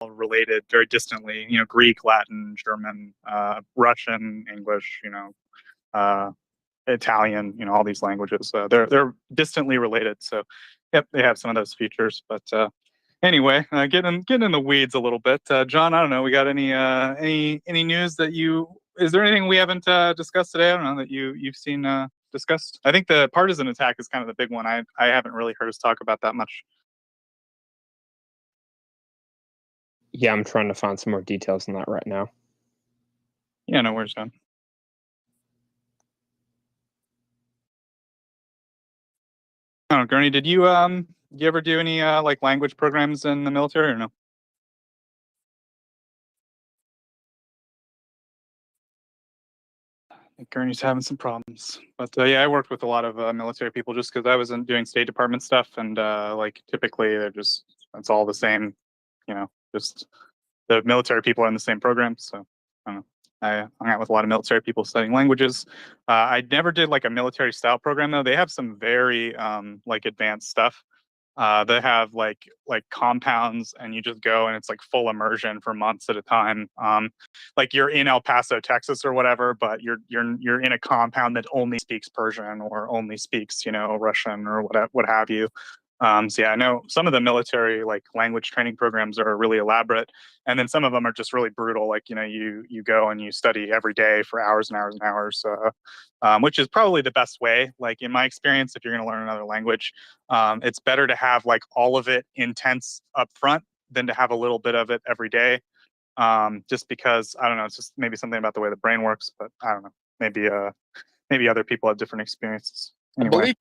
related very distantly. Greek, Latin, German, Russian, English. Italian. All these languages. They're distantly related. So, yep, they have some of those features. But anyway, getting in the weeds a little bit. John, I don't know. We got any news that you? Is there anything we haven't discussed today? I don't know that you've seen discussed. I think the partisan attack is kind of the big one. I haven't really heard us talk about that much. Yeah, I'm trying to find some more details on that right now. Yeah, no worries, John. Oh, Gurney, did you ever do any like language programs in the military or no? I think Gurney's having some problems, but yeah, I worked with a lot of military people just because I wasn't doing State Department stuff, and like typically it's all the same, just the military people are in the same programs. So I don't know. I hung out with a lot of military people studying languages. I never did like a military style program though. They have some very like advanced stuff. They have like compounds, and you just go and it's like full immersion for months at a time. Like you're in El Paso, Texas, or whatever, but you're in a compound that only speaks Persian or only speaks Russian or what have you. So yeah, I know some of the military like language training programs are really elaborate, and then some of them are just really brutal. Like you go and you study every day for hours and hours and hours, which is probably the best way. Like in my experience, if you're going to learn another language, it's better to have like all of it intense up front than to have a little bit of it every day. Just because I don't know, it's just maybe something about the way the brain works, but I don't know. Maybe other people have different experiences. Anyway.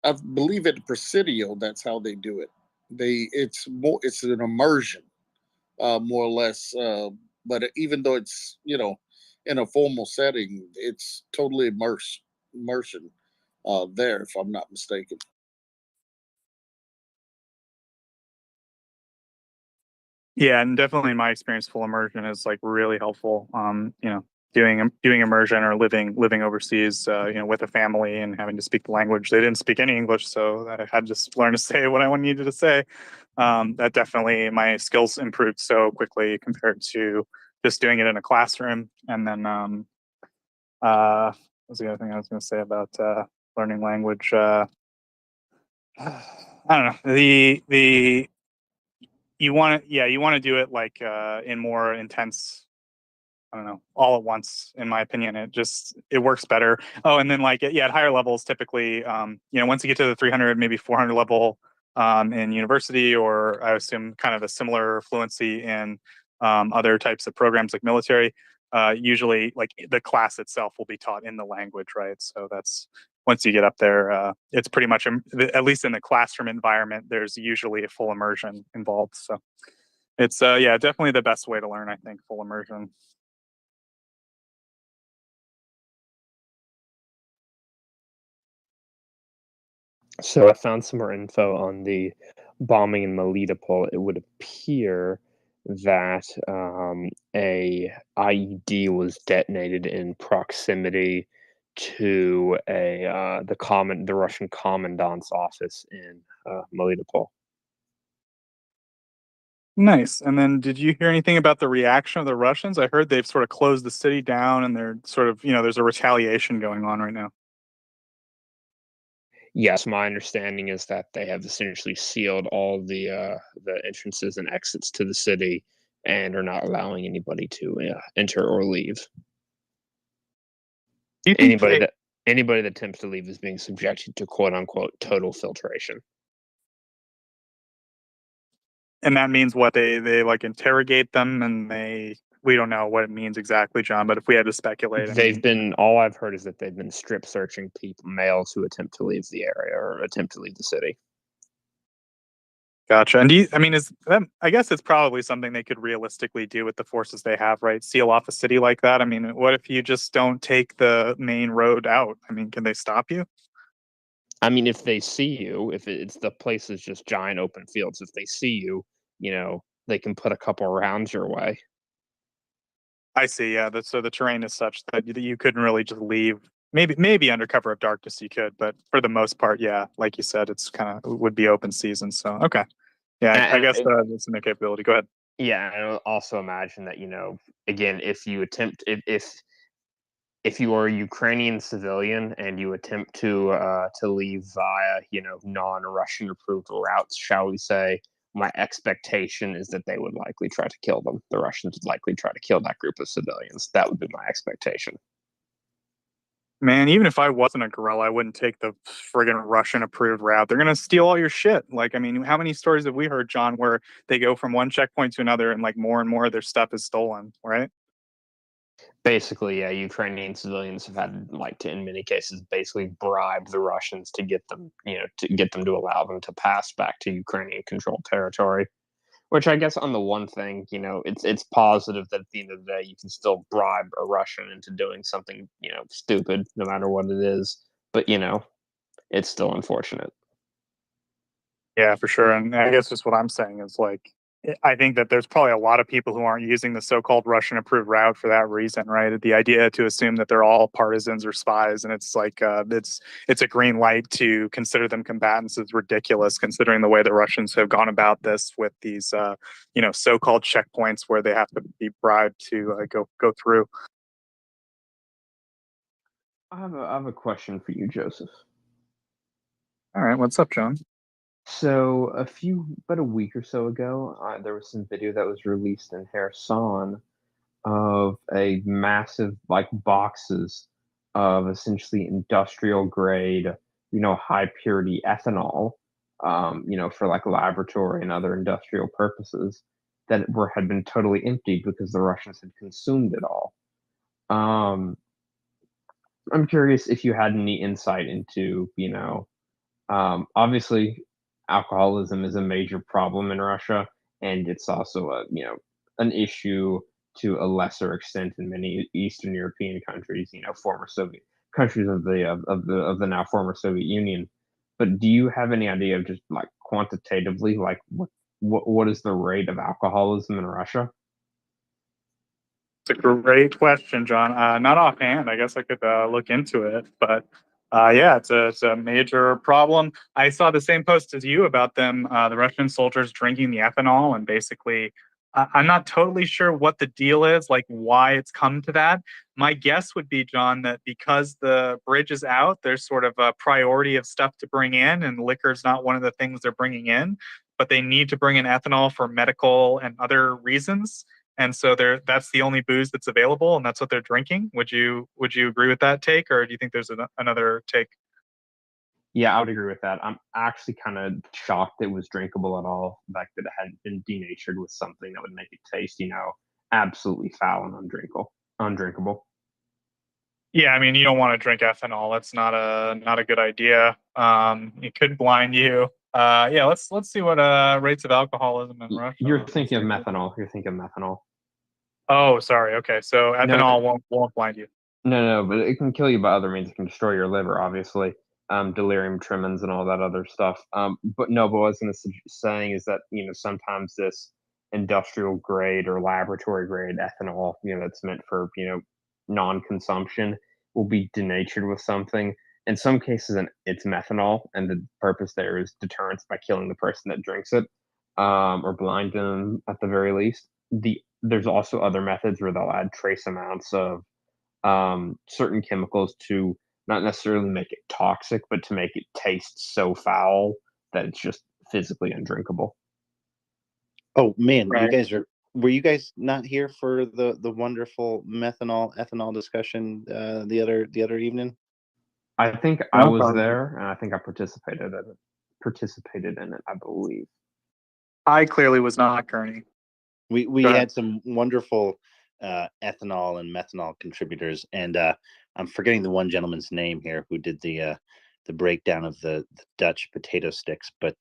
I believe at the Presidio, that's how they do it. It's an immersion, more or less. But even though it's in a formal setting, it's totally immersion there, if I'm not mistaken. Yeah, and definitely in my experience, full immersion is like really helpful. Doing immersion or living overseas, with a family and having to speak the language. They didn't speak any English, so I had to learn to say what I needed to say. That definitely my skills improved so quickly compared to just doing it in a classroom. And then, what was the other thing I was going to say about learning language? I don't know. You want to do it like in more intense. I don't know, all at once, in my opinion. It works better. Oh, and then like, yeah, at higher levels, typically, once you get to the 300, maybe 400 level in university, or I assume kind of a similar fluency in other types of programs like military, usually like the class itself will be taught in the language, right? So that's, once you get up there, it's pretty much, at least in the classroom environment, there's usually a full immersion involved. So it's, yeah, definitely the best way to learn, I think, full immersion. So I found some more info on the bombing in Melitopol. It would appear that a IED was detonated in proximity to the Russian commandant's office in Melitopol. Nice. And then did you hear anything about the reaction of the Russians? I heard they've sort of closed the city down, and they're sort of, there's a retaliation going on right now. Yes, my understanding is that they have essentially sealed all the entrances and exits to the city and are not allowing anybody to enter or leave. Do you think anybody that attempts to leave is being subjected to quote unquote total filtration? And that means what, they like interrogate them, and we don't know what it means exactly, John, but if we had to speculate, all I've heard is that they've been strip searching males who attempt to leave the area or attempt to leave the city. Gotcha. And I guess it's probably something they could realistically do with the forces they have, right? Seal off a city like that. I mean, what if you just don't take the main road out? I mean, can they stop you? I mean, if they see you, if it's the place is just giant open fields, if they see you, they can put a couple rounds your way. I see. Yeah. So the terrain is such that you couldn't really just leave. Maybe under cover of darkness you could, but for the most part, yeah, like you said, it's kind of would be open season. So okay, yeah, I guess that's a capability. Go ahead. Yeah, and I also imagine that, again, if you attempt if you are a Ukrainian civilian and you attempt to leave via, non-Russian approved routes, shall we say, my expectation is that they would likely try to kill them. The Russians would likely try to kill that group of civilians. That would be my expectation. Man, even if I wasn't a guerrilla, I wouldn't take the friggin' Russian approved route. They're gonna steal all your shit. Like, I mean, how many stories have we heard, John, where they go from one checkpoint to another and like more and more of their stuff is stolen, right? Basically, yeah, Ukrainian civilians have had, in many cases, basically bribed the Russians to get them, to allow them to pass back to Ukrainian controlled territory. Which I guess on the one thing, it's positive that at the end of the day, you can still bribe a Russian into doing something, stupid, no matter what it is. But, it's still unfortunate. Yeah, for sure. And I guess just what I'm saying is like, I think that there's probably a lot of people who aren't using the so-called Russian approved route for that reason, right? The idea to assume that they're all partisans or spies, and it's like it's a green light to consider them combatants is ridiculous, considering the way the Russians have gone about this with these so-called checkpoints where they have to be bribed to go through. I have a question for you, Joseph. All right, what's up, John? So about a week or so ago, there was some video that was released in Kherson of a massive boxes of essentially industrial grade, high purity ethanol, for laboratory and other industrial purposes that had been totally emptied because the Russians had consumed it all. I'm curious if you had any insight into, obviously alcoholism is a major problem in Russia, and it's also an issue to a lesser extent in many Eastern European countries, former Soviet countries of the now former Soviet Union. But do you have any idea of just quantitatively, what is the rate of alcoholism in Russia? It's a great question, John. Not offhand. I guess I could look into it, but yeah, it's a major problem. I saw the same post as you about them, the Russian soldiers drinking the ethanol, and basically, I'm not totally sure what the deal is, like why it's come to that. My guess would be, John, that because the bridge is out, there's sort of a priority of stuff to bring in, and liquor's not one of the things they're bringing in, but they need to bring in ethanol for medical and other reasons, and so that's the only booze that's available, and that's what they're drinking. Would you agree with that take, or do you think there's another take? Yeah, I would agree with that. I'm actually kind of shocked it was drinkable at all. The fact that it hadn't been denatured with something that would make it taste, absolutely foul and undrinkable. Yeah, I mean, you don't want to drink ethanol. That's not a good idea. It could blind you. Yeah, let's see what rates of alcoholism in Russia. You're Let's thinking of take a look. methanol. You're thinking of methanol. Oh, sorry. Okay, so No, ethanol won't blind you. no, but it can kill you by other means. It can destroy your liver, obviously. Delirium tremens and all that other stuff. But no, but what I was going to saying is that sometimes this industrial grade or laboratory grade ethanol, that's meant for non-consumption, will be denatured with something. In some cases, it's methanol, and the purpose there is deterrence by killing the person that drinks it, or blind them at the very least. There's also other methods where they'll add trace amounts of certain chemicals to not necessarily make it toxic, but to make it taste so foul that it's just physically undrinkable. Oh man, Right. were you guys not here for the wonderful ethanol discussion the other evening? I think I was there, and I think I participated in it, I believe. I clearly was not, Kearney. We Go ahead. had some wonderful ethanol and methanol contributors, and I'm forgetting the one gentleman's name here who did the breakdown of the Dutch potato sticks, but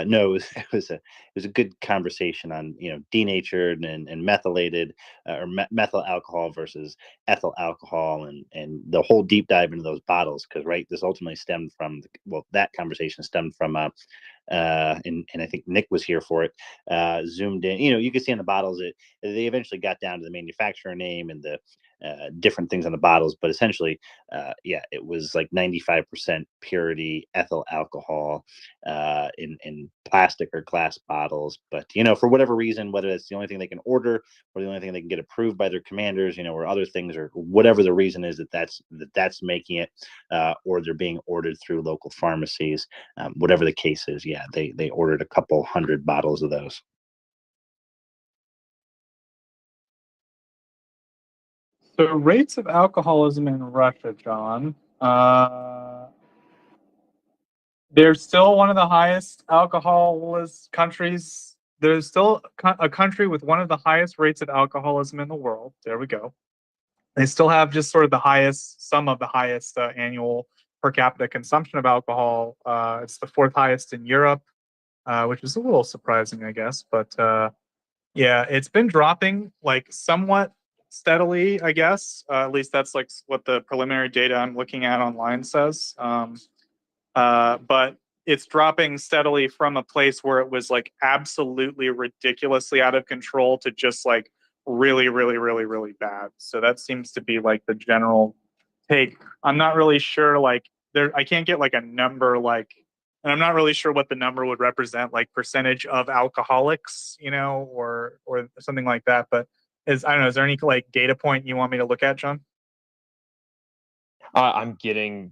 no, it was a good conversation on denatured and methylated or methyl alcohol versus ethyl alcohol, and the whole deep dive into those bottles, because this ultimately stemmed from that conversation stemmed from and I think Nick was here for it, zoomed in. You can see on the bottles they eventually got down to the manufacturer name and the different things on the bottles, but essentially, yeah, it was like 95% purity ethyl alcohol in plastic or glass bottles. But for whatever reason, whether it's the only thing they can order or the only thing they can get approved by their commanders, or other things, or whatever the reason is that's making it, or they're being ordered through local pharmacies, whatever the case is, yeah, they ordered a couple hundred bottles of those. So rates of alcoholism in Russia, John. They're still one of the highest alcoholist countries. There's still a country with one of the highest rates of alcoholism in the world. There we go. They still have just sort of some of the highest annual per capita consumption of alcohol. It's the fourth highest in Europe, which is a little surprising, I guess. But yeah, it's been dropping like somewhat steadily, I guess. At least that's like what the preliminary data I'm looking at online says. But it's dropping steadily from a place where it was like absolutely ridiculously out of control to just like really, really, really, really bad. So that seems to be like the general take. I'm not really sure, like I can't get like a number, like, and I'm not really sure what the number would represent, like percentage of alcoholics, or something like that. But I don't know, is there any like data point you want me to look at, John? I'm getting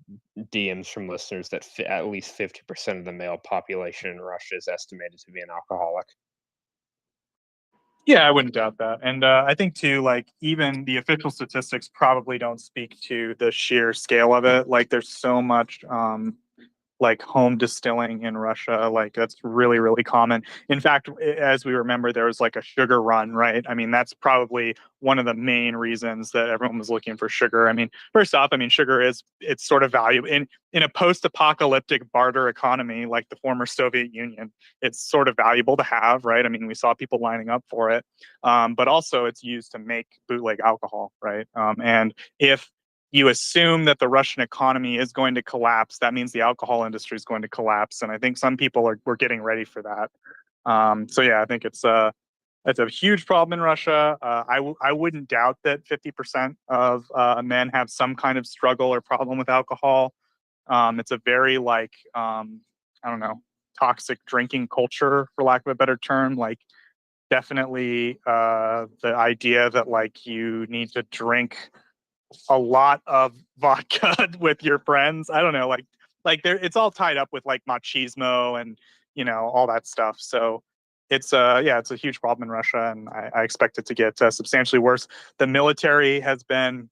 DMs from listeners that at least 50% of the male population in Russia is estimated to be an alcoholic. Yeah, I wouldn't doubt that. And I think too, like even the official statistics probably don't speak to the sheer scale of it. Like there's so much like home distilling in Russia. Like that's really, really common. In fact, as we remember, there was like a sugar run, right? I mean, that's probably one of the main reasons that everyone was looking for sugar. I mean, first off, I mean, it's sort of valuable in a post-apocalyptic barter economy like the former Soviet Union. It's sort of valuable to have, right? I mean, we saw people lining up for it, but also it's used to make bootleg alcohol, right? And if you assume that the Russian economy is going to collapse, that means the alcohol industry is going to collapse. And I think some people were getting ready for that. So yeah, I think it's a huge problem in Russia. I wouldn't doubt that 50% of men have some kind of struggle or problem with alcohol. It's a very like, I don't know, toxic drinking culture, for lack of a better term. Like definitely the idea that like you need to drink a lot of vodka with your friends. I don't know, like there, it's all tied up with like machismo and all that stuff. So it's yeah, it's a huge problem in Russia, and I expect it to get substantially worse. The military has been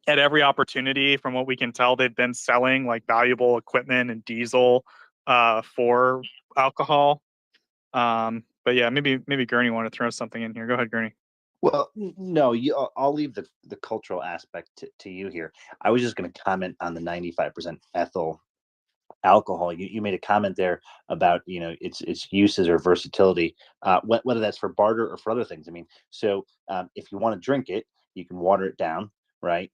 at every opportunity, from what we can tell, they've been selling like valuable equipment and diesel for alcohol. But yeah, maybe Gurney wanted to throw something in here. Go ahead, Gurney. Well, no, I'll leave the cultural aspect to you here. I was just going to comment on the 95% ethyl alcohol. You made a comment there about its uses or versatility, whether that's for barter or for other things. I mean, so if you want to drink it, you can water it down, right?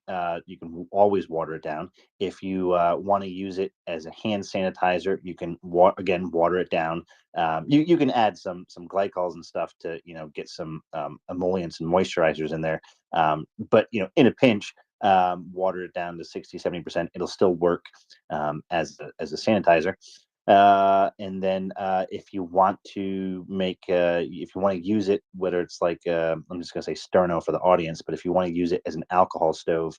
You can always water it down. If you want to use it as a hand sanitizer, you can again water it down. You can add some glycols and stuff to get some emollients and moisturizers in there. But in a pinch, water it down to 60-70%. It'll still work as a sanitizer. And then if you want to use it, whether it's like I'm just going to say sterno for the audience, but if you want to use it as an alcohol stove,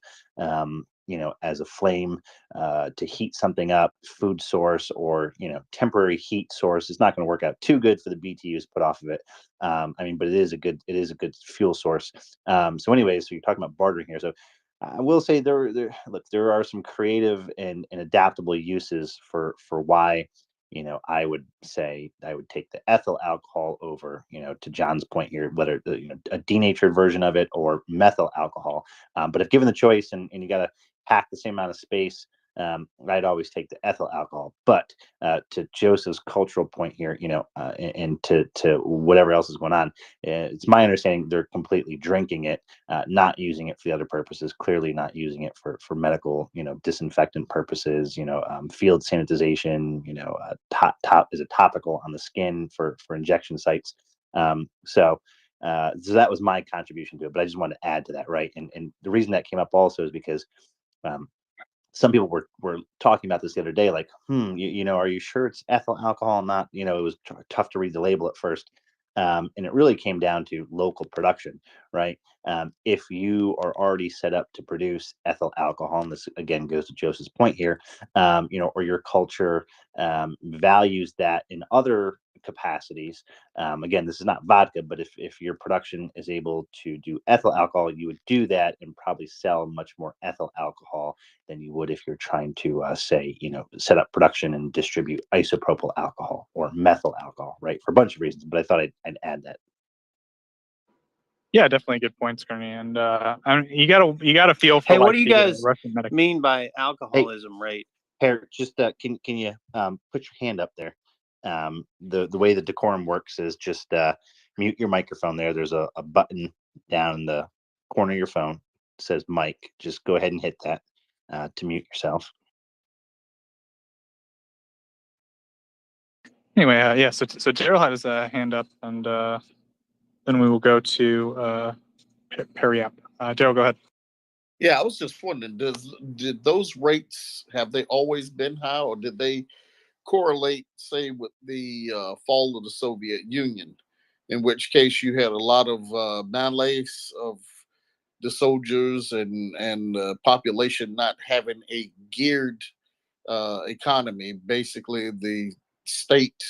as a flame to heat something up, food source, or temporary heat source, it's not going to work out too good for the BTUs put off of it. I mean, but it is a good fuel source. So anyways, so you're talking about bartering here. So I will say there are some creative and adaptable uses for why I would say I would take the ethyl alcohol over, to John's point here, whether a denatured version of it or methyl alcohol. But if given the choice and you got to pack the same amount of space, I'd always take the ethyl alcohol. But to Joseph's cultural point here, and to whatever else is going on, it's my understanding they're completely drinking it, not using it for the other purposes. Clearly, not using it for medical, disinfectant purposes. Field sanitization. Top is a topical on the skin for injection sites. So So that was my contribution to it. But I just wanted to add to that, right? And the reason that came up also is because some people were talking about this the other day, like, are you sure it's ethyl alcohol? Not, it was tough to read the label at first. And it really came down to local production, right? If you are already set up to produce ethyl alcohol, and this again goes to Joseph's point here, or your culture values that in other capacities. Again, this is not vodka, but if your production is able to do ethyl alcohol, you would do that and probably sell much more ethyl alcohol than you would if you're trying to set up production and distribute isopropyl alcohol or methyl alcohol, right? For a bunch of reasons, but I thought I'd add that. Yeah, definitely good points, Gurney. And you gotta feel for. Hey, what like, do you the guys Russian medic. mean by alcoholism rate? Here, just can you put your hand up there? The way the decorum works is just mute your microphone there. There's a button down in the corner of your phone. It says mic. Just go ahead and hit that to mute yourself. Anyway, yeah. So Daryl had his hand up, and then we will go to Perry up. Daryl, go ahead. Yeah, I was just wondering, did those rates, have they always been high, or did they correlate, say, with the fall of the Soviet Union, in which case you had a lot of malaise of the soldiers and population not having a geared economy. Basically, the state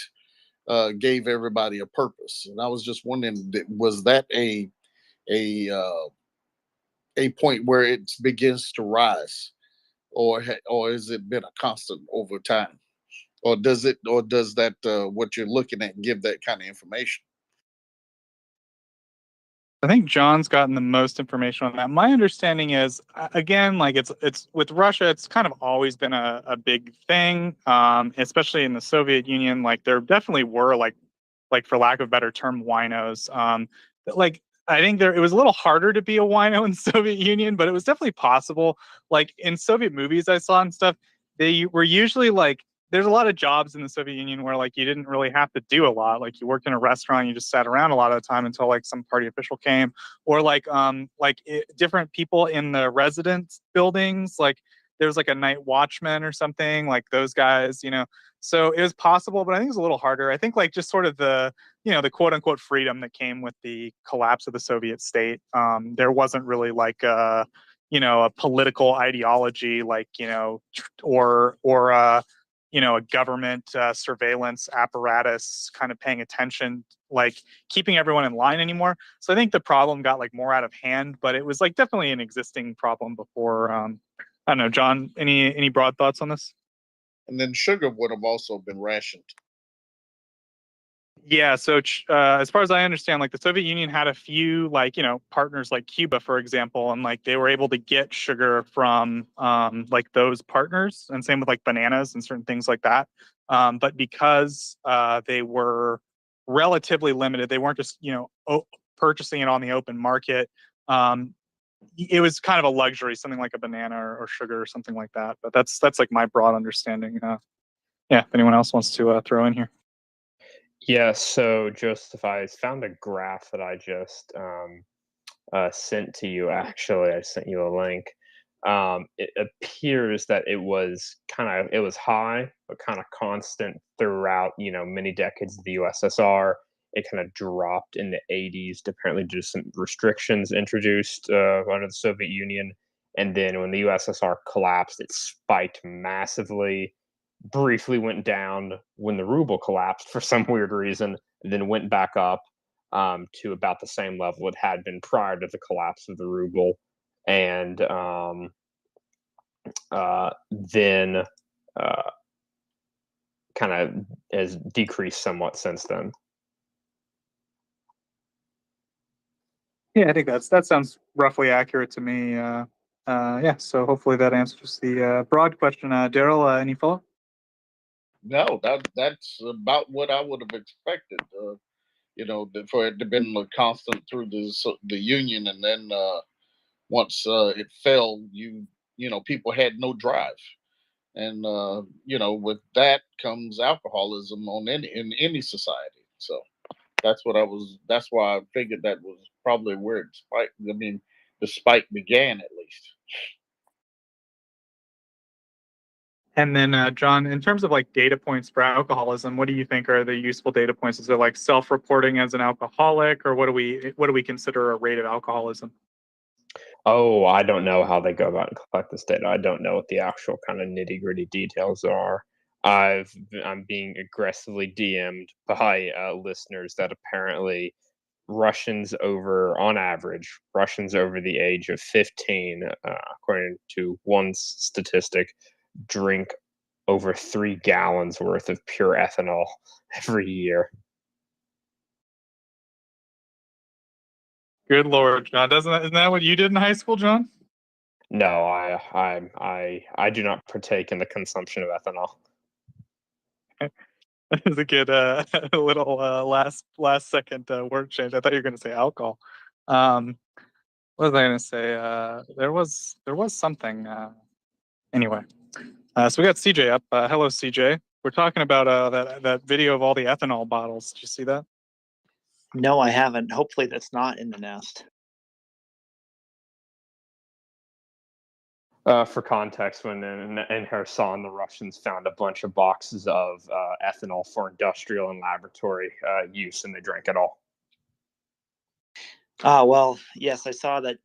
gave everybody a purpose, and I was just wondering, was that a uh, a point where it begins to rise, or has it been a constant over time, or does that what you're looking at give that kind of information? I think John's gotten the most information on that. My understanding is, again, like it's with Russia, it's kind of always been a big thing, especially in the Soviet Union. Like there definitely were like for lack of a better term, winos. Like I think it was a little harder to be a wino in the Soviet Union, but it was definitely possible. Like in Soviet movies I saw and stuff, they were usually like, there's a lot of jobs in the Soviet Union where like you didn't really have to do a lot. Like you worked in a restaurant, you just sat around a lot of the time until like some party official came, or different people in the residence buildings. Like there's like a night watchman or something, like those guys, So it was possible, but I think it was a little harder. I think like just sort of the quote unquote freedom that came with the collapse of the Soviet state. There wasn't really like a political ideology, like, or a government surveillance apparatus kind of paying attention, like keeping everyone in line anymore. So I think the problem got like more out of hand, but it was like definitely an existing problem before. I don't know, John, any broad thoughts on this? And then sugar would have also been rationed. Yeah, so as far as I understand, like the Soviet Union had a few partners like Cuba, for example, and like they were able to get sugar from like those partners, and same with like bananas and certain things like that. But because they were relatively limited, they weren't just purchasing it on the open market. It was kind of a luxury, something like a banana or sugar or something like that. But that's like my broad understanding. Yeah, if anyone else wants to throw in here. Yeah, so Joseph, I found a graph that I just sent to you. Actually, I sent you a link. It appears that it was high, but kind of constant throughout, many decades of the USSR. It kind of dropped in the 80s, apparently due to some restrictions introduced under the Soviet Union. And then when the USSR collapsed, it spiked massively, briefly went down when the ruble collapsed for some weird reason, and then went back up to about the same level it had been prior to the collapse of the ruble, and then kind of has decreased somewhat since then. Yeah, I think that sounds roughly accurate to me. Yeah, so hopefully that answers the broad question. Daryl, any follow-up? No, that's about what I would have expected. For it to been constant through the union, and then once it fell, people had no drive, and with that comes alcoholism in any society. So That's why I figured that was probably where it spiked. I mean, the spike began at least. And then, John, in terms of like data points for alcoholism, what do you think are the useful data points? Is it like self-reporting as an alcoholic, or what do we consider a rate of alcoholism? Oh, I don't know how they go about and collect this data. I don't know what the actual kind of nitty-gritty details are. I'm being aggressively DM'd by listeners that apparently on average, Russians over the age of 15, according to one statistic, drink over 3 gallons worth of pure ethanol every year. Good Lord, John, isn't that what you did in high school, John? No, I do not partake in the consumption of ethanol. That is a good a little last second word change. I thought you were going to say alcohol. What was I going to say? There was something. Anyway, so we got CJ up. Hello, CJ. We're talking about that video of all the ethanol bottles. Did you see that? No, I haven't. Hopefully, that's not in the nest. For context, when in Kherson, the Russians found a bunch of boxes of ethanol for industrial and laboratory use, and they drank it all. Well, yes, I saw that.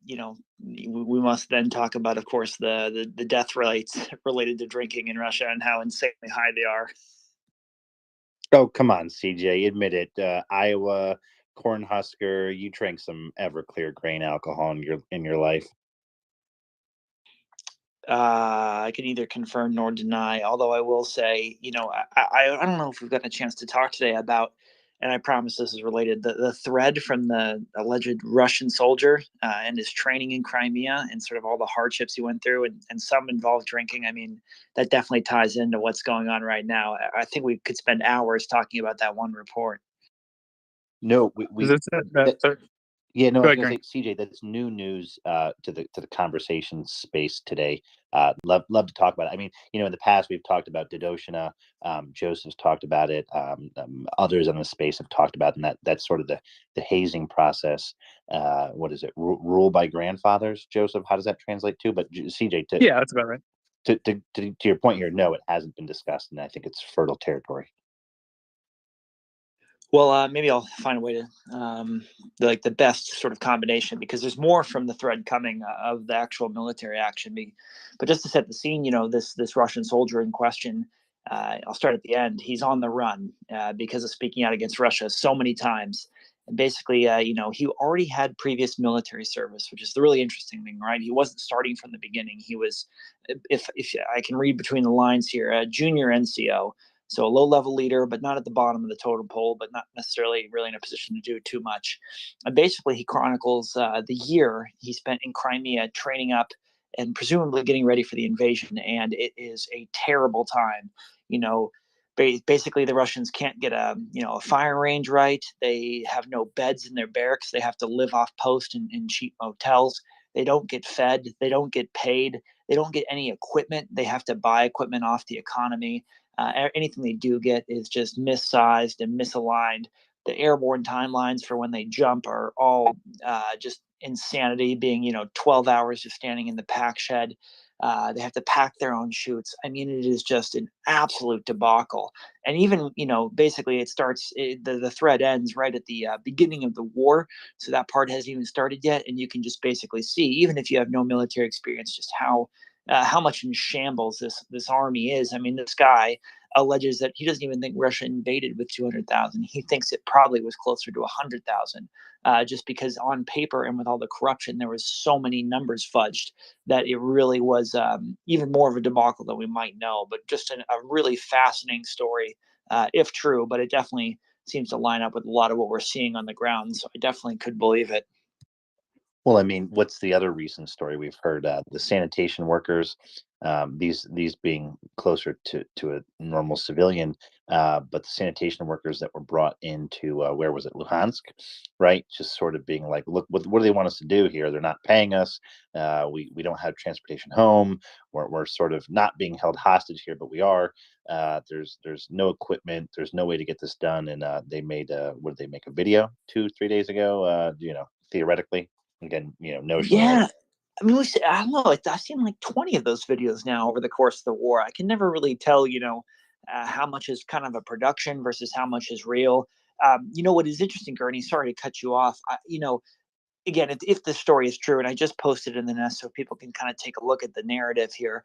We must then talk about, of course, the death rates related to drinking in Russia and how insanely high they are. Oh, come on, CJ, admit it. Iowa, Cornhusker, you drank some Everclear grain alcohol in your life. I can neither confirm nor deny. Although I will say, I don't know if we've gotten a chance to talk today about, and I promise this is related, the thread from the alleged Russian soldier and his training in Crimea and sort of all the hardships he went through, and some involved drinking. I mean, that definitely ties into what's going on right now. I think we could spend hours talking about that one report. No, Is this it? Yeah, no, Go I was ahead, going to say, CJ, that's new news to the conversation space today. Love to talk about it. I mean, in the past we've talked about Dodoshina, Joseph's talked about it, others in the space have talked about, and that's sort of the hazing process. What is it? Rule by grandfathers, Joseph? How does that translate to? But CJ, yeah, that's about right. To your point here, no, it hasn't been discussed, and I think it's fertile territory. Well, maybe I'll find a way to like the best sort of combination, because there's more from the thread coming of the actual military action. But just to set the scene, this Russian soldier in question, I'll start at the end. He's on the run because of speaking out against Russia so many times. And basically, he already had previous military service, which is the really interesting thing, right? He wasn't starting from the beginning. He was, if I can read between the lines here, a junior NCO. So a low-level leader, but not at the bottom of the totem pole, but not necessarily really in a position to do too much. And basically, he chronicles the year he spent in Crimea training up and presumably getting ready for the invasion. And it is a terrible time. Basically, the Russians can't get a firing range right. They have no beds in their barracks. They have to live off post in cheap motels. They don't get fed. They don't get paid. They don't get any equipment. They have to buy equipment off the economy. Anything they do get is just missized and misaligned. The airborne timelines for when they jump are all just insanity, being 12 hours just standing in the pack shed. They have to pack their own chutes. I mean, it is just an absolute debacle. And even, basically the thread ends right at the beginning of the war. So that part hasn't even started yet. And you can just basically see, even if you have no military experience, just how much in shambles this army is. I mean, this guy alleges that he doesn't even think Russia invaded with 200,000. He thinks it probably was closer to 100,000, just because on paper and with all the corruption, there was so many numbers fudged that it really was even more of a debacle than we might know. But just a really fascinating story, if true. But it definitely seems to line up with a lot of what we're seeing on the ground. So I definitely could believe it. Well, I mean, what's the other recent story we've heard? The sanitation workers, these being closer to a normal civilian, but the sanitation workers that were brought into where was it, Luhansk, right? Just sort of being like, look, what do they want us to do here? They're not paying us. We don't have transportation home. We're sort of not being held hostage here, but we are. There's no equipment. There's no way to get this done. And they made what did they make a video 2-3 days ago? Theoretically. Again, notionally. Yeah. I mean, I don't know. I've seen like 20 of those videos now over the course of the war. I can never really tell, how much is kind of a production versus how much is real. What is interesting, Gurney, sorry to cut you off. Again, if the story is true, and I just posted in the nest so people can kind of take a look at the narrative here.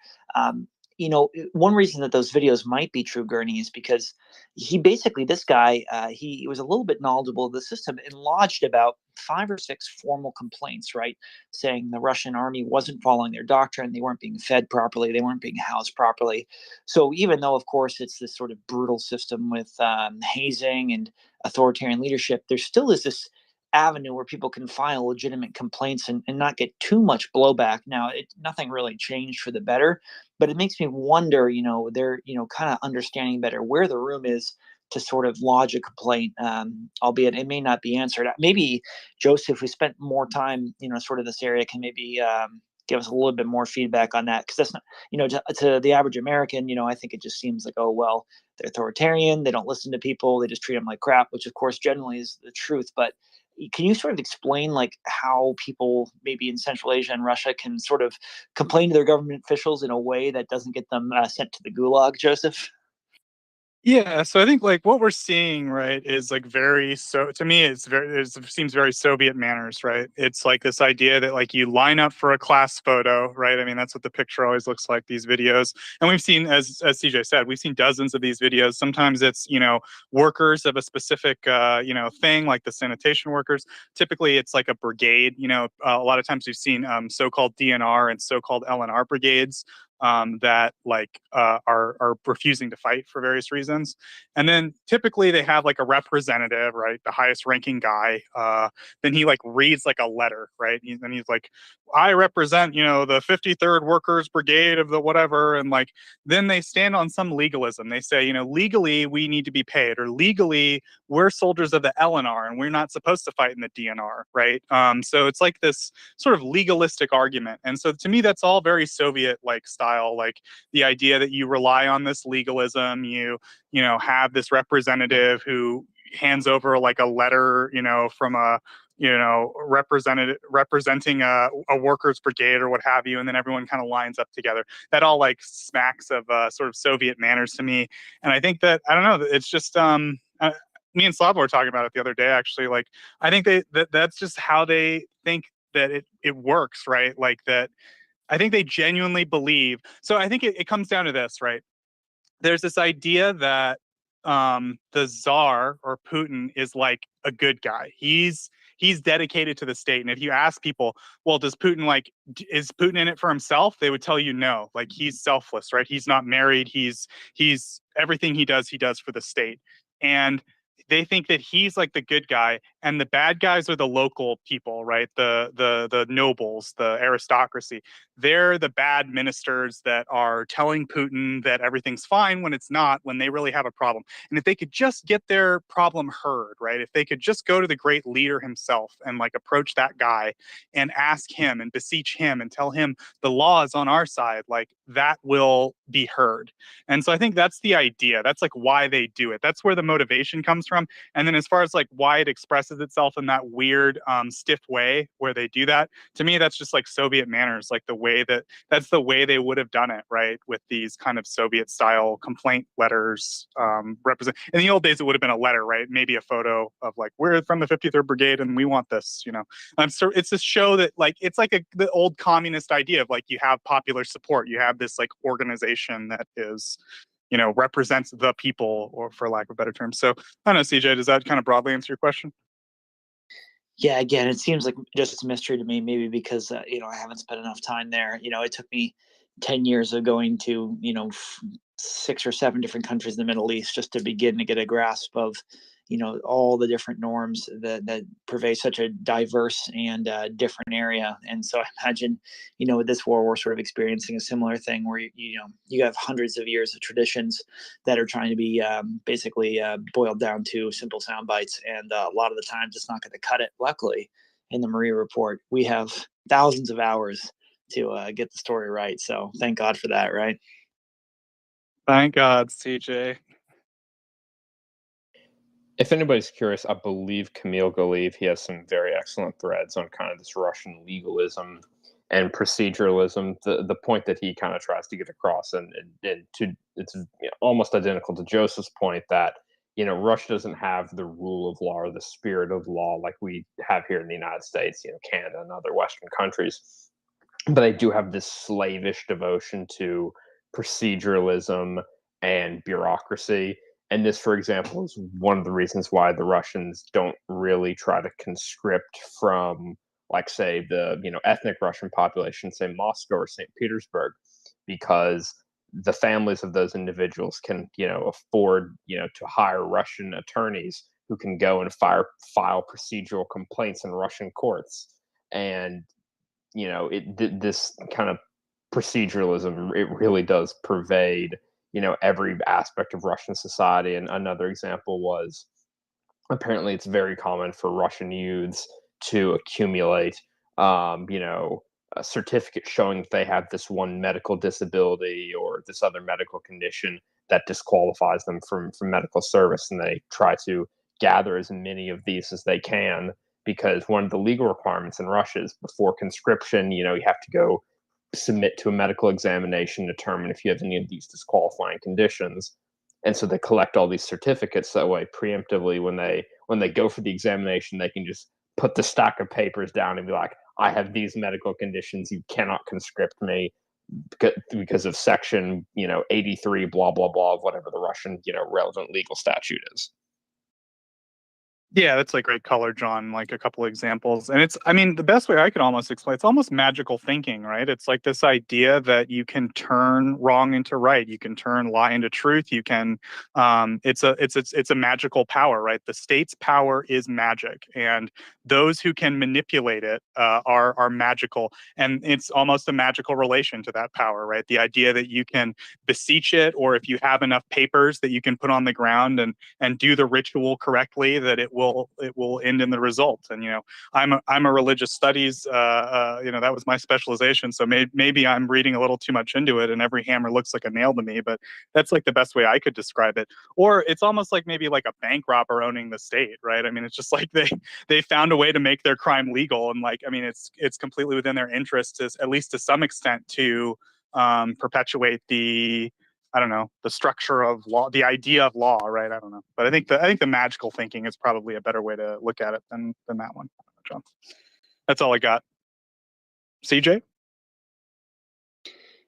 One reason that those videos might be true, Gurney, is because this guy, he was a little bit knowledgeable of the system and lodged about 5 or 6 formal complaints, right? Saying the Russian army wasn't following their doctrine, they weren't being fed properly, they weren't being housed properly. So even though, of course, it's this sort of brutal system with hazing and authoritarian leadership, there still is this avenue where people can file legitimate complaints and not get too much blowback. Now, nothing really changed for the better, but it makes me wonder, they're, kind of understanding better where the room is to sort of lodge a complaint, albeit it may not be answered. Maybe, Joseph, we spent more time, sort of this area, can maybe give us a little bit more feedback on that. Because that's not, to the average American, I think it just seems like, oh, well, they're authoritarian, they don't listen to people, they just treat them like crap, which of course generally is the truth. But can you sort of explain like how people maybe in Central Asia and Russia can sort of complain to their government officials in a way that doesn't get them sent to the gulag, Joseph? Yeah, so I think like what we're seeing, right, is like to me it seems very Soviet manners, right? It's like this idea that like you line up for a class photo, right? I mean, that's what the picture always looks like, these videos. And we've seen, as CJ said, we've seen dozens of these videos. Sometimes it's, workers of a specific thing, like the sanitation workers. Typically it's like a brigade, a lot of times we've seen so-called DNR and so-called LNR brigades that like are refusing to fight for various reasons. And then typically they have like a representative, right, the highest ranking guy. Then he like reads like a letter, right? And he's like, I represent, the 53rd Workers Brigade of the whatever. And like, then they stand on some legalism. They say, legally we need to be paid, or legally we're soldiers of the LNR and we're not supposed to fight in the DNR, right? So it's like this sort of legalistic argument. And so to me, that's all very Soviet like style, like the idea that you rely on this legalism, you have this representative who hands over like a letter, from a representing a workers brigade or what have you, and then everyone kind of lines up together. That all like smacks of sort of Soviet manners to me. And I think that, I don't know, it's just me and Slava were talking about it the other day, actually. Like, I think that's just how they think that it works, right? Like that, I think they genuinely believe. So I think it comes down to this, right? There's this idea that the Tsar or Putin is like a good guy. He's dedicated to the state. And if you ask people, well, is Putin in it for himself? They would tell you no. Like, he's selfless, right? He's not married. He's everything he does for the state. And they think that he's like the good guy, and the bad guys are the local people, right? The nobles, the aristocracy. They're the bad ministers that are telling Putin that everything's fine when it's not, when they really have a problem. And if they could just get their problem heard, right? If they could just go to the great leader himself and like approach that guy and ask him and beseech him and tell him the law is on our side, like that will be heard. And so I think that's the idea. That's like why they do it. That's where the motivation comes from. And then as far as like why it expresses itself in that weird, stiff way where they do that, to me, that's just like Soviet manners, like that's the way they would have done it, right? With these kind of Soviet style complaint letters. Represent in the old days, it would have been a letter, right? Maybe a photo of like, we're from the 53rd Brigade and we want this, So it's this show that like, it's like the old communist idea of like, you have popular support, you have this like organization that is, represents the people, or for lack of a better term. So I don't know, CJ, does that kind of broadly answer your question? Yeah, again, it seems like just a mystery to me, maybe because, I haven't spent enough time there. It took me 10 years of going to, 6 or 7 different countries in the Middle East just to begin to get a grasp of, all the different norms that pervade such a diverse and different area. And so I imagine, with this war, we're sort of experiencing a similar thing where, you have hundreds of years of traditions that are trying to be basically boiled down to simple sound bites. And a lot of the times it's not going to cut it. Luckily, in the MryiaReport report, we have thousands of hours to get the story right. So thank God for that, right? Thank God, CJ. If anybody's curious, I believe Camille Galieve, he has some very excellent threads on kind of this Russian legalism and proceduralism. The point that he kind of tries to get across, and it's almost identical to Joseph's point that Russia doesn't have the rule of law or the spirit of law like we have here in the United States, Canada and other Western countries, but they do have this slavish devotion to proceduralism and bureaucracy. And this, for example, is one of the reasons why the Russians don't really try to conscript from, like, say, the ethnic Russian population, say Moscow or St. Petersburg, because the families of those individuals can, afford, to hire Russian attorneys who can go and file procedural complaints in Russian courts. And, this kind of proceduralism, it really does pervade every aspect of Russian society. And another example was, apparently it's very common for Russian youths to accumulate a certificate showing that they have this one medical disability or this other medical condition that disqualifies them from medical service, and they try to gather as many of these as they can, because one of the legal requirements in Russia is before conscription, you have to go submit to a medical examination, determine if you have any of these disqualifying conditions. And so they collect all these certificates that way preemptively when they go for the examination, they can just put the stack of papers down and be like, I have these medical conditions, you cannot conscript me because of section 83 blah blah blah of whatever the Russian relevant legal statute is. Yeah, that's like great color, John, like a couple of examples. And the best way I could almost explain, it's almost magical thinking, right? It's like this idea that you can turn wrong into right. You can turn lie into truth. You can, it's a magical power, right? The state's power is magic, and those who can manipulate it are magical. And it's almost a magical relation to that power, right? The idea that you can beseech it, or if you have enough papers that you can put on the ground and do the ritual correctly, that it will end in the result. And I'm a religious studies, that was my specialization, so maybe I'm reading a little too much into it and every hammer looks like a nail to me, but that's like the best way I could describe it. Or it's almost like maybe like a bank robber owning the state, right? It's just like they found a way to make their crime legal, and it's completely within their interest, to at least to some extent, to perpetuate the structure of law, the idea of law, right? I don't know. But I think the magical thinking is probably a better way to look at it than that one, John. That's all I got. CJ?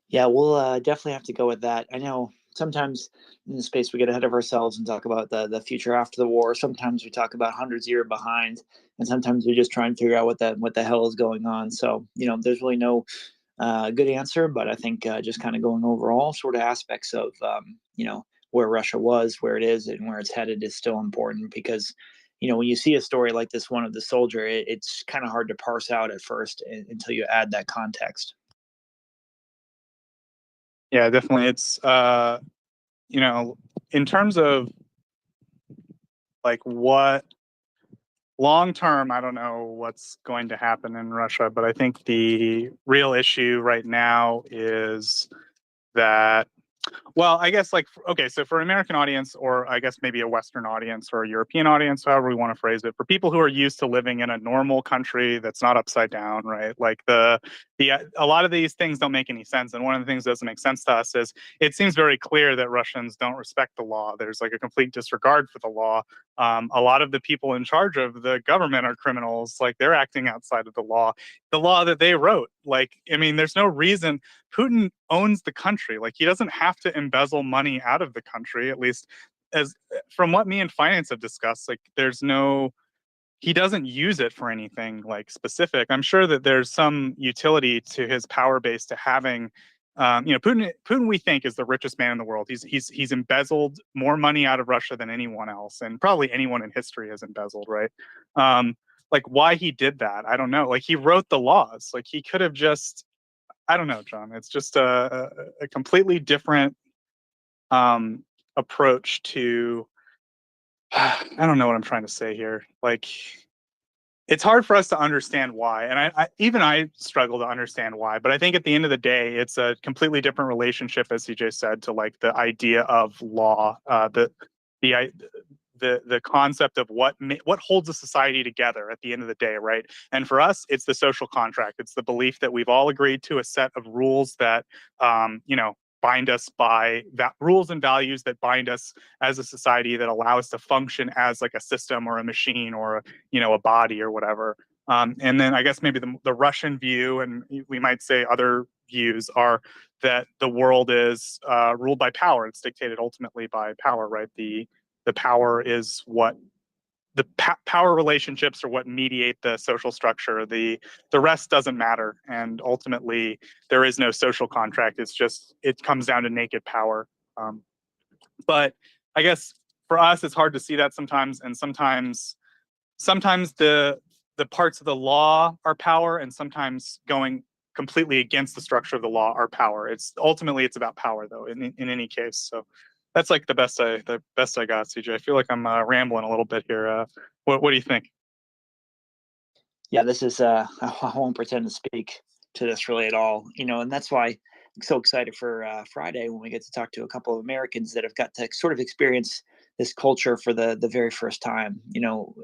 Yeah, we'll definitely have to go with that. I know sometimes in the space we get ahead of ourselves and talk about the future after the war. Sometimes we talk about hundreds of years behind, and sometimes we just try and figure out what the hell is going on. So, there's really no good answer, but I think just kind of going over all sort of aspects of, where Russia was, where it is, and where it's headed is still important, because, when you see a story like this one of the soldier, it's kind of hard to parse out at first until you add that context. Yeah, definitely. It's, in terms of like what long term, I don't know what's going to happen in Russia, but I think the real issue right now is that, well, I guess okay, so for an American audience, or I guess maybe a Western audience or a European audience, however we want to phrase it, for people who are used to living in a normal country that's not upside down, right? Like a lot of these things don't make any sense. And one of the things that doesn't make sense to us is it seems very clear that Russians don't respect the law. There's like a complete disregard for the law. A lot of the people in charge of the government are criminals. Like, they're acting outside of the law that they wrote. There's no reason. Putin owns the country. Like, he doesn't have to embezzle money out of the country, at least as from what me and finance have discussed. Like, he doesn't use it for anything like specific. I'm sure that there's some utility to his power base to having Putin, we think, is the richest man in the world. He's embezzled more money out of Russia than anyone else, and probably anyone in history has embezzled, right? Like, why he did that, I don't know. Like, he wrote the laws. Like, he could have just, I don't know, John. It's just a completely different approach to. I don't know what I'm trying to say here. Like, it's hard for us to understand why, and I struggle to understand why. But I think at the end of the day, it's a completely different relationship, as CJ said, to like the idea of law, the concept of what holds a society together at the end of the day, right? And for us, it's the social contract. It's the belief that we've all agreed to a set of rules that bind us by rules and values that bind us as a society, that allow us to function as like a system or a machine or a body or whatever. And then I guess maybe the Russian view, and we might say other views, are that the world is ruled by power. It's dictated ultimately by power, right? The power is what the power relationships are what mediate the social structure. The rest doesn't matter, and ultimately there is no social contract. It comes down to naked power. But I guess for us, it's hard to see that sometimes, and sometimes the parts of the law are power, and sometimes going completely against the structure of the law are power. It's about power, though, in any case. So that's like the best I got, CJ. I feel like I'm rambling a little bit here. What do you think? Yeah, this is I won't pretend to speak to this really at all, and that's why I'm so excited for Friday, when we get to talk to a couple of Americans that have got to sort of experience this culture for the very first time.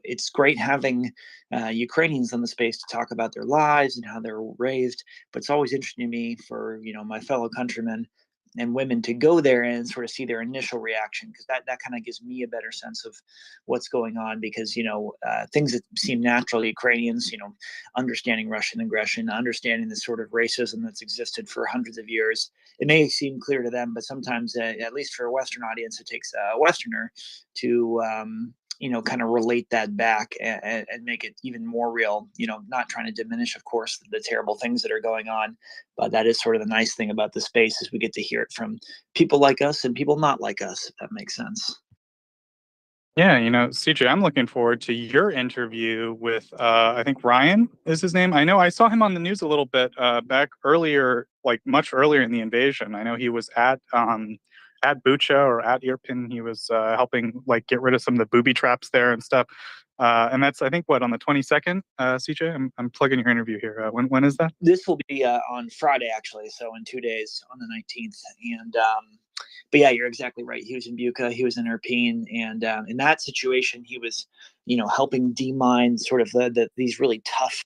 It's great having Ukrainians on the space to talk about their lives and how they were raised, but it's always interesting to me for my fellow countrymen and women to go there and sort of see their initial reaction, because that kind of gives me a better sense of what's going on. Because things that seem natural to Ukrainians, understanding Russian aggression, understanding the sort of racism that's existed for hundreds of years, it may seem clear to them, but sometimes, at least for a Western audience, it takes a Westerner to kind of relate that back and make it even more real. Not trying to diminish, of course, the terrible things that are going on, but that is sort of the nice thing about the space, is we get to hear it from people like us and people not like us, if that makes sense. Yeah, CJ, I'm looking forward to your interview with, I think Ryan is his name. I know I saw him on the news a little bit back earlier, like much earlier in the invasion. I know he was at Bucha or at Irpin. He was helping like get rid of some of the booby traps there and stuff. And that's, I think, what, on the 22nd, CJ? I'm plugging your interview here. When is that? This will be on Friday, actually, so in 2 days, on the 19th. And but yeah, you're exactly right. He was in Bucha, he was in Irpin, and in that situation, he was, helping demine sort of these really tough.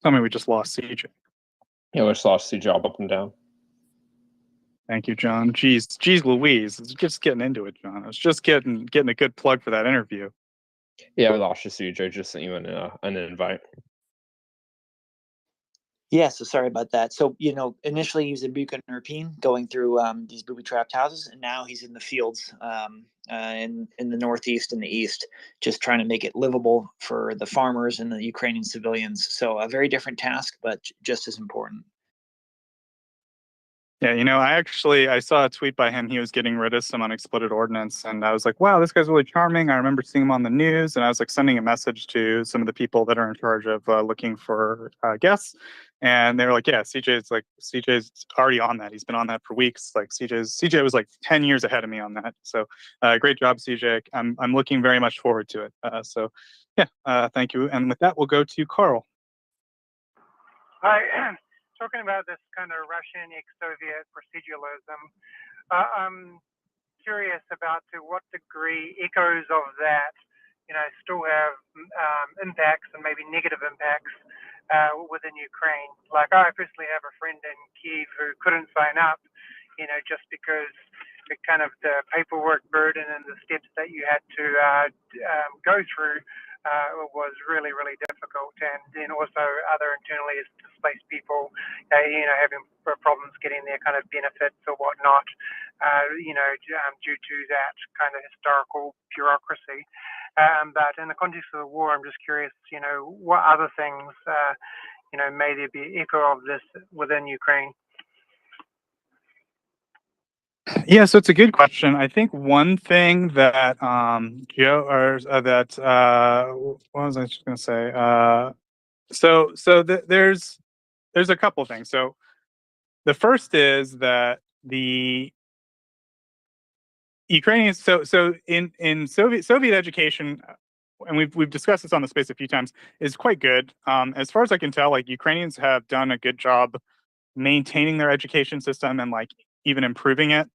Tell me we just lost CJ. Yeah, we just lost CJ up and down. Thank you, John. Jeez Louise. It's just getting into it, John. I was just getting a good plug for that interview. Yeah, we lost you, CJ. Just sent you an invite. Yeah, so sorry about that. So, initially he was in Bucha and Irpin, going through these booby-trapped houses, and now he's in the fields in the northeast and the east, just trying to make it livable for the farmers and the Ukrainian civilians. So a very different task, but just as important. Yeah, I saw a tweet by him. He was getting rid of some unexploded ordnance, and I was like, wow, this guy's really charming. I remember seeing him on the news, and I was like sending a message to some of the people that are in charge of looking for guests, and they were like, yeah, CJ's already on that. He's been on that for weeks. Like CJ was like 10 years ahead of me on that. So great job, CJ. I'm looking very much forward to it. So yeah, thank you. And with that, we'll go to Carl. Hi. Talking about this kind of Russian ex-Soviet proceduralism, I'm curious about to what degree echoes of that, still have impacts and maybe negative impacts within Ukraine. Like, I personally have a friend in Kyiv who couldn't sign up, just because the paperwork burden and the steps that you had to go through was really, really difficult. And then also other internally displaced people, having problems getting their kind of benefits or whatnot, due to that kind of historical bureaucracy. But in the context of the war, I'm just curious, what other things, may there be echo of this within Ukraine? Yeah, so it's a good question. I think one thing that Joe or that what was I just going to say? There's a couple things. So the first is that the Ukrainians. So in Soviet education, and we've discussed this on the space a few times, is quite good. As far as I can tell, like Ukrainians have done a good job maintaining their education system and like even improving it.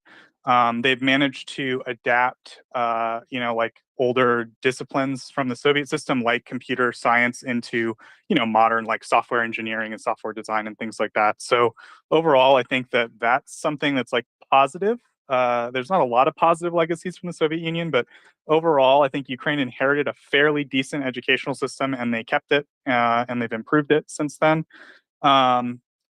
They've managed to adapt, like older disciplines from the Soviet system, like computer science, into, modern like software engineering and software design and things like that. So overall, I think that that's something that's like positive. There's not a lot of positive legacies from the Soviet Union, but overall, I think Ukraine inherited a fairly decent educational system, and they kept it, and they've improved it since then.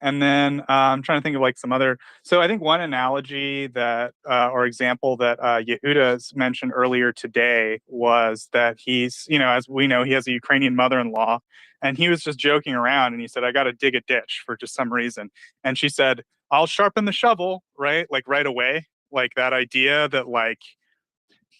And then I'm trying to think of like some other. So I think one analogy that or example that Yehuda's mentioned earlier today was that he's, as we know, he has a Ukrainian mother-in-law, and he was just joking around, and he said, "I got to dig a ditch for just some reason," and she said, "I'll sharpen the shovel," right? Like right away, like that idea that like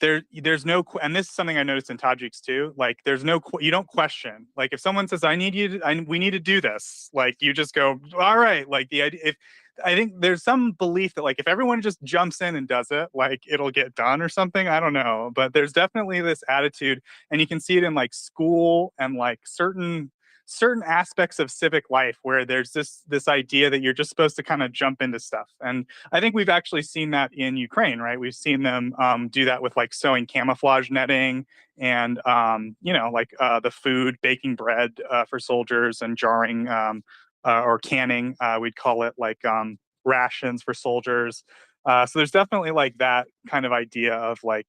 there's no, and this is something I noticed in Tajiks too. Like, there's no, you don't question. Like, if someone says, "I need you to, we need to do this," like you just go, "All right." Like the idea, if I think there's some belief that like if everyone just jumps in and does it, like it'll get done or something. I don't know, but there's definitely this attitude, and you can see it in like school and like certain aspects of civic life where there's this idea that you're just supposed to kind of jump into stuff. And I think we've actually seen that in Ukraine, right? We've seen them do that with like sewing camouflage netting and, the food, baking bread for soldiers and jarring or canning, we'd call it, like rations for soldiers. So there's definitely like that kind of idea of like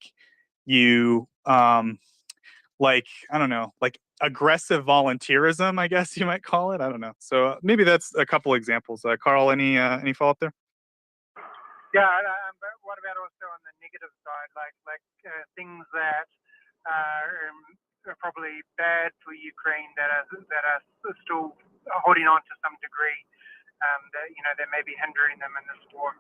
you, like, I don't know, like aggressive volunteerism, I guess you might call it. I don't know. So maybe that's a couple examples. Carl, any follow up there? Yeah, but what about also on the negative side, like things that are probably bad for Ukraine that are still holding on to some degree, that may be hindering them in this war?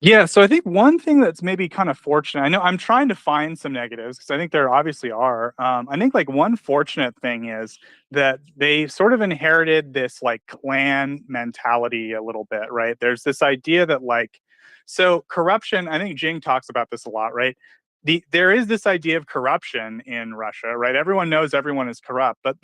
Yeah, so I think one thing that's maybe kind of fortunate, I know I'm trying to find some negatives because I think there obviously are. I think like one fortunate thing is that they sort of inherited this like clan mentality a little bit, right? There's this idea that like, so corruption, I think Jing talks about this a lot, right? There is this idea of corruption in Russia, right? Everyone knows everyone is corrupt, but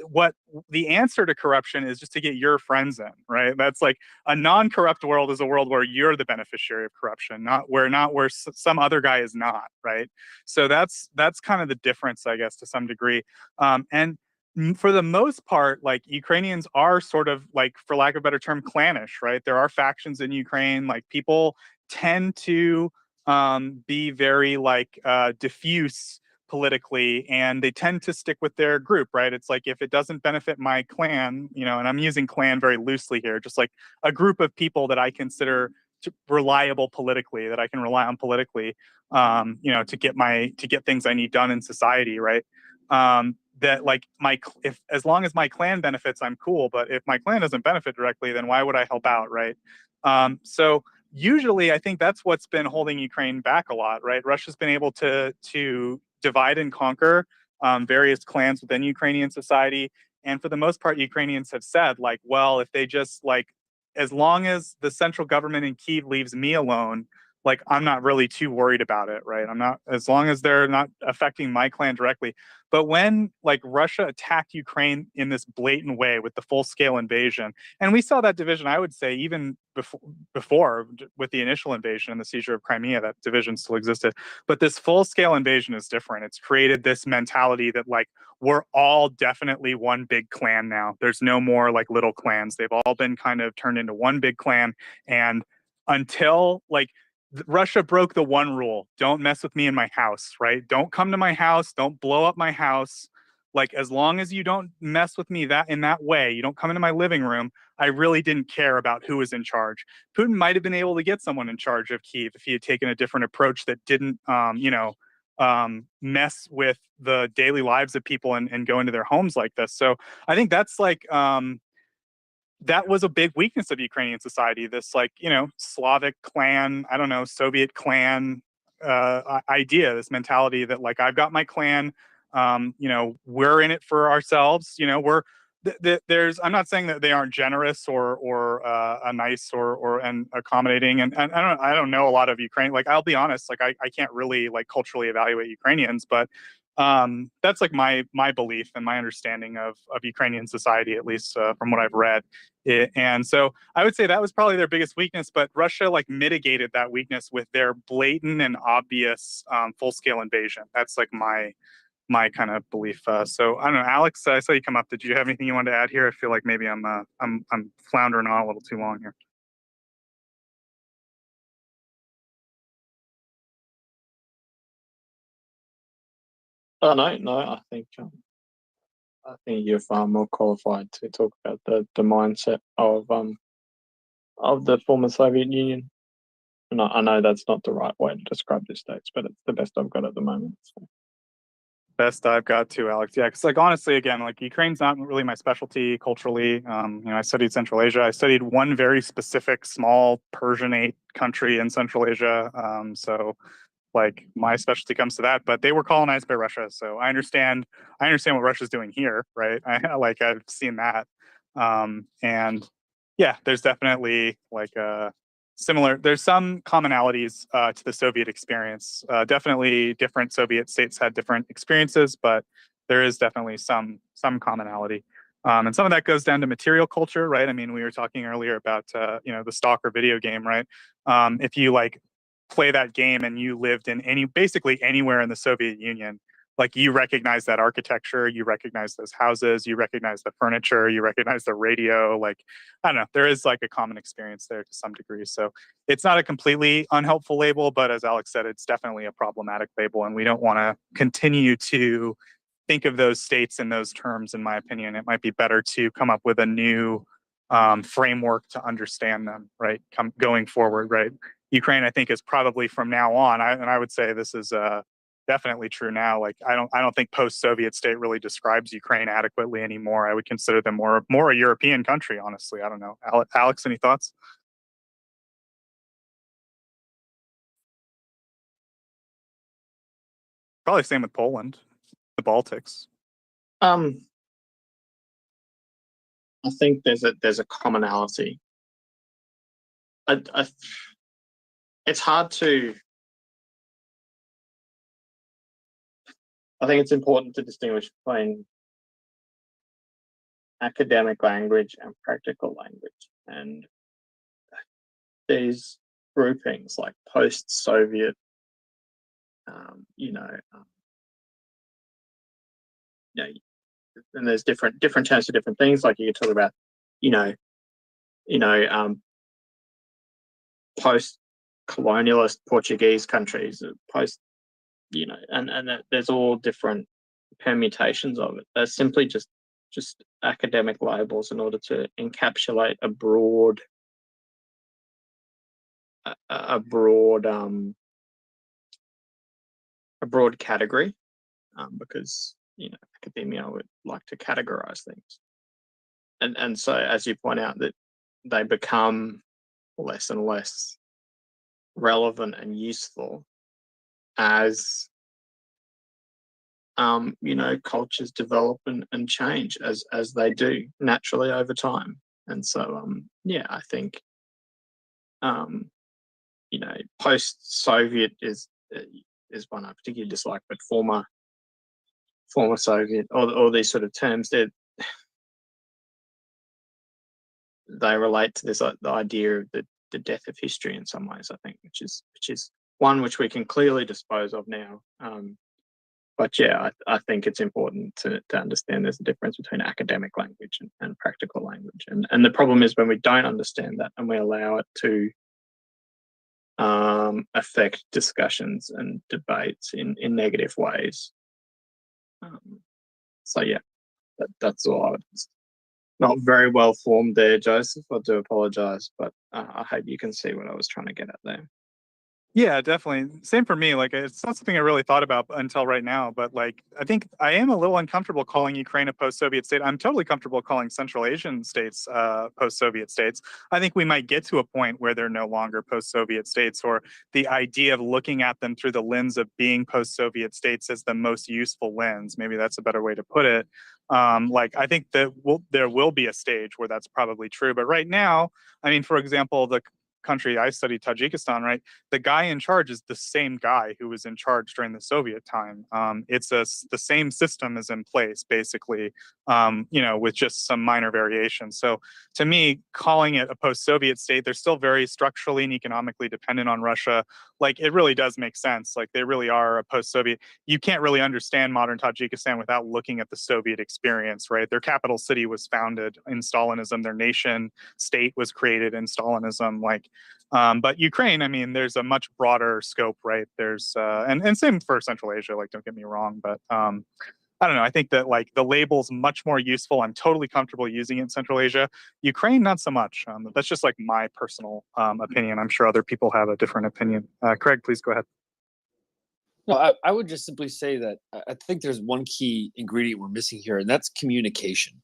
what the answer to corruption is just to get your friends in, right? That's like a non-corrupt world is a world where you're the beneficiary of corruption, not where some other guy is not, right? So that's kind of the difference, I guess, to some degree. And for the most part, like Ukrainians are sort of like, for lack of a better term, clannish, right? There are factions in Ukraine. Like people tend to be very like diffuse politically, and they tend to stick with their group, right? It's like if it doesn't benefit my clan, and I'm using clan very loosely here, just like a group of people that I consider reliable politically, that I can rely on politically, to get things I need done in society, right? That like if as long as my clan benefits, I'm cool. But if my clan doesn't benefit directly, then why would I help out, right? So usually I think that's what's been holding Ukraine back a lot, right? Russia's been able to divide and conquer various clans within Ukrainian society. And for the most part, Ukrainians have said, like, well, if they just like, as long as the central government in Kyiv leaves me alone, like, I'm not really too worried about it, right? I'm not, as long as they're not affecting my clan directly. But when like Russia attacked Ukraine in this blatant way with the full scale invasion, and we saw that division, I would say, even before with the initial invasion and the seizure of Crimea, that division still existed. But this full scale invasion is different. It's created this mentality that like we're all definitely one big clan now. There's no more like little clans. They've all been kind of turned into one big clan. And until like Russia broke the one rule: don't mess with me in my house, right? Don't come to my house, don't blow up my house. Like, as long as you don't mess with me that in that way, you don't come into my living room, I really didn't care about who was in charge. Putin might have been able to get someone in charge of Kyiv if he had taken a different approach that didn't mess with the daily lives of people and go into their homes like this. So I think that's like that was a big weakness of Ukrainian society. This, like, Slavic clan, I don't know, Soviet clan idea, this mentality that, like, I've got my clan, we're in it for ourselves. There's, I'm not saying that they aren't generous or a nice or and accommodating. And I don't know a lot of Ukraine. Like, I'll be honest, like, I can't really, like, culturally evaluate Ukrainians, but that's like my belief and my understanding of Ukrainian society, at least from what I've read. And so I would say that was probably their biggest weakness, but Russia, like, mitigated that weakness with their blatant and obvious full-scale invasion. That's like my kind of belief. So I don't know, Alex, I saw you come up. Did you have anything you wanted to add here? I feel like maybe I'm floundering on a little too long here. Oh, no, I think you're far more qualified to talk about the mindset of the former Soviet Union. And I know that's not the right way to describe the states, but it's the best I've got at the moment. So. Best I've got too, Alex. Yeah, because, like, honestly, again, like, Ukraine's not really my specialty culturally. I studied Central Asia. I studied one very specific small Persianate country in Central Asia. So, like, my specialty comes to that. But they were colonized by Russia, so I understand what Russia's doing here, right? I've seen that. And yeah, there's definitely, like, there's some commonalities to the Soviet experience. Definitely different Soviet states had different experiences, but there is definitely some commonality. And some of that goes down to material culture, right? I mean, we were talking earlier about the stalker video game, right? If you, like, play that game and you lived in basically anywhere in the Soviet Union, like, you recognize that architecture, you recognize those houses, you recognize the furniture, you recognize the radio. Like, I don't know, there is, like, a common experience there to some degree. So it's not a completely unhelpful label, but as Alex said, it's definitely a problematic label, and we don't want to continue to think of those states in those terms. In my opinion, it might be better to come up with a new framework to understand them, right? Going forward, right? Ukraine, I think, is probably from now on, and I would say this is definitely true now. Like, I don't think post-Soviet state really describes Ukraine adequately anymore. I would consider them more a European country, honestly. I don't know. Alex, any thoughts? Probably same with Poland, the Baltics. I think there's a commonality. It's hard to. I think it's important to distinguish between academic language and practical language, and these groupings like post-Soviet, and there's different terms for different things. Like, you could talk about, post-colonialist Portuguese countries, post, and there's all different permutations of it. They're simply just academic labels in order to encapsulate a broad category, because academia would like to categorize things, and so, as you point out, that they become less and less relevant and useful as cultures develop and change as they do naturally over time. And so I think post-Soviet is one I particularly dislike, but former Soviet, all these sort of terms, they relate to this, the idea of the death of history in some ways, I think, which is one which we can clearly dispose of now. But yeah, I think it's important to understand there's a difference between academic language and practical language. And the problem is when we don't understand that and we allow it to affect discussions and debates in negative ways. So yeah, that's all. I was not very well formed there, Joseph. I do apologize, but I hope you can see what I was trying to get at there. Yeah, definitely. Same for me. Like, it's not something I really thought about until right now, but like, I think I am a little uncomfortable calling Ukraine a post-Soviet state. I'm totally comfortable calling Central Asian states post-Soviet states. I think we might get to a point where they're no longer post-Soviet states, or the idea of looking at them through the lens of being post-Soviet states is the most useful lens. Maybe that's a better way to put it. Like, I think that there will be a stage where that's probably true. But right now, I mean, for example, the country I studied, Tajikistan, right? The guy in charge is the same guy who was in charge during the Soviet time. The same system is in place, basically, with just some minor variations. So to me, calling it a post-Soviet state, they're still very structurally and economically dependent on Russia. Like, it really does make sense. Like, they really are a post-Soviet. You can't really understand modern Tajikistan without looking at the Soviet experience, right? Their capital city was founded in Stalinism. Their nation state was created in Stalinism. But Ukraine, I mean, there's a much broader scope, right? There's and same for Central Asia. Like, don't get me wrong, but I don't know. I think that like the label's much more useful. I'm totally comfortable using it in Central Asia. Ukraine, not so much. That's just like my personal opinion. I'm sure other people have a different opinion. Craig, please go ahead. No, I would just simply say that I think there's one key ingredient we're missing here, and that's communication,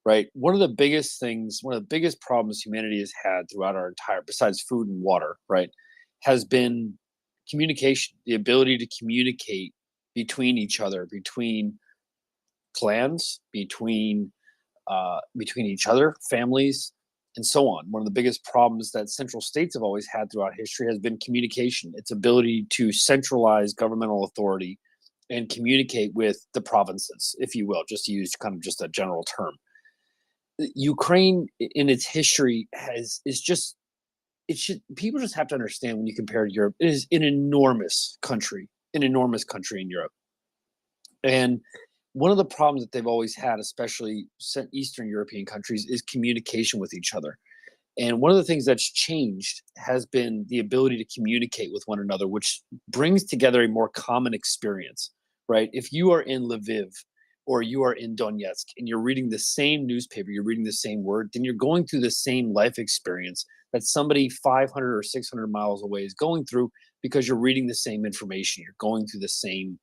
right? One of the biggest problems humanity has had throughout our entire, besides food and water, right, has been communication, the ability to communicate between each other, between clans, between each other, families, and so on. One of the biggest problems that central states have always had throughout history has been communication, its ability to centralize governmental authority and communicate with the provinces, if you will, just to use kind of just a general term. Ukraine in its history people just have to understand, when you compare to Europe, it is an enormous country in Europe. And one of the problems that they've always had, especially Eastern European countries, is communication with each other. And one of the things that's changed has been the ability to communicate with one another, which brings together a more common experience, right? If you are in Lviv or you are in Donetsk and you're reading the same newspaper, you're reading the same word, then you're going through the same life experience that somebody 500 or 600 miles away is going through, because you're reading the same information. You're going through the same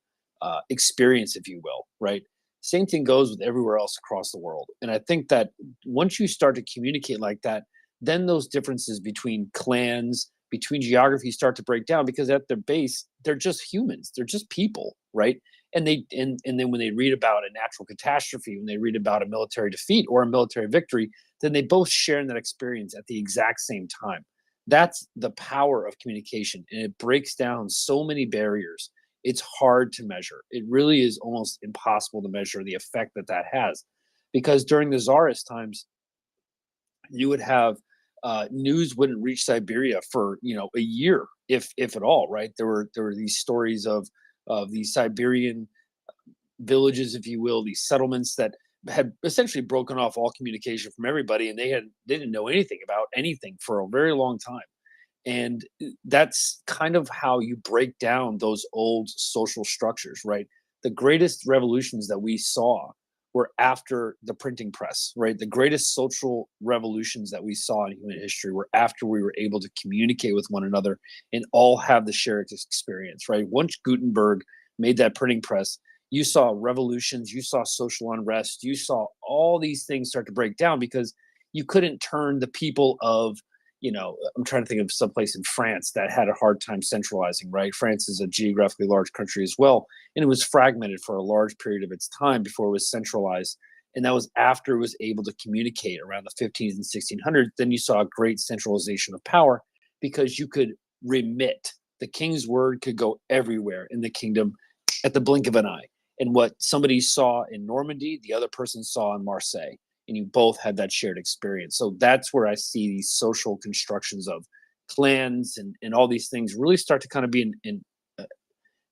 experience, if you will, right? Same thing goes with everywhere else across the world. And I think that once you start to communicate like that, then those differences between clans, between geographies start to break down, because at their base, they're just humans. They're just people, right? And then when they read about a natural catastrophe, when they read about a military defeat or a military victory, then they both share in that experience at the exact same time. That's the power of communication, and it breaks down so many barriers. It's hard to measure. It really is almost impossible to measure the effect that has, because during the Tsarist times, you would have news wouldn't reach Siberia for a year, if at all, right? There were these stories of these Siberian villages, if you will, these settlements that had essentially broken off all communication from everybody, and they didn't know anything about anything for a very long time. And that's kind of how you break down those old social structures, right? The greatest revolutions that we saw were after the printing press, right? The greatest social revolutions that we saw in human history were after we were able to communicate with one another and all have the shared experience, right? Once Gutenberg made that printing press, you saw revolutions, you saw social unrest, you saw all these things start to break down, because you couldn't turn the people of, I'm trying to think of someplace in France that had a hard time centralizing, right? France is a geographically large country as well, and it was fragmented for a large period of its time before it was centralized. And that was after it was able to communicate around the 1500s and 1600s. Then you saw a great centralization of power, because you could remit. The king's word could go everywhere in the kingdom at the blink of an eye. And what somebody saw in Normandy, the other person saw in Marseille. And you both had that shared experience. So that's where I see these social constructions of clans and all these things really start to kind of be in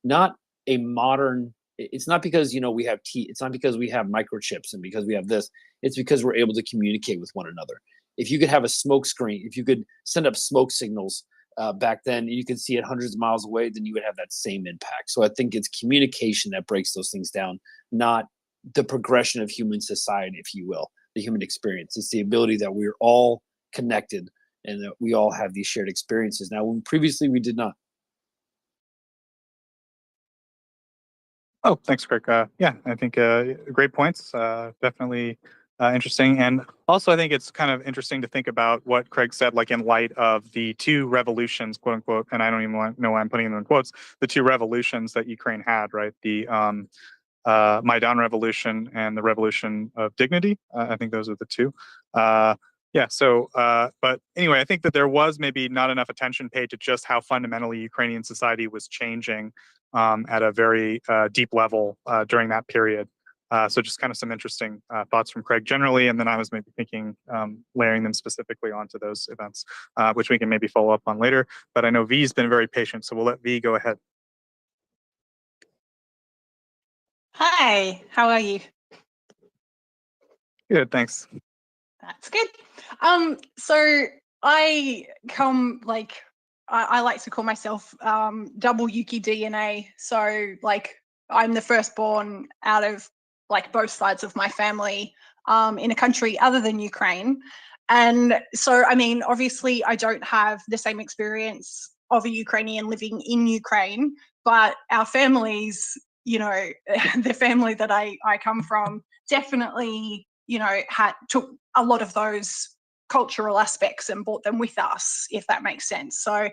not a modern. It's not because we have it's not because we have microchips and because we have this. It's because we're able to communicate with one another. If you could have a smoke screen, if you could send up smoke signals back then, you could see it hundreds of miles away, then you would have that same impact. So I think it's communication that breaks those things down, not the progression of human society, if you will, the human experience. It's the ability that we're all connected and that we all have these shared experiences. Now, when previously we did not. Oh, thanks, Kirk. Yeah, I think great points. Definitely interesting. And also, I think it's kind of interesting to think about what Craig said, like in light of the two revolutions, quote unquote, and I don't even know why I'm putting them in quotes, the two revolutions that Ukraine had, right? The Maidan Revolution and the Revolution of Dignity. I think those are the two. Yeah, so, but anyway, I think that there was maybe not enough attention paid to just how fundamentally Ukrainian society was changing at a very deep level during that period. So just kind of some interesting thoughts from Craig generally, and then I was maybe thinking layering them specifically onto those events, which we can maybe follow up on later. But I know V's been very patient, so we'll let V go ahead. Hi, how are you? Good, thanks. That's good. So I come like I like to call myself double Yuki DNA. So like I'm the firstborn out of like both sides of my family in a country other than Ukraine. And so I mean, obviously I don't have the same experience of a Ukrainian living in Ukraine, but our families, you know, the family that I come from definitely, you know, took a lot of those cultural aspects and brought them with us, if that makes sense. So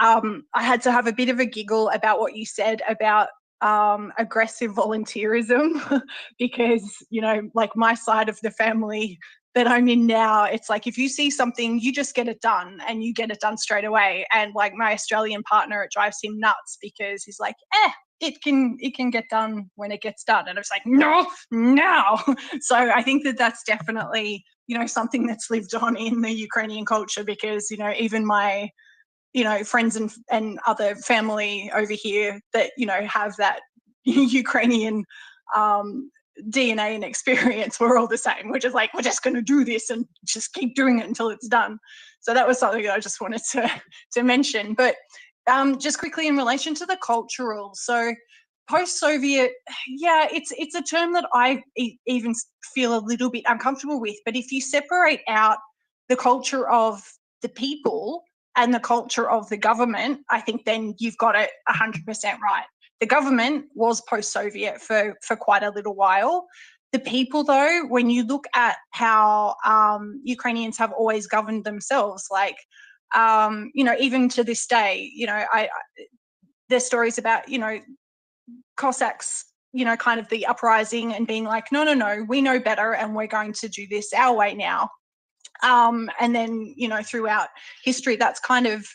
I had to have a bit of a giggle about what you said about aggressive volunteerism because, you know, like my side of the family that I'm in now, it's like if you see something, you just get it done and you get it done straight away. And like my Australian partner, it drives him nuts because he's like, it can get done when it gets done. And I was like, no. So I think that that's definitely, you know, something that's lived on in the Ukrainian culture because, you know, even my, you know, friends and other family over here that, you know, have that Ukrainian DNA and experience, we're all the same. We're just like, we're just going to do this and just keep doing it until it's done. So that was something that I just wanted to mention. But just quickly in relation to the cultural, so post-Soviet, yeah, it's a term that I even feel a little bit uncomfortable with. But if you separate out the culture of the people and the culture of the government, I think then you've got it 100% right. The government was post-Soviet for quite a little while. The people, though, when you look at how Ukrainians have always governed themselves, like, you know, even to this day, you know, there's stories about, you know, Cossacks, you know, kind of the uprising and being like, no, we know better and we're going to do this our way now. And then, you know, throughout history, that's kind of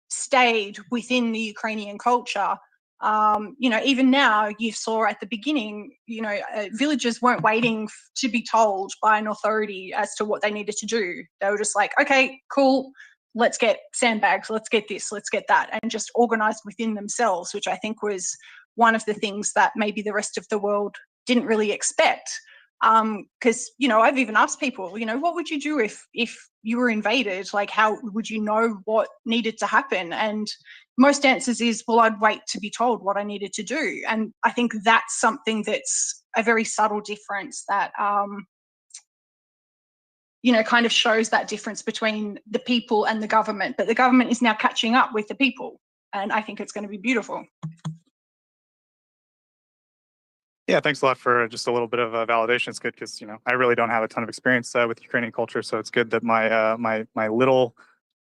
stayed within the Ukrainian culture. You know, even now you saw at the beginning, you know, villagers weren't waiting to be told by an authority as to what they needed to do. They were just like, okay, cool, let's get sandbags, let's get this, let's get that, and just organized within themselves, which I think was one of the things that maybe the rest of the world didn't really expect. Because, you know, I've even asked people, you know, what would you do if you were invaded? Like, how would you know what needed to happen? And most answers is, well, I'd wait to be told what I needed to do. And I think that's something that's a very subtle difference that, you know, kind of shows that difference between the people and the government. But the government is now catching up with the people. And I think it's going to be beautiful. Yeah, thanks a lot for just a little bit of validation. It's good because, you know, I really don't have a ton of experience with Ukrainian culture, so it's good that my my little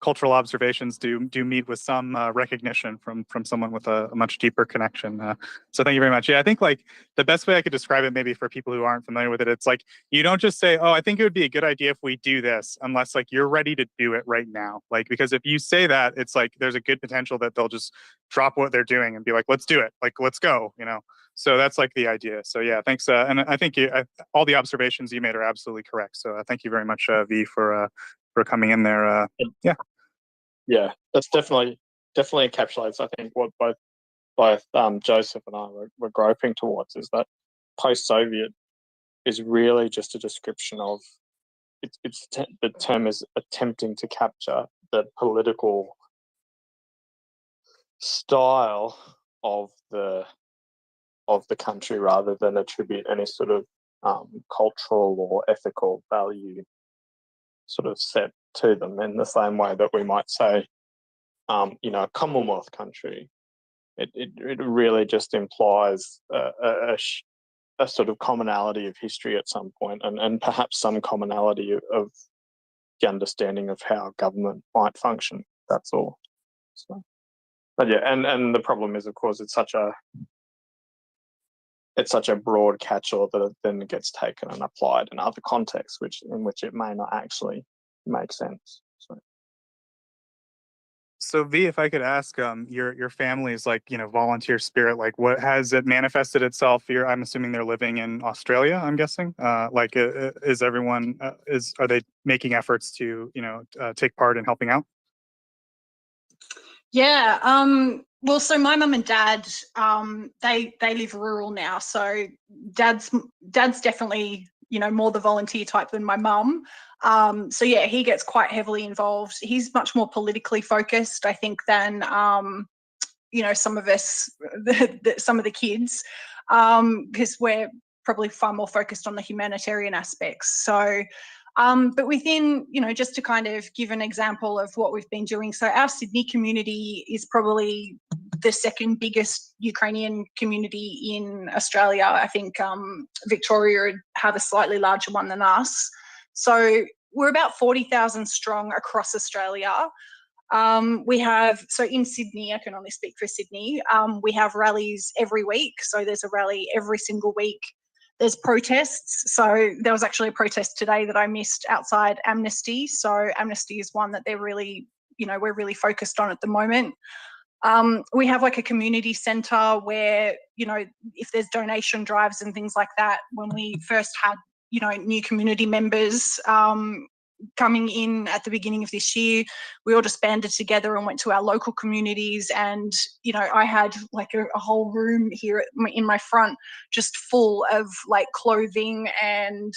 cultural observations do meet with some recognition from someone with a much deeper connection. So thank you very much. Yeah, I think like the best way I could describe it, maybe for people who aren't familiar with it, it's like you don't just say, "Oh, I think it would be a good idea if we do this," unless like you're ready to do it right now. Like because if you say that, it's like there's a good potential that they'll just drop what they're doing and be like, "Let's do it. Like let's go," you know. So that's like the idea. So yeah, thanks. And I think all the observations you made are absolutely correct. So thank you very much, V, for coming in there. Yeah. Yeah, that's definitely encapsulates, I think, what both Joseph and I were groping towards, is that post-Soviet is really just a description of the term is attempting to capture the political style of the country rather than attribute any sort of cultural or ethical value sort of set to them, in the same way that we might say, a Commonwealth country. It really just implies a sort of commonality of history at some point, and perhaps some commonality of the understanding of how government might function. That's all. So, but yeah, and the problem is, of course, it's such a broad catch-all that it then gets taken and applied in other contexts, in which it may not actually make sense. So V, if I could ask, your family's volunteer spirit, what has it manifested itself here? I'm assuming they're living in Australia, I'm guessing. Is everyone are they making efforts to take part in helping out? Yeah. Well, so my mum and dad, they live rural now. So dad's definitely more the volunteer type than my mum. So yeah, he gets quite heavily involved. He's much more politically focused, I think, than some of us, some of the kids, because we're probably far more focused on the humanitarian aspects. So. But within, just to kind of give an example of what we've been doing. So our Sydney community is probably the second biggest Ukrainian community in Australia. I think Victoria have a slightly larger one than us. So we're about 40,000 strong across Australia. We have, so in Sydney, I can only speak for Sydney, we have rallies every week. So there's a rally every single week. There's protests. So there was actually a protest today that I missed outside Amnesty. So Amnesty is one that they're really, we're really focused on at the moment. We have like a community centre where, if there's donation drives and things like that, when we first had, new community members coming in at the beginning of this year, we all just banded together and went to our local communities. And I had like a whole room here in my front just full of like clothing and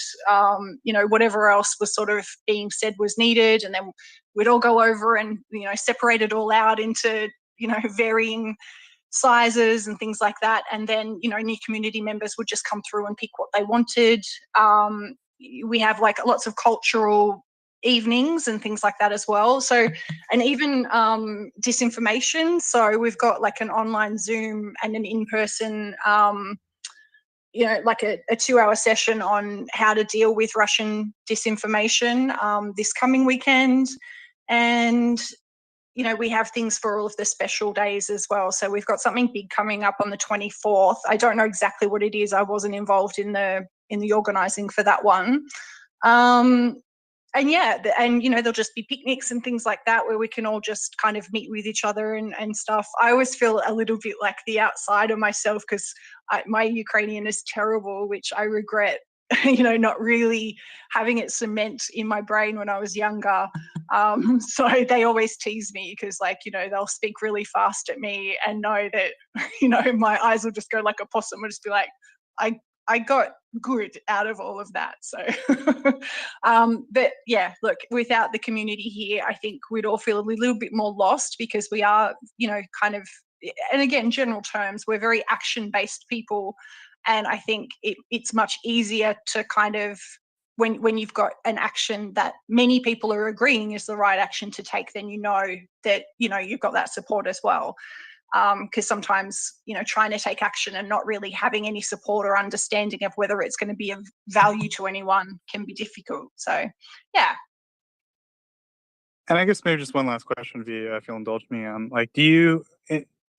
whatever else was sort of being said was needed. And then we'd all go over and separate it all out into varying sizes and things like that. And then new community members would just come through and pick what they wanted. We have like lots of cultural evenings and things like that as well. So, and even disinformation. So we've got like an online Zoom and an in-person, like a 2-hour session on how to deal with Russian disinformation this coming weekend. And, we have things for all of the special days as well. So we've got something big coming up on the 24th. I don't know exactly what it is. I wasn't involved in the organising for that one. And yeah, and there'll just be picnics and things like that where we can all just kind of meet with each other and stuff. I always feel a little bit like the outsider myself because my Ukrainian is terrible, which I regret, not really having it cement in my brain when I was younger. So they always tease me because they'll speak really fast at me and know that, my eyes will just go like a possum. I'll just be like, I got good out of all of that. So, but yeah, look, without the community here, I think we'd all feel a little bit more lost because we are, kind of, and again, general terms, we're very action-based people. And I think it's much easier to kind of, when you've got an action that many people are agreeing is the right action to take, then that, you've got that support as well. Because sometimes, trying to take action and not really having any support or understanding of whether it's going to be of value to anyone can be difficult. So, yeah. And I guess maybe just one last question, V, if you'll indulge me. Do you,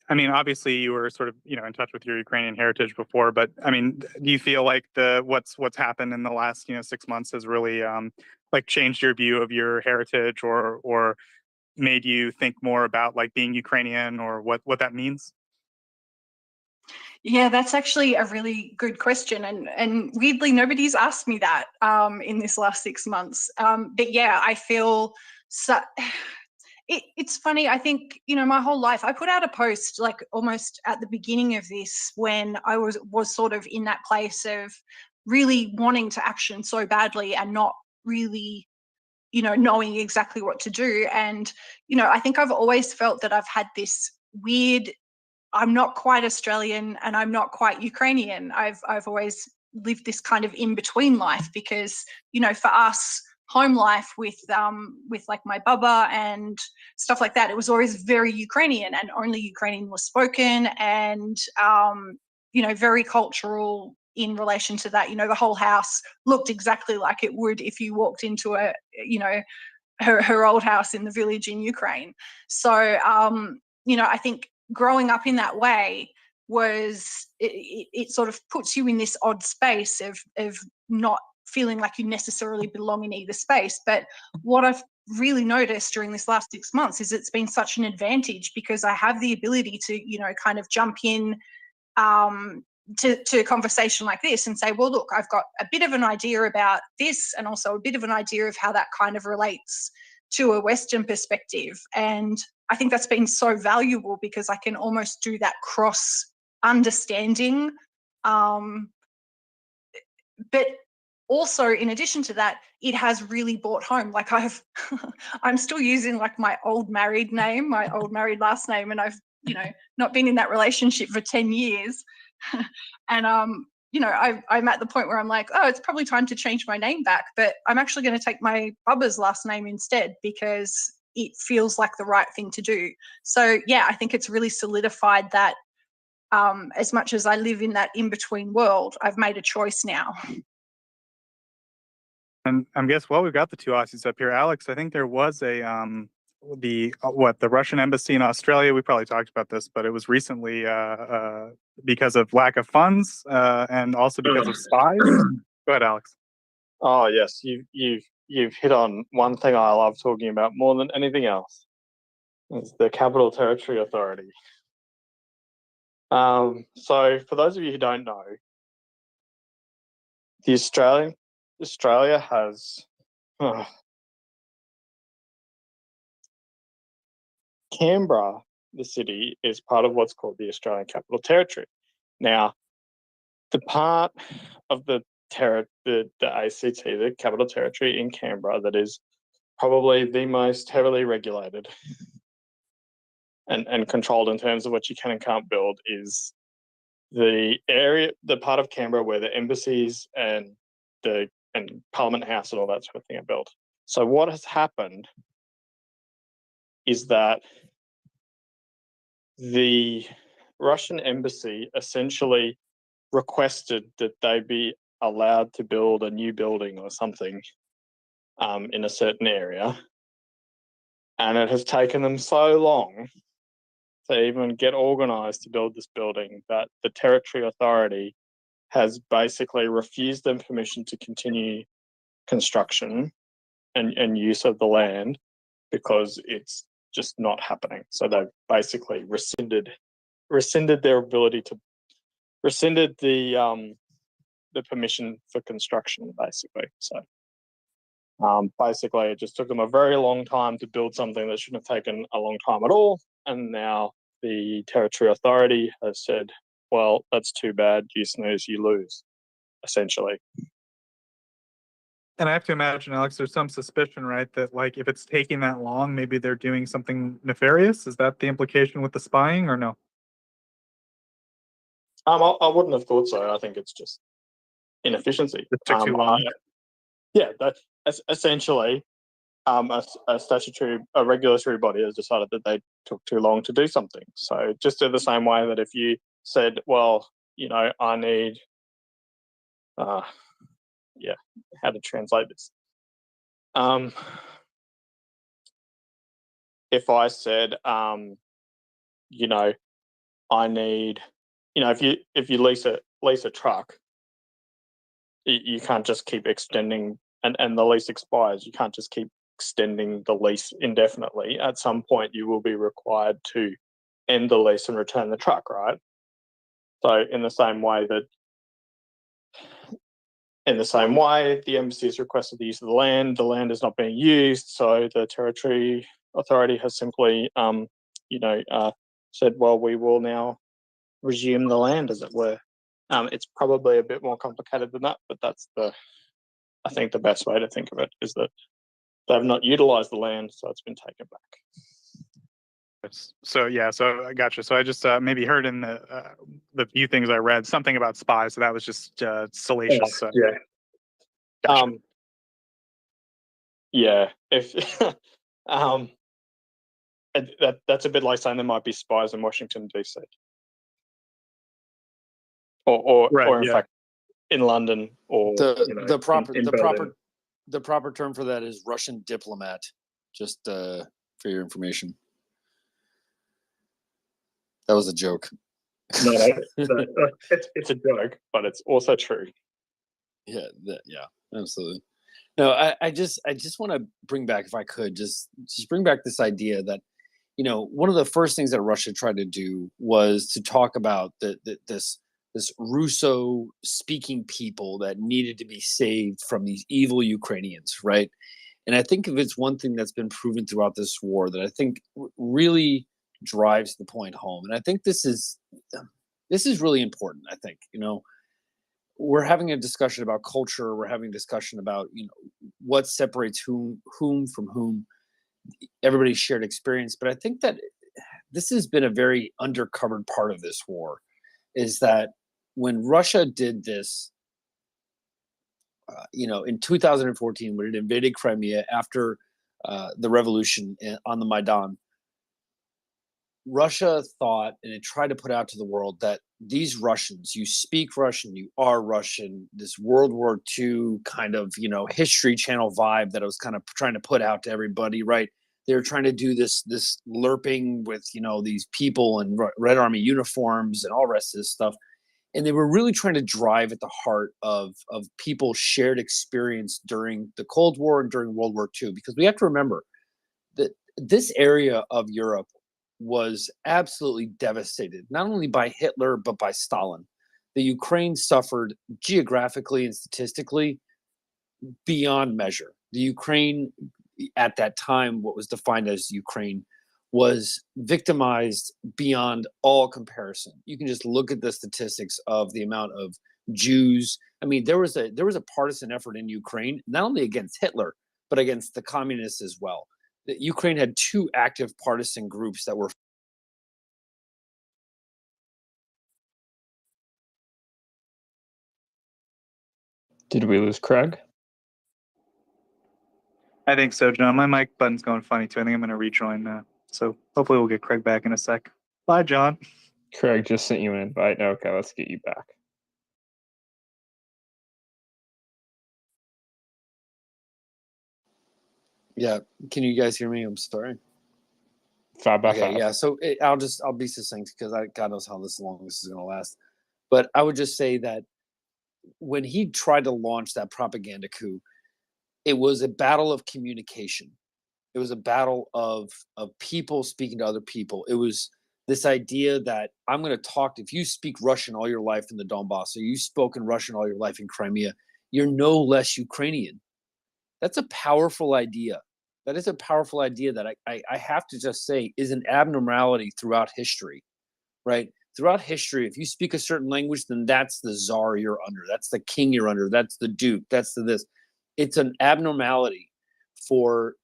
I mean, obviously you were sort of, in touch with your Ukrainian heritage before, but I mean, do you feel like what's happened in the last, 6 months has really changed your view of your heritage or made you think more about being Ukrainian or what that means? Yeah, that's actually a really good question. And weirdly, nobody's asked me that in this last 6 months. But yeah, I feel it's funny. I think, my whole life, I put out a post almost at the beginning of this when I was sort of in that place of really wanting to action so badly and not really knowing exactly what to do. And, I think I've always felt that I've had this weird. I'm not quite Australian and I'm not quite Ukrainian. I've always lived this kind of in between life because, you know, for us, home life with like my baba and stuff like that, it was always very Ukrainian and only Ukrainian was spoken, and you know, very cultural in relation to that. You know, the whole house looked exactly like it would if you walked into a, you know, her old house in the village in Ukraine. So you know, I think growing up in that way was it sort of puts you in this odd space of not feeling like you necessarily belong in either space. But what I've really noticed during this last 6 months is it's been such an advantage because I have the ability to, you know, kind of jump in to a conversation like this and say, well, look, I've got a bit of an idea about this and also a bit of an idea of how that kind of relates to a Western perspective. And I think that's been so valuable because I can almost do that cross understanding. But also, in addition to that, it has really brought home. Like I'm still using like my old married name, my old married last name, and I've, you know, not been in that relationship for 10 years. And you know, I'm at the point where I'm like, oh, it's probably time to change my name back, but I'm actually going to take my Bubba's last name instead because it feels like the right thing to do. So yeah, I think it's really solidified that as much as I live in that in-between world, I've made a choice now. And I guess, well, we've got the two Aussies up here. Alex, I think there was a the Russian embassy in Australia. We probably talked about this, but it was recently because of lack of funds and also because of spies. Go ahead, Alex. Oh yes, you've hit on one thing I love talking about more than anything else. It's the Capital Territory Authority. So for those of you who don't know, Australia has Canberra, the city, is part of what's called the Australian Capital Territory. Now, the part of the ACT, the Capital Territory in Canberra, that is probably the most heavily regulated and controlled in terms of what you can and can't build is the part of Canberra where the embassies and Parliament House and all that sort of thing are built. So what has happened is that the Russian embassy essentially requested that they be allowed to build a new building or something in a certain area. And it has taken them so long to even get organised to build this building that the Territory Authority has basically refused them permission to continue construction and use of the land because it's just not happening. So they've basically rescinded their ability to rescinded the permission for construction, basically. So basically it just took them a very long time to build something that shouldn't have taken a long time at all. And now the Territory Authority has said, well, that's too bad, you snooze, you lose, essentially. And I have to imagine, Alex, there's some suspicion, right, that like if it's taking that long, maybe they're doing something nefarious. Is that the implication with the spying, or no? I wouldn't have thought so. I think it's just inefficiency. It took too long. Yeah, that's essentially a regulatory body has decided that they took too long to do something. So just in the same way that if you said, well, you know, I need, how to translate this? If I said, you know, I need, you know, if you lease a truck, you can't just keep extending, and the lease expires. You can't just keep extending the lease indefinitely. At some point, you will be required to end the lease and return the truck, right? So in the same way, the embassy has requested the use of the land is not being used, so the Territory Authority has simply, said, well, we will now resume the land, as it were. It's probably a bit more complicated than that, but that's I think the best way to think of it is that they've not utilised the land, so it's been taken back. So yeah, so I gotcha. So I just maybe heard in the few things I read something about spies. So that was just salacious. Yeah. Gotcha. Yeah. If that's a bit like saying there might be spies in Washington DC, or Right, in yeah. fact in London, or The proper in the Berlin. proper the proper term for that is Russian diplomat. Just for your information. That was a joke. No, it's a joke, but it's also true. Yeah, absolutely. No, I just want to bring back, if I could, just bring back this idea that, one of the first things that Russia tried to do was to talk about this Russo speaking people that needed to be saved from these evil Ukrainians, right? And I think if it's one thing that's been proven throughout this war that I think really drives the point home, and I think this is really important. I think we're having a discussion about culture. We're having a discussion about what separates whom from whom, everybody's shared experience. But I think that this has been a very undercovered part of this war, is that when Russia did this, in 2014, when it invaded Crimea after the revolution on the Maidan, Russia thought, and it tried to put out to the world, that these Russians, you speak Russian, you are Russian, this World War II kind of, History Channel vibe that I was kind of trying to put out to everybody, right? They were trying to do this LARPing with, these people in Red Army uniforms and all the rest of this stuff. And they were really trying to drive at the heart of people's shared experience during the Cold War and during World War II. Because we have to remember that this area of Europe was absolutely devastated, not only by Hitler, but by Stalin. The Ukraine suffered geographically and statistically beyond measure. The Ukraine, at that time, what was defined as Ukraine, was victimized beyond all comparison. You can just look at the statistics of the amount of Jews. I mean, there was a partisan effort in Ukraine, not only against Hitler, but against the communists as well. Ukraine had two active partisan groups that were. Did we lose Craig? I think so, John. My mic button's going funny too. I think I'm going to rejoin. So hopefully we'll get Craig back in a sec. Bye, John. Craig just sent you an invite. Okay, let's get you back. Yeah, can you guys hear me? I'm sorry. 5 by 5. Okay, yeah. So I'll be succinct because God knows how long this is going to last. But I would just say that when he tried to launch that propaganda coup, it was a battle of communication. It was a battle of people speaking to other people. It was this idea that I'm going to talk. If you speak Russian all your life in the Donbass, or you've spoken Russian all your life in Crimea, you're no less Ukrainian. That's a powerful idea. That is a powerful idea that I have to just say is an abnormality throughout history, right? Throughout history, if you speak a certain language, then that's the czar you're under. That's the king you're under. That's the duke. That's the this. It's an abnormality for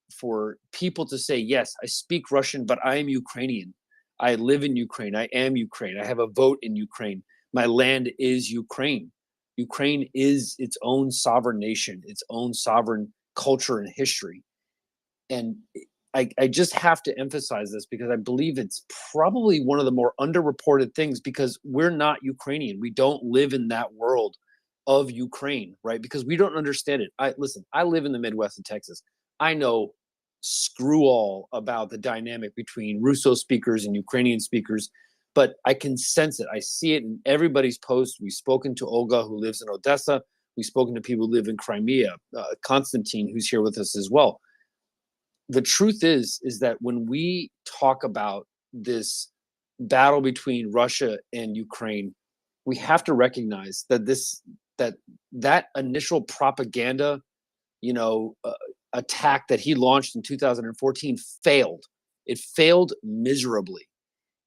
people to say, yes, I speak Russian, but I am Ukrainian. I live in Ukraine. I am Ukraine. I have a vote in Ukraine. My land is Ukraine. Ukraine is its own sovereign nation, its own sovereign culture and history. And I just have to emphasize this because I believe it's probably one of the more underreported things, because we're not Ukrainian. We don't live in that world of Ukraine, right? Because we don't understand it. I live in the Midwest in Texas. I know screw all about the dynamic between Russo speakers and Ukrainian speakers, but I can sense it. I see it in everybody's posts. We've spoken to Olga, who lives in Odessa. We've spoken to people who live in Crimea, Konstantin, who's here with us as well. The truth is that when we talk about this battle between Russia and Ukraine, we have to recognize that that initial propaganda, attack that he launched in 2014 failed. It failed miserably.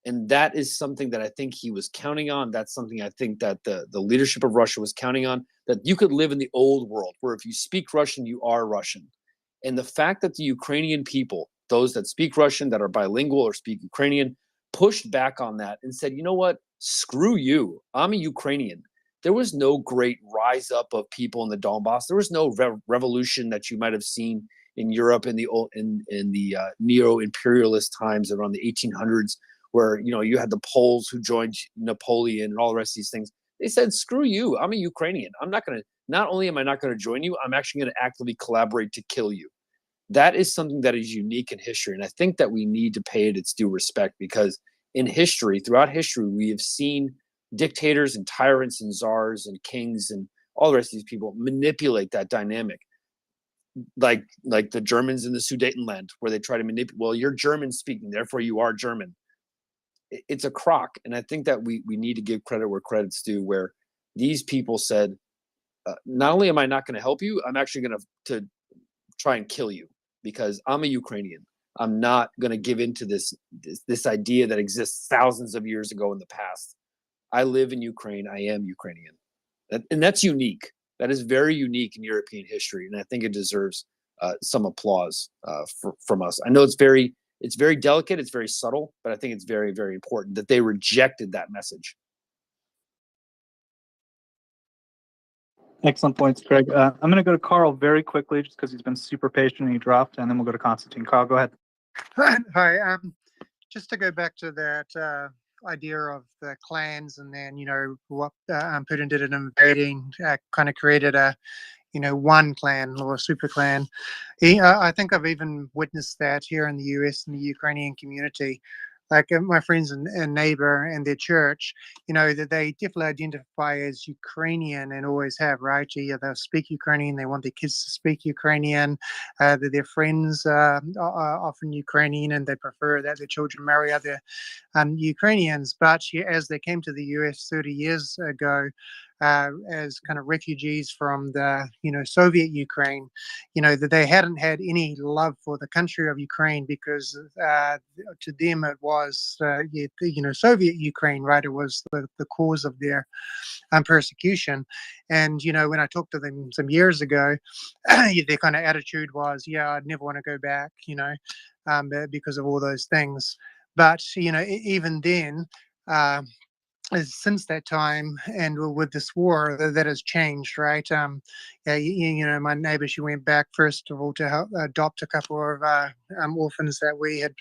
And that is something that I think he was counting on. That's something I think that the leadership of Russia was counting on, that you could live in the old world where if you speak Russian, you are Russian. And the fact that the Ukrainian people those that speak Russian, that are bilingual or speak Ukrainian, pushed back on that and said, you know what, screw you, I'm a Ukrainian. There was no great rise up of people in the Donbass. There was no revolution that you might have seen in Europe in the neo-imperialist times around the 1800s, where you had the Poles who joined Napoleon and all the rest of these things. They said, screw you, I'm a Ukrainian. Not only am I not going to join you, I'm actually going to actively collaborate to kill you. That is something that is unique in history. And I think that we need to pay it its due respect, because in history, throughout history, we have seen dictators and tyrants and czars and kings and all the rest of these people manipulate that dynamic. Like the Germans in the Sudetenland, where they try to manipulate, well, you're German speaking, therefore you are German. It's a crock. And I think that we need to give credit where credit's due, where these people said, not only am I not going to help you, I'm actually going to try and kill you, because I'm a Ukrainian. I'm not going to give into this idea that exists thousands of years ago in the past. I live in Ukraine. I am Ukrainian. And that's unique. That is very unique in European history. And I think it deserves some applause from us. I know it's very delicate. It's very subtle, but I think it's very, very important that they rejected that message. Excellent points, Craig. I'm going to go to Carl very quickly, just because he's been super patient and he dropped, and then we'll go to Constantine. Carl, go ahead. Hi. Just to go back to that idea of the clans, and then what Putin did in invading, kind of created a one clan or a super clan. I think I've even witnessed that here in the US in the Ukrainian community. Like my friends and neighbor and their church, that they definitely identify as Ukrainian and always have, right? Yeah, they'll speak Ukrainian. They want their kids to speak Ukrainian. That their friends are often Ukrainian, and they prefer that their children marry other Ukrainians. But as they came to the US 30 years ago, as kind of refugees from the Soviet Ukraine, that they hadn't had any love for the country of Ukraine, because to them it was Soviet Ukraine, right? It was the cause of their persecution. And when I talked to them some years ago, their kind of attitude was, yeah, I'd never want to go back, because of all those things. But even then, since that time, and with this war, that has changed, right? My neighbor, she went back first of all to help adopt a couple of orphans that we had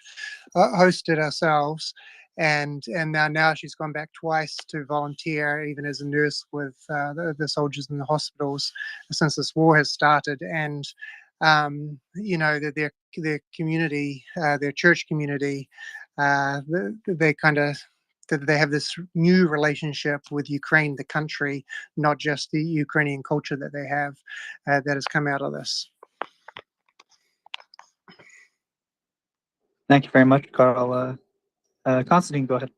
hosted ourselves, and now she's gone back twice to volunteer, even as a nurse with the soldiers in the hospitals, since this war has started. And that their community, their church community, they kind of, that they have this new relationship with Ukraine, the country, not just the Ukrainian culture that they have, that has come out of this. Thank you very much, Carl. Constantine, go ahead.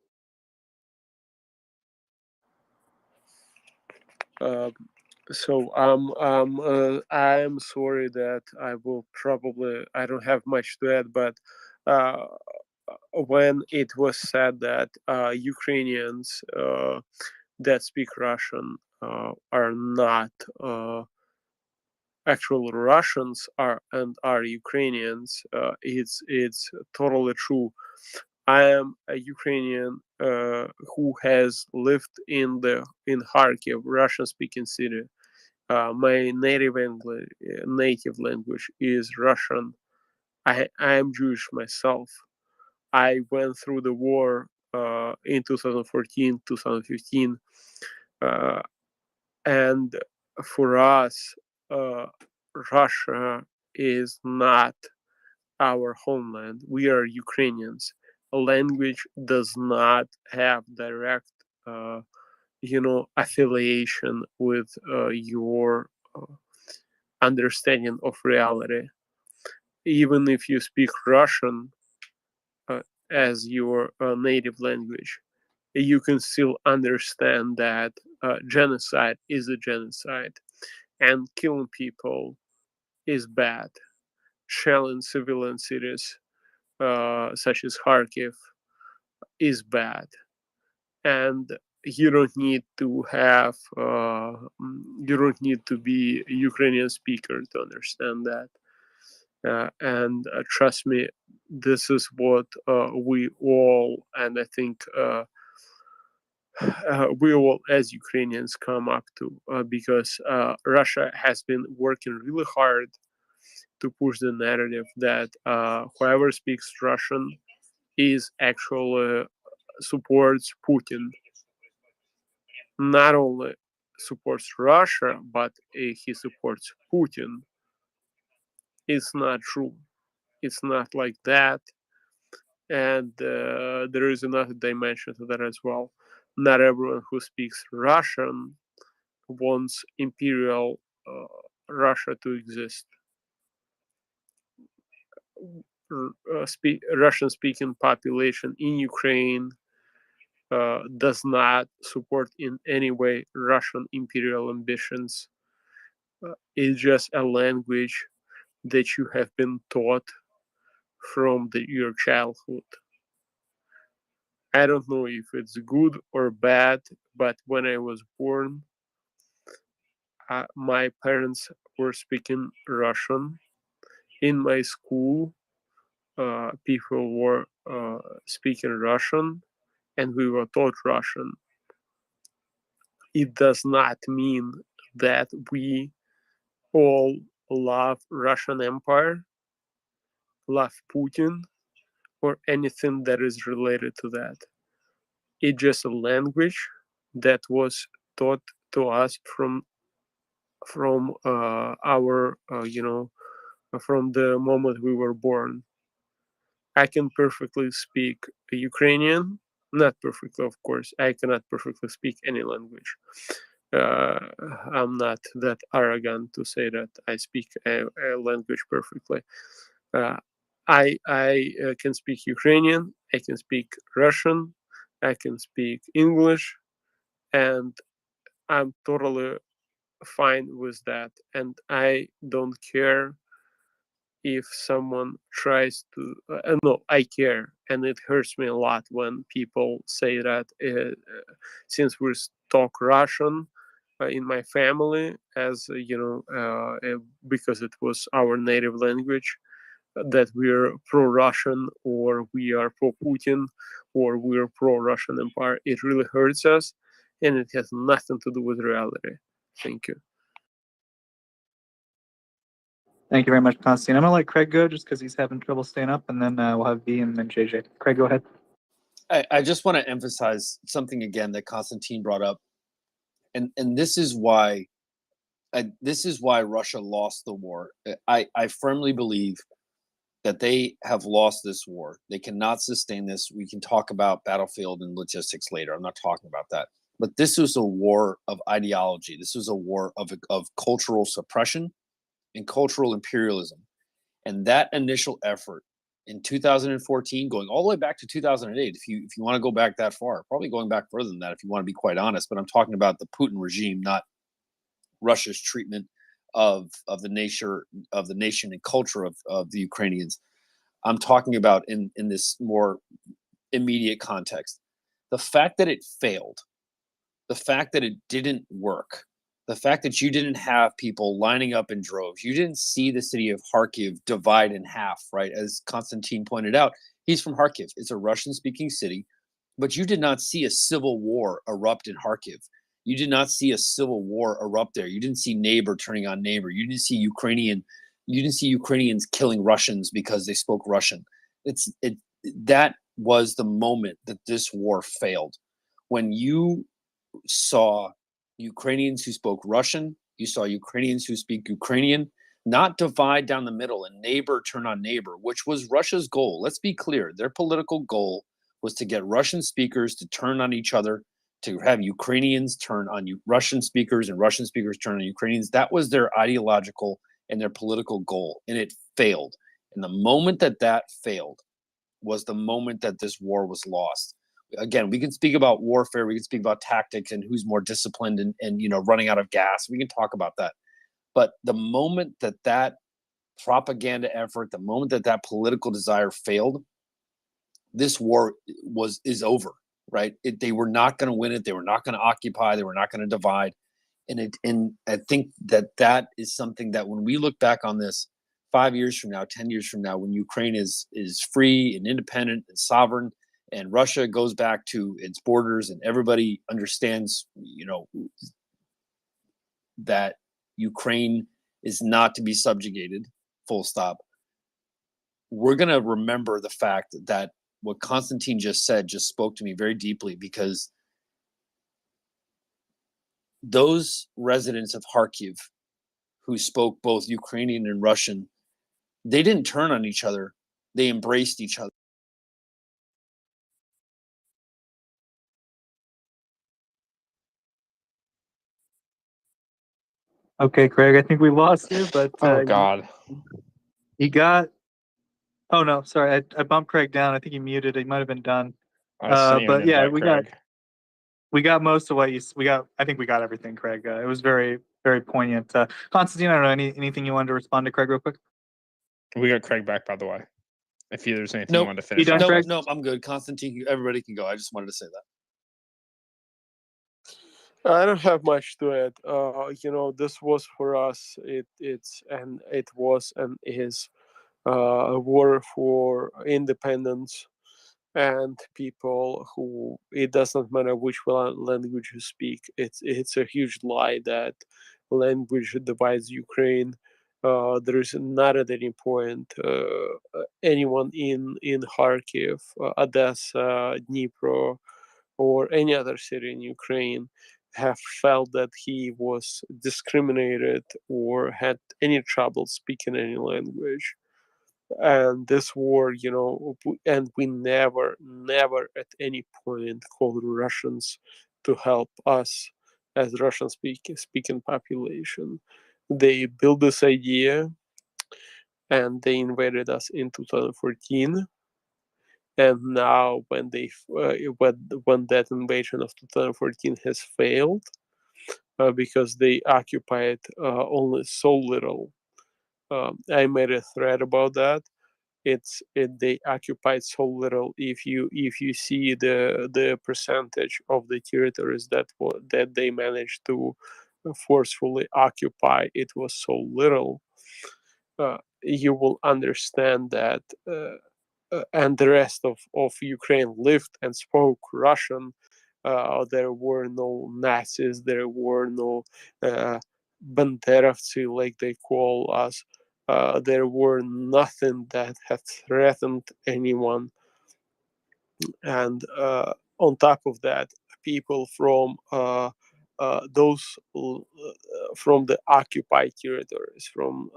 I'm sorry that I don't have much to add, but when it was said that Ukrainians that speak Russian are not actual Russians are Ukrainians, it's totally true. I am a Ukrainian who has lived in Kharkiv, Russian-speaking city. My native language is Russian. I am Jewish myself. I went through the war in 2014, 2015, and for us, Russia is not our homeland. We are Ukrainians. A language does not have direct, affiliation with your understanding of reality. Even if you speak Russian as your native language, you can still understand that genocide is a genocide, and killing people is bad. Shelling civilian cities such as Kharkiv is bad, and you don't need to be a Ukrainian speaker to understand that. And trust me, this is what we all, and I think we all as Ukrainians come up to, because Russia has been working really hard to push the narrative that whoever speaks Russian is actually supports Putin. Not only supports Russia, but he supports Putin. It's not true. It's not like that. And there is another dimension to that as well. Not everyone who speaks Russian wants imperial Russia to exist. Russian-speaking population in Ukraine does not support in any way Russian imperial ambitions. It's just a language that you have been taught from your childhood. I don't know if it's good or bad, but when I was born, my parents were speaking Russian. In my school, people were speaking Russian, and we were taught Russian. It does not mean that we all love Russian Empire, love Putin, or anything that is related to that. It's just a language that was taught to us from our from the moment we were born. I can perfectly speak Ukrainian, not perfectly, of course. I cannot perfectly speak any language. I'm not that arrogant to say that I speak a language perfectly. I can speak Ukrainian, I can speak Russian, I can speak English, and I'm totally fine with that. And I don't care if someone tries to. No, I care, and it hurts me a lot when people say that since we talk Russian in my family, as because it was our native language, that we're pro-Russian or we are pro-Putin or we're pro-Russian Empire. It really hurts us, and it has nothing to do with reality. Thank you. Thank you very much, Constantine. I'm gonna let Craig go just because he's having trouble staying up, and then we'll have V and then JJ. Craig, go ahead. I just want to emphasize something again that Constantine brought up, and this is why Russia lost the war. I firmly believe that they have lost this war. They cannot sustain this. We can talk about battlefield and logistics later. I'm not talking about that. But this was a war of ideology. This was a war of cultural suppression and cultural imperialism. And that initial effort in 2014, going all the way back to 2008, if you want to go back that far, probably going back further than that if you want to be quite honest, but I'm talking about the Putin regime, not Russia's treatment of the nation and culture of the Ukrainians. I'm talking about in this more immediate context. The fact that it failed, the fact that it didn't work, the fact that you didn't have people lining up in droves, you didn't see the city of Kharkiv divide in half, right? As Konstantin pointed out, he's from Kharkiv. It's a Russian-speaking city, but you did not see a civil war erupt in Kharkiv. You did not see a civil war erupt there. You didn't see neighbor turning on neighbor. You didn't see Ukrainians killing Russians because they spoke Russian. That was the moment that this war failed. When you saw Ukrainians who spoke Russian, you saw Ukrainians who speak Ukrainian, not divide down the middle and neighbor turn on neighbor, which was Russia's goal. Let's be clear. Their political goal was to get Russian speakers to turn on each other, to have Ukrainians turn on Russian speakers and Russian speakers turn on Ukrainians. That was their ideological and their political goal, and it failed. And the moment that failed was the moment that this war was lost. Again, we can speak about warfare, we can speak about tactics and who's more disciplined and running out of gas. We can talk about that. But the moment that propaganda effort, the moment that political desire failed, this war is over. Right? They were not going to win it. They were not going to occupy. They were not going to divide. And I think that is something that when we look back on this 5 years from now, 10 years from now, when Ukraine is free and independent and sovereign, and Russia goes back to its borders, and everybody understands, that Ukraine is not to be subjugated, full stop. We're going to remember the fact that what Konstantin just said just spoke to me very deeply, because those residents of Kharkiv who spoke both Ukrainian and Russian, they didn't turn on each other. They embraced each other. Okay, Craig, I think we lost you, but Oh God. he got. Oh no, sorry, I bumped Craig down. I think he muted. He might have been done. I sent you an But yeah, invite, Craig. we got most of what we got. I think we got everything, Craig. It was very, very poignant. Constantine, I don't know anything you wanted to respond to Craig real quick. We got Craig back, by the way. If there's anything Nope. you wanted to finish. You done, off Craig? with. No, I'm good. Konstantin, everybody can go. I just wanted to say that. I don't have much to add. This was for us. It was and is a war for independence, and people who, it doesn't matter which language you speak. It's a huge lie that language divides Ukraine. There is not at any point anyone in Kharkiv, Odessa, Dnipro, or any other city in Ukraine have felt that he was discriminated or had any trouble speaking any language. And this war, and we never at any point called Russians to help us as Russian speaking population. They built this idea and they invaded us in 2014. And now when when that invasion of 2014 has failed, because they occupied only so little, I made a thread about that. They occupied so little. If you see the percentage of the territories that they managed to forcefully occupy, it was so little. You will understand that. And the rest of Ukraine lived and spoke Russian. There were no Nazis, there were no Banderovцы, like they call us. There were nothing that had threatened anyone. And on top of that, people from those from the occupied territories, from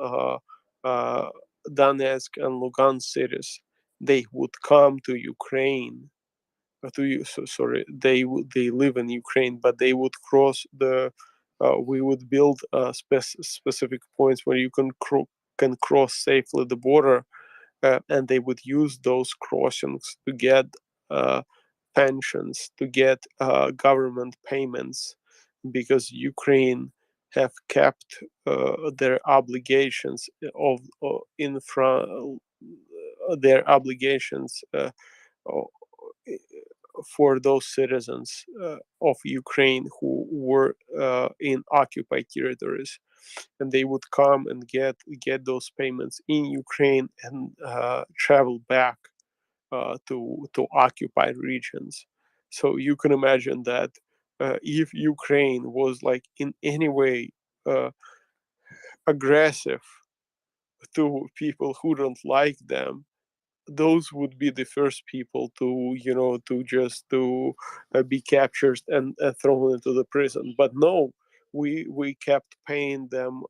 Donetsk and Lugansk cities, they would come to Ukraine. They live in Ukraine, but they would cross the. We would build specific points where you can cross safely the border, and they would use those crossings to get pensions, to get government payments, because Ukraine have kept their obligations in front their obligations for those citizens of Ukraine who were in occupied territories, and they would come and get those payments in Ukraine and travel back to occupied regions. So you can imagine that if Ukraine was like in any way aggressive to people who don't like them, those would be the first people to be captured and thrown into the prison. But no, we kept paying them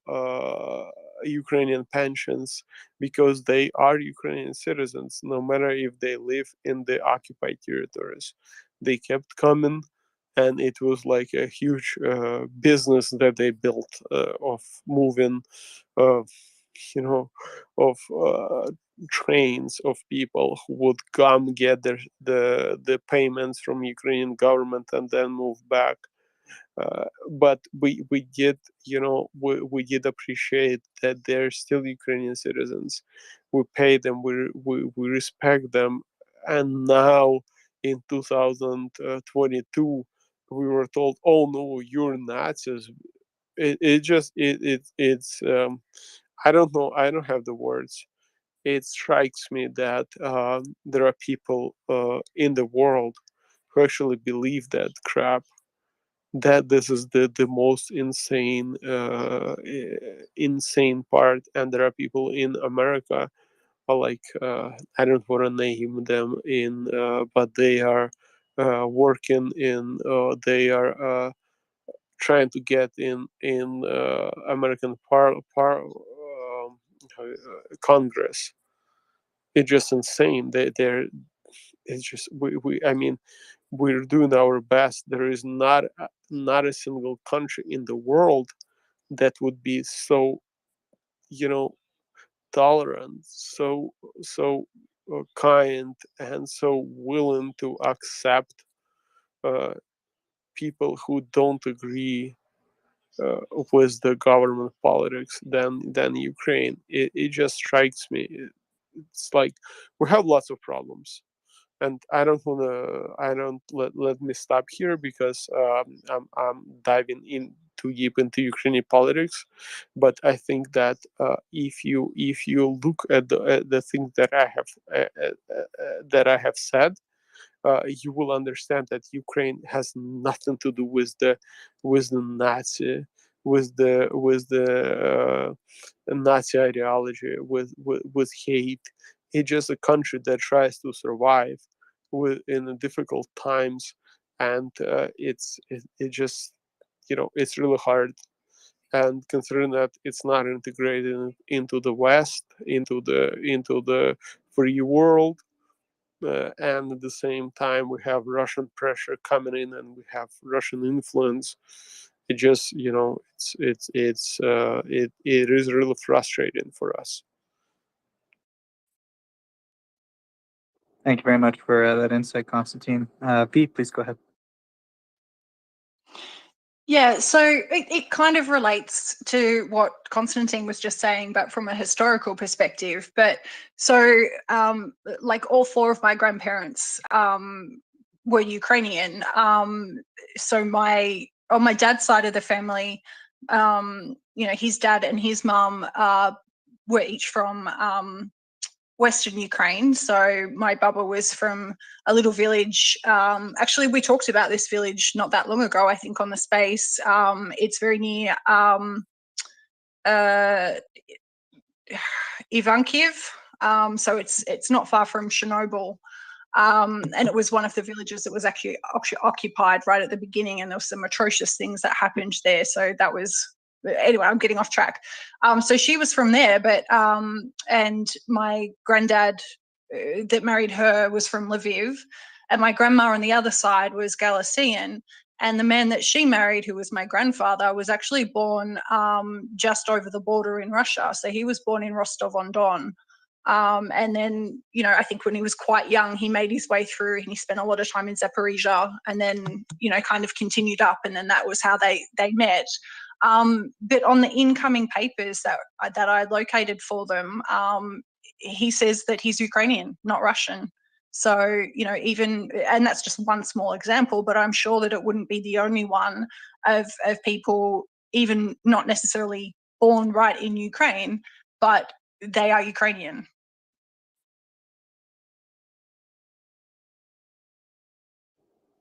Ukrainian pensions because they are Ukrainian citizens, no matter if they live in the occupied territories. They kept coming, and it was like a huge business that they built of moving you know of trains of people who would come get the payments from Ukrainian government and then move back. But we did, we did appreciate that they're still Ukrainian citizens. We pay them, we respect them, and now in 2022 we were told, "Oh no, you're Nazis." It's I don't know. I don't have the words. It strikes me that there are people in the world who actually believe that crap. That this is the most insane part, and there are people in America, like I don't want to name them but they are working in. They are trying to get in American Congress. It's just insane. They're it's just we I mean we're doing our best. There is not a single country in the world that would be so, you know, tolerant, so kind, and so willing to accept uh, people who don't agree with the government politics than Ukraine. It just strikes me. It's like we have lots of problems, and I don't want to. I don't let me stop here because I'm diving in too deep into Ukrainian politics. But I think that if you look at the things that I have said, you will understand that Ukraine has nothing to do with the Nazi with the Nazi ideology with hate. It's just a country that tries to survive in the difficult times, and it just it's really hard. And considering that it's not integrated into the West, into the free world, and at the same time we have Russian pressure coming in and we have Russian influence. It just it is really frustrating for us. Thank you very much for that insight, Constantine. V, please go ahead. Yeah, so it kind of relates to what Constantine was just saying, but from a historical perspective. But so, like all four of my grandparents were Ukrainian. So on my dad's side of the family, his dad and his mum were each from Western Ukraine. So my baba was from a little village. Actually, we talked about this village not that long ago, I think, on the space. It's very near Ivankiv. So it's not far from Chernobyl. And it was one of the villages that was actually occupied right at the beginning, and there were some atrocious things that happened there. So that was, anyway, I'm getting off track. So she was from there, but and my granddad that married her was from Lviv, and my grandma on the other side was Galician. And the man that she married, who was my grandfather, was actually born just over the border in Russia. So he was born in Rostov-on-Don. And then, I think when he was quite young, he made his way through and he spent a lot of time in Zaporizhia, and then, kind of continued up, and then that was how they met. But on the incoming papers that I located for them, he says that he's Ukrainian, not Russian. So, even, and that's just one small example, but I'm sure that it wouldn't be the only one of people, even not necessarily born right in Ukraine, but they are Ukrainian.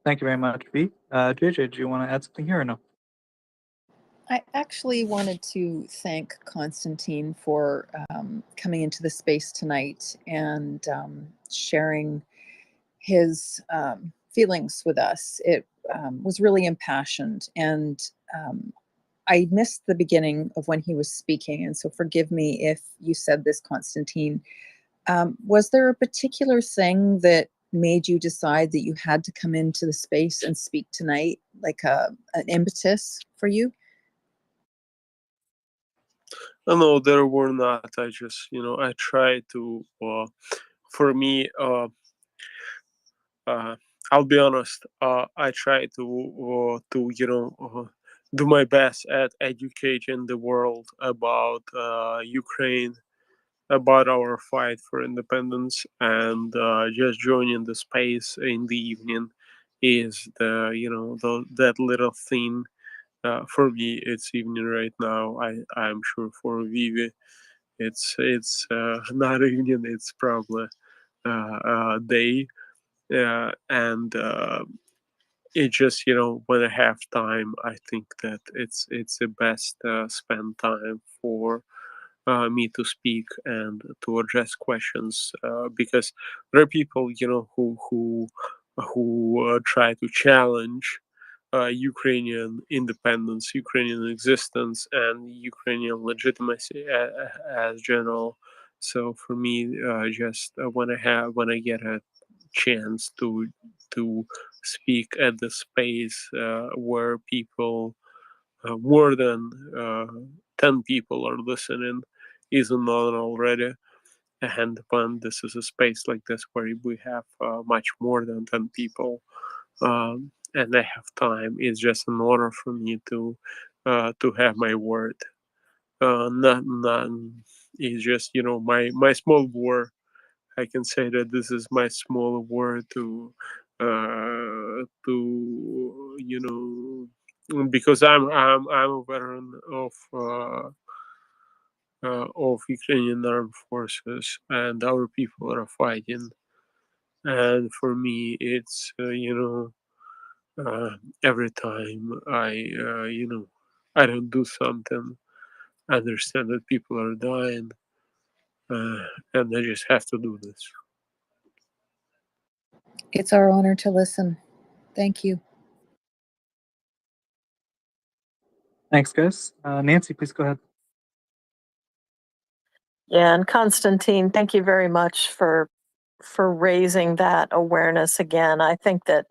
Thank you very much, V. JJ, do you want to add something here or no? I actually wanted to thank Constantine for coming into the space tonight and sharing his feelings with us. It was really impassioned, and I missed the beginning of when he was speaking, and so forgive me if you said this, Constantine. Was there a particular thing that made you decide that you had to come into the space and speak tonight, like an impetus for you? No, there were not. I just, I tried to, for me, I'll be honest, I try to do my best at educating the world about Ukraine, about our fight for independence, and just joining the space in the evening is that little thing For me, it's evening right now. I'm sure for Vivi, it's not evening. It's probably day, and it just, when I have time, I think that it's the best spend time for me to speak and to address questions, because there are people, who try to challenge Ukrainian independence, Ukrainian existence, and Ukrainian legitimacy as general. So for me, just when I get a chance to speak at the space where people, more than 10 people are listening, is an honor already. And when this is a space like this where we have much more than 10 people, and I have time, it's just an honor for me to have my word. Not it's just, my small word. I can say that this is my small word because I'm a veteran of Ukrainian armed forces, and our people are fighting. And for me, it's every time I don't do something, I understand that people are dying, and I just have to do this. It's our honor to listen. Thank you. Thanks, guys. Nancy, please go ahead. Yeah, and Constantine, thank you very much for raising that awareness again. I think that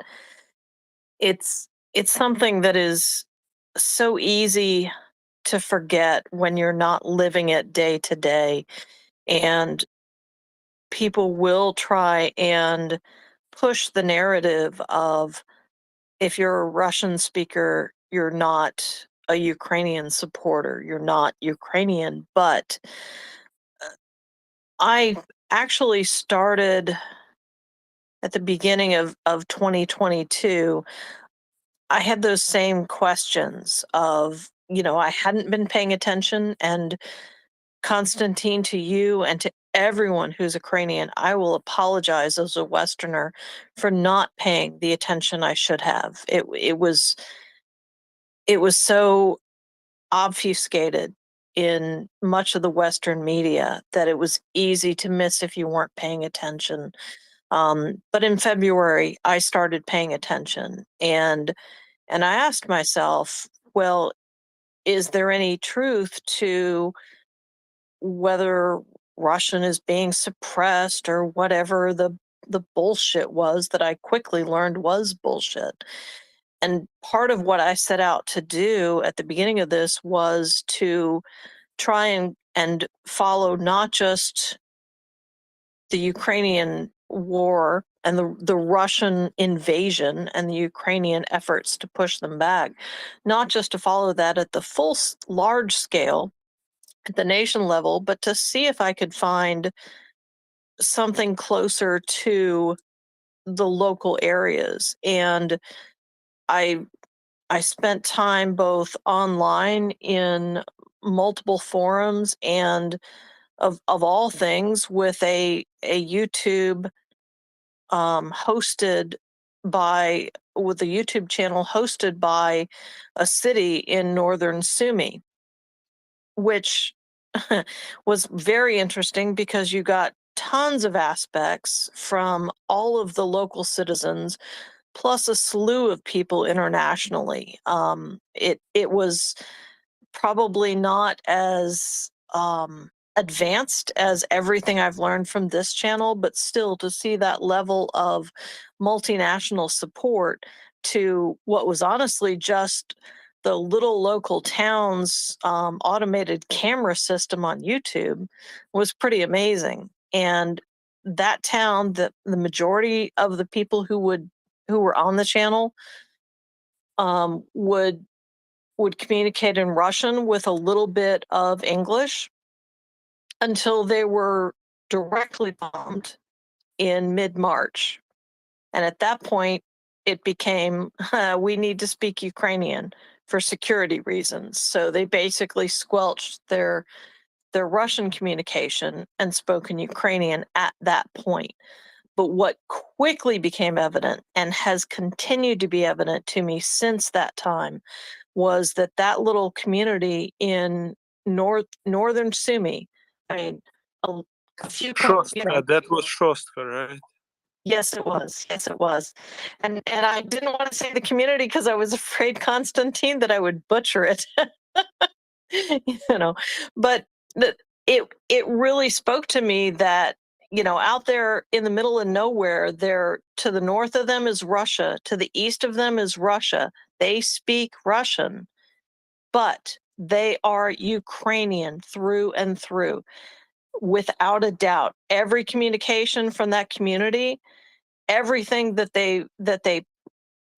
it's something that is so easy to forget when you're not living it day to day, and people will try and push the narrative of, if you're a Russian speaker, you're not a Ukrainian supporter, you're not Ukrainian. But I actually started at the beginning of 2022. I had those same questions of, I hadn't been paying attention. And Constantine, to you and to everyone who's Ukrainian, I will apologize as a Westerner for not paying the attention I should have. It was so obfuscated in much of the Western media that it was easy to miss if you weren't paying attention. But in February, I started paying attention, and I asked myself, well, is there any truth to whether Russian is being suppressed or whatever the bullshit was that I quickly learned was bullshit? And part of what I set out to do at the beginning of this was to try and follow not just the Ukrainian war and the Russian invasion and the Ukrainian efforts to push them back, not just to follow that at the full large scale at the nation level, but to see if I could find something closer to the local areas. And I spent time both online in multiple forums and of all things with a YouTube hosted by with a YouTube channel hosted by a city in northern Sumy, which was very interesting because you got tons of aspects from all of the local citizens, plus a slew of people internationally. It was probably not as advanced as everything I've learned from this channel, but still to see that level of multinational support to what was honestly just the little local town's automated camera system on YouTube was pretty amazing. And that town, the majority of the people who were on the channel would communicate in Russian with a little bit of English until they were directly bombed in mid-March. And at that point, it became, we need to speak Ukrainian for security reasons. So they basically squelched their Russian communication and spoken Ukrainian at that point. But what quickly became evident and has continued to be evident to me since that time was that little community in northern Sumy, I mean, a few, That was Shostka, right? Yes, it was. Yes, it was. And I didn't want to say the community because I was afraid, Constantine, that I would butcher it. But it really spoke to me that, out there in the middle of nowhere, there to the north of them is Russia, to the east of them is Russia. They speak Russian, but they are Ukrainian through and through, without a doubt. Every communication from that community, everything that they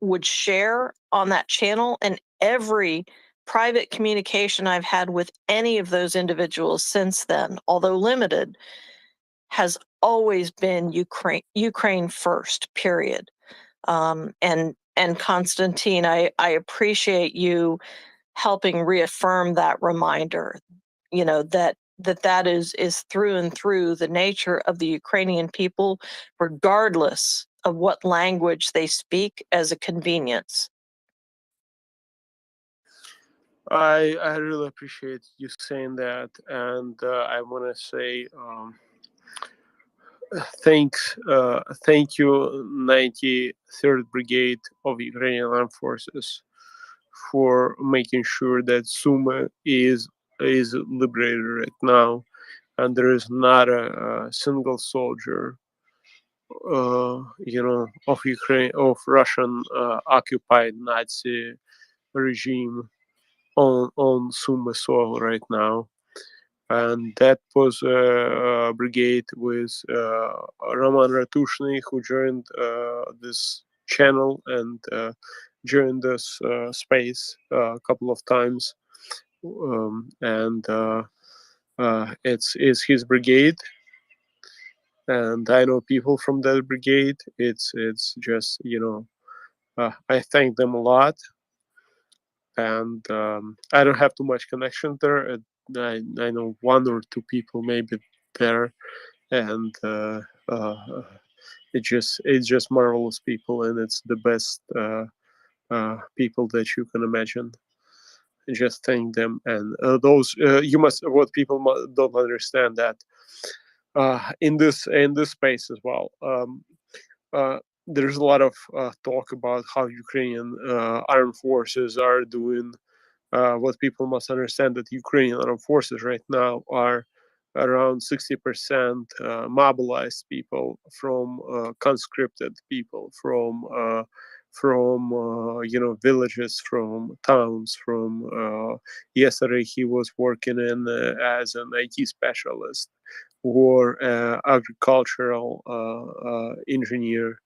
would share on that channel, and every private communication I've had with any of those individuals since then, although limited, has always been Ukraine first, period. And Constantine, I appreciate you helping reaffirm that reminder, that is through and through the nature of the Ukrainian people, regardless of what language they speak, as a convenience. I really appreciate you saying that, and I want to say thank you, 93rd Brigade of Ukrainian Armed Forces, for making sure that Sumy is liberated right now, and there is not a single soldier, of Ukraine, of Russian occupied Nazi regime on Sumy soil right now. And that was a brigade with Roman Ratushny, who joined this channel and joined this space a couple of times. It's his brigade, and I know people from that brigade. It's just, I thank them a lot, and I don't have too much connection there. I know one or two people maybe there, and it's just marvelous people, and it's the best people that you can imagine. Just thank them, and those what people don't understand that in this space as well. There's a lot of talk about how Ukrainian armed forces are doing. What people must understand, that Ukrainian armed forces right now are around 60% mobilized people, from conscripted people, from villages, from towns. From yesterday, he was working in as an IT specialist, or agricultural engineer,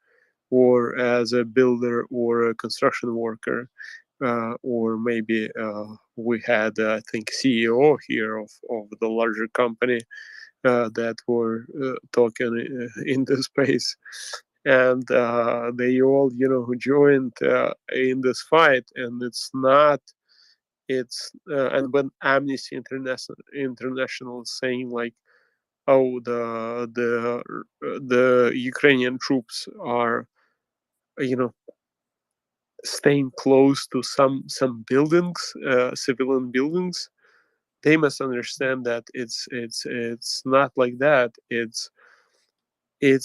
or as a builder or a construction worker. Or maybe we had, I think, CEO here of the larger company that were talking in the space, and they all, joined in this fight. And it's not. And when Amnesty International is saying, like, oh, the Ukrainian troops are, staying close to some buildings, civilian buildings, they must understand that it's not like that. It's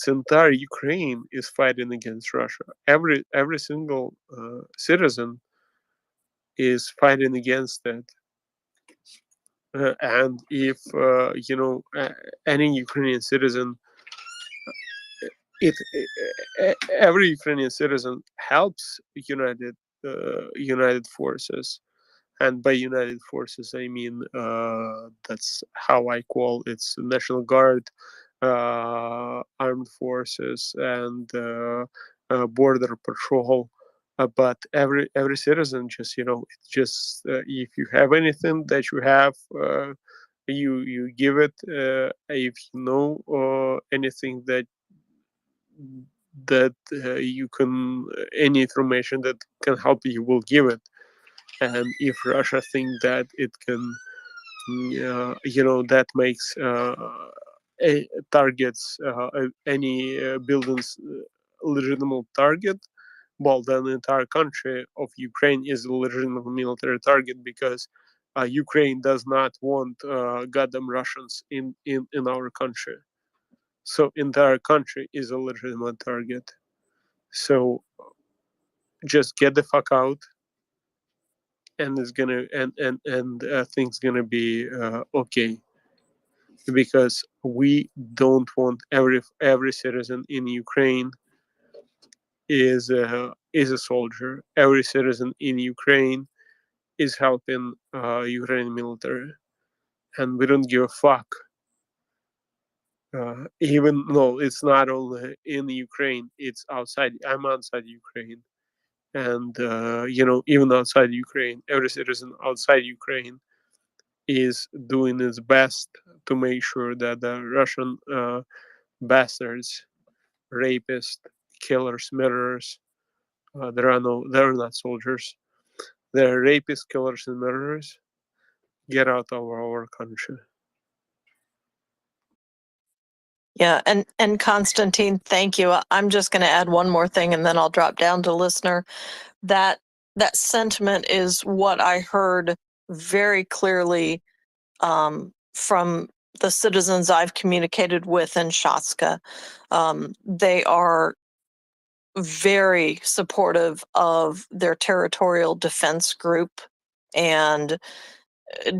entire Ukraine is fighting against Russia. Every single citizen is fighting against it. And if any Ukrainian citizen, every Ukrainian citizen helps United Forces. And by United Forces, I mean that's how I call it's National Guard, Armed Forces, and Border Patrol. But every citizen, just if you have anything that you have, you give it. If you know anything that you can, any information that can help you, will give it. And if Russia think that it can, that makes targets any buildings legitimate target, well, then the entire country of Ukraine is a legitimate military target, because Ukraine does not want goddamn Russians in our country. So entire country is a legitimate target. So just get the fuck out, and it's gonna and things gonna be okay, because we don't want every citizen in Ukraine is a soldier. Every citizen in Ukraine is helping Ukrainian military, and we don't give a fuck. Even though it's not only in Ukraine, it's outside. I'm outside Ukraine, and even outside Ukraine, every citizen outside Ukraine is doing its best to make sure that the Russian bastards, rapists, killers, murderers, they're not soldiers. They're rapists, killers, and murderers. Get out of our country. Yeah, and Constantine, thank you. I'm just going to add one more thing, and then I'll drop down to listener. That sentiment is what I heard very clearly from the citizens I've communicated with in Shatska. They are very supportive of their territorial defense group and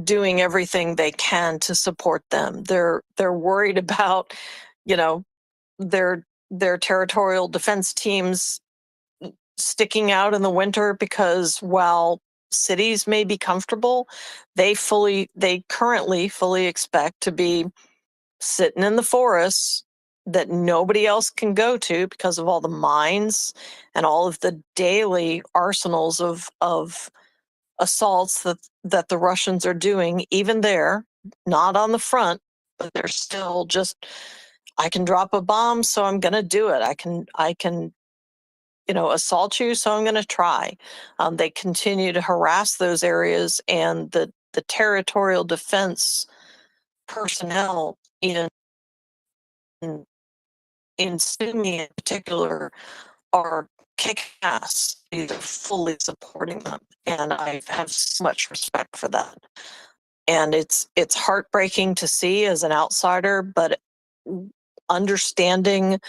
doing everything they can to support them. They're worried about, their territorial defense teams sticking out in the winter, because while cities may be comfortable, they currently fully expect to be sitting in the forests that nobody else can go to because of all the mines and all of the daily arsenals of assaults that the Russians are doing, even there, not on the front, but they're still just, I can drop a bomb, so I'm going to do it. I can assault you, so I'm going to try. They continue to harass those areas, and the territorial defense personnel in Sumy in particular are kicking ass. They're fully supporting them, and I have so much respect for that. And it's heartbreaking to see as an outsider, but understanding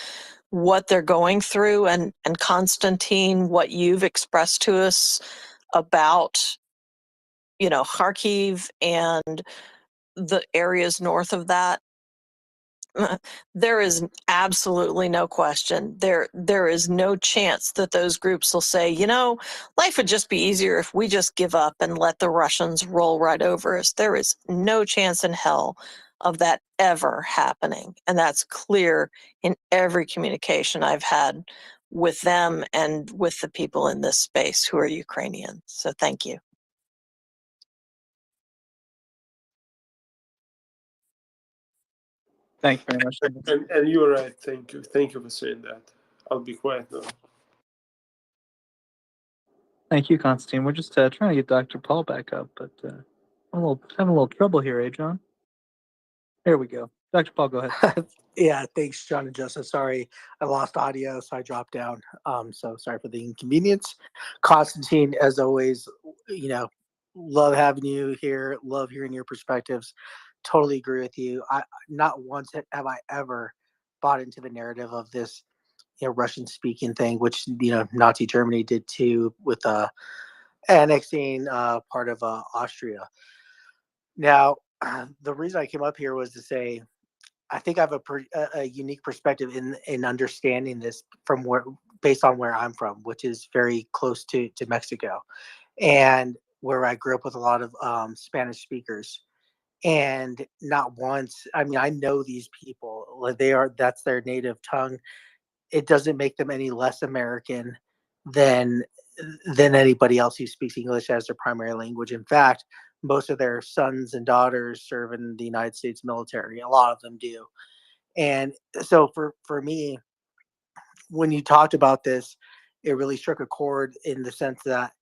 what they're going through, and Constantine, what you've expressed to us about Kharkiv and the areas north of that, there is absolutely no question. There is no chance that those groups will say, life would just be easier if we just give up and let the Russians roll right over us. There is no chance in hell of that ever happening. And that's clear in every communication I've had with them and with the people in this space who are Ukrainian. So thank you. Thank you very much. And you're right. Thank you. Thank you for saying that. I'll be quiet now. Thank you, Constantine. We're just trying to get Dr. Paul back up, but having a little trouble here, eh, John? There we go. Dr. Paul, go ahead. Yeah, thanks, John and Joseph. Sorry, I lost audio, so I dropped down. So sorry for the inconvenience. Constantine, as always, love having you here. Love hearing your perspectives. Totally agree with you. I not once have I ever bought into the narrative of this, Russian speaking thing, which Nazi Germany did too with annexing part of Austria. Now, the reason I came up here was to say, I think I have a unique perspective in understanding this based on where I'm from, which is very close to Mexico, and where I grew up with a lot of Spanish speakers. And not once, I mean, I know these people, like that's their native tongue. It doesn't make them any less American than anybody else who speaks English as their primary language. In fact, most of their sons and daughters serve in the United States military. A lot of them do. And so for me, when you talked about this, it really struck a chord in the sense that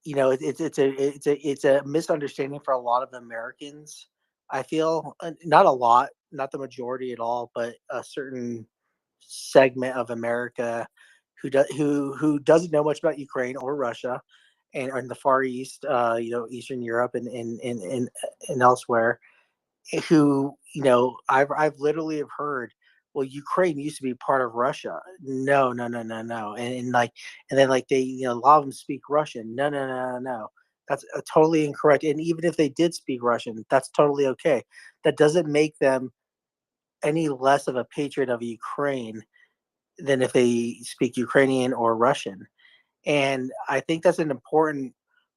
you know, it's a misunderstanding for a lot of Americans. I feel not a lot, not the majority at all, but a certain segment of America who doesn't know much about Ukraine or Russia, and or in the Far East, you know, Eastern Europe and elsewhere, who, you know, I've literally have heard, well, Ukraine used to be part of Russia. No, no, no, no, no. And like, and then like they, you know, a lot of them speak Russian. No, no, no, no, no. That's totally incorrect. And even if they did speak Russian, that's totally okay. That doesn't make them any less of a patriot of Ukraine than if they speak Ukrainian or Russian. And I think that's an important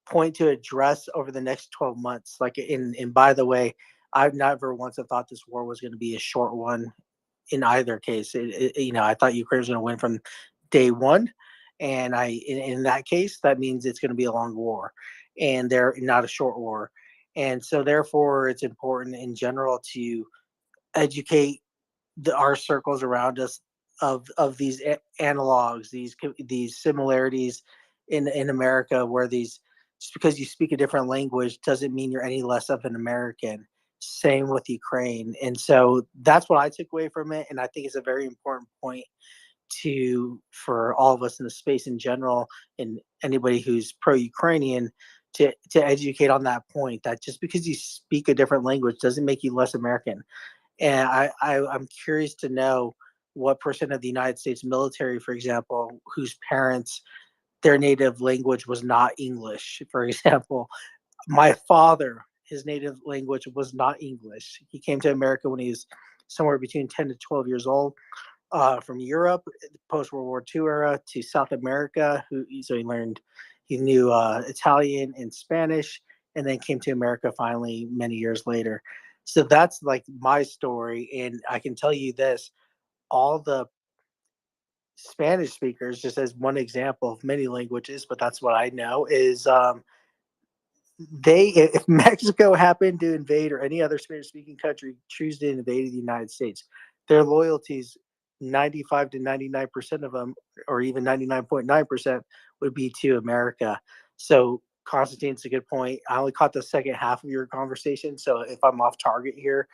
point to address over the next 12 months. Like, and by the way, I've never once have thought this war was going to be a short one in either case. You know, I thought Ukraine was going to win from day one. And in that case, that means it's going to be a long war and they're not a short war. And so therefore it's important in general to educate our circles around us of these analogs, these similarities in America, where these just because you speak a different language doesn't mean you're any less of an American. Same with Ukraine, and so that's what I took away from it, and I think it's a very important point to for all of us in the space in general, and anybody who's pro-Ukrainian to educate on that point that just because you speak a different language doesn't make you less American. And I'm curious to know what percent of the United States military, for example, whose parents, their native language was not English. For example, my father, his native language was not English. He came to America when he was somewhere between 10 to 12 years old, from Europe, post World War II era, to South America. So he knew Italian and Spanish, and then came to America finally many years later. So that's like my story, and I can tell you this: all the Spanish speakers, just as one example of many languages, but that's what I know is they if Mexico happened to invade or any other Spanish speaking country choose to invade the United States, their loyalties 95 to 99% of them, or even 99.9%, would be to America. So Constantine's a good point. I only caught the second half of your conversation, so if I'm off target here,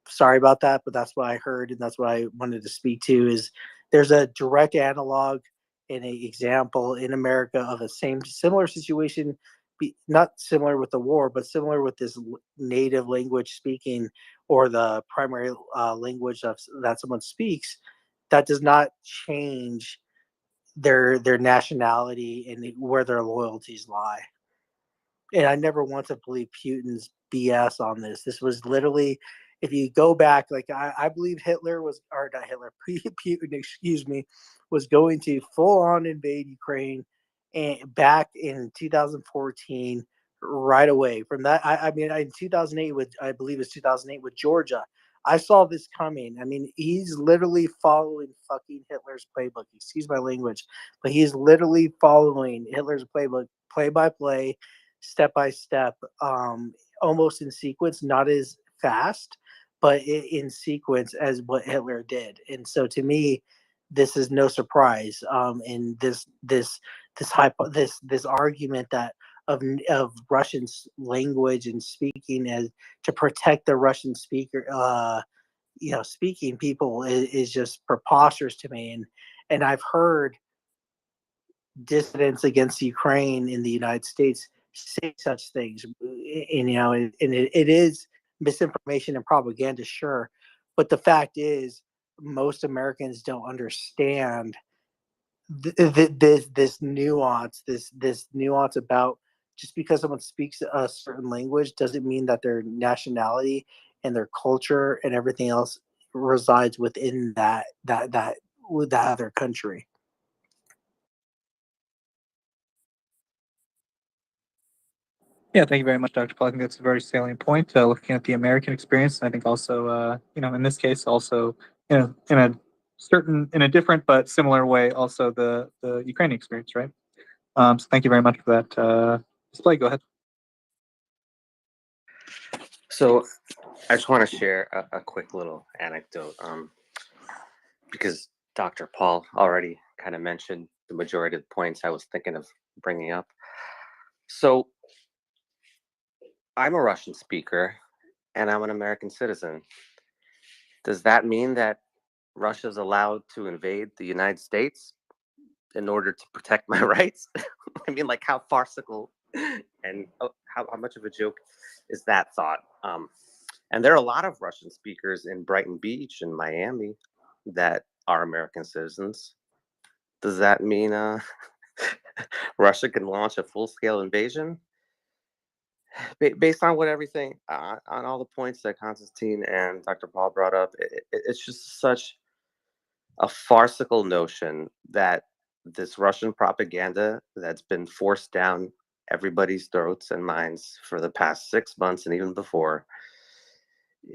sorry about that, but that's what I heard and that's what I wanted to speak to. Is there's a direct analog and an example in America of a similar situation, not similar with the war, but similar with this native language speaking, or the primary language that someone speaks, that does not change their nationality and where their loyalties lie. And I never once have believed Putin's BS on this. This was literally, if you go back, like I believe Hitler was, or not Hitler, Putin, excuse me, was going to full on invade Ukraine, and back in 2014, right away. From that, I mean, in 2008, with I believe it's 2008 with Georgia, I saw this coming. I mean, he's literally following fucking Hitler's playbook. Excuse my language, but he's literally following Hitler's playbook, play by play, step by step, almost in sequence, not as fast, but in sequence as what Hitler did. And so to me, this is no surprise. And this argument that of Russian language and speaking as to protect the Russian speaker, speaking people is just preposterous to me. And I've heard dissidents against Ukraine in the United States say such things, it is misinformation and propaganda, sure, but the fact is, most Americans don't understand this nuance about just because someone speaks a certain language doesn't mean that their nationality and their culture and everything else resides within that other country. Yeah, thank you very much, Dr. Paul. I think that's a very salient point. Looking at the American experience, I think also, in this case, also, in a different but similar way, also the Ukrainian experience, right? So thank you very much for that display. Go ahead. So I just want to share a quick little anecdote, because Dr. Paul already kind of mentioned the majority of the points I was thinking of bringing up. So I'm a Russian speaker and I'm an American citizen. Does that mean that Russia's allowed to invade the United States in order to protect my rights? I mean, like, how farcical and how much of a joke is that thought? And there are a lot of Russian speakers in Brighton Beach and Miami that are American citizens. Does that mean Russia can launch a full-scale invasion? Based on what everything, on all the points that Konstantin and Dr. Paul brought up, it's just such a farcical notion that this Russian propaganda that's been forced down everybody's throats and minds for the past 6 months and even before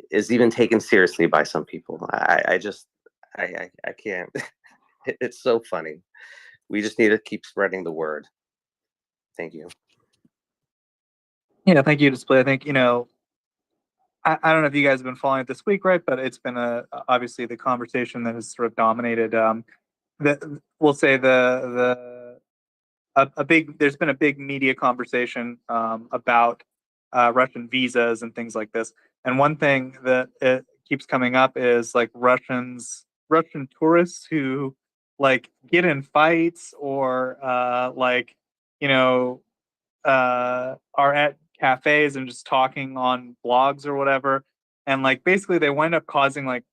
is even taken seriously by some people. I can't. It's so funny. We just need to keep spreading the word. Thank you. Yeah, thank you, Display. I think, I don't know if you guys have been following it this week, right? But it's been obviously the conversation that has sort of dominated. We'll say there's been a big media conversation about Russian visas and things like this. And one thing that it keeps coming up is like Russian tourists who like get in fights or are at cafes and just talking on blogs or whatever. And like basically they wind up causing like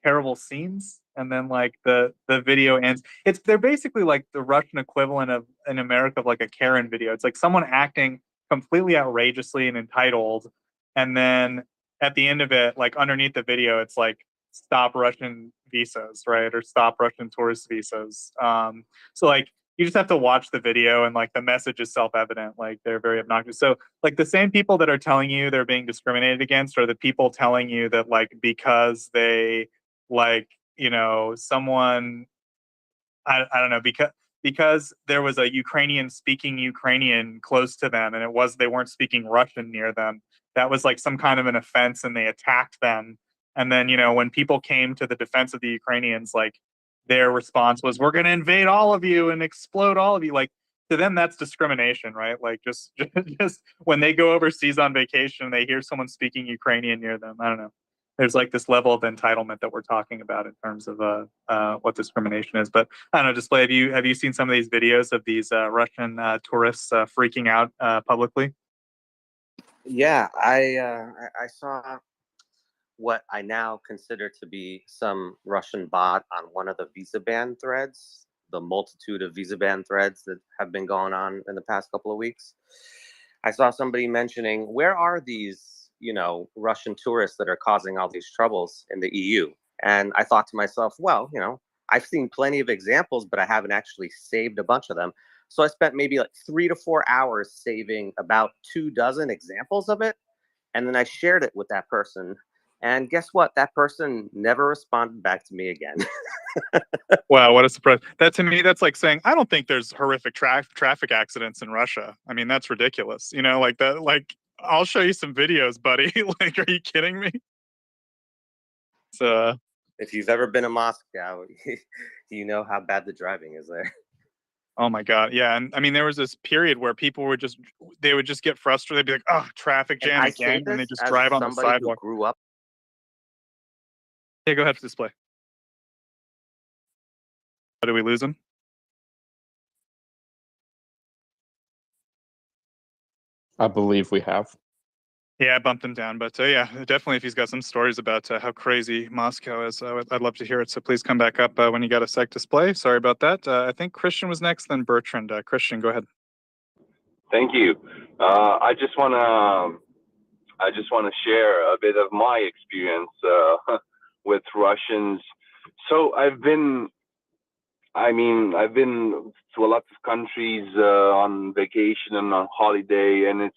terrible scenes, and then like the video ends. They're basically like the Russian equivalent of in America of like a Karen video. It's like someone acting completely outrageously and entitled, and then at the end of it, like underneath the video, it's like stop Russian visas, right? Or stop Russian tourist visas. So like you just have to watch the video, and like the message is self-evident. Like they're very obnoxious. So like the same people that are telling you they're being discriminated against are the people telling you that like because they like someone I don't know, because there was a Ukrainian speaking Ukrainian close to them, and they weren't speaking Russian near them, that was like some kind of an offense and they attacked them. And then when people came to the defense of the Ukrainians, like their response was, we're going to invade all of you and explode all of you. Like to them that's discrimination, right? Like just just when they go overseas on vacation and they hear someone speaking Ukrainian near them, I don't know, there's like this level of entitlement that we're talking about in terms of what discrimination is. But I don't know, Display, have you seen some of these videos of these Russian tourists freaking out publicly? Yeah, I saw what I now consider to be some Russian bot on one of the visa ban threads, the multitude of visa ban threads that have been going on in the past couple of weeks. I saw somebody mentioning, where are these, Russian tourists that are causing all these troubles in the EU? And I thought to myself, well, I've seen plenty of examples, but I haven't actually saved a bunch of them. So I spent maybe like 3 to 4 hours saving about 24 examples of it. And then I shared it with that person. And guess what? That person never responded back to me again. Wow, what a surprise. That to me, that's like saying, I don't think there's horrific traffic accidents in Russia. I mean, that's ridiculous. Like that, like, I'll show you some videos, buddy. Like, are you kidding me? So if you've ever been to Moscow, you know how bad the driving is there. Oh my God. Yeah. And I mean, there was this period where people would just get frustrated. They'd be like, oh, traffic jam again. And they just drive on the sidewalk. Who grew up. Yeah, go ahead to Display. Oh, did we lose him? I believe we have. Yeah, I bumped him down. But yeah, definitely if he's got some stories about how crazy Moscow is, I'd love to hear it. So please come back up when you got a sec, Display. Sorry about that. I think Christian was next, then Bertrand. Christian, go ahead. Thank you. I just want to share a bit of my experience with Russians. So I've been to a lot of countries on vacation and on holiday, and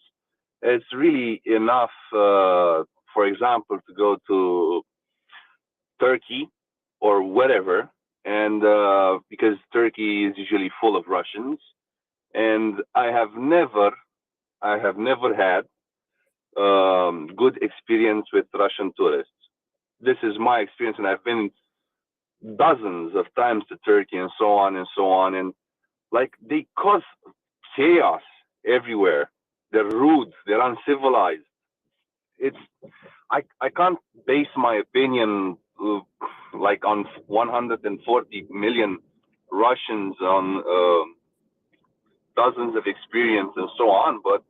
it's really enough, for example, to go to Turkey or whatever, and because Turkey is usually full of Russians, and I have never had good experience with Russian tourists. This is my experience, and I've been dozens of times to Turkey and so on, and like they cause chaos everywhere. They're rude. They're uncivilized. It's I can't base my opinion like on 140 million Russians on dozens of experience and so on, but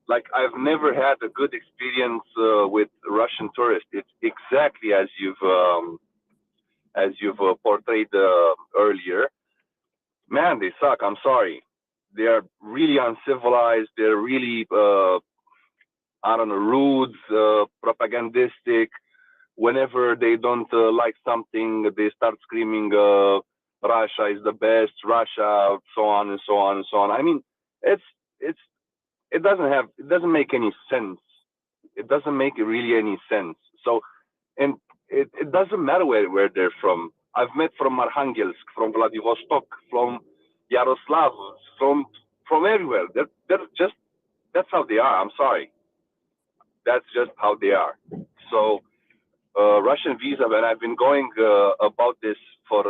like I've never had a good experience with Russian tourists. It's exactly as you've portrayed earlier. Man, they suck. I'm sorry. They are really uncivilized. They're really I don't know, rude, propagandistic. Whenever they don't like something, they start screaming, "Russia is the best," "Russia," so on and so on and so on. I mean, it doesn't make any sense. It doesn't make really any sense. So, and it doesn't matter where they're from. I've met from Arkhangelsk, from Vladivostok, from Yaroslav, from everywhere. They're just, that's how they are. I'm sorry. That's just how they are. So Russian visa, and I've been going about this for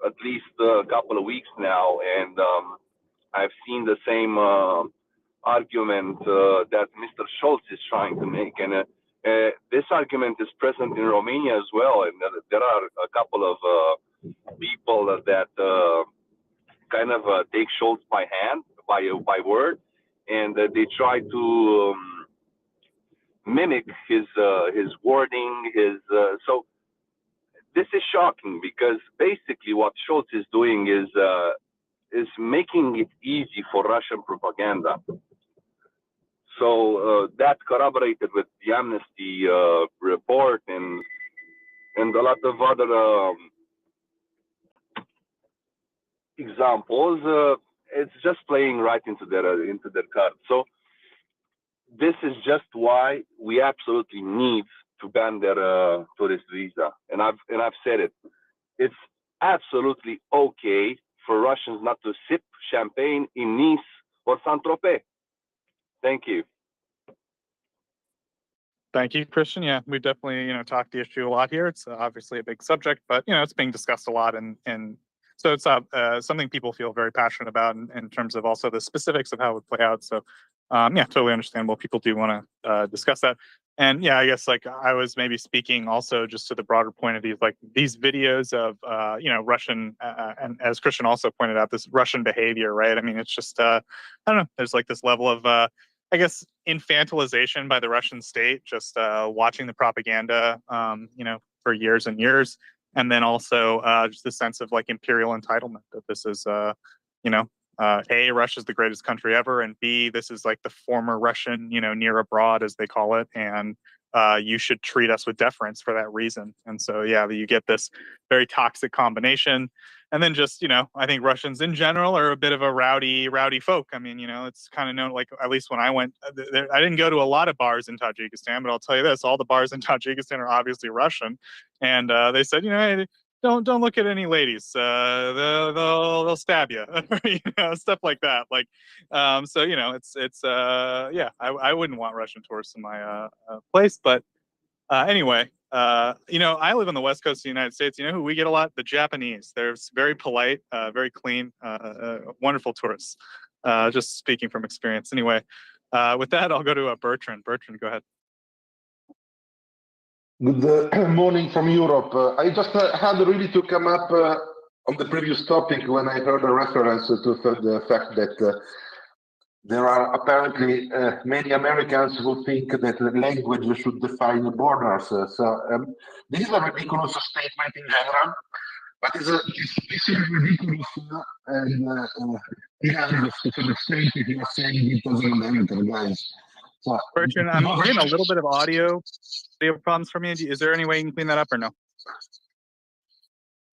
at least a couple of weeks now, and I've seen the same argument that Mr. Schultz is trying to make, and this argument is present in Romania as well, and there are a couple of people that kind of take Schultz by hand, by word, and they try to mimic his wording, so this is shocking because basically what Schultz is doing is making it easy for Russian propaganda. So that's corroborated with the Amnesty report and a lot of other examples. It's just playing right into their cards. So this is just why we absolutely need to ban their tourist visa. And I've said it. It's absolutely okay for Russians not to sip champagne in Nice or Saint-Tropez. Thank you. Thank you, Christian. Yeah, we definitely, talked the issue a lot here. It's obviously a big subject, but it's being discussed a lot, and so it's something people feel very passionate about in terms of also the specifics of how it would play out. So, yeah, totally understandable. People do want to discuss that, and yeah, I guess like I was maybe speaking also just to the broader point of these videos of Russian, and as Christian also pointed out, this Russian behavior, right? I mean, it's just I don't know. There's like this level of I guess infantilization by the Russian state, just watching the propaganda, for years and years, and then also just the sense of like imperial entitlement that this is, A, Russia's the greatest country ever, and B, this is like the former Russian, near abroad as they call it, and you should treat us with deference for that reason. And so, yeah, you get this very toxic combination. And then just, I think Russians in general are a bit of a rowdy folk. I mean, it's kind of known, like, at least when I went, I didn't go to a lot of bars in Tajikistan, but I'll tell you this, all the bars in Tajikistan are obviously Russian. And they said, hey, don't look at any ladies. They'll stab you, stuff like that. Like, so, it's yeah, I wouldn't want Russian tourists in my place, but anyway, I live on the west coast of the United States. You know who we get a lot? The Japanese. They're very polite, very clean, wonderful tourists. Just speaking from experience. Anyway, with that, I'll go to Bertrand. Bertrand, go ahead. Good morning from Europe. I just had really to come up on the previous topic when I heard a reference to the fact that there are apparently many Americans who think that the language should define the borders. This is a ridiculous statement in general, but it's ridiculous and hilarious to the extent if you are saying it as an American, guys. So, Bertrand, I'm getting a little bit of audio problems from you. Is there any way you can clean that up or no?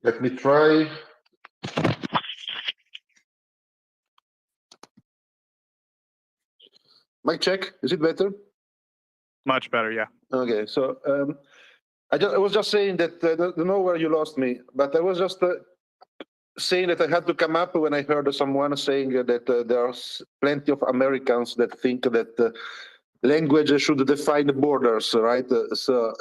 Let me try. Mic check. Is it better? Much better, yeah. Okay, so I was just saying that I don't know where you lost me, but I was just saying that I had to come up when I heard someone saying that there are plenty of Americans that think that language should define the borders, right? So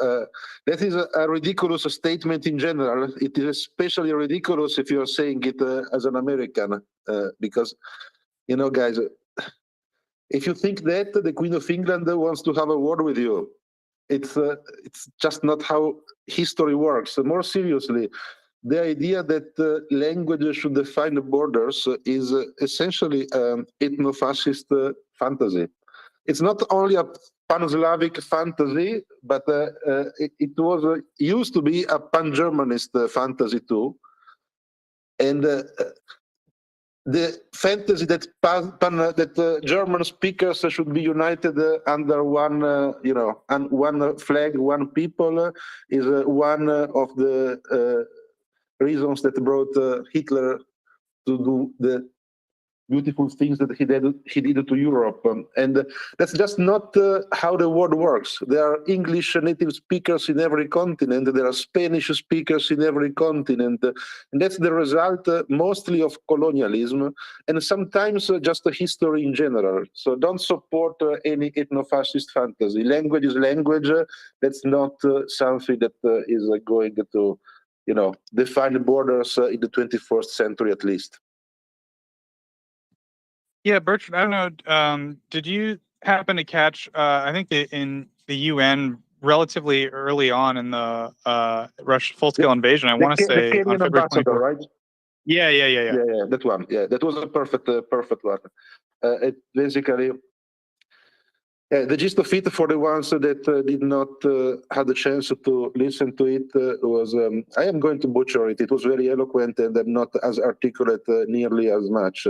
that is a ridiculous statement in general. It is especially ridiculous if you're saying it as an American, because, guys, If you think that the Queen of England wants to have a war with you, it's just not how history works. More seriously, the idea that language should define the borders is essentially ethno-fascist fantasy. It's not only a pan-Slavic fantasy, but it was used to be a pan-Germanist fantasy too. And the fantasy that German speakers should be united under one, and one flag, one people, is one of the reasons that brought Hitler to do the beautiful things that he did to Europe. And that's just not how the world works. There are English native speakers in every continent. There are Spanish speakers in every continent. And that's the result mostly of colonialism and sometimes just a history in general. So don't support any ethno-fascist fantasy. Language is language. That's not something that is going to, define the borders in the 21st century at least. Yeah, Bertrand, I don't know. Did you happen to catch? I think in the UN relatively early on in the Russian full-scale invasion. I want to say the on Kenyan February ambassador, 24th. right? Yeah. Yeah, that one. Yeah, that was a perfect one. It basically. The gist of it, for the ones that did not have the chance to listen to it, was I am going to butcher it. It was very eloquent and I'm not as articulate nearly as much.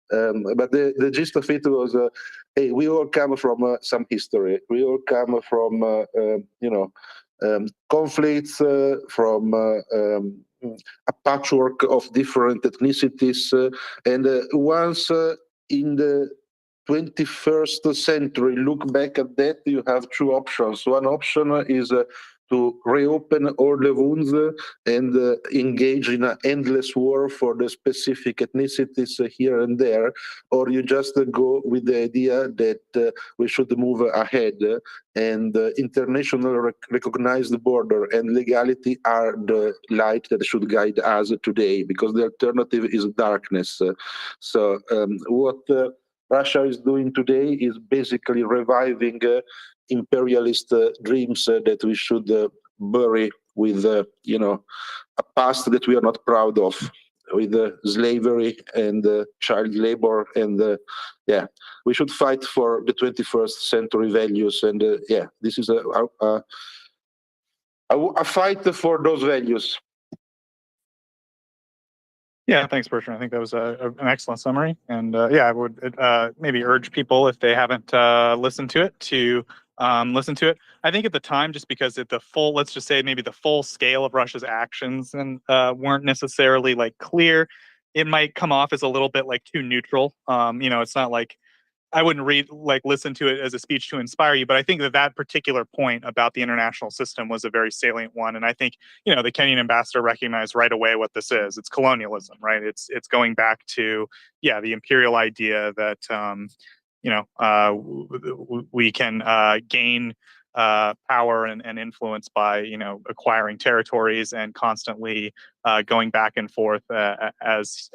But the gist of it was, hey, we all come from some history. We all come from, conflicts, from a patchwork of different ethnicities. And once in the 21st century, look back at that, you have two options. One option is to reopen all the wounds and engage in an endless war for the specific ethnicities here and there, or you just go with the idea that we should move ahead and international recognized border and legality are the light that should guide us today, because the alternative is darkness. So what Russia is doing today is basically reviving imperialist dreams that we should bury with, a past that we are not proud of, with slavery and child labor. And we should fight for the 21st century values. And this is a fight for those values. Yeah, thanks, Bertrand. I think that was an excellent summary. And I would maybe urge people, if they haven't listened to it, to listen to it. I think at the time, just because let's just say maybe the full scale of Russia's actions and weren't necessarily like clear, it might come off as a little bit like too neutral. It's not like I wouldn't listen to it as a speech to inspire you, but I think that particular point about the international system was a very salient one. And I think, the Kenyan ambassador recognized right away what this is. It's colonialism, right? It's going back to, the imperial idea that, we can gain power and influence by, acquiring territories and constantly going back and forth, as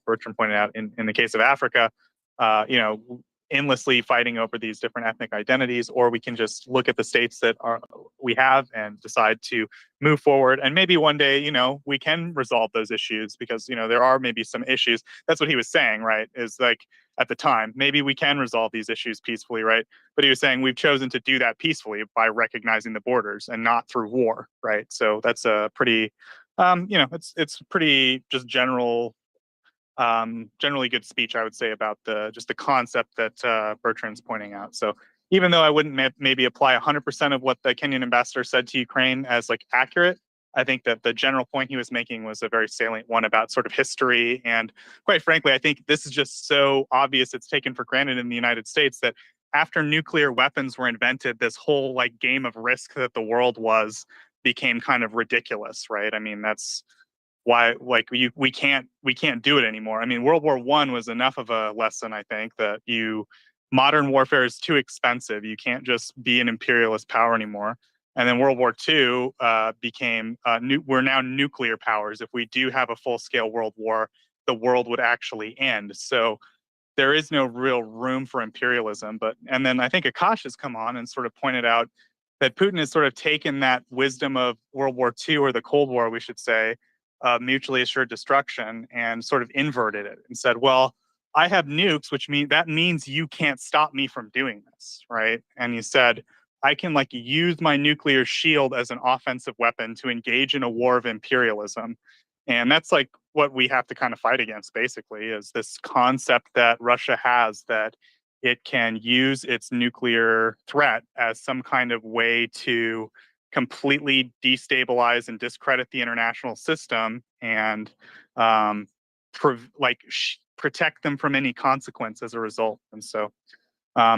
Bertrand pointed out in the case of Africa. Endlessly fighting over these different ethnic identities, or we can just look at the states that we have and decide to move forward. And maybe one day, we can resolve those issues, because, there are maybe some issues. That's what he was saying, right? Is like, at the time, maybe we can resolve these issues peacefully, right? But he was saying we've chosen to do that peacefully by recognizing the borders and not through war, right? So that's a pretty, it's pretty just generally good speech, I would say, about the concept that Bertrand's pointing out. So even though I wouldn't maybe apply 100% of what the Kenyan ambassador said to Ukraine as like accurate, I think that the general point he was making was a very salient one about sort of history. And quite frankly, I think this is just so obvious, it's taken for granted in the United States, that after nuclear weapons were invented, this whole like game of risk that the world became kind of ridiculous, right? I mean, that's why we can't do it anymore. I mean, World War I was enough of a lesson, I think, that modern warfare is too expensive. You can't just be an imperialist power anymore. And then World War II became we're now nuclear powers. If we do have a full scale world war, the world would actually end. So there is no real room for imperialism. And then I think Akash has come on and sort of pointed out that Putin has sort of taken that wisdom of World War II, or the Cold War, we should say, mutually assured destruction, and sort of inverted it and said, well, I have nukes, which means you can't stop me from doing this, right? And he said, I can like use my nuclear shield as an offensive weapon to engage in a war of imperialism. And that's like what we have to kind of fight against, basically, is this concept that Russia has that it can use its nuclear threat as some kind of way to completely destabilize and discredit the international system and protect them from any consequence as a result. And so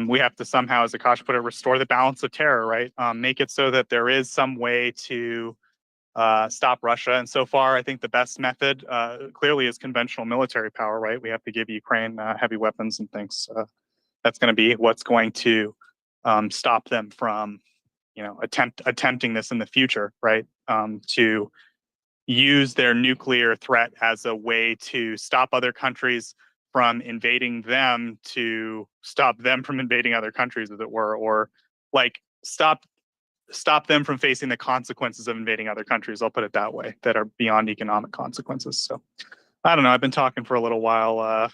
we have to somehow, as Akash put it, restore the balance of terror, right? Make it so that there is some way to stop Russia. And so far, I think the best method clearly is conventional military power, right? We have to give Ukraine heavy weapons and things. That's going to be what's going to stop them from, attempting this in the future, right? To use their nuclear threat as a way to stop other countries from invading them, to stop them from invading other countries, as it were, or like stop them from facing the consequences of invading other countries. I'll put it that way, that are beyond economic consequences. So I don't know. I've been talking for a little while.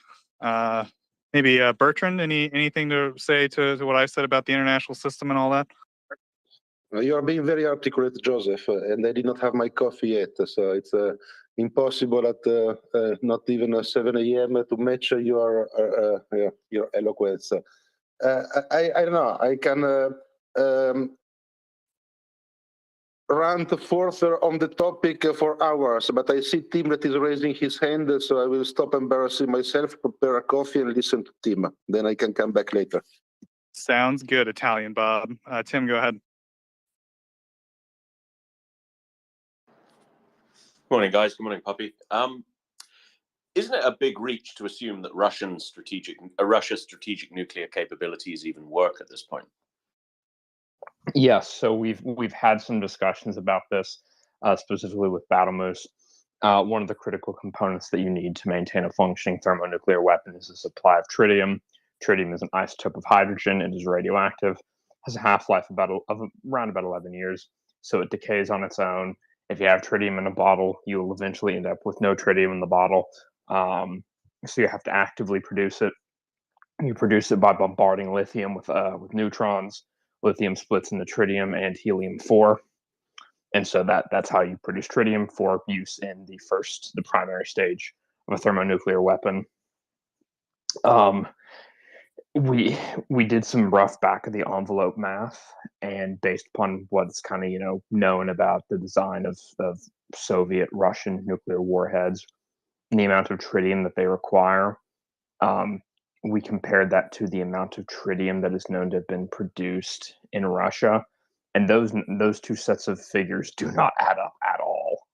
Maybe Bertrand, anything to say to what I said about the international system and all that? You are being very articulate, Joseph, and I did not have my coffee yet, so it's impossible at not even 7 a.m. to match your eloquence. I don't know. I can rant further on the topic for hours, but I see Tim that is raising his hand, so I will stop embarrassing myself, prepare a coffee, and listen to Tim. Then I can come back later. Sounds good, Italian Bob. Tim, go ahead. Morning, guys. Good morning, Puppy. Isn't it a big reach to assume that Russia's strategic nuclear capabilities even work at this point? Yes, so we've had some discussions about this, specifically with Battlemoose. One of the critical components that you need to maintain a functioning thermonuclear weapon is a supply of tritium. Tritium is an isotope of hydrogen. It is radioactive, has a half-life of around about 11 years, so it decays on its own. If you have tritium in a bottle, you will eventually end up with no tritium in the bottle. So you have to actively produce it. You produce it by bombarding lithium with neutrons. Lithium splits into tritium and helium-4, and so that's how you produce tritium for use in the primary stage of a thermonuclear weapon. We did some rough back of the envelope math, and based upon what's kind of known about the design of Soviet Russian nuclear warheads and the amount of tritium that they require, we compared that to the amount of tritium that is known to have been produced in Russia, and those two sets of figures do not add up at all.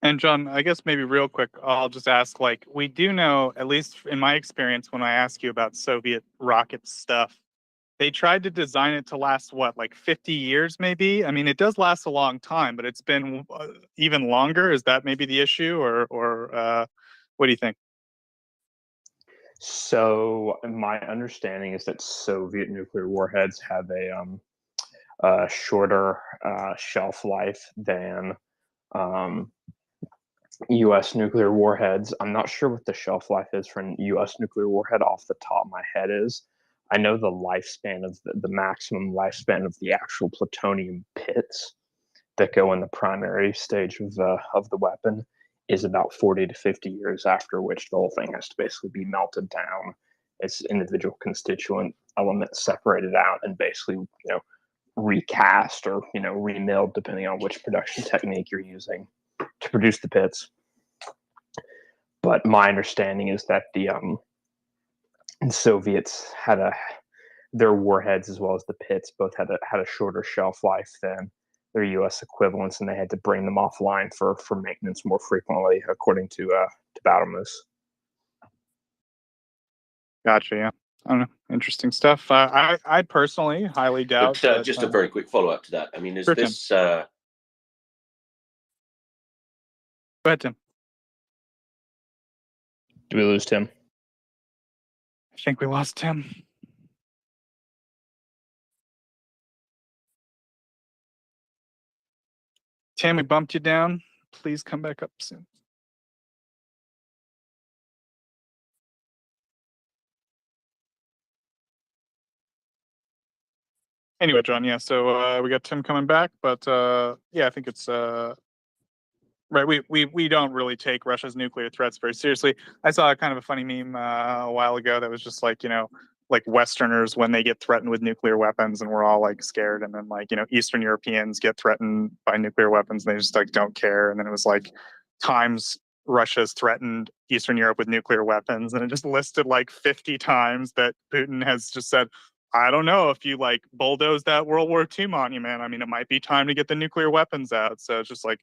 And John, I guess maybe real quick, I'll just ask, like, we do know, at least in my experience, when I ask you about Soviet rocket stuff, they tried to design it to last, what, like 50 years maybe? I mean, it does last a long time, but it's been even longer. Is that maybe the issue, or what do you think? So my understanding is that Soviet nuclear warheads have a shorter shelf life than U.S. nuclear warheads. I'm not sure what the shelf life is for a U.S. nuclear warhead off the top of my head is. I know the lifespan of the maximum lifespan of the actual plutonium pits that go in the primary stage of the weapon is about 40 to 50 years, after which the whole thing has to basically be melted down, its individual constituent elements separated out, and basically recast or remilled, depending on which production technique you're using to produce the pits. But my understanding is that the Soviets had their warheads, as well as the pits, both had a shorter shelf life than their U.S. equivalents, and they had to bring them offline for maintenance more frequently, according to Battlemoose. Gotcha. Yeah, I don't know. Interesting stuff. I personally highly doubt. But just a very quick follow-up to that. I mean, is Sure, this Go ahead, Tim. Do we lose Tim? I think we lost Tim. Tim, we bumped you down. Please come back up soon. Anyway, John, yeah, so we got Tim coming back, but yeah, I think it's right. We don't really take Russia's nuclear threats very seriously. I saw kind of a funny meme a while ago that was just like, like Westerners when they get threatened with nuclear weapons and we're all like scared, and then like, Eastern Europeans get threatened by nuclear weapons and they just like don't care. And then it was like times Russia's threatened Eastern Europe with nuclear weapons, and it just listed like 50 times that Putin has just said, I don't know if you like bulldoze that World War II monument. I mean, it might be time to get the nuclear weapons out. So it's just like,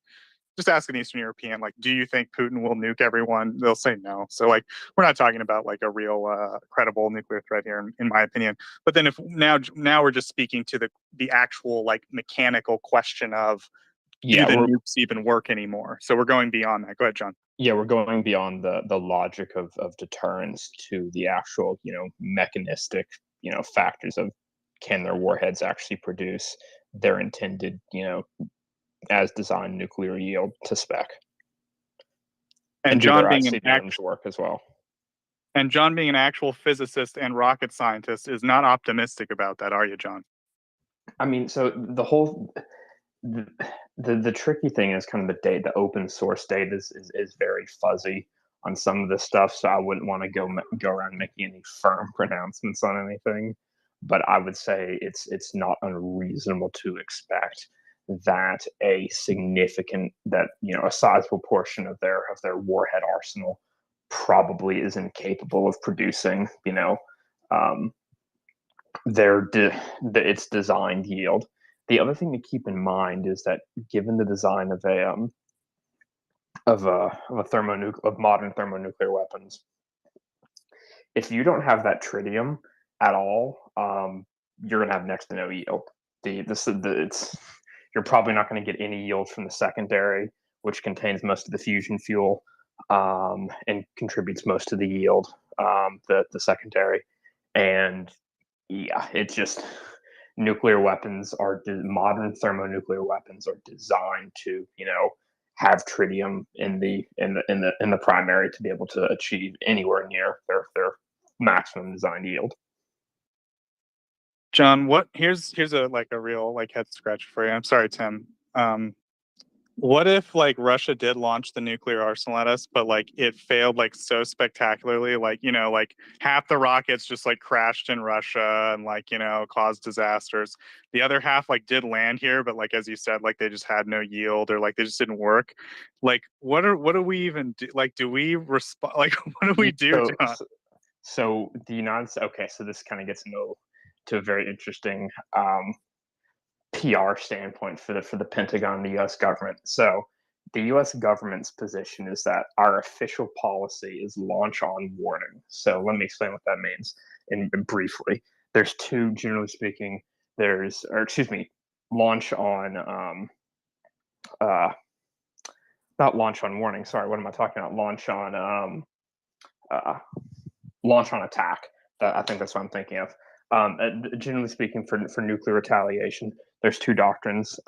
just ask an Eastern European, like, do you think Putin will nuke everyone? They'll say no. So like, we're not talking about like a real credible nuclear threat here, in my opinion. But then if now we're just speaking to the actual like mechanical question of, do the nukes even work anymore? So we're going beyond that. Go ahead, John. Yeah, we're going beyond the logic of deterrence to the actual, mechanistic, factors of can their warheads actually produce their intended, as designed nuclear yield to spec. And do John their being an ICBMs work as well. And John being an actual physicist and rocket scientist is not optimistic about that, are you, John? I mean, so the whole the tricky thing is kind of the open source data is very fuzzy on some of this stuff. So I wouldn't want to go around making any firm pronouncements on anything. But I would say it's not unreasonable to expect that a sizable portion of their warhead arsenal probably is incapable of producing, its designed yield. The other thing to keep in mind is that given the design of modern thermonuclear weapons, if you don't have that tritium at all, you're going to have next to no yield. You're probably not going to get any yield from the secondary, which contains most of the fusion fuel and contributes most of the yield, the secondary. And yeah, it's just modern thermonuclear weapons are designed to, have tritium in the primary to be able to achieve anywhere near their maximum design yield. John, here's a real like head scratcher for you. I'm sorry, Tim. What if like Russia did launch the nuclear arsenal at us, but like it failed like so spectacularly, like like half the rockets just like crashed in Russia and like caused disasters. The other half like did land here, but like as you said, like they just had no yield or like they just didn't work. Like what do we even do? Like do we respond? Like what do we do, John? So the United States. Okay, so this kind of gets into a very interesting PR standpoint for the Pentagon and the U.S. government. So the U.S. government's position is that our official policy is launch on warning. So let me explain what that means briefly. There's two, generally speaking. Launch on not launch on warning. Sorry, what am I talking about? Launch on attack. I think that's what I'm thinking of. Generally speaking, for nuclear retaliation, there's two doctrines: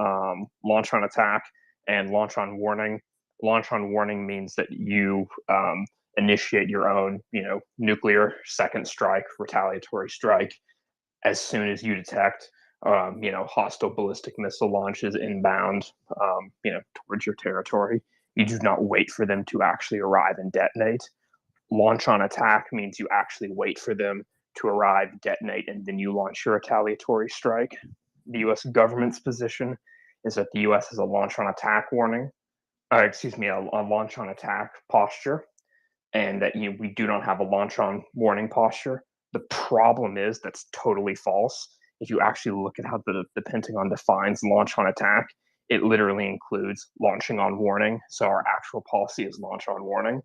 launch on attack and launch on warning. Launch on warning means that you initiate your own, nuclear second strike, retaliatory strike, as soon as you detect, hostile ballistic missile launches inbound, towards your territory. You do not wait for them to actually arrive and detonate. Launch on attack means you actually wait for them to arrive, detonate, and then you launch your retaliatory strike. The U.S. government's position is that the U.S. has a launch on attack a launch on attack posture, and that we do not have a launch on warning posture. The problem is that's totally false. If you actually look at how the Pentagon defines launch on attack, it literally includes launching on warning. So our actual policy is launch on warning.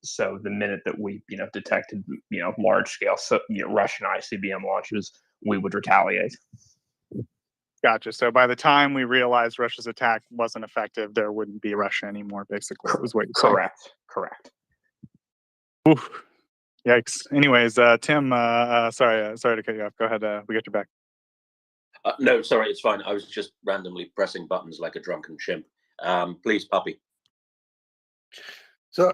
So the minute that we, detected, large scale Russian ICBM launches, we would retaliate. Gotcha. So by the time we realized Russia's attack wasn't effective, there wouldn't be Russia anymore, basically, was what you're saying. Correct. Oof. Yikes. Anyways, Tim, sorry to cut you off. Go ahead. We got your back. No, sorry, it's fine. I was just randomly pressing buttons like a drunken chimp. Please, Puppy. So,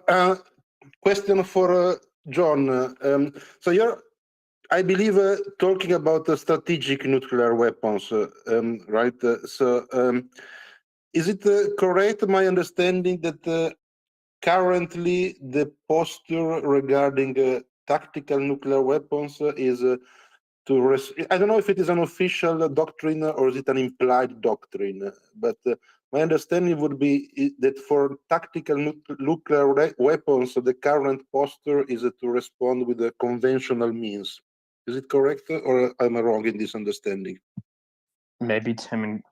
question for John. So you're, I believe, talking about the strategic nuclear weapons, right? Is it correct, my understanding, that currently the posture regarding tactical nuclear weapons is I don't know if it is an official doctrine or is it an implied doctrine, but my understanding would be that for tactical nuclear weapons, the current posture is to respond with the conventional means. Is it correct, or am I wrong in this understanding? Maybe, Tim,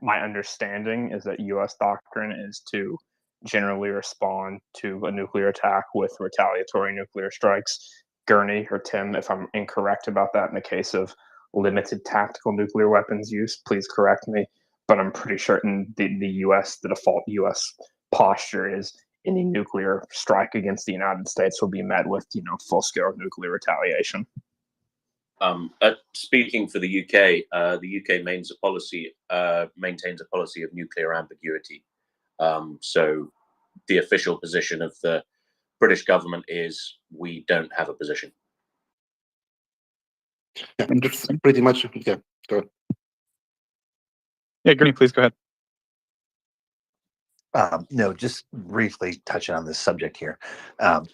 my understanding is that U.S. doctrine is to generally respond to a nuclear attack with retaliatory nuclear strikes. Gurney or Tim, if I'm incorrect about that in the case of limited tactical nuclear weapons use, please correct me. But I'm pretty certain the U.S., the default U.S. posture is any nuclear strike against the United States will be met with, full-scale nuclear retaliation. Speaking for the UK maintains a policy of nuclear ambiguity. So the official position of the British government is we don't have a position. Yeah, that's pretty much, yeah. Go ahead. Yeah, Gurney, please go ahead. No, just briefly touching on this subject here. I've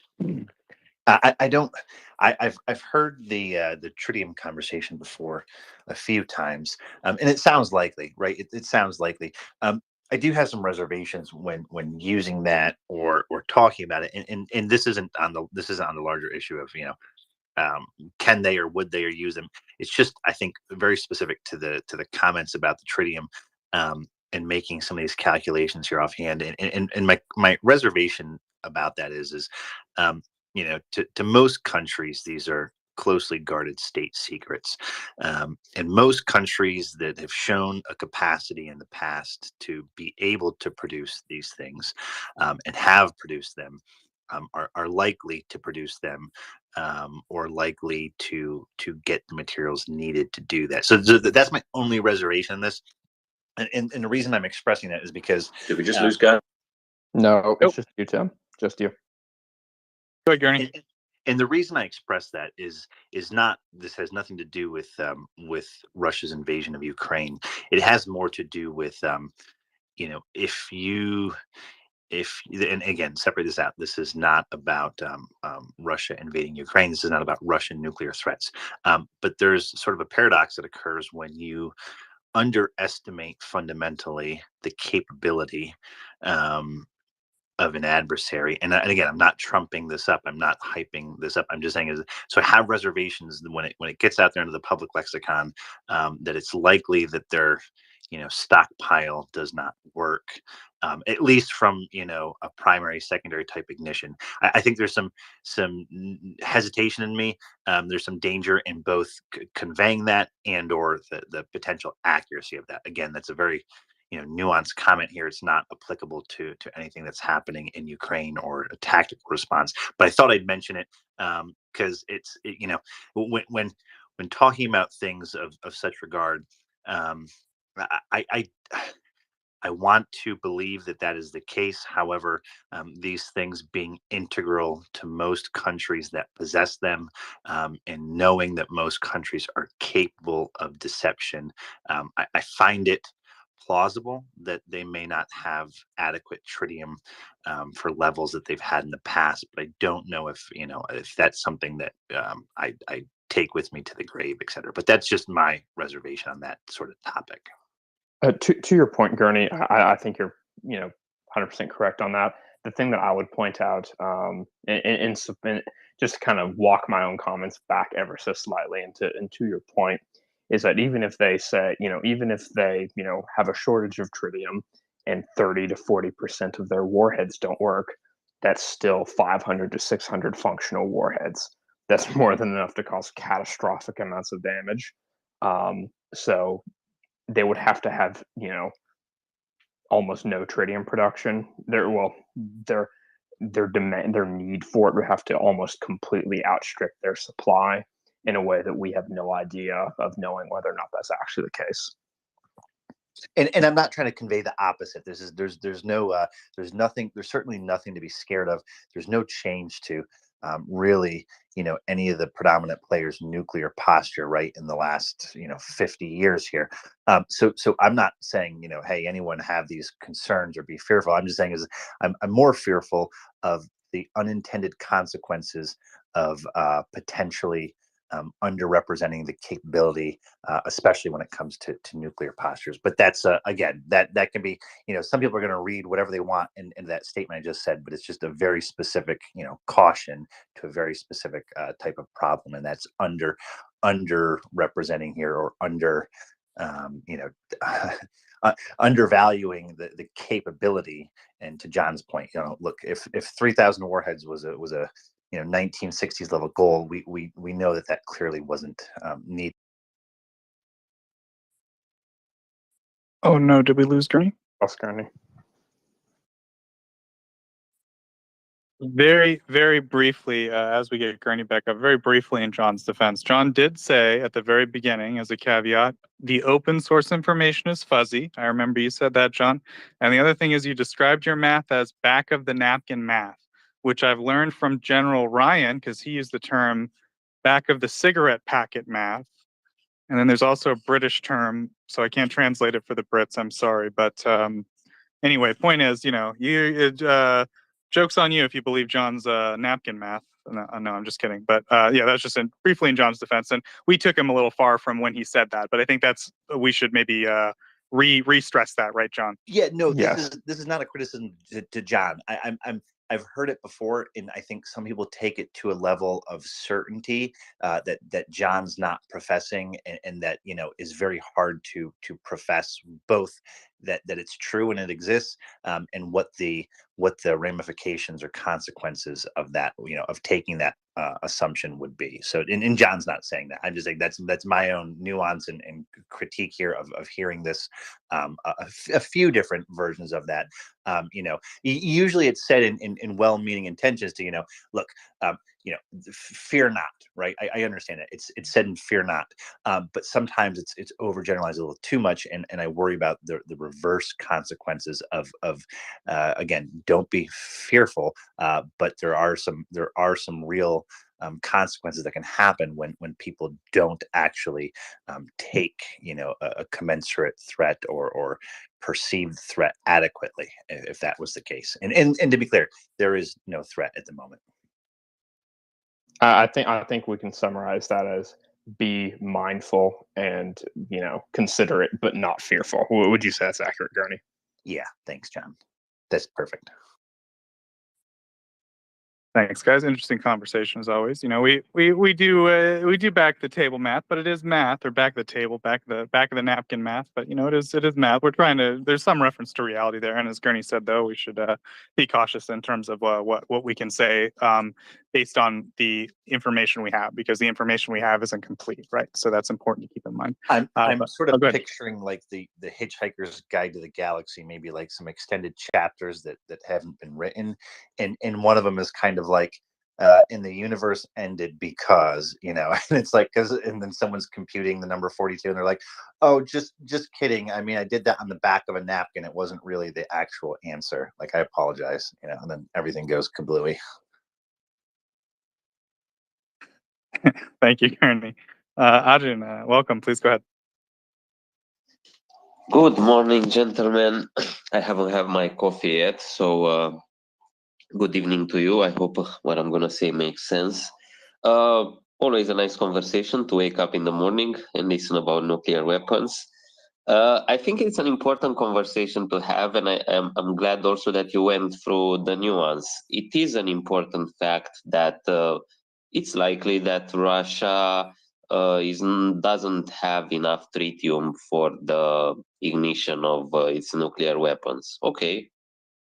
heard the tritium conversation before a few times, and it sounds likely, right? It sounds likely. I do have some reservations when using that or talking about it, and this isn't on the larger issue of can they or would they or use them. It's just, I think, very specific to the comments about the tritium, and making some of these calculations here offhand. And my reservation about that is to most countries, these are closely guarded state secrets. And most countries that have shown a capacity in the past to be able to produce these things, and have produced them, are likely to produce them, or likely to get the materials needed to do that. So that's my only reservation in this. And the reason I'm expressing that is because did we just lose Guy? No, it's just you, Tim. Just you. Go ahead, Gurney. And the reason I express that is not, this has nothing to do with Russia's invasion of Ukraine. It has more to do with and again, separate this out. This is not about Russia invading Ukraine. This is not about Russian nuclear threats. But there's sort of a paradox that occurs when you underestimate fundamentally the capability of an adversary. And again, I'm not trumping this up. I'm not hyping this up. I'm just saying so I have reservations when it gets out there into the public lexicon, that it's likely that their stockpile does not work, at least from a primary secondary type ignition. I think there's some hesitation in me. There's some danger in both conveying that and or the potential accuracy of that. Again, that's a very nuanced comment here. It's not applicable to anything that's happening in Ukraine or a tactical response. But I thought I'd mention it because when talking about things of such regard, I want to believe that is the case. However, these things being integral to most countries that possess them, and knowing that most countries are capable of deception, I find it plausible that they may not have adequate tritium for levels that they've had in the past. But I don't know if that's something that I take with me to the grave, etc. But that's just my reservation on that sort of topic. To your point, Gurney, I think you're 100% correct on that. The thing that I would point out, and just kind of walk my own comments back ever so slightly, and to your point, is that even if they say, even if they have a shortage of tritium and 30 to 40% of their warheads don't work, that's still 500 to 600 functional warheads. That's more than enough to cause catastrophic amounts of damage. So they would have to have, almost no tritium production. Their demand, their need for it would have to almost completely outstrip their supply in a way that we have no idea of knowing whether or not that's actually the case. And I'm not trying to convey the opposite. There's certainly nothing to be scared of. There's no change to really, any of the predominant players' nuclear posture, right, in the last 50 years here. So I'm not saying hey, anyone have these concerns or be fearful. I'm just saying I'm more fearful of the unintended consequences of potentially underrepresenting the capability, especially when it comes to nuclear postures. But that's again, that can be, some people are going to read whatever they want in that statement I just said, but it's just a very specific, caution to a very specific type of problem, and that's underrepresenting here, or undervaluing the capability. And to John's point, look, if 3,000 warheads was a 1960s level goal, we know that clearly wasn't needed. Oh no, did we lose Gurney? Lost Gurney. Very, very briefly, as we get Gurney back up, very briefly in John's defense, John did say at the very beginning, as a caveat, the open source information is fuzzy. I remember you said that, John. And the other thing is you described your math as back of the napkin math, which I've learned from General Ryan, because he used the term back of the cigarette packet math. And then there's also a British term, so I can't translate it for the Brits, I'm sorry. But anyway, point is, joke's on you if you believe John's napkin math. No, I'm just kidding. But yeah, that's just briefly in John's defense. And we took him a little far from when he said that. But I think we should maybe re-stress that, right, John? Yeah, no, Yes. this is not a criticism to John. I've heard it before, and I think some people take it to a level of certainty that John's not professing, and that is very hard to profess, both that it's true and it exists, and what the ramifications or consequences of that, of taking that assumption would be. So, and John's not saying that. I'm just saying that's my own nuance and critique here of hearing this, a few different versions of that. Usually it's said in well-meaning intentions to, look, fear not, right? I understand it. It's said in fear not, but sometimes it's overgeneralized a little too much, and I worry about the reverse consequences of again, don't be fearful, but there are some real consequences that can happen when people don't actually take a commensurate threat or perceived threat adequately, if that was the case. And to be clear, there is no threat at the moment. I think we can summarize that as be mindful and considerate, but not fearful. Would you say that's accurate, Gurney? Yeah, thanks, John. That's perfect. Thanks, guys. Interesting conversation as always. We do back the table math, but it is math, or back the table, back of the napkin math. But it is math. We're trying to. There's some reference to reality there, and as Gurney said, though, we should be cautious in terms of what we can say based on the information we have, because the information we have isn't complete, right? So that's important to keep in mind. I'm sort of picturing like the Hitchhiker's Guide to the Galaxy, maybe like some extended chapters that haven't been written, and one of them is kind of like in the universe ended because and it's like, and then someone's computing the number 42 and they're like, oh, just kidding, I mean, I did that on the back of a napkin, it wasn't really the actual answer, like, I apologize, and then everything goes kablooey. Thank you, Gurney. Ajin, welcome. Please go ahead. Good morning, gentlemen. I haven't had my coffee yet, so good evening to you. I hope what I'm gonna say makes sense. Always a nice conversation to wake up in the morning and listen about nuclear weapons. I think it's an important conversation to have, and I'm glad also that you went through the nuance. It is an important fact that it's likely that Russia doesn't have enough tritium for the ignition of its nuclear weapons. Okay,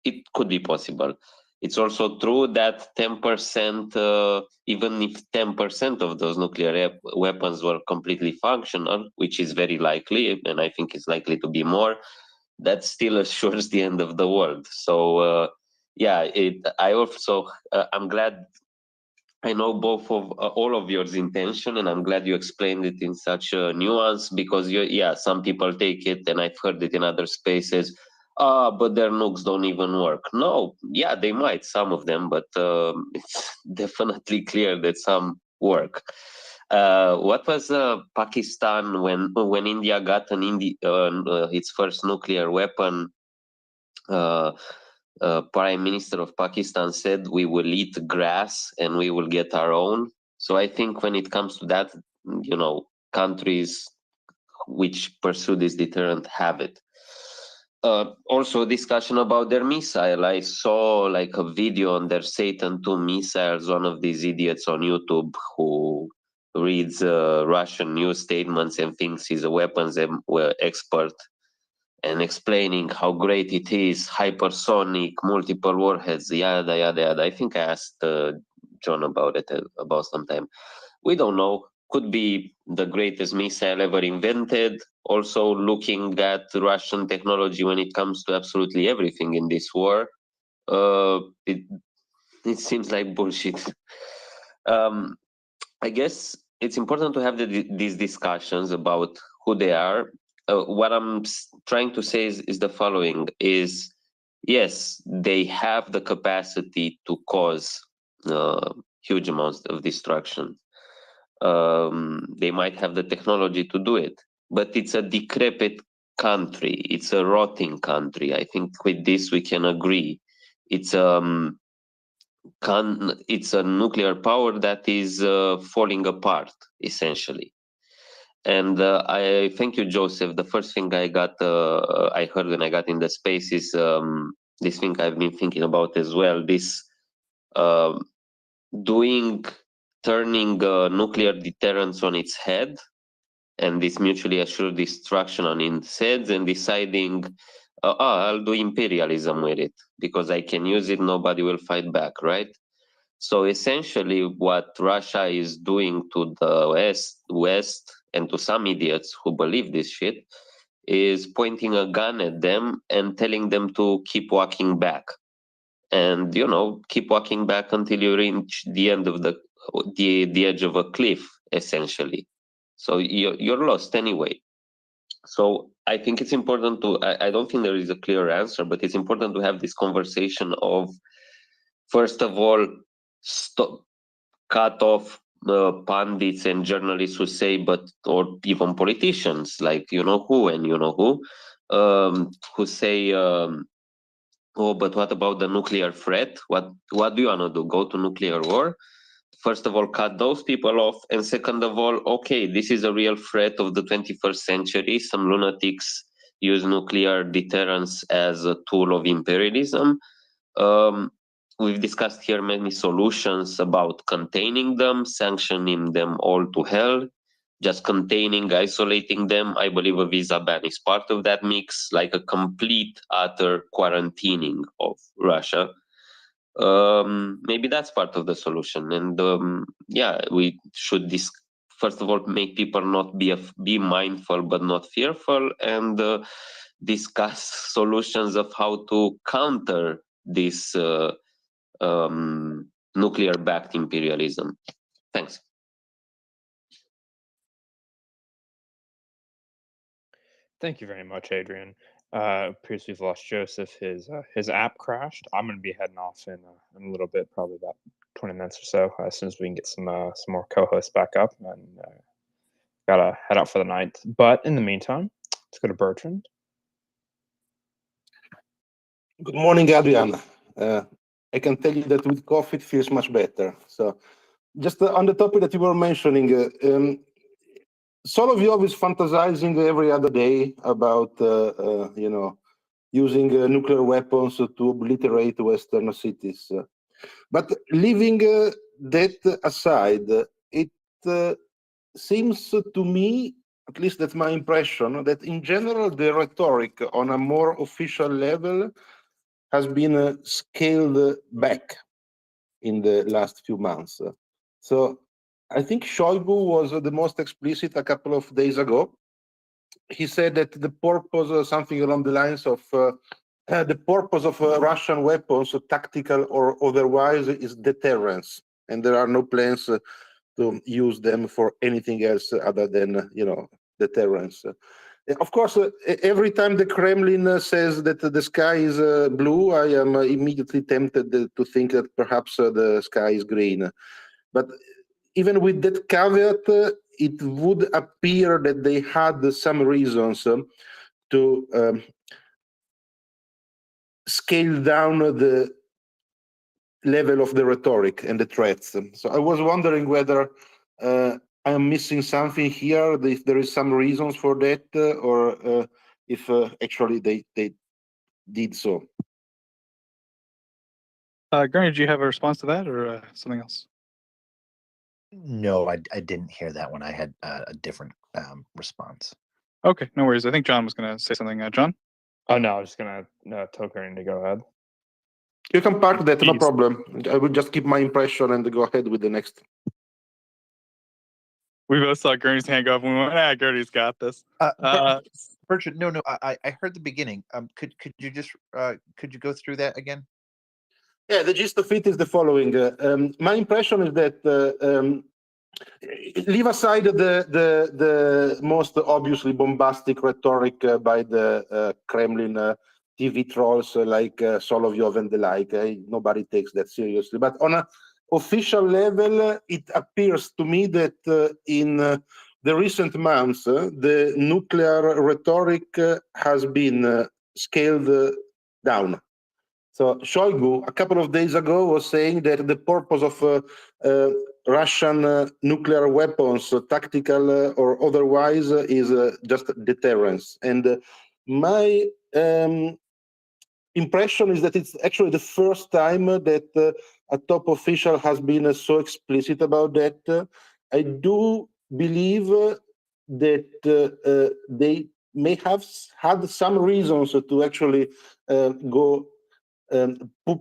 it could be possible. it's also true that 10%, even if 10% of those nuclear weapons were completely functional, which is very likely, and I think it's likely to be more, that still assures the end of the world. So I also I'm glad I know both of all of yours intention, and I'm glad you explained it in such a nuance, because some people take it, and I've heard it in other spaces. But their nukes don't even work. No, yeah, they might, some of them, but it's definitely clear that some work. What was Pakistan when India got its first nuclear weapon? Prime Minister of Pakistan said, "We will eat grass and we will get our own." So I think when it comes to that, countries which pursue this deterrent have it. Also, discussion about their missile. I saw like a video on their Satan II missiles. One of these idiots on YouTube who reads Russian news statements and thinks he's a weapons expert, and explaining how great it is, hypersonic, multiple warheads, yada, yada, yada. I think I asked John about it about some time. We don't know. Could be the greatest missile ever invented. Also looking at Russian technology when it comes to absolutely everything in this war, it seems like bullshit. I guess it's important to have these discussions about who they are. What I'm trying to say is the following: is yes, they have the capacity to cause huge amounts of destruction. They might have the technology to do it, but it's a decrepit country. It's a rotting country. I think with this we can agree. It's a nuclear power that is falling apart, essentially. And I thank you, Joseph. The first thing I heard when I got in the space is this thing I've been thinking about as well. This turning nuclear deterrence on its head, and this mutually assured destruction on its head, and deciding, I'll do imperialism with it because I can use it. Nobody will fight back, right? So essentially what Russia is doing to the West, and to some idiots who believe this shit, is pointing a gun at them and telling them to keep walking back. And, keep walking back until you reach the end of the edge of a cliff, essentially. So you're lost anyway. So I think it's important I don't think there is a clear answer, but it's important to have this conversation of, first of all, cut off pundits and journalists who say, or even politicians like who and who say, oh, but what about the nuclear threat? What do you want to do? Go to nuclear war? First of all, cut those people off, and second of all, okay, this is a real threat of the 21st century. Some lunatics use nuclear deterrence as a tool of imperialism. We've discussed here many solutions about containing them, sanctioning them all to hell, just containing, isolating them. I believe a visa ban is part of that mix, like a complete, utter quarantining of Russia. Maybe that's part of the solution. And we should first of all make people not be mindful but not fearful, and discuss solutions of how to counter this nuclear-backed imperialism. Thanks. Thank you very much, Adrian. Appears we've lost Joseph. His app crashed. I'm going to be heading off in a little bit, probably about 20 minutes or so, as soon as we can get some more co-hosts back up, and gotta head out for the night. But in the meantime, let's go to Bertrand. Good morning, Adrian. I can tell you that with coffee it feels much better. So, just on the topic that you were mentioning, some of you always fantasizing every other day about, using nuclear weapons to obliterate Western cities. But leaving that aside, it seems to me, at least that's my impression, that in general the rhetoric on a more official level has been scaled back in the last few months. So I think Shoigu was the most explicit a couple of days ago. He said that the purpose, something along the lines of the purpose of Russian weapons, tactical or otherwise, is deterrence, and there are no plans to use them for anything else other than deterrence. Of course, every time the Kremlin says that the sky is blue, I am immediately tempted to think that perhaps the sky is green. But even with that caveat, it would appear that they had some reasons to scale down the level of the rhetoric and the threats. So I was wondering whether I'm missing something here, if there is some reasons for that, or if actually they did so. Gurney, did you have a response to that or something else? No, I didn't hear that one. I had a different response. Okay, no worries. I think John was going to say something. John? Oh, no, I was just going to tell Gurney to go ahead. You can park that, no problem. I will just keep my impression and go ahead with the next. We both saw Gurney's hand go up and we went, Gurney's got this. Bertrand, no, I heard the beginning. Could you just could you go through that again? Yeah, the gist of it is the following. My impression is that leave aside the most obviously bombastic rhetoric by the Kremlin TV trolls like Solovyov and the like. Nobody takes that seriously. But on an official level, it appears to me that in the recent months, the nuclear rhetoric has been scaled down. So Shoigu, a couple of days ago, was saying that the purpose of Russian nuclear weapons, tactical or otherwise, is just deterrence. And my impression is that it's actually the first time that a top official has been so explicit about that. I do believe that they may have had some reasons to actually go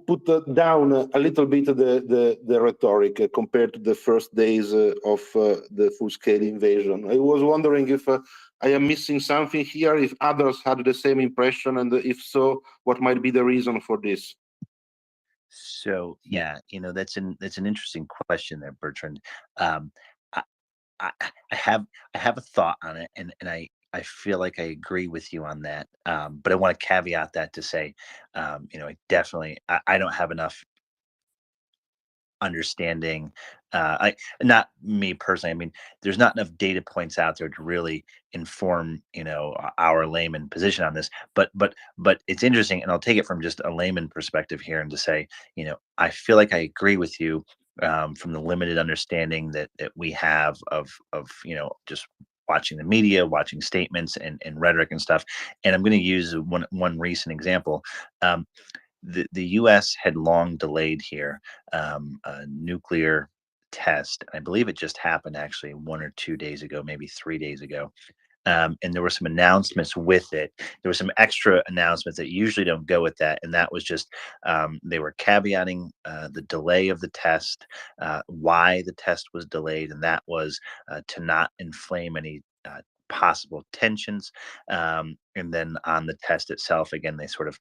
put down a little bit the rhetoric compared to the first days of the full-scale invasion. I was wondering if I am missing something here, if others had the same impression, and if so, what might be the reason for this? So yeah, that's an interesting question there, Bertrand. I have a thought on it, and I feel like I agree with you on that. But I want to caveat that to say, I definitely I don't have enough understanding. Not me personally. I mean, there's not enough data points out there to really inform our layman position on this. But it's interesting, and I'll take it from just a layman perspective here, and to say, I feel like I agree with you from the limited understanding that we have of just watching the media, watching statements and rhetoric and stuff. And I'm going to use one recent example. The U.S. had long delayed here a nuclear test. I believe it just happened actually 1 or 2 days ago, maybe 3 days ago. And there were some announcements with it. There were some extra announcements that usually don't go with that. And that was just they were caveating the delay of the test, why the test was delayed. And that was to not inflame any possible tensions. And then on the test itself, again, they sort of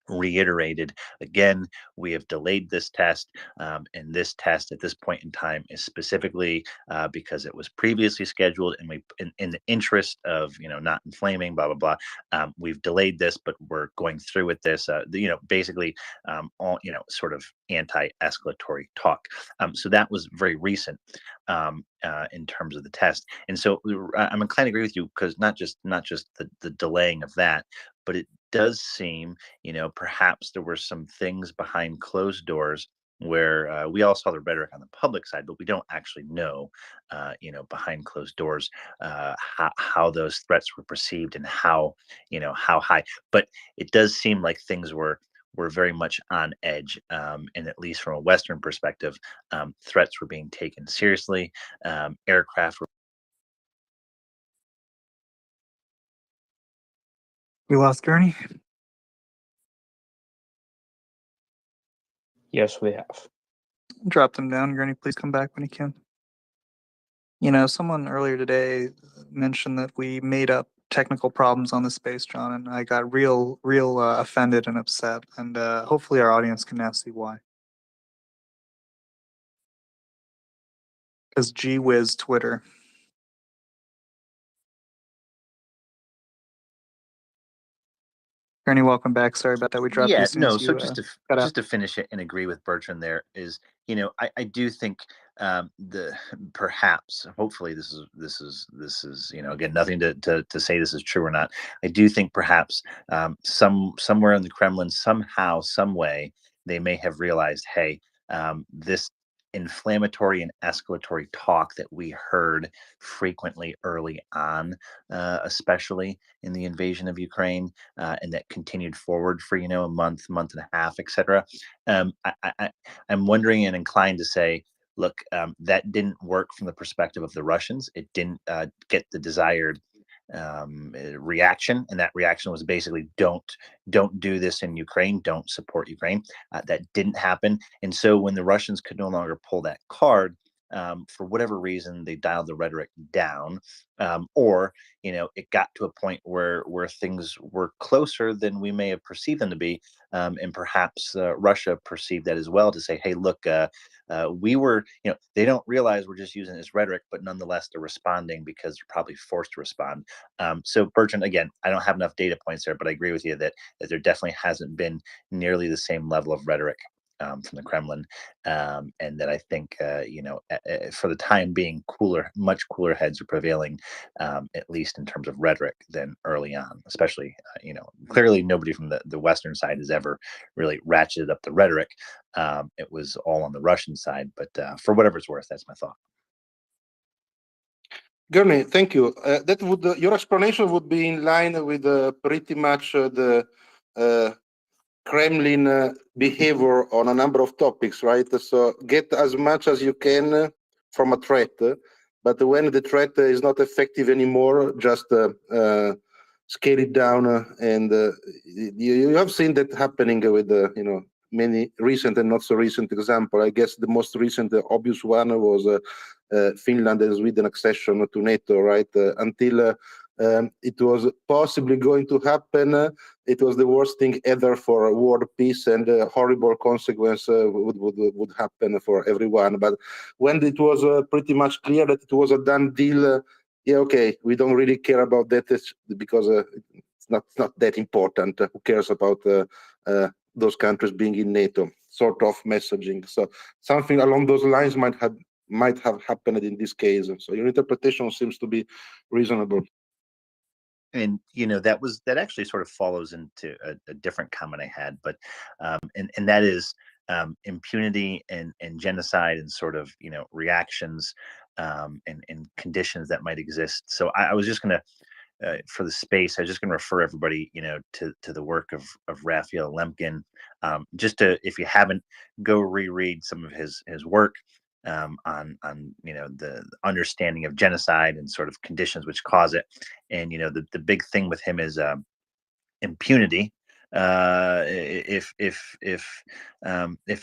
reiterated again, we have delayed this test, and this test at this point in time is specifically because it was previously scheduled, and we in the interest of not inflaming blah blah blah, we've delayed this, but we're going through with this, basically all sort of anti-escalatory talk. So that was very recent in terms of the test. And so I'm inclined to agree with you, because not just the delaying of that, but it does seem, perhaps there were some things behind closed doors where we all saw the rhetoric on the public side, but we don't actually know, behind closed doors, how those threats were perceived and how high. But it does seem like things were very much on edge, and at least from a Western perspective, threats were being taken seriously. Aircraft were. We lost Gurney. Yes, we have. Drop them down. Gurney, please come back when you can. You know, someone earlier today mentioned that we made up technical problems on the space, John, and I got real offended and upset. And hopefully our audience can now see why. Because gee whiz, Twitter. Gurney, welcome back. Sorry about that. We dropped you Yeah, as soon no. as So you just to got out. just to finish it and agree with Bertrand, there is, you know, I do think the perhaps, hopefully, this is you know, again, nothing to say this is true or not. I do think perhaps somewhere in the Kremlin, somehow, some way, they may have realized, hey, this inflammatory and escalatory talk that we heard frequently early on, especially in the invasion of Ukraine, and that continued forward for, you know, a month, month and a half, etc. I'm wondering and inclined to say, look, that didn't work from the perspective of the Russians. It didn't get the desired reaction, and that reaction was basically don't do this in Ukraine, don't support Ukraine. That didn't happen, and so when the Russians could no longer pull that card, for whatever reason, they dialed the rhetoric down, or, you know, it got to a point where things were closer than we may have perceived them to be, and perhaps Russia perceived that as well, to say, hey, look, we were, you know, they don't realize we're just using this rhetoric, but nonetheless they're responding because they're probably forced to respond. So Bertrand, again, I don't have enough data points there, but I agree with you that there definitely hasn't been nearly the same level of rhetoric from the Kremlin, and that I think, you know, for the time being, much cooler heads are prevailing, at least in terms of rhetoric, than early on. Especially, you know, clearly nobody from the Western side has ever really ratcheted up the rhetoric. It was all on the Russian side, but for whatever it's worth, that's my thought. Gurney, thank you. That would your explanation would be in line with pretty much the Kremlin behavior on a number of topics, right? So get as much as you can from a threat, but when the threat is not effective anymore, just scale it down. And you have seen that happening with you know, many recent and not so recent example. I guess the most recent obvious one was Finland and Sweden accession to NATO, right? Until it was possibly going to happen, it was the worst thing ever for world peace, and horrible consequence would happen for everyone. But when it was pretty much clear that it was a done deal, yeah, okay, we don't really care about that because it's not that important. Who cares about those countries being in NATO? Sort of messaging. So something along those lines might have happened in this case. So your interpretation seems to be reasonable. And, you know, that actually sort of follows into a different comment I had, but and that is impunity and genocide and sort of, you know, reactions and conditions that might exist. So I was just going to, for the space, I was just going to refer everybody, you know, to the work of Raphael Lemkin. Just to, if you haven't, go reread some of his work. On you know, the understanding of genocide and sort of conditions which cause it, and, you know, the big thing with him is impunity. If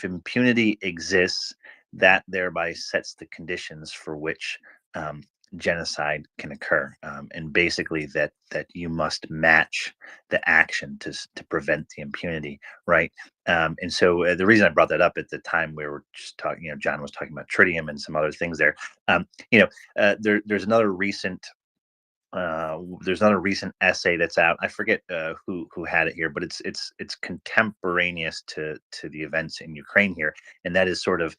impunity exists, that thereby sets the conditions for which genocide can occur, and basically that you must match the action to prevent the impunity, right? And so the reason I brought that up at the time we were just talking, you know, John was talking about tritium and some other things there. You know, there's another recent essay that's out. I forget who had it here, but it's contemporaneous to the events in Ukraine here, and that is sort of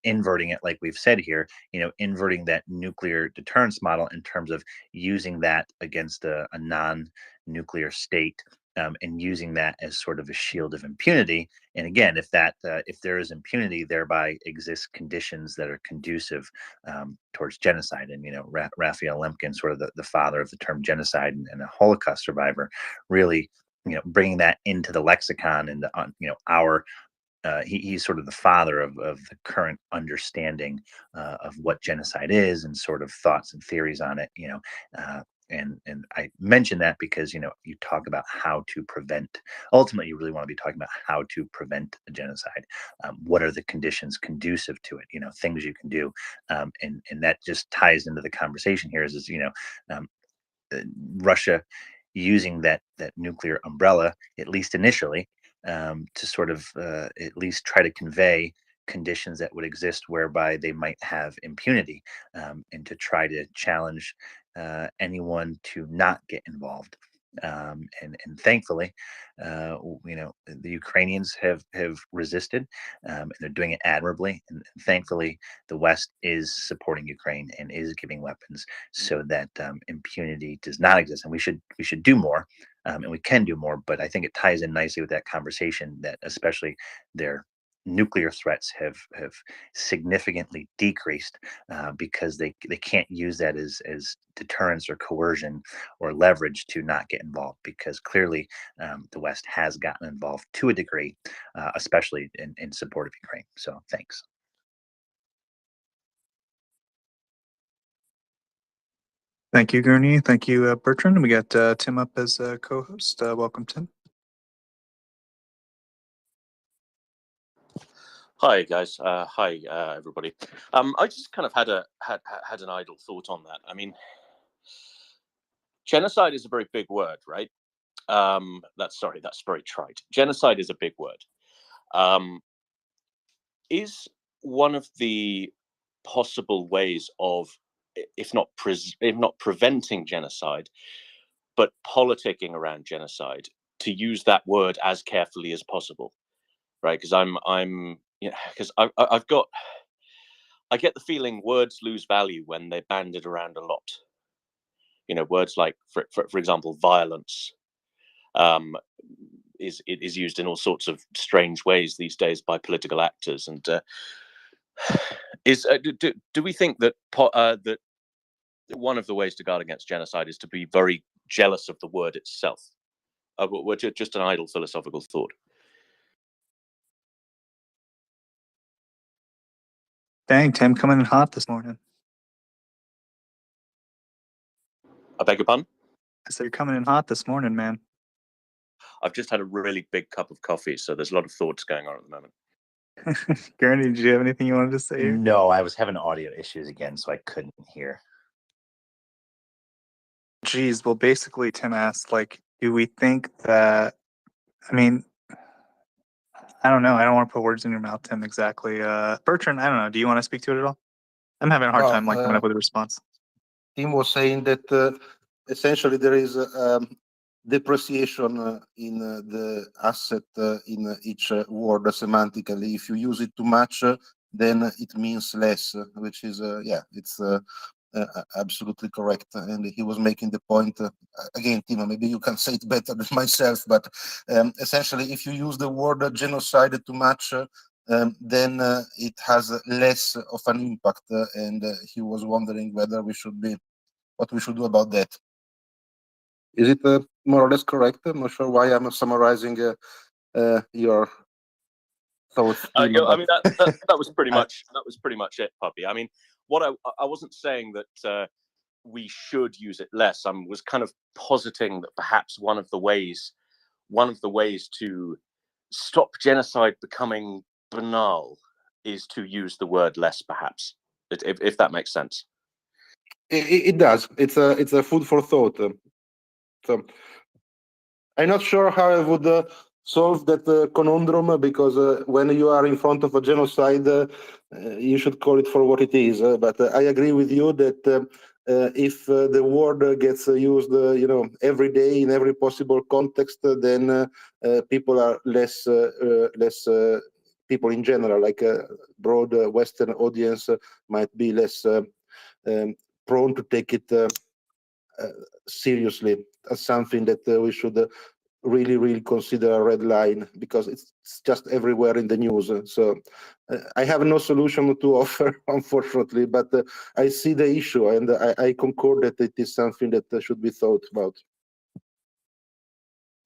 inverting it, like we've said here. You know, inverting that nuclear deterrence model in terms of using that against a non-nuclear state. And using that as sort of a shield of impunity. And again, if there is impunity, thereby exists conditions that are conducive towards genocide. And, you know, Raphael Lemkin, sort of the father of the term genocide and a Holocaust survivor, really, you know, bringing that into the lexicon and you know, our he's sort of the father of the current understanding of what genocide is and sort of thoughts and theories on it. You know, and I mention that because you talk about how to prevent. Ultimately, you really want to be talking about how to prevent a genocide. What are the conditions conducive to it? Things you can do, and that just ties into the conversation here. Is Russia using that nuclear umbrella, at least initially, to sort of at least try to convey conditions that would exist whereby they might have impunity, and to try to challenge anyone to not get involved. And thankfully, the Ukrainians have resisted, and they're doing it admirably. And thankfully, the West is supporting Ukraine and is giving weapons so that impunity does not exist. And we should do more, and we can do more. But I think it ties in nicely with that conversation that especially their nuclear threats have significantly decreased, because they can't use that as deterrence or coercion or leverage to not get involved, because clearly the West has gotten involved to a degree, especially in support of Ukraine. So thanks. Thank you, Gurney. Thank you, Bertrand. We got Tim up as a co-host. Welcome, Tim. Hi guys. Hi everybody. I just kind of had an idle thought on that. I mean, genocide is a very big word, right? That's very trite. Genocide is a big word. Is one of the possible ways of, if not preventing genocide, but politicking around genocide, to use that word as carefully as possible, right? Because I get the feeling words lose value when they're bandied around a lot. Words like, for example, violence, is used in all sorts of strange ways these days by political actors. And do we think that that one of the ways to guard against genocide is to be very jealous of the word itself? Just an idle philosophical thought. Dang, Tim, coming in hot this morning. I beg your pardon? I said you're coming in hot this morning, man. I've just had a really big cup of coffee, so there's a lot of thoughts going on at the moment. Gurney, did you have anything you wanted to say here? No, I was having audio issues again, so I couldn't hear. Geez, well, basically, Tim asked, do we think that, I mean, I don't know. I don't want to put words in your mouth, Tim, exactly. Bertrand, I don't know. Do you want to speak to it at all? I'm having a hard time coming up with a response. Tim was saying that essentially there is depreciation in the asset in each word semantically. If you use it too much, then it means less, which is, it's absolutely correct. And he was making the point, again, Timo, maybe you can say it better than myself, but essentially, if you use the word genocide too much, then it has less of an impact. And he was wondering whether what we should do about that. Is it more or less correct? I'm not sure why I'm summarizing your thoughts. I mean, that was pretty much it, Puppy. I mean, what I wasn't saying that we should use it less. I was kind of positing that perhaps one of the ways to stop genocide becoming banal is to use the word less, perhaps, if that makes sense. It does. It's a food for thought. So I'm not sure how I would solve that conundrum, because when you are in front of a genocide, you should call it for what it is. But I agree with you that if the word gets used, every day in every possible context, then people are less people in general, like a broad Western audience, might be less prone to take it seriously as something that we should really, really consider a red line, because it's just everywhere in the news. So I have no solution to offer, unfortunately, but I see the issue, and I concur that it is something that should be thought about.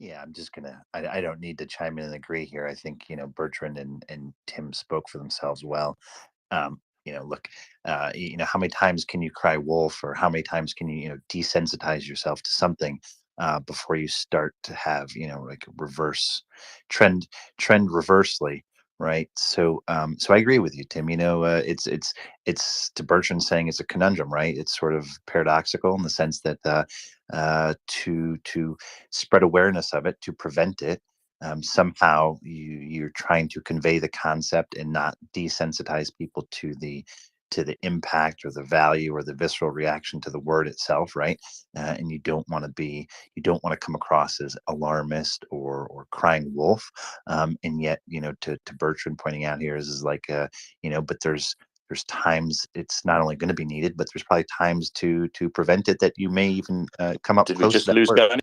Yeah, I'm just I don't need to chime in and agree here. I think, Bertrand and Tim spoke for themselves well. look, how many times can you cry wolf, or how many times can you, desensitize yourself to something before you start to have, like reverse trend reversely, right? So I agree with you, Tim. It's to Bertrand saying it's a conundrum, right? It's sort of paradoxical in the sense that to spread awareness of it, to prevent it, somehow you're trying to convey the concept and not desensitize people to the impact or the value or the visceral reaction to the word itself, right? And you don't want to come across as alarmist or crying wolf. And yet, to Bertrand pointing out here is like, but there's times it's not only going to be needed, but there's probably times to prevent it that you may even come up Did we close just to that lose word. Bernie?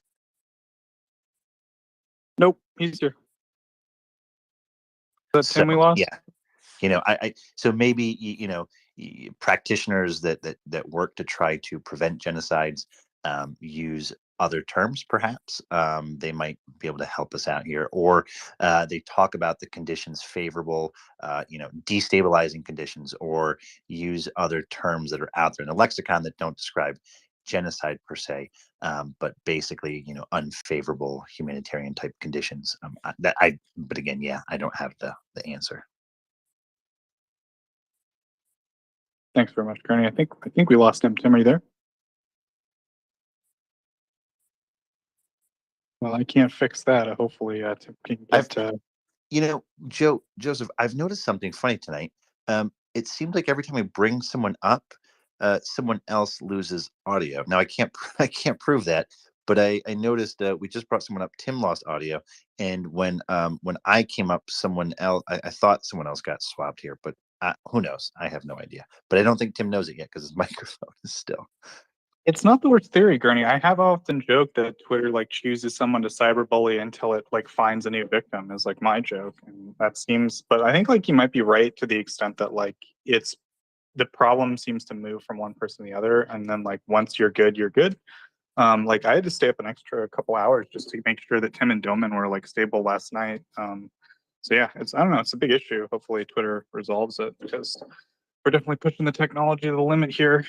Nope, he's here. Is that Tim we lost? Yeah. So maybe practitioners that work to try to prevent genocides use other terms, perhaps. They might be able to help us out here, or they talk about the conditions favorable, destabilizing conditions, or use other terms that are out there in the lexicon that don't describe genocide per se, but basically, unfavorable humanitarian type conditions. But again, I don't have the answer. Thanks very much, Kearney. I think we lost him. Tim, are you there? Well, I can't fix that. Hopefully, Tim can get. Joseph, I've noticed something funny tonight. It seems like every time we bring someone up, someone else loses audio. Now I can't prove that, but I noticed we just brought someone up. Tim lost audio, and when I came up, someone else. I thought someone else got swapped here, but who knows? I have no idea. But I don't think Tim knows it yet because his microphone is still. It's not the worst theory, Gurney. I have often joked that Twitter chooses someone to cyberbully until it finds a new victim is my joke, and that seems. But I think you might be right to the extent that it's the problem seems to move from one person to the other, and then once you're good, you're good. I had to stay up an extra couple hours just to make sure that Tim and Doman were stable last night. So yeah, I don't know. It's a big issue. Hopefully Twitter resolves it because we're definitely pushing the technology to the limit here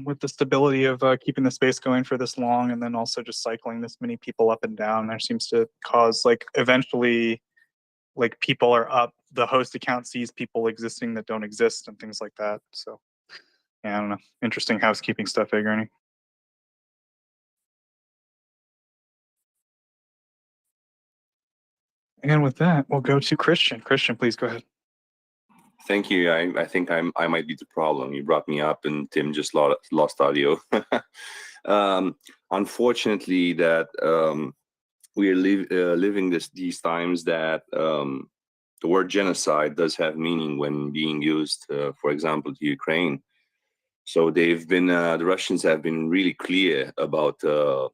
with the stability of keeping the space going for this long, and then also just cycling this many people up and down. There seems to cause eventually people are up, the host account sees people existing that don't exist and things like that. So yeah, I don't know. Interesting housekeeping stuff, Gurney. And with that, we'll go to Christian. Christian, please go ahead. Thank you. I think I might be the problem. You brought me up, and Tim just lost audio. Unfortunately, that we are living these times that the word genocide does have meaning when being used, for example, to Ukraine. So they've been the Russians have been really clear about the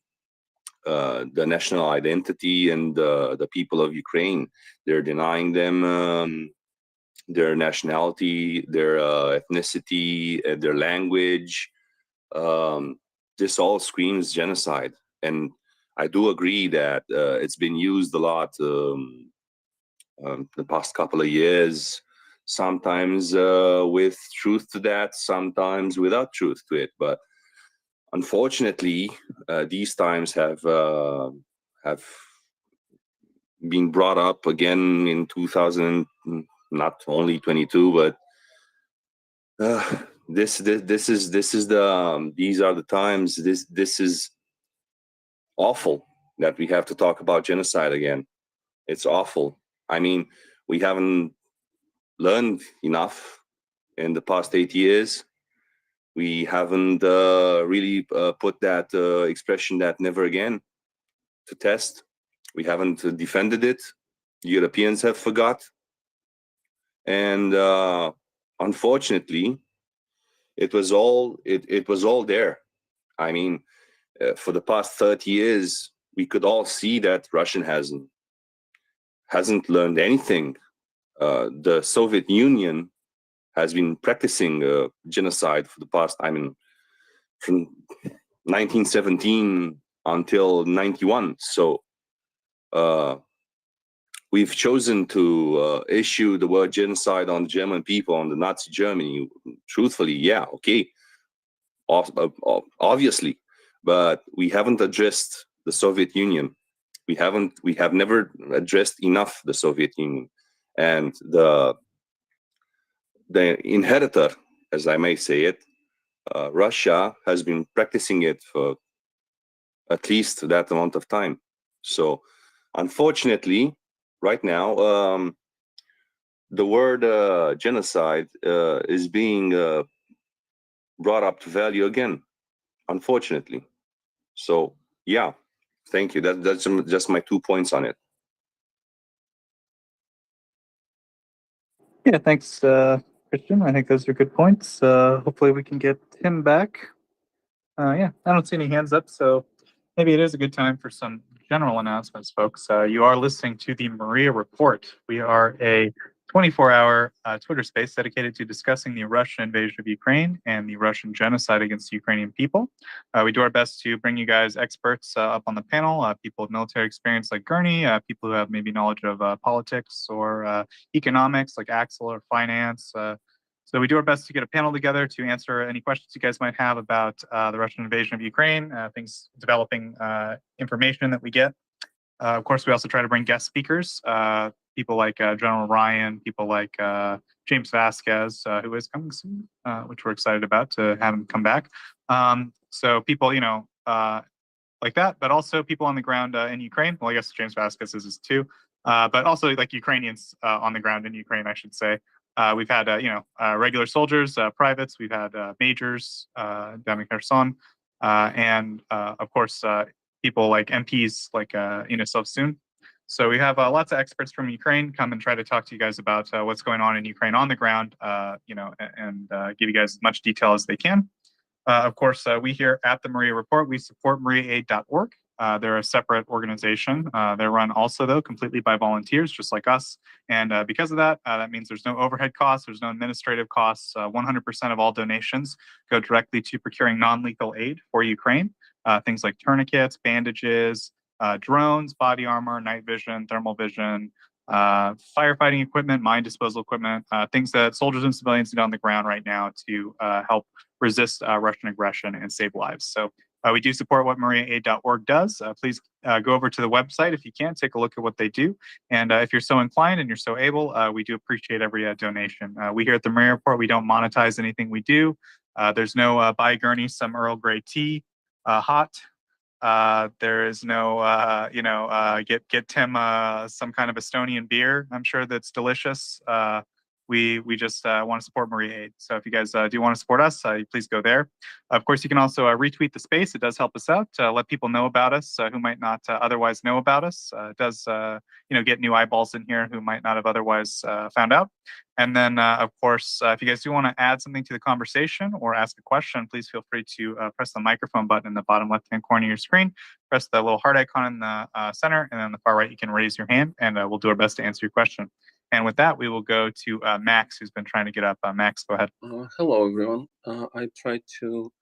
national identity and the people of Ukraine. They're denying them their nationality, their ethnicity, their language. This all screams genocide. And I do agree that it's been used a lot the past couple of years, sometimes with truth to that, sometimes without truth to it. But unfortunately, these times have been brought up again in 2000. Not only 22, but these are the times. This is awful that we have to talk about genocide again. It's awful. I mean, we haven't learned enough in the past 8 years. We haven't really put that expression that never again to test. We haven't defended it. Europeans have forgot. And unfortunately, it was all there. I mean, for the past 30 years, we could all see that Russia hasn't learned anything. The Soviet Union has been practicing genocide for the past, from 1917 until 91. So we've chosen to issue the word genocide on the German people, on the Nazi Germany, truthfully, yeah, okay, obviously, but we haven't addressed the Soviet Union. We have never addressed enough the Soviet Union, and the inheritor, as I may say it, Russia has been practicing it for at least that amount of time. So unfortunately, right now, the word genocide is being brought up to value again, unfortunately. So yeah, thank you. That's just my 2 points on it. Yeah, thanks, Christian. I think those are good points. Hopefully we can get Tim back. Yeah, I don't see any hands up, so maybe it is a good time for some general announcements, folks. You are listening to the Maria Report. We are a 24-hour Twitter space dedicated to discussing the Russian invasion of Ukraine and the Russian genocide against the Ukrainian people. We do our best to bring you guys experts up on the panel, people with military experience like Gurney, people who have maybe knowledge of politics or economics like Axel or finance. So we do our best to get a panel together to answer any questions you guys might have about the Russian invasion of Ukraine, things developing information that we get. Of course, we also try to bring guest speakers, people like General Ryan, people like James Vasquez, who is coming soon, which we're excited about to have him come back. So people, like that, but also people on the ground in Ukraine. Well, I guess James Vasquez is too, but also like Ukrainians on the ground in Ukraine, I should say. We've had, regular soldiers, privates. We've had majors down in Kherson, and of course, people like MPs like Sovsun. So we have lots of experts from Ukraine come and try to talk to you guys about what's going on in Ukraine on the ground, and give you guys as much detail as they can. Of course, we here at the Maria Report, we support MryiaAid.org. They're a separate organization. They're run also, though, completely by volunteers, just like us. And because of that, that means there's no overhead costs, there's no administrative costs. 100% of all donations go directly to procuring non-lethal aid for Ukraine. Things like tourniquets, bandages, drones, body armor, night vision, thermal vision, firefighting equipment, mine disposal equipment, things that soldiers and civilians need on the ground right now to help resist Russian aggression and save lives. So we do support what MryiaAid.org does. Please go over to the website if you can, take a look at what they do. And if you're so inclined and you're so able, we do appreciate every donation. We here at the Maria Report, we don't monetize anything we do. There's no buy Gurney some Earl Grey tea hot. There is no, get Tim some kind of Estonian beer. I'm sure that's delicious. We just want to support MryiaAid. So if you guys do want to support us, please go there. Of course, you can also retweet the space. It does help us out. Let people know about us who might not otherwise know about us. It does, get new eyeballs in here who might not have otherwise found out. And then, of course, if you guys do want to add something to the conversation or ask a question, please feel free to press the microphone button in the bottom left-hand corner of your screen. Press the little heart icon in the center, and then on the far right, you can raise your hand, and we'll do our best to answer your question. And with that, we will go to Max, who's been trying to get up. Max, go ahead. Hello, everyone. I tried to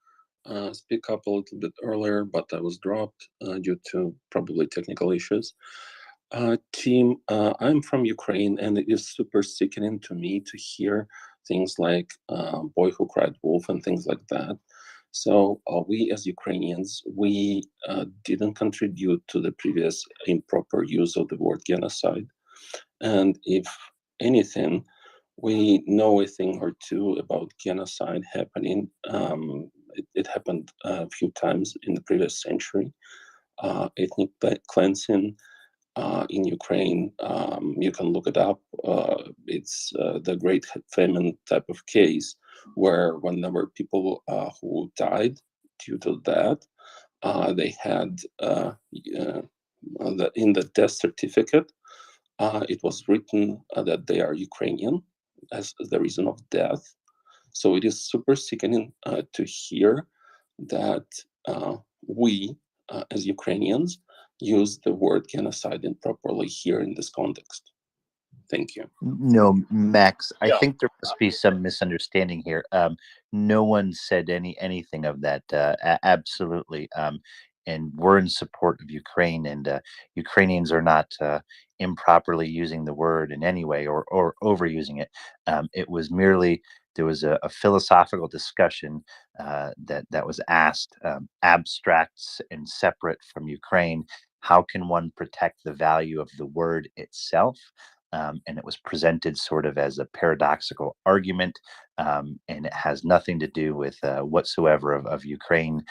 speak up a little bit earlier, but I was dropped due to probably technical issues. Team, I'm from Ukraine, and it is super sickening to me to hear things like Boy Who Cried Wolf and things like that. So we as Ukrainians, we didn't contribute to the previous improper use of the word genocide. And if anything, we know a thing or two about genocide happening. It happened a few times in the previous century. Ethnic cleansing in Ukraine, you can look it up. It's the Great Famine type of case where when there were people who died due to that, they had in the death certificate, it was written that they are Ukrainian as the reason of death. So it is super sickening to hear that we, as Ukrainians, use the word genocide improperly here in this context. Thank you. No, Max, I think there must be some misunderstanding here. No one said anything of that. Absolutely. And we're in support of Ukraine, and Ukrainians are not improperly using the word in any way or overusing it. It was merely there was a philosophical discussion that was asked, abstracts and separate from Ukraine. How can one protect the value of the word itself? And it was presented sort of as a paradoxical argument, and it has nothing to do with whatsoever of Ukraine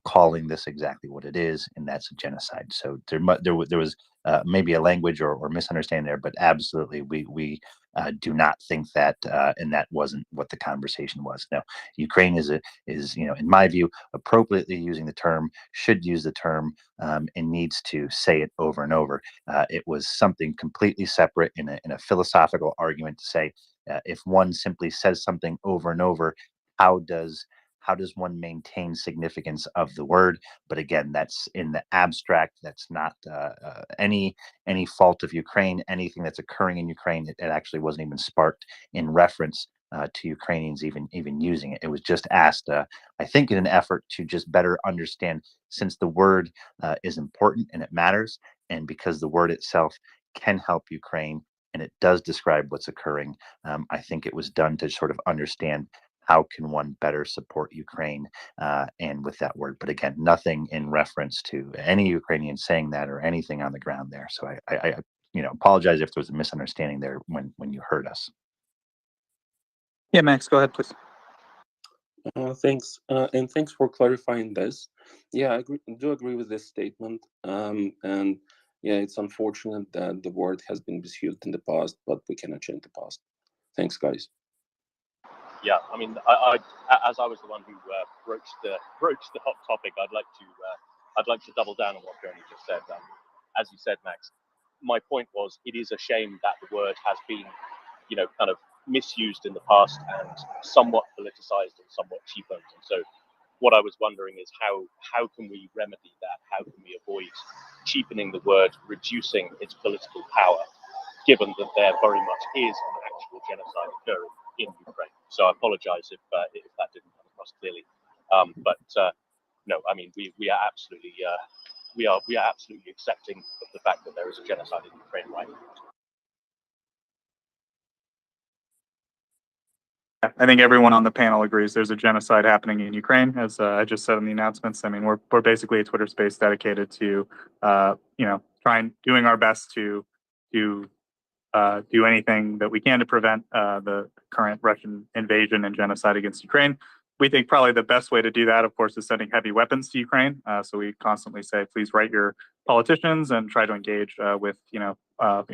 calling this exactly what it is, and that's a genocide. So there was maybe a language or misunderstanding there, but absolutely we do not think that, and that wasn't what the conversation was. No, Ukraine is in my view appropriately using the term, should use the term, and needs to say it over and over. It was something completely separate in a philosophical argument to say, if one simply says something over and over, how does one maintain significance of the word? But again, that's in the abstract. That's not any fault of Ukraine. Anything that's occurring in Ukraine, it actually wasn't even sparked in reference to Ukrainians even using it. It was just asked, I think, in an effort to just better understand, since the word is important and it matters, and because the word itself can help Ukraine and it does describe what's occurring. I think it was done to sort of understand how can one better support Ukraine, and with that word. But again, nothing in reference to any Ukrainian saying that or anything on the ground there. So I apologize if there was a misunderstanding there when you heard us. Yeah, Max, go ahead, please. Thanks, and thanks for clarifying this. Yeah, I do agree with this statement. And yeah, it's unfortunate that the word has been misused in the past, but we cannot change the past. Thanks, guys. Yeah, I mean, I as I was the one who broached the hot topic, I'd like to double down on what Bernie just said. As you said, Max, my point was, it is a shame that the word has been, kind of misused in the past and somewhat politicized and somewhat cheapened. And so, what I was wondering is how can we remedy that? How can we avoid cheapening the word, reducing its political power, given that there very much is an actual genocide occurring in Ukraine? So I apologize if that didn't come across clearly. But no, I mean, we are absolutely accepting of the fact that there is a genocide in Ukraine right now. I think everyone on the panel agrees there's a genocide happening in Ukraine, as I just said in the announcements. I mean, we're basically a Twitter space dedicated to, doing our best to do anything that we can to prevent the current Russian invasion and genocide against Ukraine. We think probably the best way to do that, of course, is sending heavy weapons to Ukraine. So we constantly say, please write your politicians and try to engage with,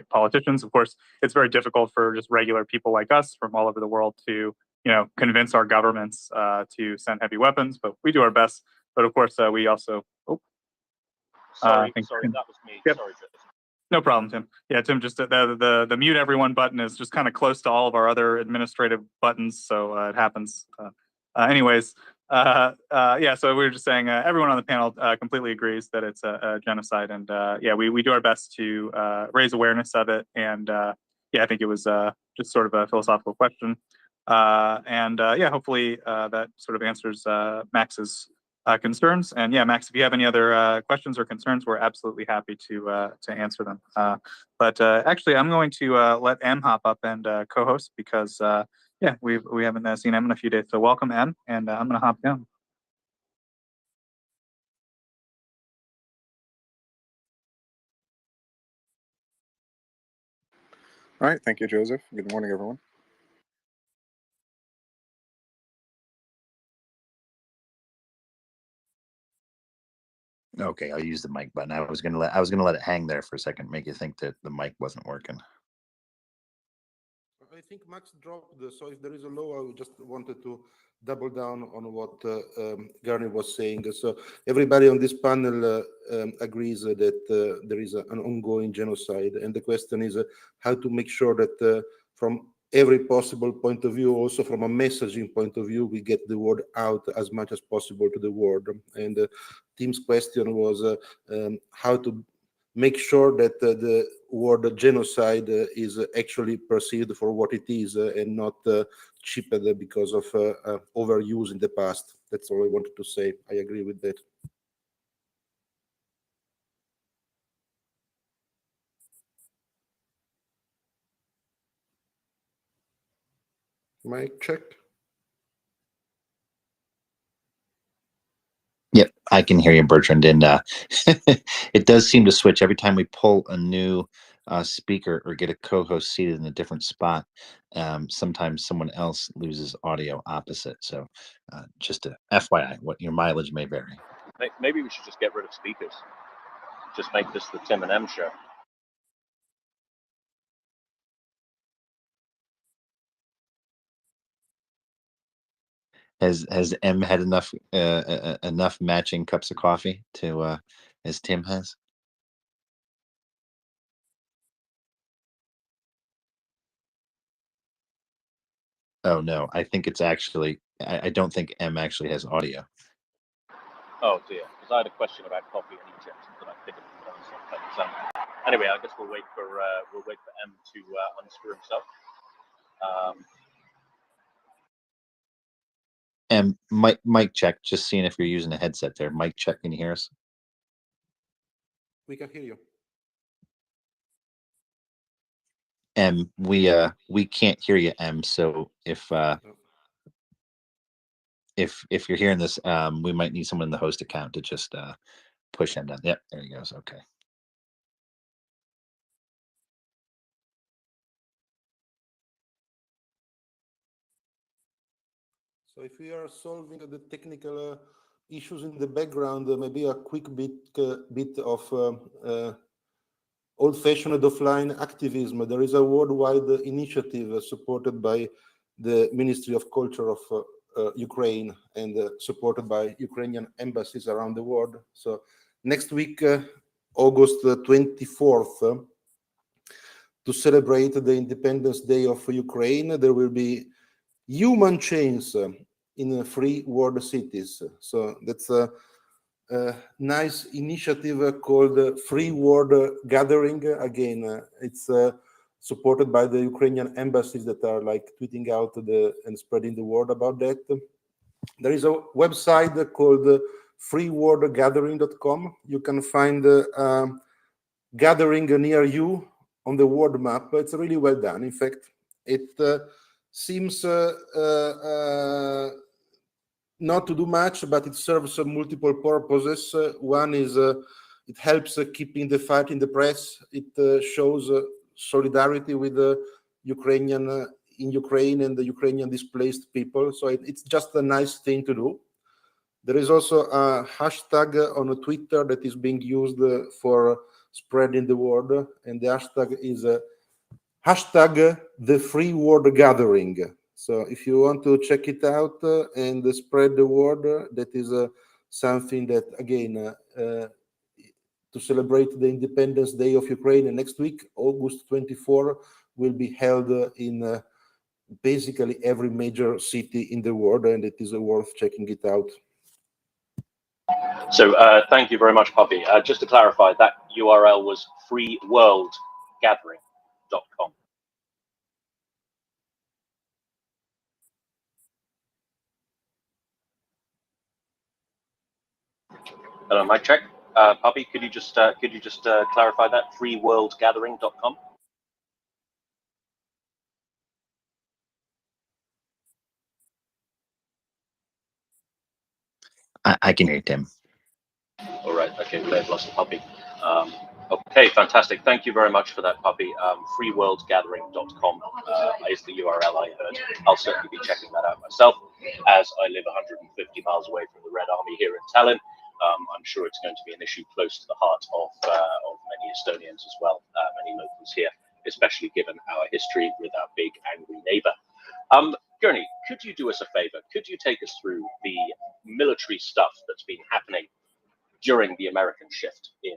politicians. Of course, it's very difficult for just regular people like us from all over the world to, convince our governments to send heavy weapons. But we do our best. But of course, we also. Sorry, that was me. Yep. Sorry, Joseph. No problem, Tim. Yeah, Tim, just the mute everyone button is just kind of close to all of our other administrative buttons, so it happens. Anyways, so we were just saying everyone on the panel completely agrees that it's a genocide, and we do our best to raise awareness of it. And I think it was just sort of a philosophical question, hopefully that sort of answers Max's concerns. And yeah, Max, if you have any other questions or concerns, we're absolutely happy to answer them. But actually, I'm going to let M hop up and co-host because we haven't seen M in a few days. So welcome, M, and I'm going to hop down. All right, thank you, Joseph. Good morning, everyone. Okay, I'll use the mic button. I was gonna let it hang there for a second, make you think that the mic wasn't working. I think Max dropped so if there is a low, I just wanted to double down on what Garni was saying. So everybody on this panel agrees that there is an ongoing genocide, and the question is how to make sure that from every possible point of view, also from a messaging point of view, we get the word out as much as possible to the world. And Tim's question was how to make sure that the word genocide is actually perceived for what it is and not cheapened because of overuse in the past. That's all I wanted to say. I agree with that. Mic check. I can hear you, Bertrand, and it does seem to switch every time we pull a new speaker or get a co-host seated in a different spot. Sometimes someone else loses audio opposite. So just a FYI, what your mileage may vary. Maybe we should just get rid of speakers. Just make this the Tim and M show. Has M had enough enough matching cups of coffee to as Tim has? Oh no, I think it's actually I don't think M actually has audio. Oh dear, because I had a question about coffee and Egypt that I think I can answer. But anyway, I guess we'll wait for M to unscrew himself. And mic check, just seeing if you're using a headset there. Mic check, can you hear us? We can hear you. M, we can't hear you, M. So if you're hearing this, we might need someone in the host account to just push him down. Yep, there he goes. Okay. So if we are solving the technical issues in the background, maybe a quick bit of old-fashioned offline activism. There is a worldwide initiative supported by the Ministry of Culture of Ukraine and supported by Ukrainian embassies around the world. So next week, August 24th, to celebrate the Independence Day of Ukraine, there will be human chains in 3 world cities. So that's a nice initiative called Free World Gathering. Again, it's supported by the Ukrainian embassies that are like tweeting out and spreading the word about that. There is a website called freeworldgathering.com. You can find gathering near you on the world map. It's really well done. In fact, it seems not to do much, but it serves multiple purposes. One is it helps keeping the fight in the press. It shows solidarity with the Ukrainian in Ukraine and the Ukrainian displaced people. So it's just a nice thing to do. There is also a hashtag on Twitter that is being used for spreading the word, and the hashtag is hashtag the Free World Gathering. So if you want to check it out and spread the word, that is something that, again, to celebrate the Independence Day of Ukraine next week, August 24, will be held in basically every major city in the world, and it is worth checking it out. So thank you very much, Poppy. Just to clarify, that URL was freeworldgathering.com. Hello, mic check. Poppy, could you just clarify that? freeworldgathering.com. I can hear you, Tim. All right. Okay, we may have lost the Poppy. Okay, fantastic. Thank you very much for that, Poppy. Freeworldgathering.com is the URL I heard. I'll certainly be checking that out myself, as I live 150 miles away from the Red Army here in Tallinn. I'm sure it's going to be an issue close to the heart of many Estonians as well, many locals here, especially given our history with our big angry neighbor. Gurney, could you do us a favor? Could you take us through the military stuff that's been happening during the American shift in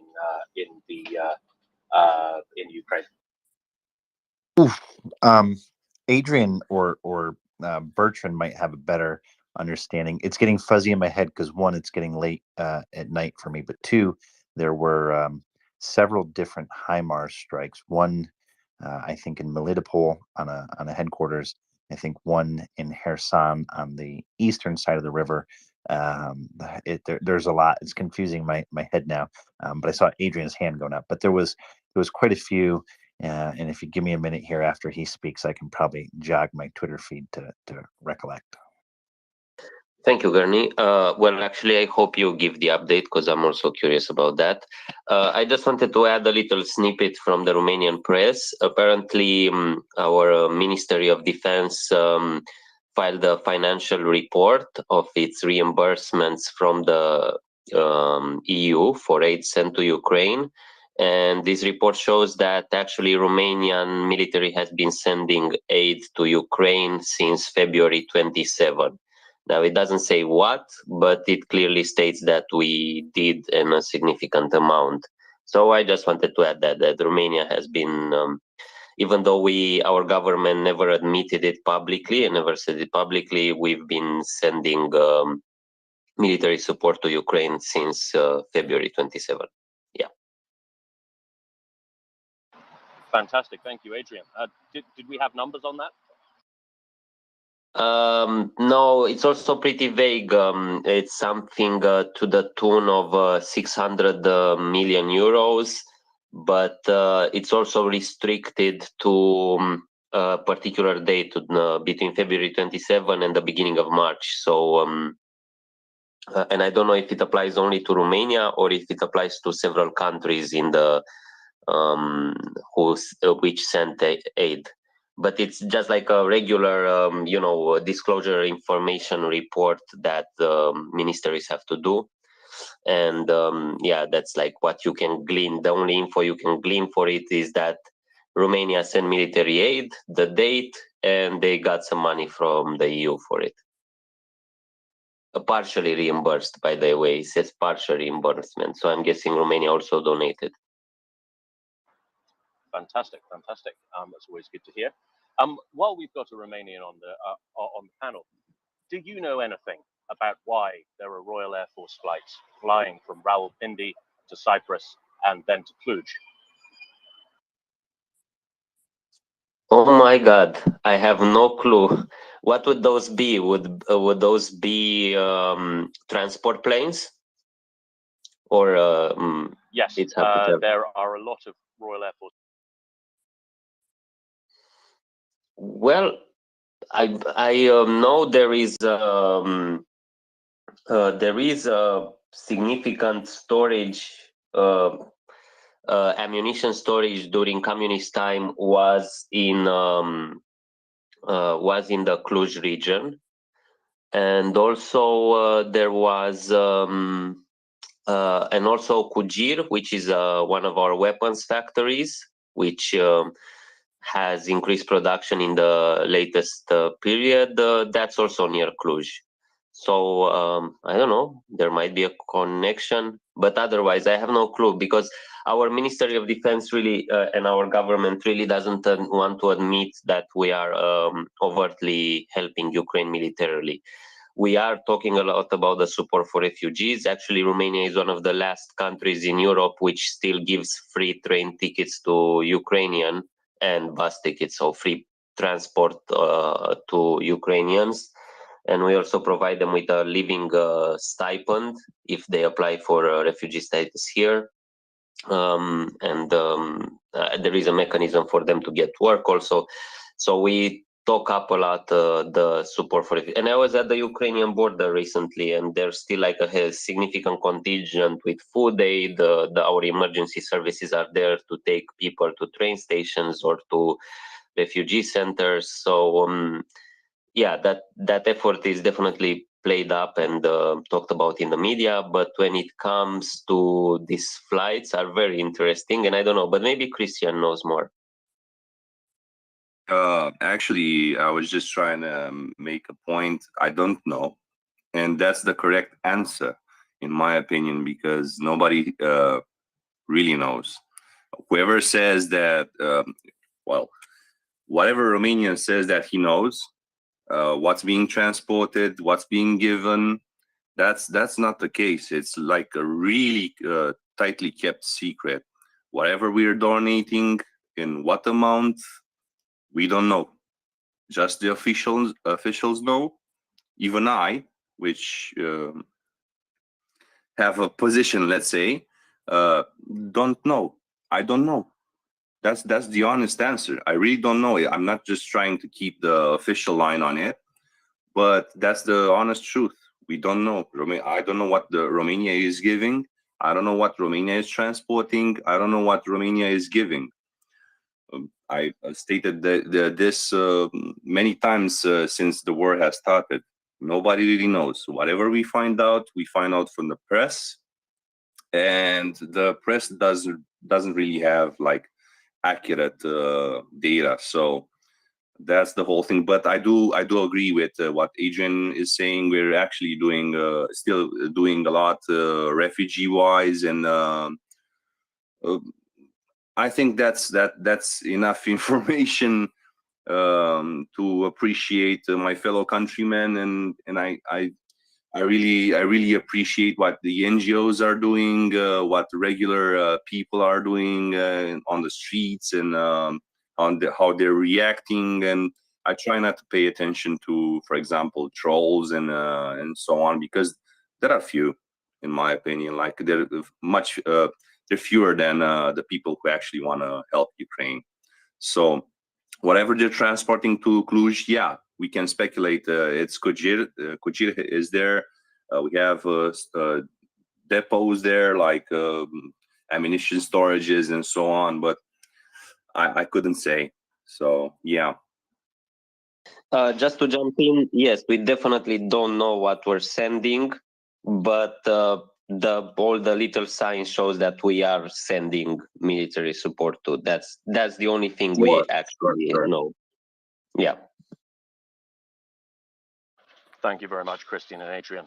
Ukraine? Oof. Adrian or Bertrand might have a better understanding. It's getting fuzzy in my head because one, it's getting late at night for me, but two, there were several different HIMARS strikes. One, I think in Melitopol on a headquarters. I think one in Kherson on the eastern side of the river. There's a lot. It's confusing my head now. But I saw Adrian's hand going up. But there was quite a few. And if you give me a minute here after he speaks, I can probably jog my Twitter feed to recollect. Thank you, Gurney. Well, actually, I hope you give the update because I'm also curious about that. I just wanted to add a little snippet from the Romanian press. Apparently, our Ministry of Defense filed a financial report of its reimbursements from the EU for aid sent to Ukraine. And this report shows that actually Romanian military has been sending aid to Ukraine since February 27. Now, it doesn't say what, but it clearly states that we did in a significant amount. So I just wanted to add that Romania has been, even though our government never admitted it publicly and never said it publicly, we've been sending military support to Ukraine since February 27. Yeah. Fantastic. Thank you, Adrian. Did we have numbers on that? No, it's also pretty vague. It's something to the tune of 600 million euros, but it's also restricted to a particular date between February 27 and the beginning of March. So, and I don't know if it applies only to Romania or if it applies to several countries in the which sent aid. But it's just like a regular, disclosure information report that ministries have to do. And yeah, that's like what you can glean. The only info you can glean for it is that Romania sent military aid, the date, and they got some money from the EU for it. Partially reimbursed, by the way. It says partial reimbursement. So I'm guessing Romania also donated. Fantastic. That's always good to hear. While we've got a Romanian on the panel, do you know anything about why there are Royal Air Force flights flying from Rawalpindi to Cyprus and then to Cluj? Oh my God, I have no clue. What would those be? Would those be transport planes? Or yes, it's hard to tell. there are a lot of Royal Air Force. Well, I know there is a significant storage, ammunition storage during communist time was in the Cluj region, and also there was and also Kujir, which is one of our weapons factories, which has increased production in the latest period. That's also near Cluj. So I don't know, there might be a connection, but otherwise I have no clue, because our Ministry of Defense really and our government really doesn't want to admit that we are overtly helping Ukraine militarily. We are talking a lot about the support for refugees. Actually, Romania is one of the last countries in Europe which still gives free train tickets to Ukrainian and bus tickets, so free transport to Ukrainians. And we also provide them with a living stipend if they apply for refugee status here. There is a mechanism for them to get work also. So we talk up a lot the support for it. And I was at the Ukrainian border recently, and there's still like a significant contingent with food aid. Our emergency services are there to take people to train stations or to refugee centers. So yeah, that effort is definitely played up and talked about in the media. But when it comes to these flights, are very interesting, and I don't know, but maybe Christian knows more. Actually, I was just trying to make a point. I don't know, and that's the correct answer, in my opinion, because nobody really knows. Whoever says that, well, whatever Romanian says that he knows what's being transported, what's being given, that's not the case. It's like a really tightly kept secret. Whatever we're donating, in what amount, we don't know. Just the officials know. Even I, which have a position, let's say, don't know. I don't know. That's the honest answer. I really don't know. I'm not just trying to keep the official line on it, but that's the honest truth. We don't know. I don't know what the Romania is giving. I don't know what Romania is transporting. I don't know what Romania is giving. I stated that this many times since the war has started. Nobody really knows. Whatever we find out from the press, and the press doesn't really have like accurate data. So that's the whole thing. But I do agree with what Adrian is saying. We're actually doing still doing a lot refugee wise, and I think that's enough information to appreciate my fellow countrymen, and I really appreciate what the NGOs are doing, what the regular people are doing on the streets, and how they're reacting. And I try not to pay attention to, for example, trolls and so on, because there are few, in my opinion. Like they're fewer than the people who actually want to help Ukraine. So whatever they're transporting to Cluj, yeah, we can speculate. It's Kujir. Kujir is there. We have depots there, like ammunition storages and so on. But I couldn't say. So yeah. Just to jump in, yes, we definitely don't know what we're sending, but all the little signs shows that we are sending military support to. That's the only thing we actually know. Yeah. Thank you very much, Christian and Adrian.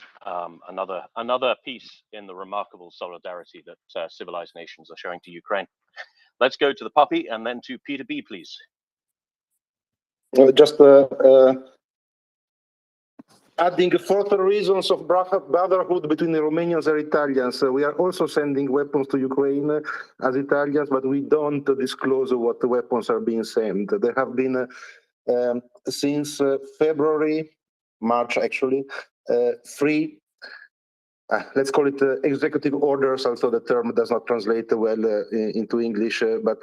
Another piece in the remarkable solidarity that civilized nations are showing to Ukraine. Let's go to the puppy and then to Peter B, please. Just adding further reasons of brotherhood between the Romanians and Italians. We are also sending weapons to Ukraine as Italians, but we don't disclose what the weapons are being sent. There have been, since March actually, 3, let's call it executive orders, although the term does not translate well into English, but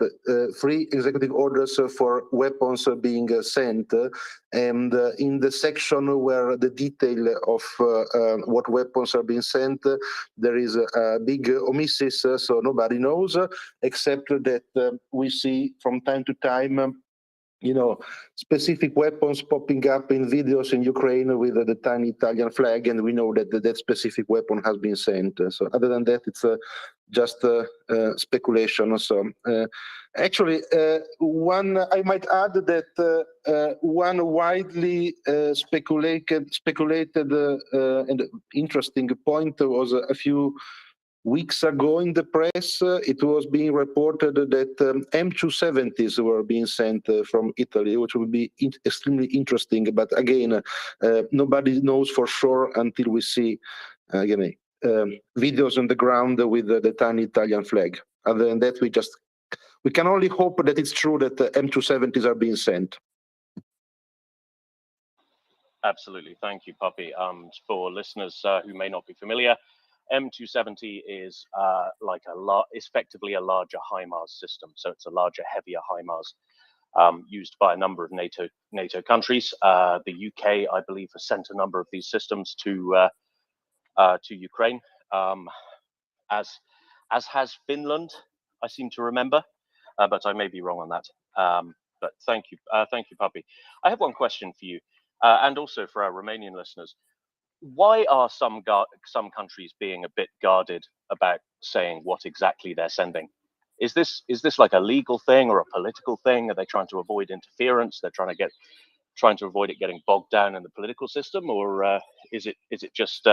3 executive orders for weapons being sent. And in the section where the detail of what weapons are being sent, there is a big omissis, so nobody knows, except that we see from time to time specific weapons popping up in videos in Ukraine with the tiny Italian flag, and we know that that specific weapon has been sent. So other than that, it's just speculation. So actually, I might add that one widely speculated and interesting point was a few weeks ago in the press. It was being reported that M270s were being sent from Italy, which would be extremely interesting. But again, nobody knows for sure until we see videos on the ground with the tiny Italian flag. Other than that, we can only hope that it's true that M270s are being sent. Absolutely, thank you, Puppy. For listeners who may not be familiar, M270 is effectively a larger HIMARS system. So it's a larger, heavier HIMARS used by a number of NATO countries. The UK, I believe, has sent a number of these systems to Ukraine, as has Finland, I seem to remember, but I may be wrong on that. But thank you, Puppy. I have one question for you, and also for our Romanian listeners. Why are some countries being a bit guarded about saying what exactly they're sending? Is this like a legal thing or a political thing? Are they trying to avoid interference? They're trying to avoid it getting bogged down in the political system, or is it just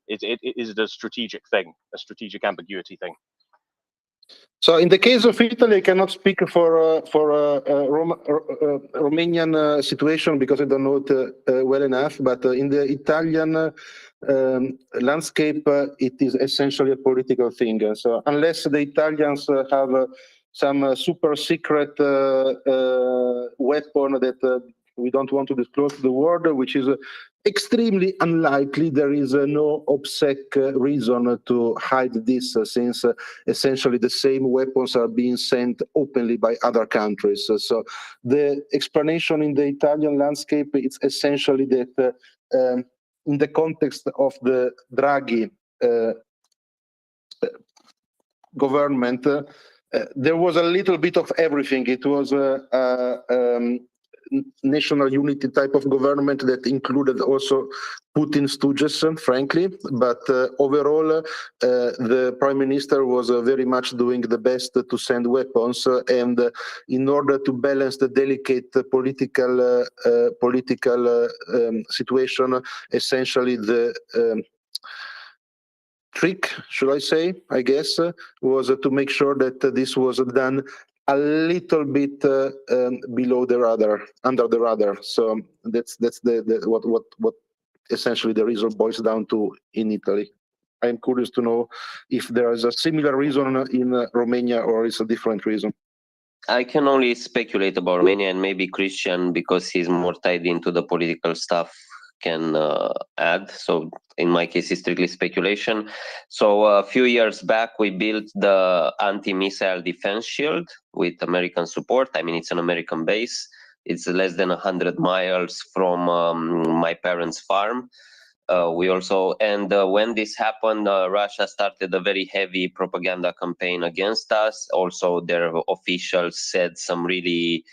is it a strategic thing, a strategic ambiguity thing? So in the case of Italy, I cannot speak for Romanian situation because I don't know it well enough. But in the Italian landscape, it is essentially a political thing. So unless the Italians have some super secret weapon that we don't want to disclose to the world, which is extremely unlikely. There is no obsec reason to hide this, since essentially the same weapons are being sent openly by other countries. So the explanation in the Italian landscape is essentially that in the context of the Draghi government, there was a little bit of everything. It was national unity type of government that included also Putin stooges, frankly. But overall, the prime minister was very much doing the best to send weapons, and in order to balance the delicate political situation, essentially the trick, should I say, I guess, was to make sure that this was done a little bit below the radar, under the radar. So that's what essentially the result boils down to in Italy. I'm curious to know if there is a similar reason in Romania or is a different reason. I can only speculate about Romania, and maybe Christian, because he's more tied into the political stuff, can add. So in my case, it's strictly speculation. So a few years back, we built the anti-missile defense shield with American support. I mean, it's an American base. It's less than 100 miles from my parents' farm. We also, and when this happened, Russia started a very heavy propaganda campaign against us. Also, their officials said some really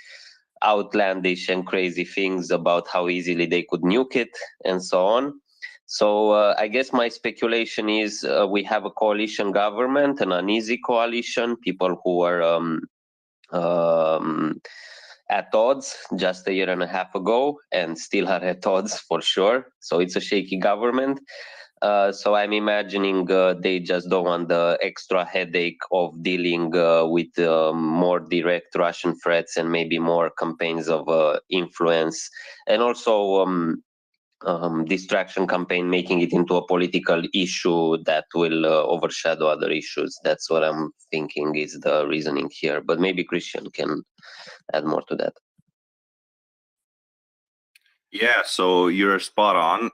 outlandish and crazy things about how easily they could nuke it and so on. So I guess my speculation is we have a coalition government, an uneasy coalition, people who are at odds just a year and a half ago and still are at odds for sure. So it's a shaky government. So I'm imagining they just don't want the extra headache of dealing with more direct Russian threats and maybe more campaigns of influence, and also distraction campaign, making it into a political issue that will overshadow other issues. That's what I'm thinking is the reasoning here. But maybe Christian can add more to that. Yeah, so you're spot on,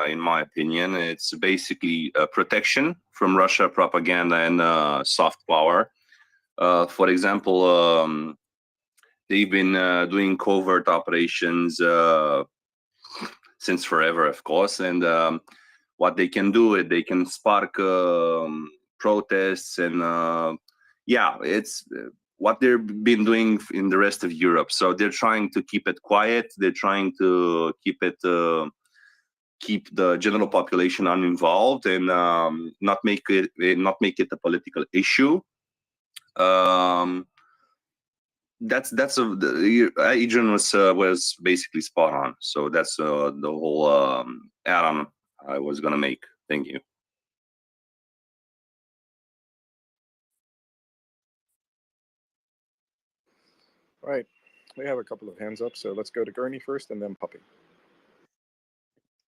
in my opinion. It's basically protection from Russia propaganda and soft power. For example, they've been doing covert operations since forever, of course. And what they can do is they can spark protests and yeah, it's what they've been doing in the rest of Europe. So they're trying to keep it quiet. They're trying to keep the general population uninvolved and not make it a political issue. Adrian was basically spot on. So that's the whole add-on I was gonna make. Thank you. Right. We have a couple of hands up, so let's go to Gurney first and then Puppy.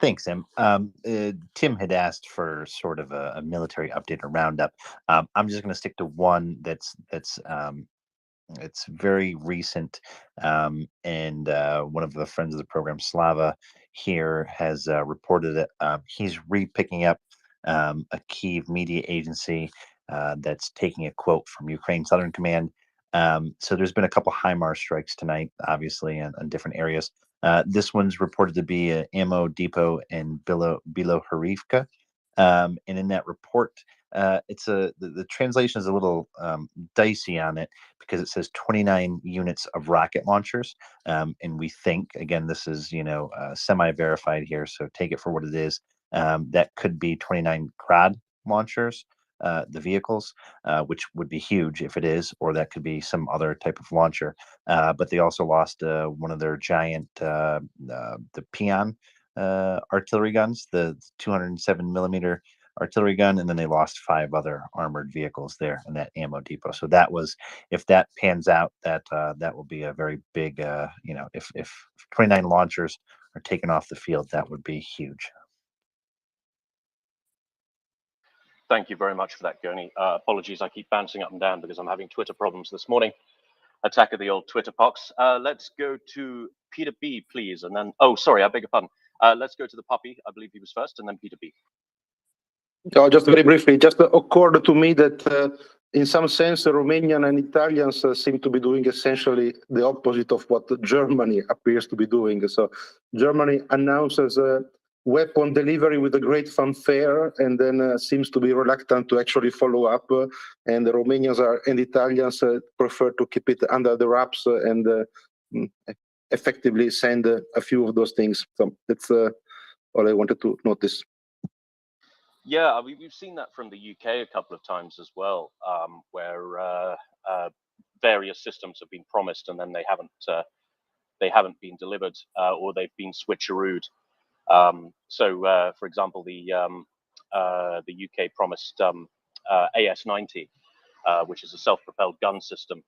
Thanks, Em. Tim had asked for sort of a military update or roundup. I'm just going to stick to one that's it's very recent, and one of the friends of the program, Slava, here has reported that he's re-picking up a Kyiv media agency that's taking a quote from Ukraine Southern Command. So there's been a couple HIMARS strikes tonight, obviously, in different areas. This one's reported to be an ammo depot in Bilohorivka. And in that report, the translation is a little dicey on it because it says 29 units of rocket launchers. And we think, again, this is, semi-verified here, so take it for what it is. That could be 29 Grad launchers. The vehicles, which would be huge if it is, or that could be some other type of launcher. But they also lost one of their giant, the Pion artillery guns, the 207 millimeter artillery gun, and then they lost 5 other armored vehicles there in that ammo depot. So that was, if that pans out, that will be a very big, if 29 launchers are taken off the field, that would be huge. Thank you very much for that, Gurney. Apologies, I keep bouncing up and down because I'm having Twitter problems this morning. Attack of the old Twitter pox. Let's go to Peter B, please, and then, oh, sorry, I beg your pardon. Let's go to the Puppy. I believe he was first, and then Peter B. Oh, just very briefly, just occurred to me that in some sense, Romanian and Italians seem to be doing essentially the opposite of what Germany appears to be doing. So Germany announces weapon delivery with a great fanfare, and then seems to be reluctant to actually follow up. And the Romanians and Italians prefer to keep it under the wraps and effectively send a few of those things. So that's all I wanted to notice. Yeah, I mean, we've seen that from the UK a couple of times as well, where various systems have been promised and then they haven't been delivered, or they've been switcherooed. So, for example, the UK promised AS-90, which is a self-propelled gun system,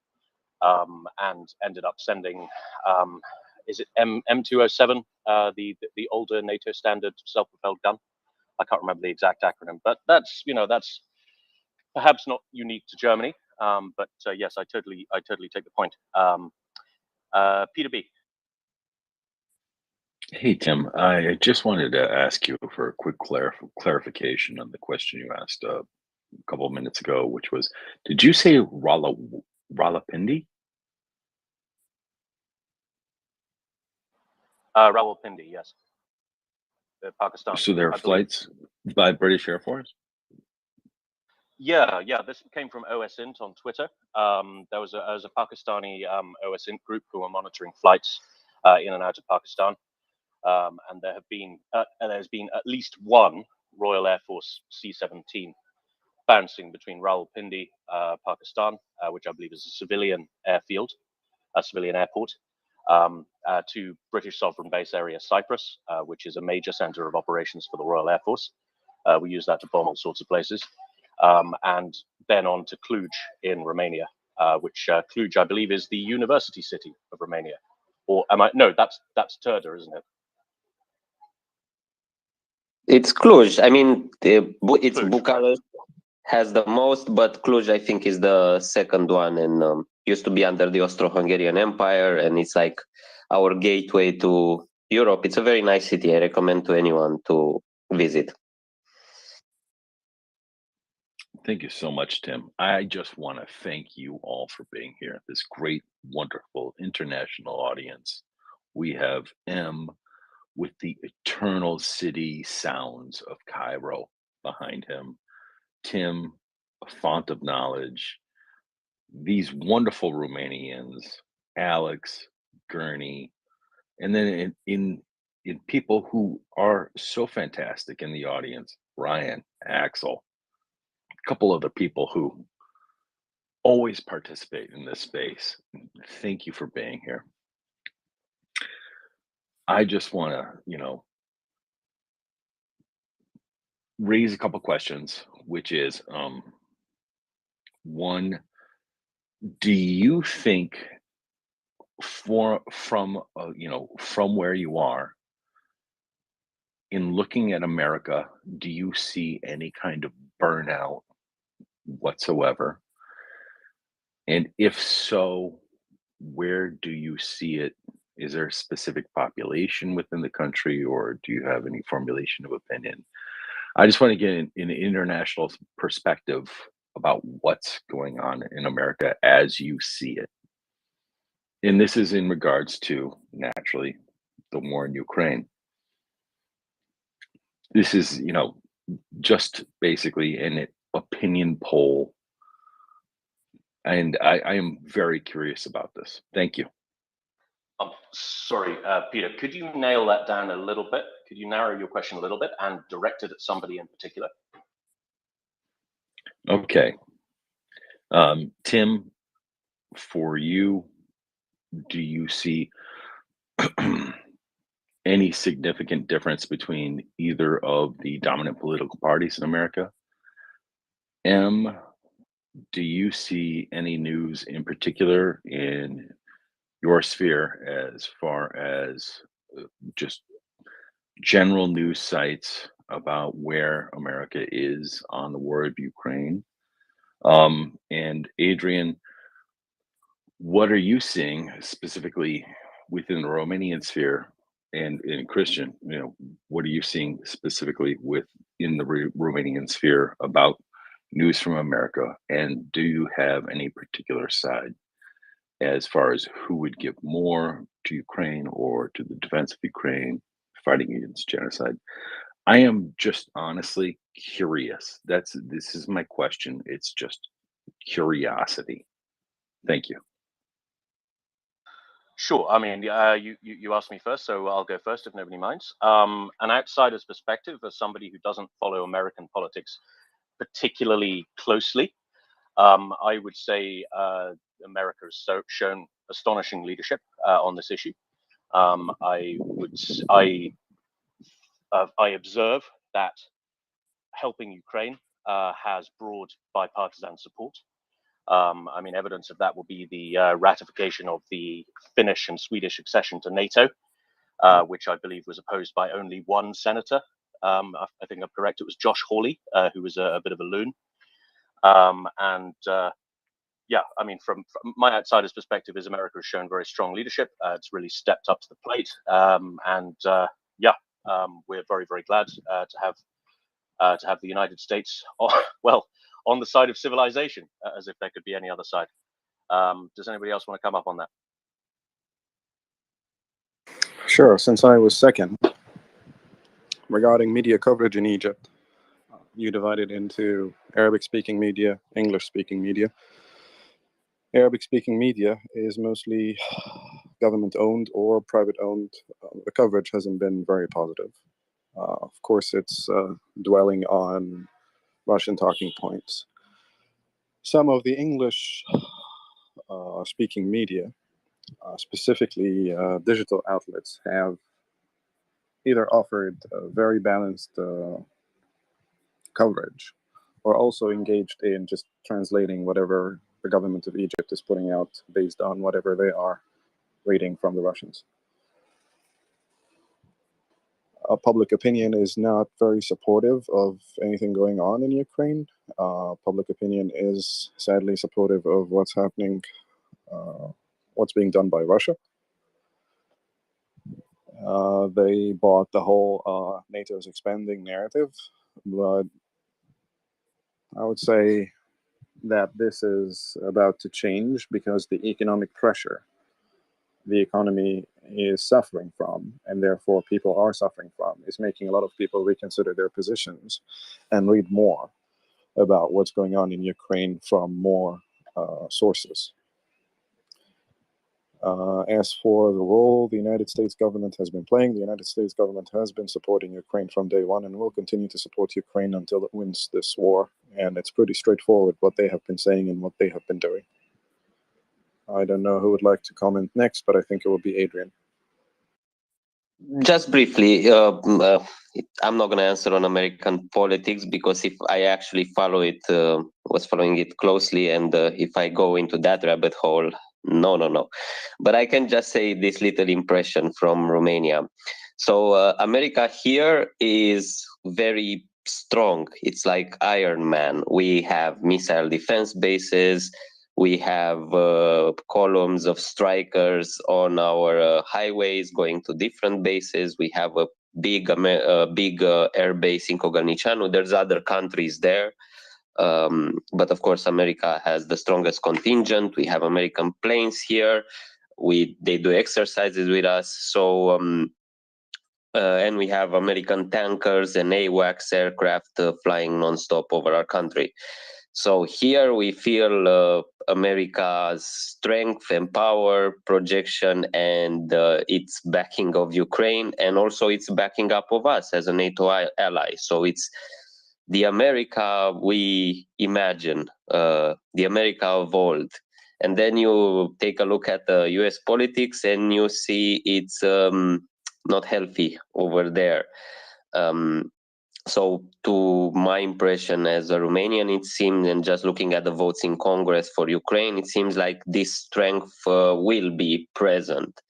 and ended up sending, is it M207, the older NATO standard self-propelled gun? I can't remember the exact acronym, but that's perhaps not unique to Germany. But yes, I totally take the point. Peter B. Hey, Tim, I just wanted to ask you for a quick clarification on the question you asked a couple of minutes ago, which was, did you say Rawalpindi? Rawalpindi, yes. Pakistan. So there are I believe. flights by British Air Force? Yeah. This came from OSINT on Twitter. There was a Pakistani OSINT group who were monitoring flights in and out of Pakistan, and there's been at least one Royal Air Force C-17 bouncing between Rawalpindi, Pakistan, which I believe is a civilian airfield, a civilian airport, to British sovereign base area Cyprus, which is a major center of operations for the Royal Air Force. We use that to bomb all sorts of places. And then on to Cluj in Romania, which Cluj, I believe, is the university city of Romania. Or am I? No, that's Turda, isn't it? It's Cluj. I mean, it's Cluj, Bucharest has the most, but Cluj, I think, is the second one, and used to be under the Austro-Hungarian Empire, and it's like our gateway to Europe. It's a very nice city. I recommend to anyone to visit. Thank you so much, Tim. I just want to thank you all for being here. This great, wonderful international audience. We have M with the eternal city sounds of Cairo behind him. Tim, a font of knowledge. These wonderful Romanians, Alex, Gurney, and then in people who are so fantastic in the audience, Ryan, Axel, a couple other people who always participate in this space. Thank you for being here. I just want to, raise a couple questions, which is, one, do you think from where you are, in looking at America, do you see any kind of burnout whatsoever? And if so, where do you see it? Is there a specific population within the country, or do you have any formulation of opinion? I just want to get an international perspective about what's going on in America as you see it. And this is in regards to, naturally, the war in Ukraine. This is, just basically an opinion poll. And I am very curious about this. Thank you. Sorry, Peter, could you nail that down a little bit? Could you narrow your question a little bit and direct it at somebody in particular? Okay. Tim, for you, do you see any significant difference between either of the dominant political parties in America? M, do you see any news in particular in your sphere as far as just general news sites about where America is on the war of Ukraine? And Adrian, what are you seeing specifically within the Romanian sphere and in Christian? What are you seeing specifically within the Romanian sphere about news from America? And do you have any particular side as far as who would give more to Ukraine or to the defense of Ukraine? fighting against genocide. I am just honestly curious. This is my question. It's just curiosity. Thank you. Sure. I mean, you asked me first, so I'll go first if nobody minds. An outsider's perspective, as somebody who doesn't follow American politics particularly closely, I would say America has shown astonishing leadership on this issue. I observe that helping Ukraine has broad bipartisan support. I mean, evidence of that will be the ratification of the Finnish and Swedish accession to NATO, which I believe was opposed by only one senator. I think I'm correct. It was Josh Hawley, who was a bit of a loon. Yeah, I mean, from my outsider's perspective, is America has shown very strong leadership. It's really stepped up to the plate, we're very, very glad to have the United States, on the side of civilization, as if there could be any other side. Does anybody else want to come up on that? Sure. Since I was second, regarding media coverage in Egypt, you divide it into Arabic-speaking media, English-speaking media. Arabic-speaking media is mostly government-owned or private-owned. The coverage hasn't been very positive. Of course, it's dwelling on Russian talking points. Some of the English-speaking media, specifically digital outlets, have either offered very balanced coverage or also engaged in just translating whatever the government of Egypt is putting out based on whatever they are reading from the Russians. Public opinion is not very supportive of anything going on in Ukraine. Public opinion is sadly supportive of what's happening, what's being done by Russia. They bought the whole NATO's expanding narrative, but I would say that this is about to change because the economic pressure the economy is suffering from, and therefore people are suffering from, is making a lot of people reconsider their positions and read more about what's going on in Ukraine from more sources. As for the role the United States government has been playing, the United States government has been supporting Ukraine from day one and will continue to support Ukraine until it wins this war. And it's pretty straightforward what they have been saying and what they have been doing. I don't know who would like to comment next, but I think it will be Adrian. Just briefly, I'm not going to answer on American politics because if I actually was following it closely, and if I go into that rabbit hole, no. But I can just say this little impression from Romania. So America here is very strong. It's like Iron Man. We have missile defense bases. We have columns of strikers on our highways going to different bases. We have a big air base in Cogălnicianu. There's other countries there. But of course, America has the strongest contingent. We have American planes here. They do exercises with us. So, and we have American tankers and AWACS aircraft flying nonstop over our country. So here we feel America's strength and power projection and its backing of Ukraine, and also its backing up of us as a NATO ally. So it's the America we imagine, the America of old. And then you take a look at the US politics and you see it's not healthy over there. So to my impression as a Romanian, it seems, and just looking at the votes in Congress for Ukraine, it seems like this strength will be present.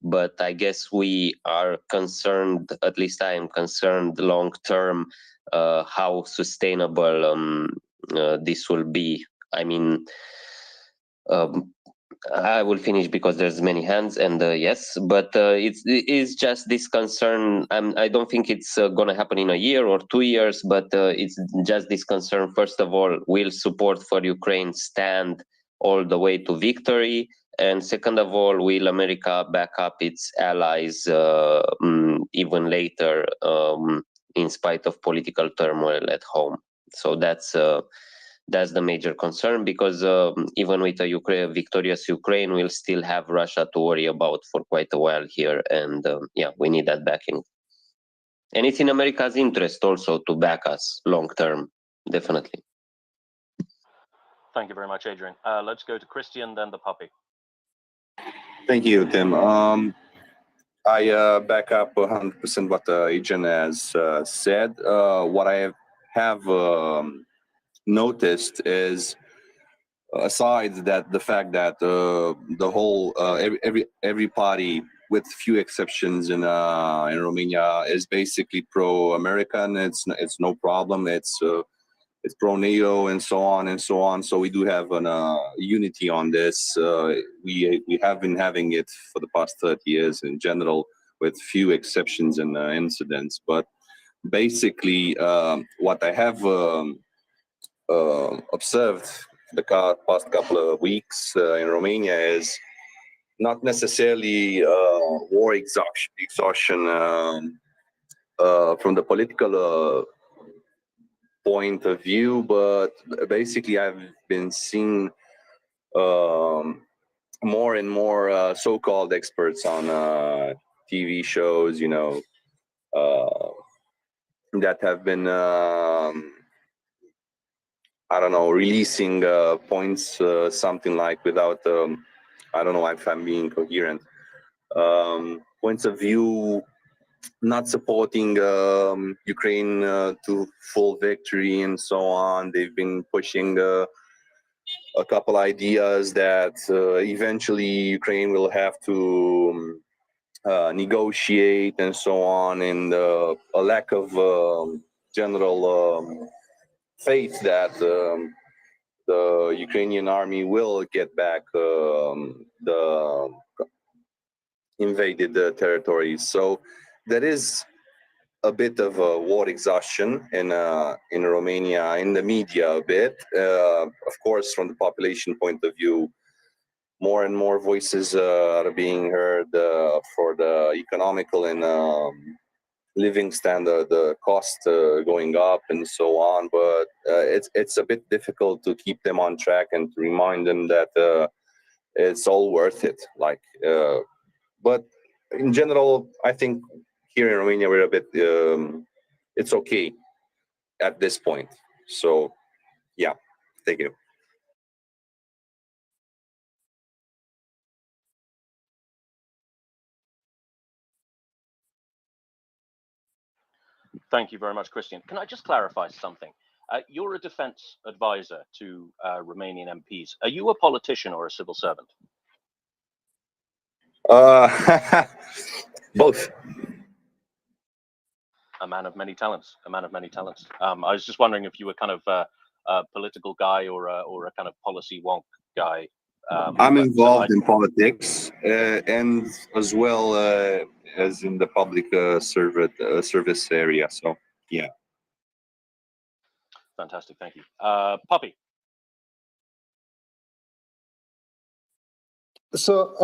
But I guess we are concerned, at least I am concerned long term, how sustainable this will be. I mean, I will finish because there's many hands, and yes, but it's just this concern. I don't think it's going to happen in a year or 2 years, but it's just this concern. First of all, will support for Ukraine stand all the way to victory? And second of all, will America back up its allies even later, in spite of political turmoil at home? So that's the major concern, because even with a victorious Ukraine, we'll still have Russia to worry about for quite a while here. And yeah, we need that backing. And it's in America's interest also to back us long term, definitely. Thank you very much, Adrian. Let's go to Christian, then the puppy. Thank you, Tim. I back up 100% what Adrian has said. What I have noticed is, aside that the fact that the whole every party, with few exceptions in Romania, is basically pro-American. It's no problem. It's pro-NATO and so on and so on. So we do have an unity on this. We have been having it for the past 30 years in general, with few exceptions and incidents. But basically, what I have observed the past couple of weeks in Romania is not necessarily war exhaustion from the political point of view, but basically I've been seeing more and more so-called experts on TV shows, that have been I don't know, releasing points, something like, without I don't know if I'm being coherent, points of view, not supporting Ukraine to full victory and so on. They've been pushing a couple ideas that eventually Ukraine will have to negotiate and so on, and a lack of general faith that the Ukrainian army will get back the invaded territories. So there is a bit of a war exhaustion in Romania, in the media a bit. Of course, from the population point of view, more and more voices are being heard for the economical and living standard, the cost going up and so on. But it's a bit difficult to keep them on track and to remind them that it's all worth it. But in general, I think here in Romania we're a bit. It's okay at this point. So, yeah, thank you. Thank you very much, Christian. Can I just clarify something? You're a defense advisor to Romanian MPs. Are you a politician or a civil servant? Both. A man of many talents. A man of many talents. I was just wondering if you were kind of a political guy or a kind of policy wonk guy. I'm involved in politics and as well as in the public service area. So, yeah. Fantastic, thank you. Poppy. So,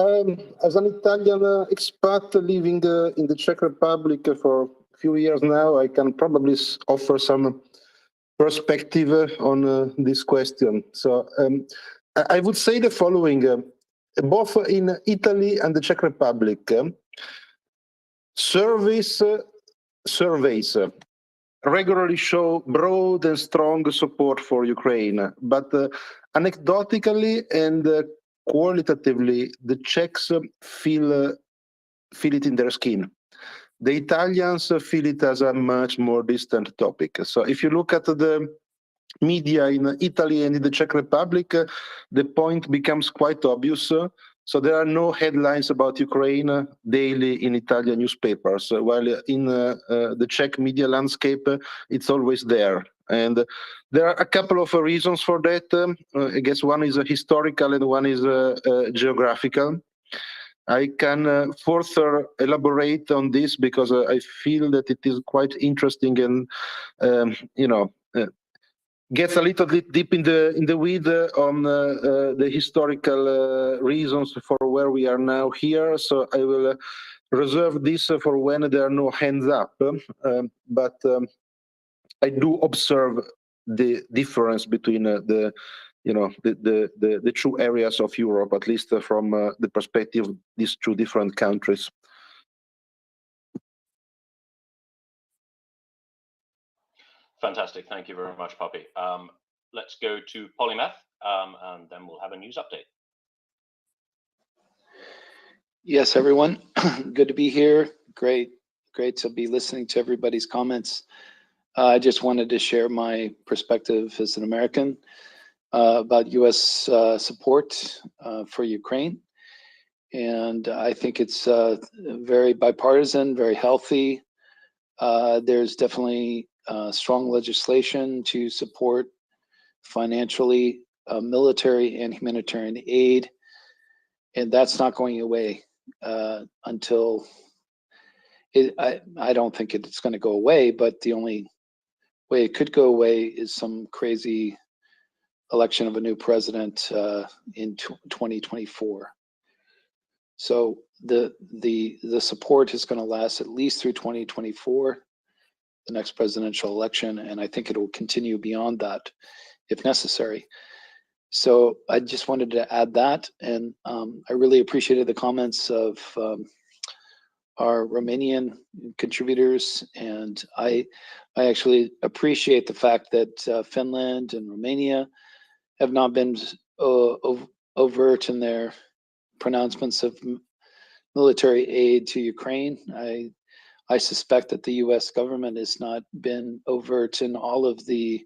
as an Italian expat living in the Czech Republic for a few years now, I can probably offer some perspective on this question. So, I would say the following: both in Italy and the Czech Republic, surveys regularly show broad and strong support for Ukraine, but anecdotally and qualitatively, the Czechs feel it in their skin. The Italians feel it as a much more distant topic. So if you look at the media in Italy and in the Czech Republic, the point becomes quite obvious. So there are no headlines about Ukraine daily in Italian newspapers, while in the Czech media landscape, it's always there. And there are a couple of reasons for that. I guess one is historical and one is geographical. I can further elaborate on this because I feel that it is quite interesting and, gets a little bit deep in the weed on the historical reasons for where we are now here. So I will reserve this for when there are no hands up. But I do observe the difference between the true areas of Europe, at least from the perspective of these two different countries. Fantastic. Thank you very much, Poppy. Let's go to Polymath, and then we'll have a news update. Yes, everyone. Good to be here. Great to be listening to everybody's comments. I just wanted to share my perspective as an American about U.S. support for Ukraine. And I think it's very bipartisan, very healthy. There's definitely strong legislation to support financially military and humanitarian aid. And that's not going away until I don't think it's going to go away, but the only way it could go away is some crazy election of a new president in 2024. So the support is going to last at least through 2024, the next presidential election, and I think it will continue beyond that if necessary. So I just wanted to add that, and I really appreciated the comments of our Romanian contributors, and I actually appreciate the fact that Finland and Romania have not been overt in their pronouncements of military aid to Ukraine. I suspect that the U.S. government has not been overt in all of the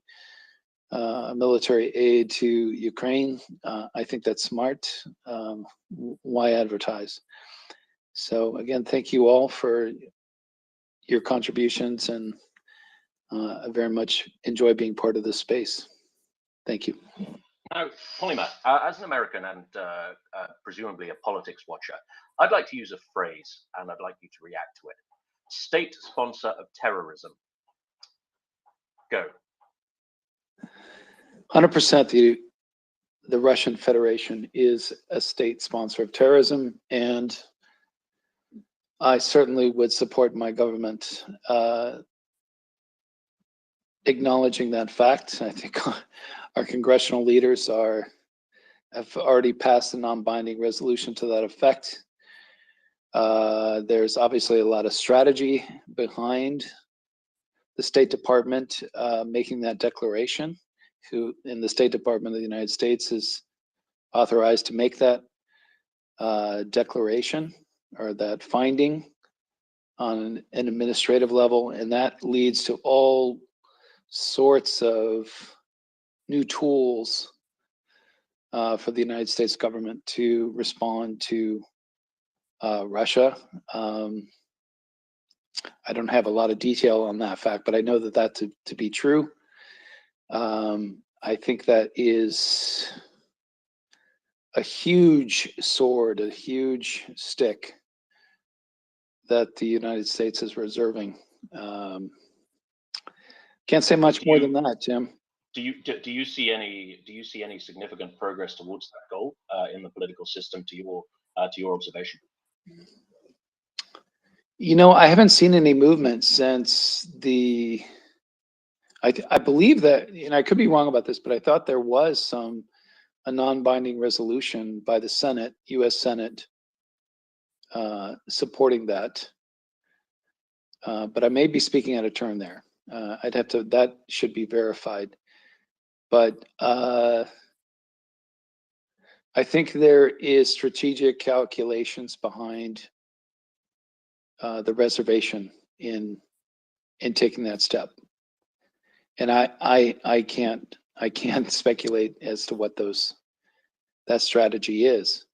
military aid to Ukraine. I think that's smart. Why advertise? So again, thank you all for your contributions, and I very much enjoy being part of this space. Thank you. Now, Polymath, as an American and presumably a politics watcher, I'd like to use a phrase, and I'd like you to react to it. State sponsor of terrorism. Go. 100% the Russian Federation is a state sponsor of terrorism, and I certainly would support my government acknowledging that fact. I think our congressional leaders have already passed a non-binding resolution to that effect. There's obviously a lot of strategy behind the State Department making that declaration. Who in the State Department of the United States is authorized to make that declaration or that finding on an administrative level, and that leads to all sorts of new tools for the United States government to respond to Russia. I don't have a lot of detail on that fact, but I know that to be true. I think that is a huge sword, a huge stick that the United States is reserving. Can't say much more than that, Tim. Do you see any significant progress towards that goal in the political system to your observation? You know, I haven't seen any movement since I believe that, and I could be wrong about this, but I thought there was a non-binding resolution by the Senate, U.S. Senate, supporting that. But I may be speaking out of turn there. I'd have to, that should be verified. But I think there is strategic calculations behind the reservation in taking that step. And I can't speculate as to what that strategy is.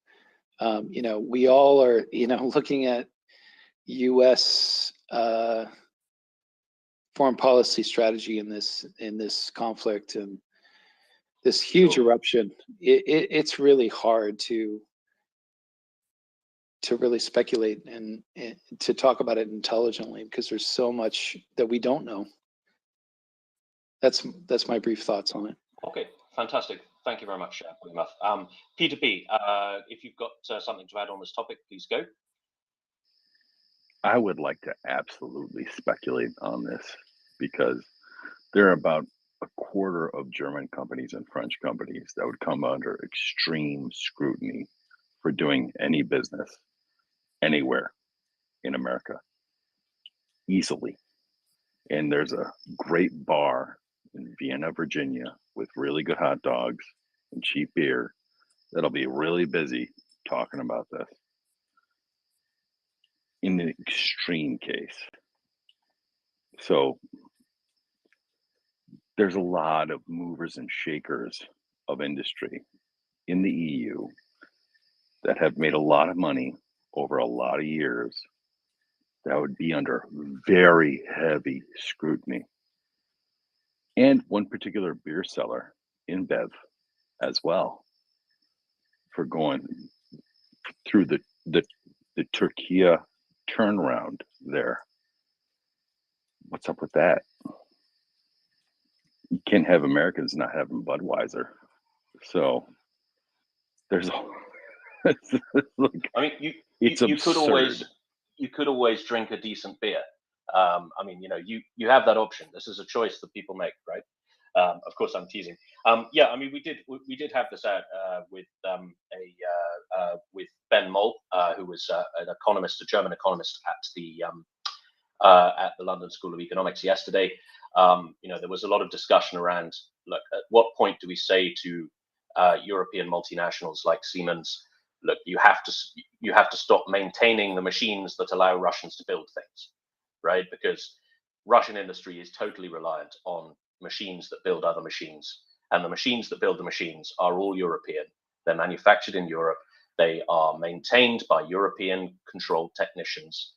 You know, we all are, you know, looking at U.S. foreign policy strategy in this conflict and this huge eruption. It's really hard to really speculate and to talk about it intelligently because there's so much that we don't know. that's my brief thoughts on it. Okay, fantastic. Thank you very much, Plymouth. Peter B, if you've got something to add on this topic, please go. I would like to absolutely speculate on this because there are about a quarter of German companies and French companies that would come under extreme scrutiny for doing any business anywhere in America easily. And there's a great bar in Vienna, Virginia with really good hot dogs and cheap beer that'll be really busy talking about this. In an extreme case. So there's a lot of movers and shakers of industry in the EU that have made a lot of money over a lot of years that would be under very heavy scrutiny. And one particular beer seller, InBev, as well, for going through the Turkey turnaround there. What's up with that? You can't have Americans not having Budweiser. So there's a like, I mean, you could always drink a decent beer. I mean, you have that option. This is a choice that people make, right? Of course, I'm teasing. Yeah, I mean, we did have this out with with Ben Moll, who was an economist, a German economist at the London School of Economics yesterday. There was a lot of discussion around, look, at what point do we say to European multinationals like Siemens, look, you have to stop maintaining the machines that allow Russians to build things, right? Because Russian industry is totally reliant on machines that build other machines, and the machines that build the machines are all European. They're manufactured in Europe. They are maintained by European-controlled technicians,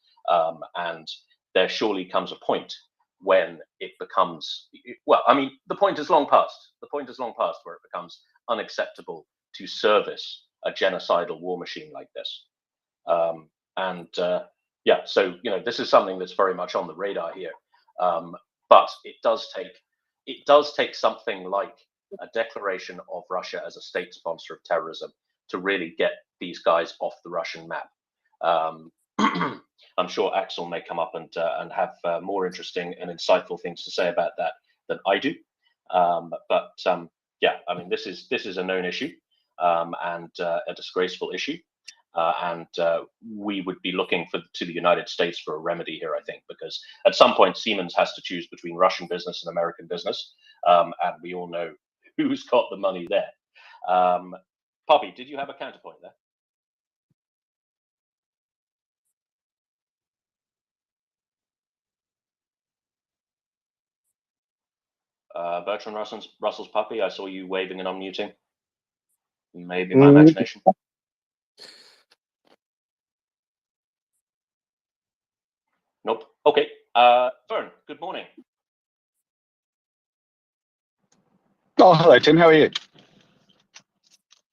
and there surely comes a point when it becomes, well, I mean, the point is long past. The point is long past where it becomes unacceptable to service a genocidal war machine like this. Yeah, so this is something that's very much on the radar here. But it does take something like a declaration of Russia as a state sponsor of terrorism to really get these guys off the Russian map. I'm sure Axel may come up and have more interesting and insightful things to say about that than I do. Yeah, I mean, this is a known issue and a disgraceful issue. And we would be looking to the United States for a remedy here, I think, because at some point Siemens has to choose between Russian business and American business, and we all know who's got the money there. Poppy, did you have a counterpoint there? Bertrand Russell's Puppy, I saw you waving and unmuting. Maybe my imagination. Nope. Okay. Fern, good morning. Oh, hello, Tim. How are you?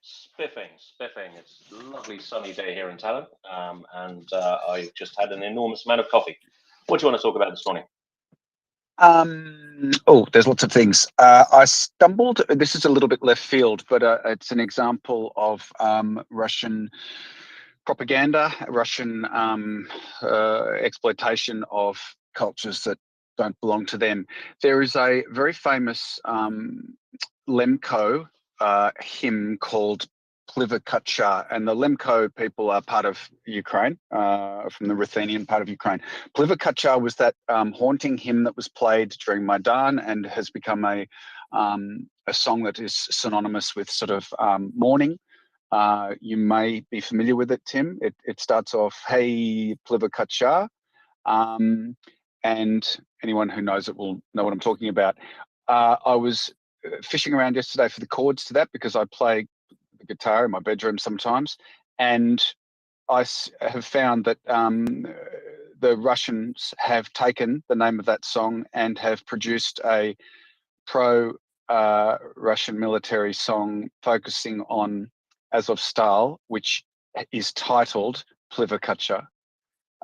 Spiffing. It's a lovely sunny day here in Tallinn, and I just had an enormous amount of coffee. What do you want to talk about this morning? There's lots of things. I stumbled, this is a little bit left field, but it's an example of Russian propaganda, Russian exploitation of cultures that don't belong to them. There is a very famous Lemko hymn called Pliva, and the Lemko people are part of Ukraine, from the Ruthenian part of Ukraine. Pliva was that haunting hymn that was played during Maidan and has become a song that is synonymous with sort of mourning. You may be familiar with it, Tim. It starts off, "Hey, Pliva," and anyone who knows it will know what I'm talking about. I was fishing around yesterday for the chords to that because I play the guitar in my bedroom sometimes, and I have found that the Russians have taken the name of that song and have produced a pro-Russian military song focusing on Azovstal, which is titled Pliva.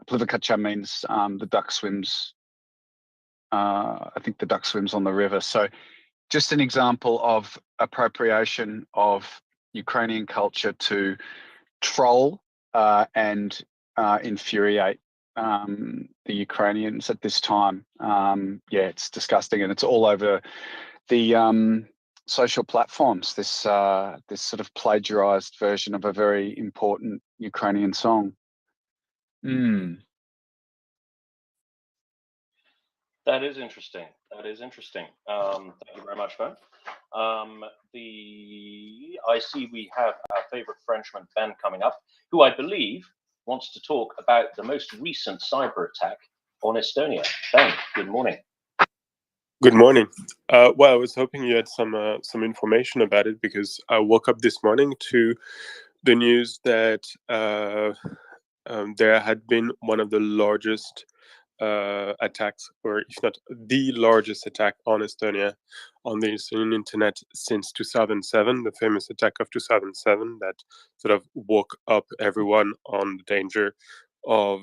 Pliva means the duck swims I think the duck swims on the river. So just an example of appropriation of Ukrainian culture to troll and infuriate the Ukrainians at this time. Yeah, it's disgusting, and it's all over the social platforms. This sort of plagiarized version of a very important Ukrainian song. That is interesting. That is interesting. Thank you very much, Ben. I see we have our favorite Frenchman, Ben, coming up, who I believe wants to talk about the most recent cyber attack on Estonia. Ben, good morning. Good morning. Well, I was hoping you had some information about it, because I woke up this morning to the news that there had been one of the largest attacks, or if not the largest attack on Estonia, on the Estonian internet since 2007, the famous attack of 2007 that sort of woke up everyone on the danger of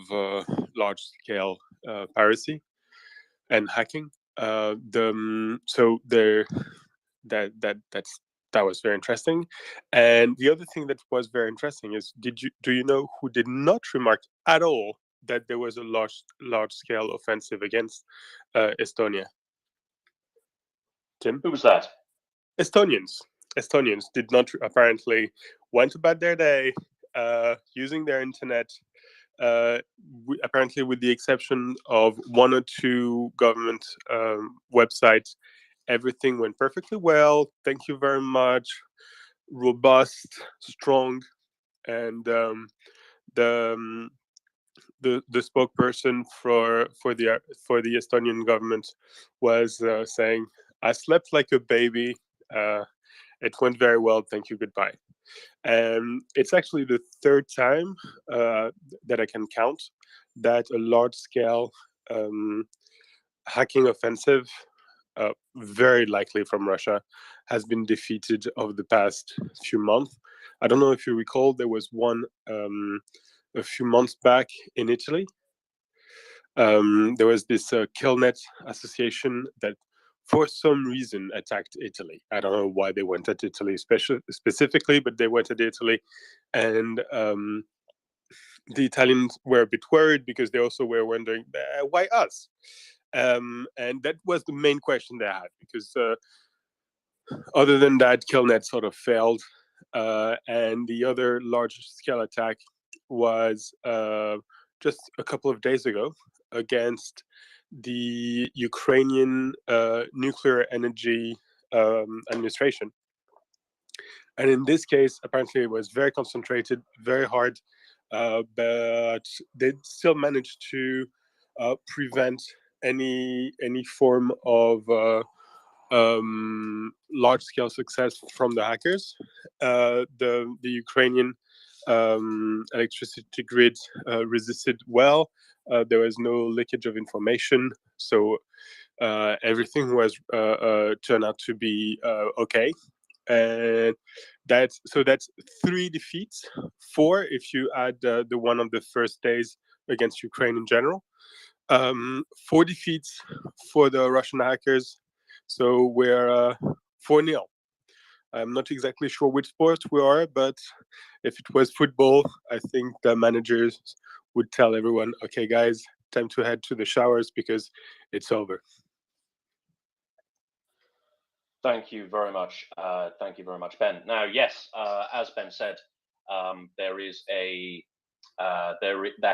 large-scale piracy and hacking. That was very interesting. And the other thing that was very interesting is, do you know who did not remark at all that there was a large scale offensive against Estonia? Tim? Who was that? Estonians did not apparently went about their day using their internet. Apparently, with the exception of one or two government websites, everything went perfectly well. Thank you very much. Robust, strong, and the spokesperson for the Estonian government was saying, "I slept like a baby. It went very well. Thank you. Goodbye." And it's actually the third time that I can count that a large-scale hacking offensive, very likely from Russia, has been defeated over the past few months. I don't know if you recall, there was one a few months back in Italy. There was this Killnet association that, for some reason, attacked Italy. I don't know why they went at Italy specifically, but they went at Italy. And the Italians were a bit worried, because they also were wondering, why us? And that was the main question they had, because other than that, Killnet sort of failed. And the other large-scale attack was just a couple of days ago against the Ukrainian nuclear energy administration. And in this case, apparently it was very concentrated, very hard, but they still managed to prevent any form of large-scale success from the hackers. The Ukrainian electricity grid resisted well. There was no leakage of information, so everything was turned out to be okay. And that's 3 defeats, 4 if you add the one of the first days against Ukraine in general. 4 defeats for the Russian hackers, so we're 4-0. I'm not exactly sure which sport we are, but if it was football, I think the managers would tell everyone, "Okay, guys, time to head to the showers because it's over." Thank you very much. Thank you very much, Ben. Now, yes, as Ben said, there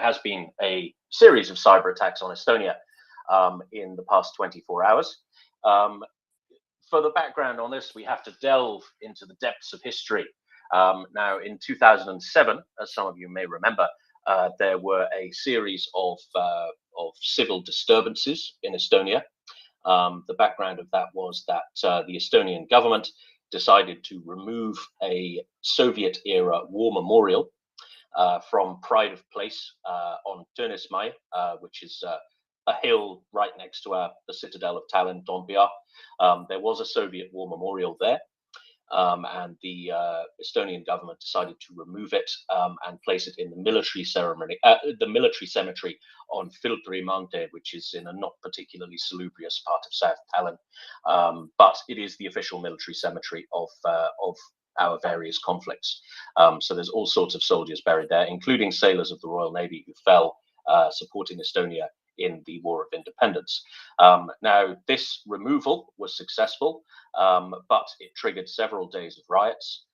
has been a series of cyber attacks on Estonia in the past 24 hours. For the background on this, we have to delve into the depths of history. Now, in 2007, as some of you may remember, there were a series of civil disturbances in Estonia. The background of that was that the Estonian government decided to remove a Soviet-era war memorial from Pride of Place on Tõnismäe, which is a hill right next to the citadel of Tallinn, Toompea. There was a Soviet war memorial there. and the Estonian government decided to remove it and place it in the military cemetery on Filtri Mante, which is in a not particularly salubrious part of South Tallinn, but it is the official military cemetery of our various conflicts. So there's all sorts of soldiers buried there, including sailors of the Royal Navy who fell supporting Estonia in the War of Independence. Now, this removal was successful, but it triggered several days of riots,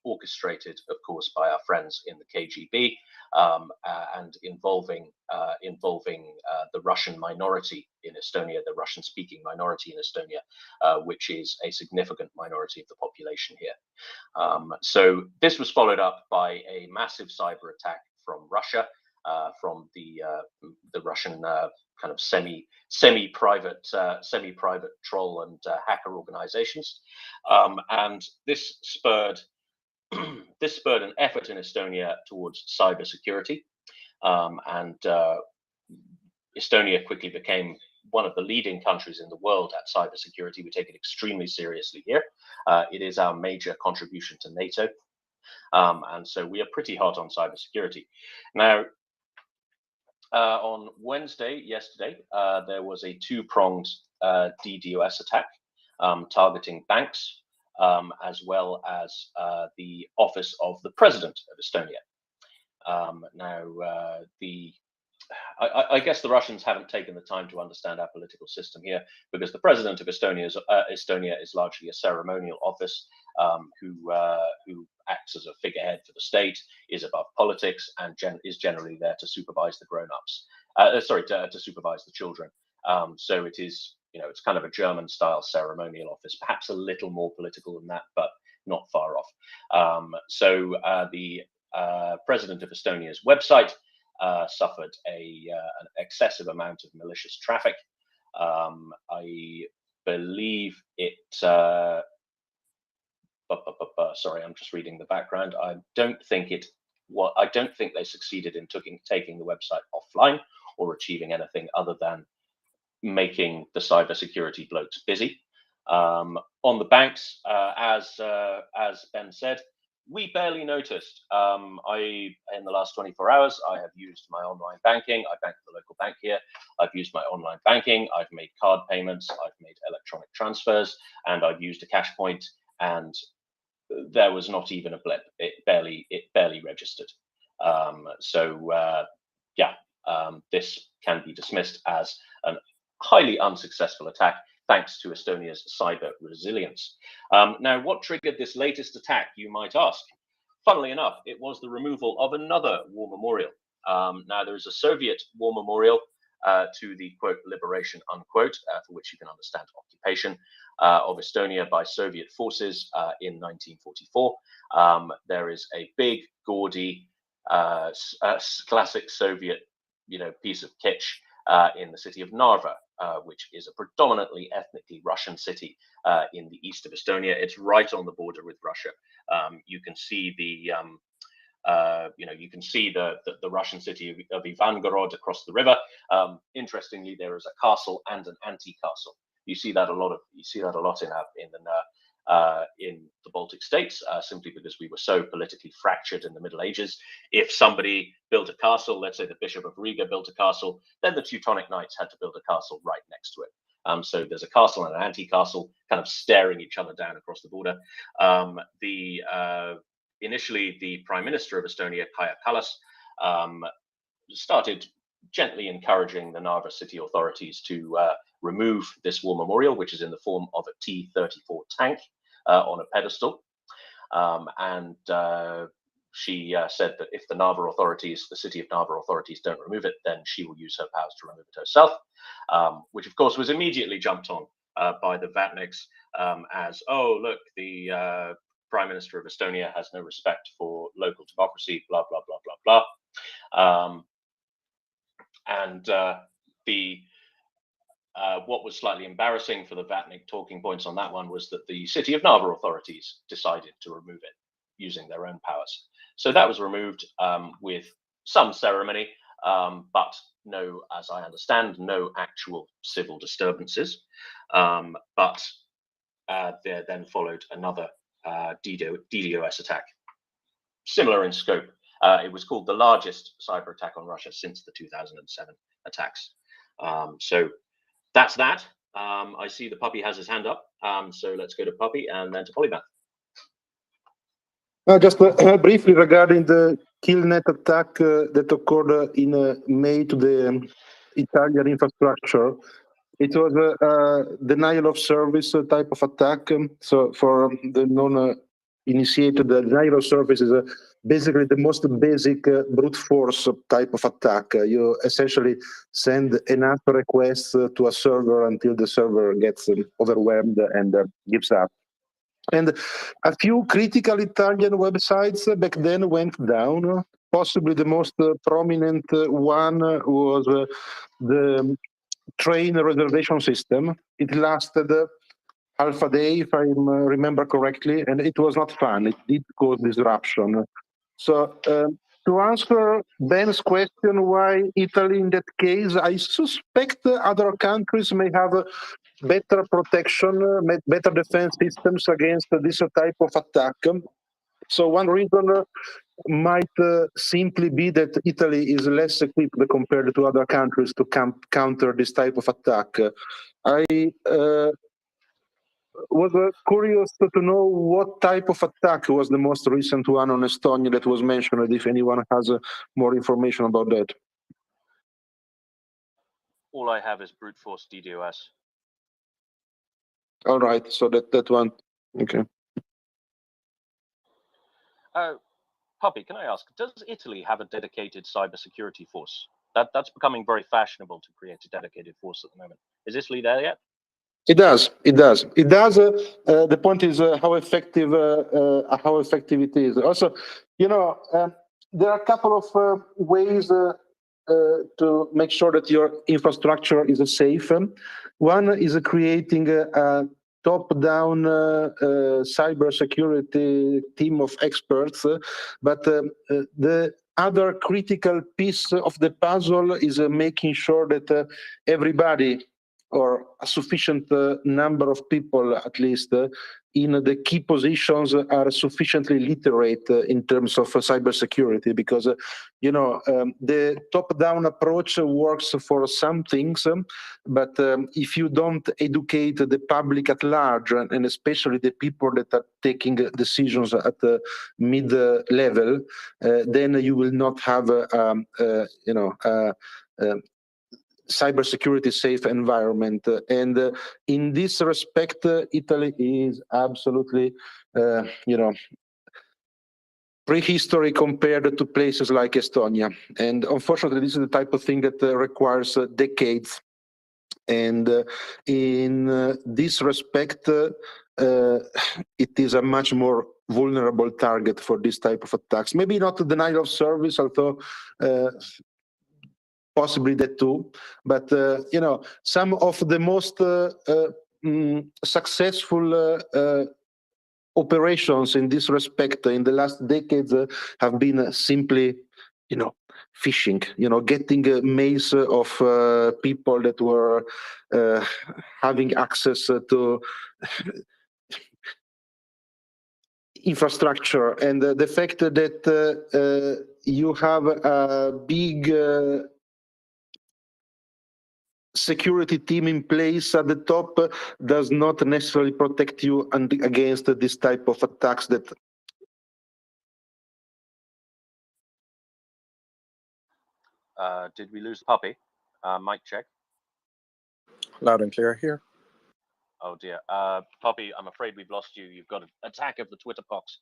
orchestrated, of course, by our friends in the KGB, and involving the Russian minority in Estonia, the Russian-speaking minority in Estonia, which is a significant minority of the population here. So this was followed up by a massive cyber attack from Russia, from the Russian kind of semi-private troll and hacker organizations, and this spurred an effort in Estonia towards cybersecurity, and Estonia quickly became one of the leading countries in the world at cybersecurity. We take it extremely seriously here. It is our major contribution to NATO, and so we are pretty hot on cybersecurity. Now, on Wednesday, yesterday, there was a two-pronged DDoS attack targeting banks, as well as the office of the President of Estonia. I guess the Russians haven't taken the time to understand our political system here, because the President of Estonia is largely a ceremonial office who acts as a figurehead for the state, is above politics, and is generally there to supervise the grown-ups. To supervise the children. So it is, it's kind of a German-style ceremonial office, perhaps a little more political than that, but not far off. So the President of Estonia's website suffered an excessive amount of malicious traffic. I believe it. Sorry, I'm just reading the background. I don't think they succeeded in taking the website offline or achieving anything other than making the cybersecurity blokes busy. On the banks, as Ben said, we barely noticed. In the last 24 hours, I have used my online banking. I bank at the local bank here. I've used my online banking. I've made card payments. I've made electronic transfers, and I've used a cash point. And there was not even a blip. It barely registered. This can be dismissed as a highly unsuccessful attack, thanks to Estonia's cyber resilience. Now, what triggered this latest attack, you might ask? Funnily enough, it was the removal of another war memorial. Now, there is a Soviet war memorial to the, quote, liberation, unquote, for which you can understand occupation of Estonia by Soviet forces in 1944. There is a big, gaudy, classic Soviet, piece of kitsch in the city of Narva, which is a predominantly ethnically Russian city in the east of Estonia. It's right on the border with Russia. You can see the the Russian city of Ivangorod across the river. Interestingly, there is a castle and an anti-castle. You see that a lot in the Baltic states, simply because we were so politically fractured in the Middle Ages. If somebody built a castle, let's say the Bishop of Riga built a castle, then the Teutonic Knights had to build a castle right next to it. So there's a castle and an anti-castle kind of staring each other down across the border. Initially, the Prime Minister of Estonia, Kaja Kallas, started gently encouraging the Narva city authorities to remove this war memorial, which is in the form of a T-34 tank on a pedestal. She said that if the city of Narva authorities don't remove it, then she will use her powers to remove it herself, which of course was immediately jumped on by the Vatniks as, oh, look, the Prime Minister of Estonia has no respect for local democracy, blah, blah, blah, blah, blah. What was slightly embarrassing for the Vatnik talking points on that one was that the city of Narva authorities decided to remove it using their own powers. So that was removed with some ceremony, but no, as I understand, no actual civil disturbances. But there then followed another DDoS attack. Similar in scope. It was called the largest cyber attack on Russia since the 2007 attacks. So that's that. I see the puppy has his hand up. So let's go to Puppy and then to Polymath. Just briefly regarding the killnet attack that occurred in May to the Italian infrastructure. It was a denial of service type of attack. So for the non-initiated, the denial of service is basically the most basic brute force type of attack. You essentially send an answer request to a server until the server gets overwhelmed and gives up. And a few critical Italian websites back then went down. Possibly the most prominent one was the train reservation system. It lasted half a day, if I remember correctly, and it was not fun. It did cause disruption. So to answer Ben's question, why Italy in that case, I suspect other countries may have better protection, better defense systems against this type of attack. So one reason might simply be that Italy is less equipped compared to other countries to counter this type of attack. I was curious to know what type of attack was the most recent one on Estonia that was mentioned, if anyone has more information about that. All I have is brute force DDoS. All right, so that one, okay. Puppy, can I ask, does Italy have a dedicated cybersecurity force? That's becoming very fashionable to create a dedicated force at the moment. Is Italy there yet? It does. It does. It does. The point is how effective it is. Also, you know, there are a couple of ways to make sure that your infrastructure is safe. One is creating a top-down cybersecurity team of experts, but the other critical piece of the puzzle is making sure that everybody, or a sufficient number of people, at least, in the key positions are sufficiently literate in terms of cybersecurity, because, you know, the top-down approach works for some things, but if you don't educate the public at large, and especially the people that are taking decisions at the mid-level, then you will not have, you know, cybersecurity safe environment. And in this respect, Italy is absolutely, you know, prehistory compared to places like Estonia. And unfortunately, this is the type of thing that requires decades. And in this respect, it is a much more vulnerable target for this type of attacks. Maybe not denial of service, although possibly that too, but you know, some of the most successful operations in this respect in the last decades have been simply, you know, phishing, you know, getting mails of people that were having access to infrastructure, and the fact that you have a big security team in place at the top does not necessarily protect you against this type of attacks. That did we lose Puppy? Mic check. Loud and clear here. Oh dear. Puppy, I'm afraid we've lost you. You've got an attack of the Twitter pox.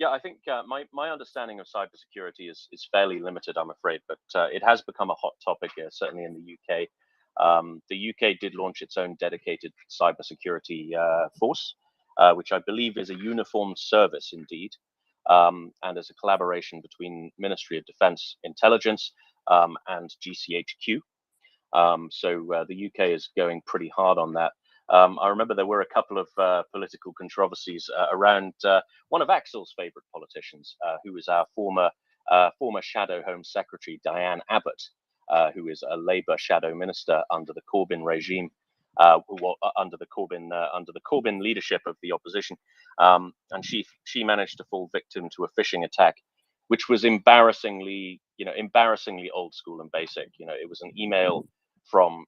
Yeah, I think my understanding of cybersecurity is fairly limited, I'm afraid, but it has become a hot topic, certainly in the UK. The UK did launch its own dedicated cybersecurity force, which I believe is a uniformed service indeed, and is a collaboration between Ministry of Defence Intelligence and GCHQ. So the UK is going pretty hard on that. I remember there were a couple of political controversies around one of Axel's favourite politicians, who is our former Shadow Home Secretary, Diane Abbott, who is a Labour Shadow Minister under the Corbyn regime. who were under the Corbyn leadership of the opposition, and she managed to fall victim to a phishing attack, which was embarrassingly old school and basic. It was an email from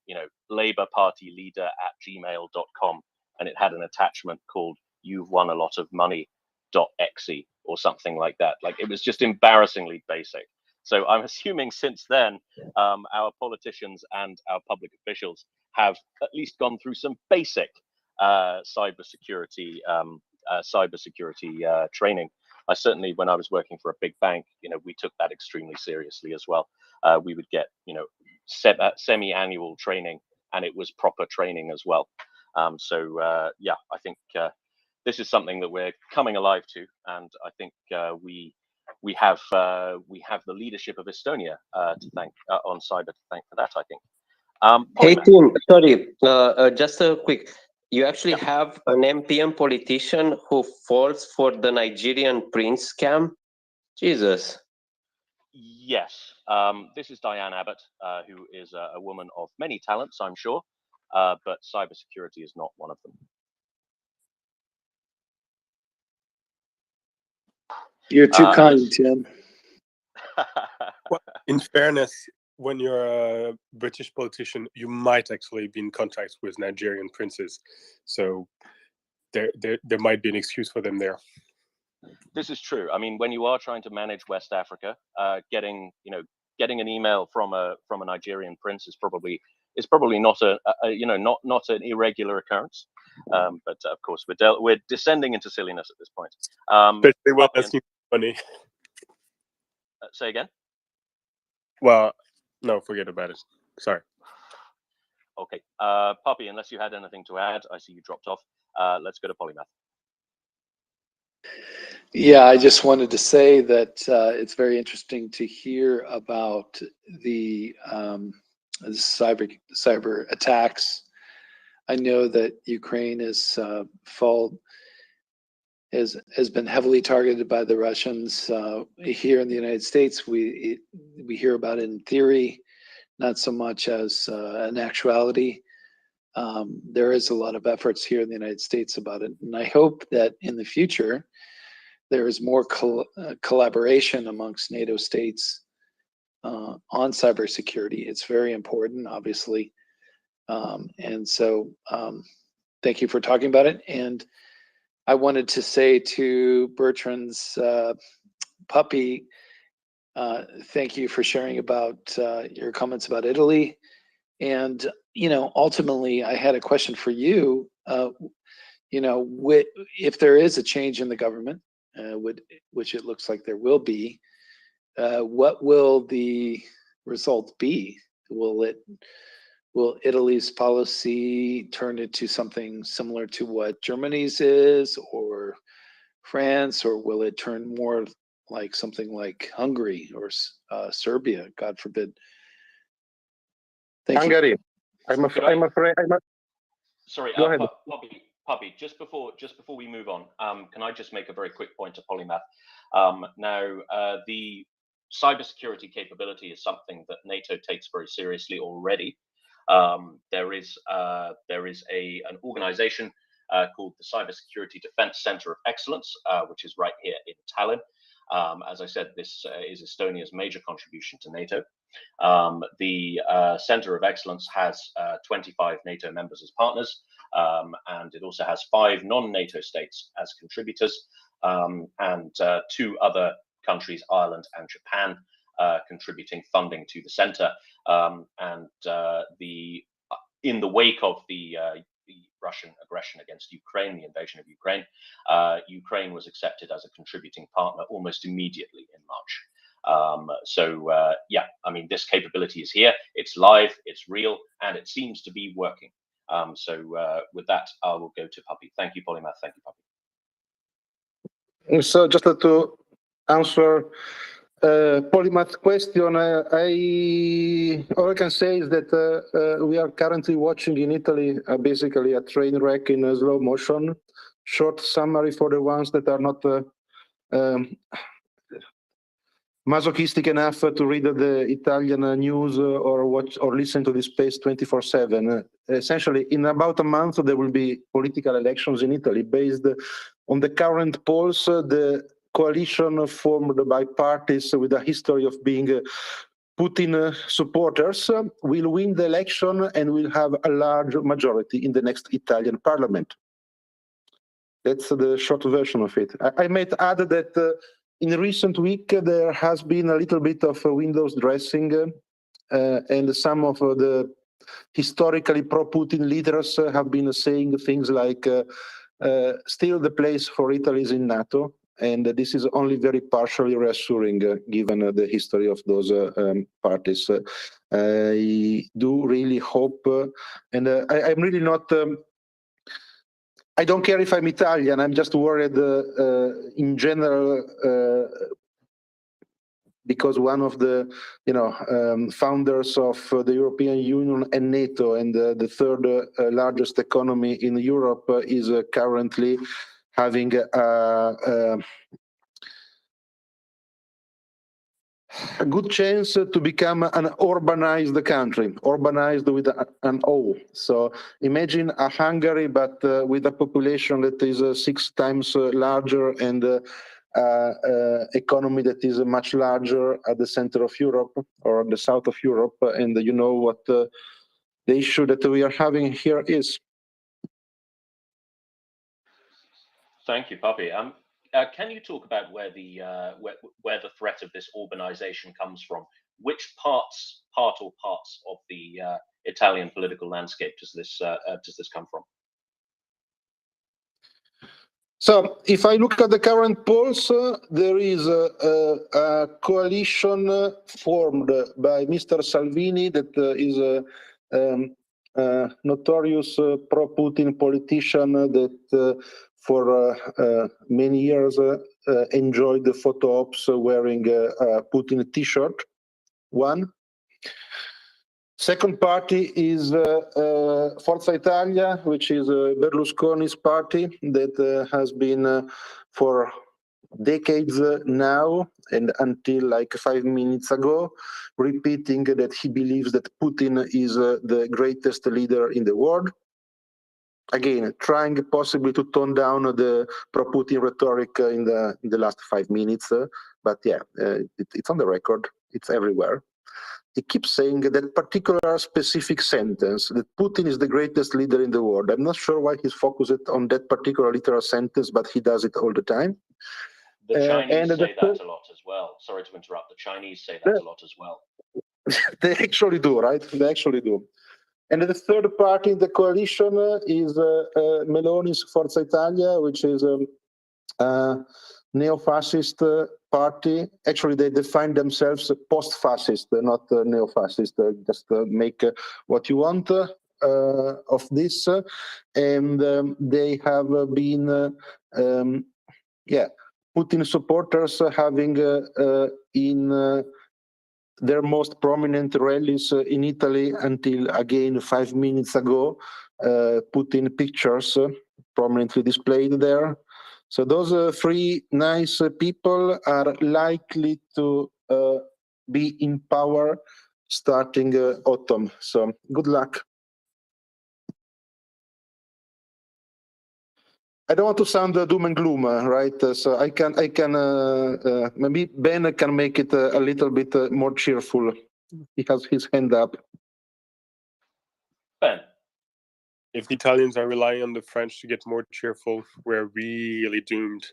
Labour Party leader @gmail.com, and it had an attachment called "You've won a lot of money.exe" or something like that. Like, it was just embarrassingly basic. So I'm assuming since then, our politicians and our public officials have at least gone through some basic cybersecurity training. I certainly, when I was working for a big bank, we took that extremely seriously as well. We would get, semi-annual training, and it was proper training as well. Yeah, I think this is something that we're coming alive to, and I think we have the leadership of Estonia to thank on cyber to thank for that, I think. Hey Tim, sorry, just a quick. You actually have an MPM politician who falls for the Nigerian prince scam? Jesus. Yes, this is Diane Abbott, who is a woman of many talents, I'm sure, but cybersecurity is not one of them. You're too kind, Tim. Well, in fairness, when you're a British politician, you might actually be in contact with Nigerian princes, so there might be an excuse for them there. This is true. I mean, when you are trying to manage West Africa, getting an email from a Nigerian prince is probably not not an irregular occurrence. But of course, we're descending into silliness at this point. But they were asking for money. Say again? Well, no, forget about it. Sorry. Okay, Poppy, unless you had anything to add, I see you dropped off. Let's go to Polymath. Yeah, I just wanted to say that it's very interesting to hear about the cyber attacks. I know that Ukraine has been heavily targeted by the Russians. Here in the United States, we hear about it in theory, not so much as an actuality. There is a lot of efforts here in the United States about it, and I hope that in the future there is more collaboration amongst NATO states on cybersecurity. It's very important, obviously, and so thank you for talking about it. And I wanted to say to Bertrand's puppy, thank you for sharing about your comments about Italy. And, ultimately, I had a question for you. If there is a change in the government, which it looks like there will be, what will the result be? Will Italy's policy turn into something similar to what Germany's is, or France, or will it turn more like something like Hungary or Serbia, God forbid? Thank Hungary. you. I'm afraid. Sorry, Go ahead. Poppy. Just before we move on, can I just make a very quick point to Polymath? Now, the cybersecurity capability is something that NATO takes very seriously already. There is an organization called the Cybersecurity Defense Center of Excellence, which is right here in Tallinn. As I said, this is Estonia's major contribution to NATO. The Center of Excellence has 25 NATO members as partners, and it also has 5 non-NATO states as contributors, and 2 other countries, Ireland and Japan, contributing funding to the center. In the wake of the Russian aggression against Ukraine, the invasion of Ukraine, Ukraine was accepted as a contributing partner almost immediately in March. Yeah, I mean, this capability is here, it's live, it's real, and it seems to be working. With that, I will go to Puppy. Thank you, Polymath. Thank you, Puppy. So just to answer Polymath question, all I can say is that we are currently watching in Italy basically a train wreck in slow motion. Short summary for the ones that are not masochistic enough to read the Italian news or watch or listen to this space 24/7. Essentially, in about a month, there will be political elections in Italy. Based on the current polls, the coalition formed by parties with a history of being Putin supporters will win the election and will have a large majority in the next Italian parliament. That's the short version of it. I might add that in the recent week, there has been a little bit of windows dressing and some of the historically pro-Putin leaders have been saying things like still the place for Italy is in NATO. And this is only very partially reassuring given the history of those parties. I do really hope, and I'm really not, I don't care if I'm Italian, I'm just worried in general because one of the founders of the European Union and NATO and the third largest economy in Europe is currently having a good chance to become an urbanized country, urbanized with an O. So imagine a Hungary, but with a population that is 6 times larger and economy that is much larger at the center of Europe or the south of Europe. And you know what the issue that we are having here is. Thank you, Papi. Can you talk about where the threat of this urbanization comes from? Which part or parts of the Italian political landscape does this come from? So, if I look at the current polls, there is a coalition formed by Mr. Salvini that is a notorious pro-Putin politician that for many years enjoyed the photo ops wearing a Putin t-shirt. One. Second party is Forza Italia, which is Berlusconi's party that has been for decades now and until like 5 minutes ago, repeating that he believes that Putin is the greatest leader in the world. Again, trying possibly to tone down the pro-Putin rhetoric in the last 5 minutes, but yeah, it's on the record, it's everywhere. He keeps saying that particular specific sentence, that Putin is the greatest leader in the world. I'm not sure why he's focused on that particular literal sentence, but he does it all the time. The Chinese say that a lot as well. Sorry to interrupt. The Chinese say that a lot as well. They actually do, right? They actually do. And the third party in the coalition is Meloni's Forza Italia, which is a neo-fascist party. Actually, they define themselves post-fascist, not neo-fascist. Just make what you want of this. And they have been, Putin supporters having in their most prominent rallies in Italy until, again, 5 minutes ago, Putin pictures prominently displayed there. So those 3 nice people are likely to be in power starting autumn. So good luck. I don't want to sound doom and gloom, right? So I can maybe Ben can make it a little bit more cheerful. He has his hand up. Ben. If the Italians are relying on the French to get more cheerful, we're really doomed.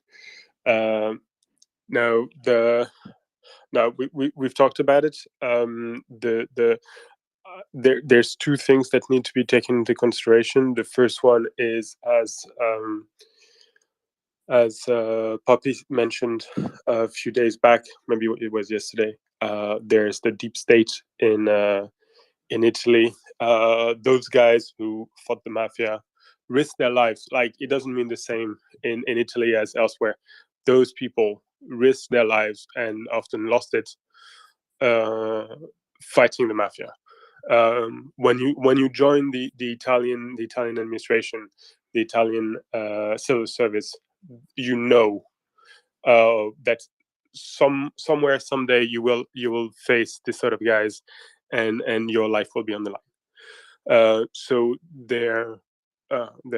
We've talked about it. There's 2 things that need to be taken into consideration. The first one is, as Poppy mentioned a few days back, maybe it was yesterday, there's the deep state in Italy. Those guys who fought the mafia risked their lives. Like, it doesn't mean the same in Italy as elsewhere. Those people risked their lives and often lost it fighting the mafia. When you join the Italian administration, the Italian civil service, you know that somewhere someday you will face this sort of guys, and your life will be on the line. So they're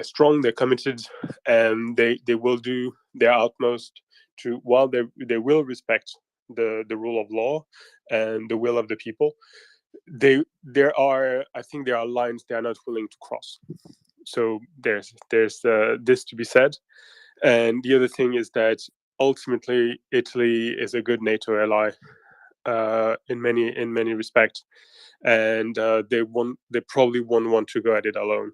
strong, they're committed, and they will do their utmost to, while they will respect the rule of law and the will of the people. I think there are lines they are not willing to cross. So there's this to be said. And the other thing is that ultimately Italy is a good NATO ally in many respects, and they probably won't want to go at it alone.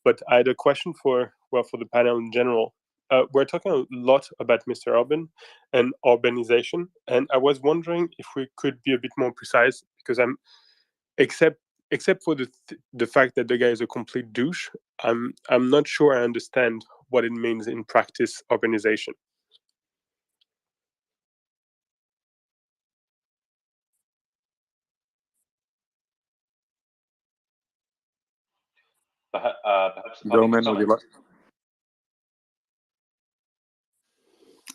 But I had a question for the panel in general. We're talking a lot about Mr. Orban and urbanization, and I was wondering if we could be a bit more precise, because except for the fact that the guy is a complete douche, I'm not sure I understand what it means in practice, urbanization. Perhaps Roman, would you like?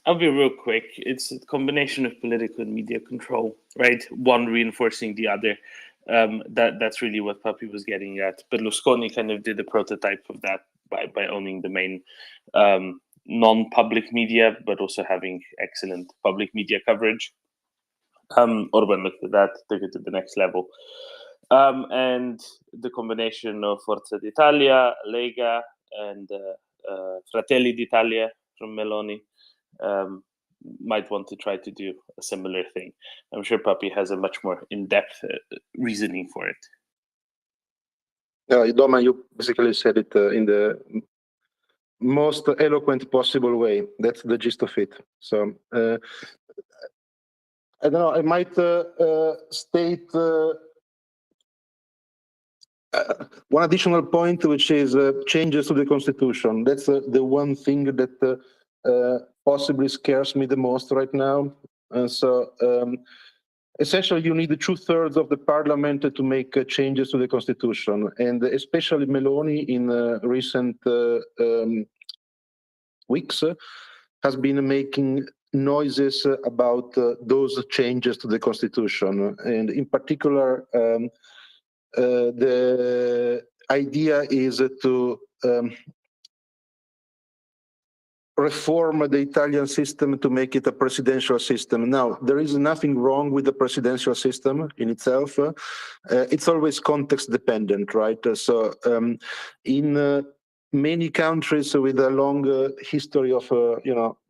I'll be real quick. It's a combination of political and media control, right? One reinforcing the other. That's really what Papi was getting at. Berlusconi kind of did a prototype of that by owning the main non-public media, but also having excellent public media coverage. Orban looked at that, took it to the next level. And the combination of Forza d'Italia, Lega, and Fratelli d'Italia from Meloni might want to try to do a similar thing. I'm sure Papi has a much more in-depth reasoning for it. Doma, you basically said it in the most eloquent possible way. That's the gist of it. So I don't know, I might state one additional point, which is changes to the constitution. That's the one thing that possibly scares me the most right now. So essentially, you need 2/3 of the parliament to make changes to the constitution, and especially Meloni in recent weeks has been making noises about those changes to the constitution, and in particular, the idea is to reform the Italian system to make it a presidential system. Now, there is nothing wrong with the presidential system in itself. It's always context dependent, right? So in many countries with a long history of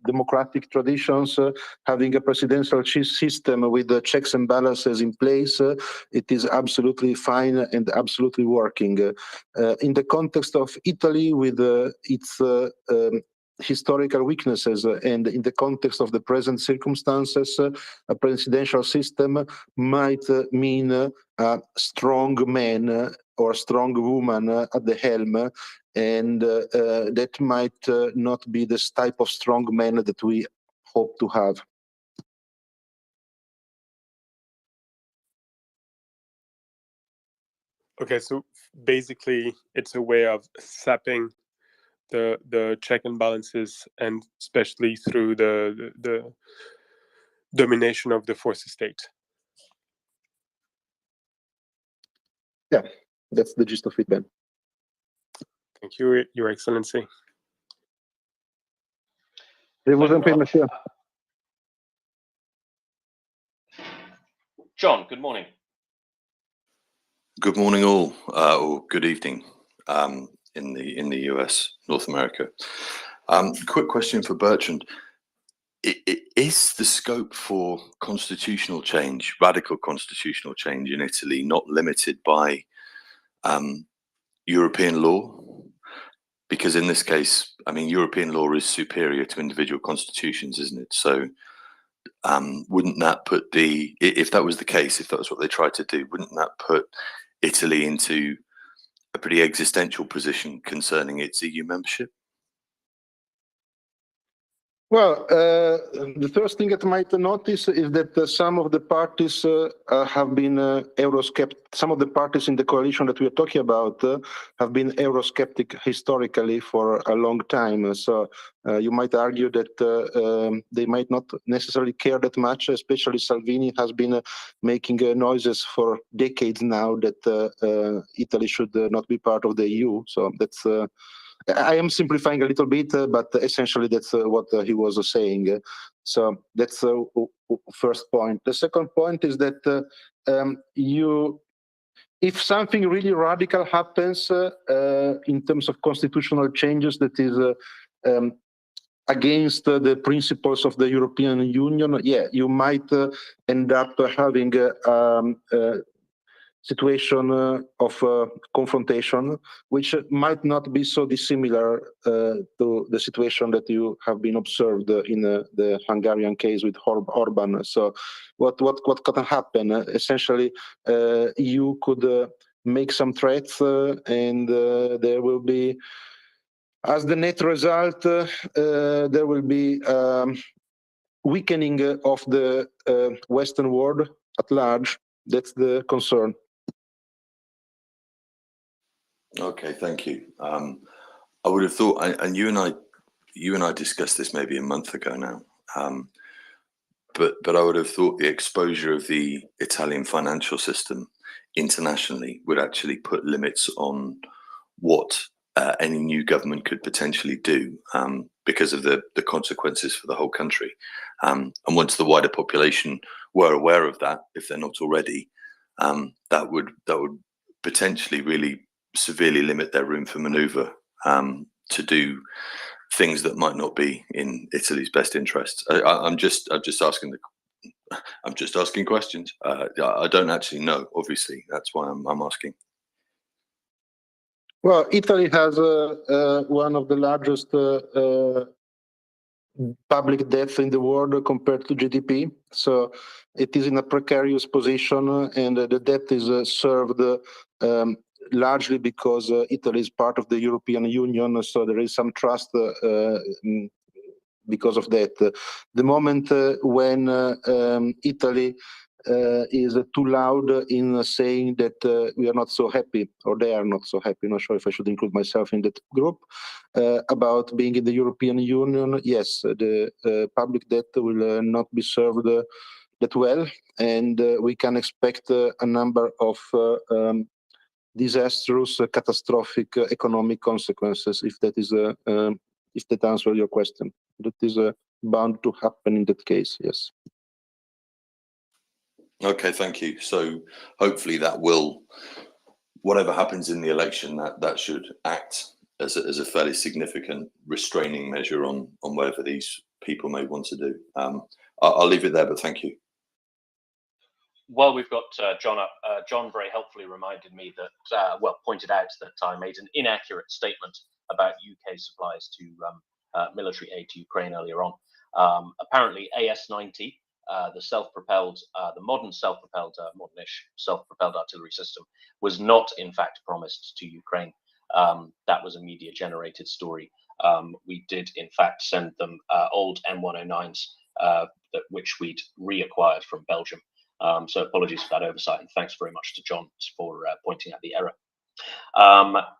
democratic traditions, having a presidential system with the checks and balances in place, it is absolutely fine and absolutely working. In the context of Italy, with its historical weaknesses, and in the context of the present circumstances, a presidential system might mean a strong man or a strong woman at the helm, and that might not be this type of strong man that we hope to have. Okay, so basically it's a way of sapping the check and balances, and especially through the domination of the fourth estate. Yeah, that's the gist of it, Ben. Thank you, Your Excellency. John, good morning. Good morning, all, or good evening in the US, North America. Quick question for Bertrand. Is the scope for constitutional change, radical constitutional change in Italy, not limited by European law? Because in this case, I mean, European law is superior to individual constitutions, isn't it? So wouldn't that put if that was the case, if that was what they tried to do, wouldn't that put Italy into a pretty existential position concerning its EU membership? Well, the first thing that I might notice is that some of the parties have been Eurosceptic. Some of the parties in the coalition that we are talking about have been Eurosceptic historically for a long time. So you might argue that they might not necessarily care that much, especially Salvini has been making noises for decades now that Italy should not be part of the EU. So that's I am simplifying a little bit, but essentially that's what he was saying. So that's first point. The second point is that if something really radical happens in terms of constitutional changes that is against the principles of the European Union, yeah, you might end up having situation of confrontation, which might not be so dissimilar to the situation that you have been observed in the Hungarian case with Orban. So what can happen? Essentially, you could make some threats and there will be, as the net result, there will be weakening of the Western world at large. That's the concern. Okay, thank you. I would have thought, and you and I discussed this maybe a month ago now, but I would have thought the exposure of the Italian financial system internationally would actually put limits on what any new government could potentially do because of the consequences for the whole country. And once the wider population were aware of that, if they're not already, that would potentially really severely limit their room for maneuver to do things that might not be in Italy's best interests. I'm just asking questions. I don't actually know. Obviously, that's why I'm asking. Well, Italy has one of the largest public debt in the world compared to GDP. So it is in a precarious position, and the debt is served largely because Italy is part of the European Union. So there is some trust because of that. The moment when Italy is too loud in saying that we are not so happy, or they are not so happy, not sure if I should include myself in that group, about being in the European Union, yes, the public debt will not be served that well, and we can expect a number of disastrous, catastrophic economic consequences if that is if that answers your question. That is bound to happen in that case, yes. Okay, thank you. So hopefully that will, whatever happens in the election, that should act as a fairly significant restraining measure on whatever these people may want to do. I'll leave it there, but thank you. While we've got John up, John very helpfully reminded me that, pointed out that I made an inaccurate statement about UK supplies to military aid to Ukraine earlier on. Apparently, AS-90, the modern modern-ish self-propelled artillery system, was not in fact promised to Ukraine. That was a media-generated story. We did in fact send them old M109s, which we'd reacquired from Belgium. So apologies for that oversight, and thanks very much to John for pointing out the error.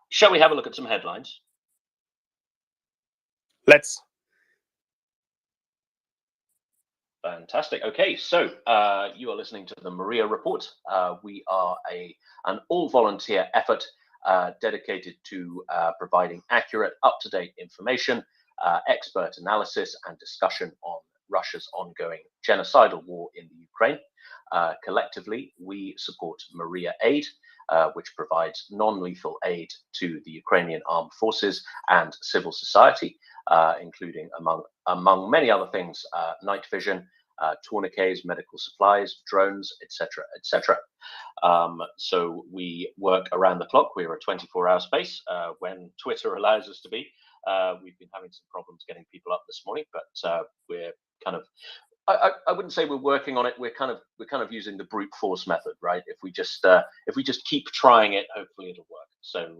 Shall we have a look at some headlines? Let's. Fantastic. Okay, so you are listening to the Maria Report. We are an all-volunteer effort dedicated to providing accurate, up-to-date information, expert analysis, and discussion on Russia's ongoing genocidal war in the Ukraine. Collectively, we support Maria Aid, which provides non-lethal aid to the Ukrainian armed forces and civil society, including, among many other things, night vision, tourniquets, medical supplies, drones, etc., etc. So we work around the clock. We're a 24-hour space when Twitter allows us to be. We've been having some problems getting people up this morning, but we're kind of, I wouldn't say we're working on it. We're kind of using the brute force method, right? If we just keep trying it, hopefully it'll work. So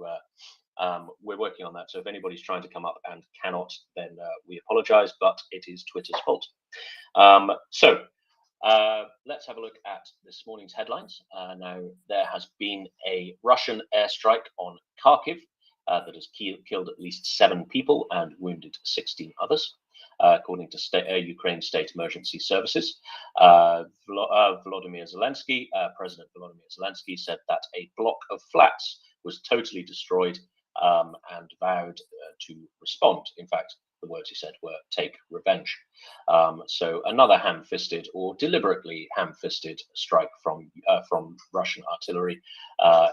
We're working on that. So if anybody's trying to come up and cannot, then we apologize, but it is Twitter's fault. Let's have a look at this morning's headlines. Now, there has been a Russian airstrike on Kharkiv that has killed at least 7 people and wounded 16 others, according to Ukraine State Emergency Services. Volodymyr Zelensky, President Volodymyr Zelensky, said that a block of flats was totally destroyed and vowed to respond. In fact, the words he said were "take revenge." So another ham-fisted or deliberately ham-fisted strike from Russian artillery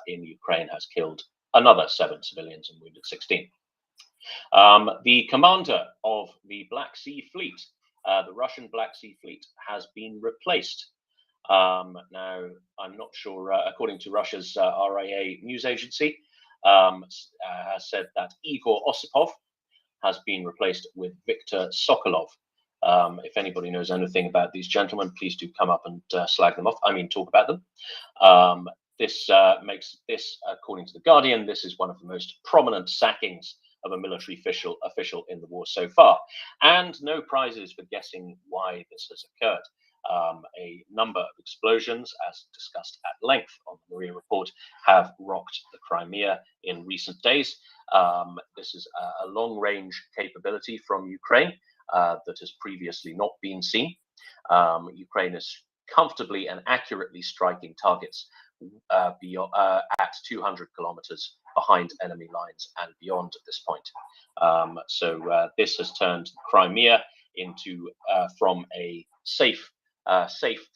in Ukraine has killed another 7 civilians and wounded 16. The commander of the Black Sea Fleet, the Russian Black Sea Fleet, has been replaced. Now, I'm not sure, according to Russia's RIA news agency, has said that Igor Osipov has been replaced with Viktor Sokolov. If anybody knows anything about these gentlemen, please do come up and slag them off. I mean, talk about them. This makes this, according to The Guardian, this is one of the most prominent sackings of a military official in the war so far. And no prizes for guessing why this has occurred. A number of explosions, as discussed at length on the Maria Report, have rocked the Crimea in recent days. This is a long-range capability from Ukraine that has previously not been seen. Ukraine is comfortably and accurately striking targets at 200 kilometers behind enemy lines and beyond at this point. So this has turned Crimea into from a safe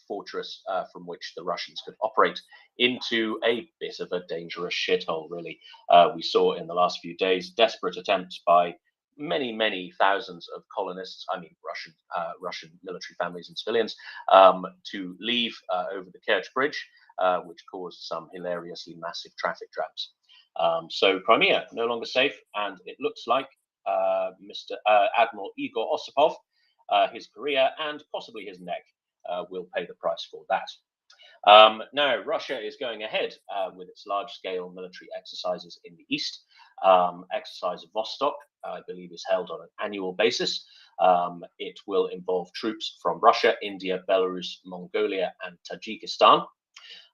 fortress from which the Russians could operate into a bit of a dangerous shithole, really. We saw in the last few days desperate attempts by many thousands of colonists, I mean Russian military families and civilians, to leave over the Kerch Bridge, which caused some hilariously massive traffic jams. So Crimea no longer safe, and it looks like Admiral Igor Osipov, his career and possibly his neck will pay the price for that. Now, Russia is going ahead with its large-scale military exercises in the east. Exercise Vostok, I believe, is held on an annual basis. It will involve troops from Russia, India, Belarus, Mongolia, and Tajikistan.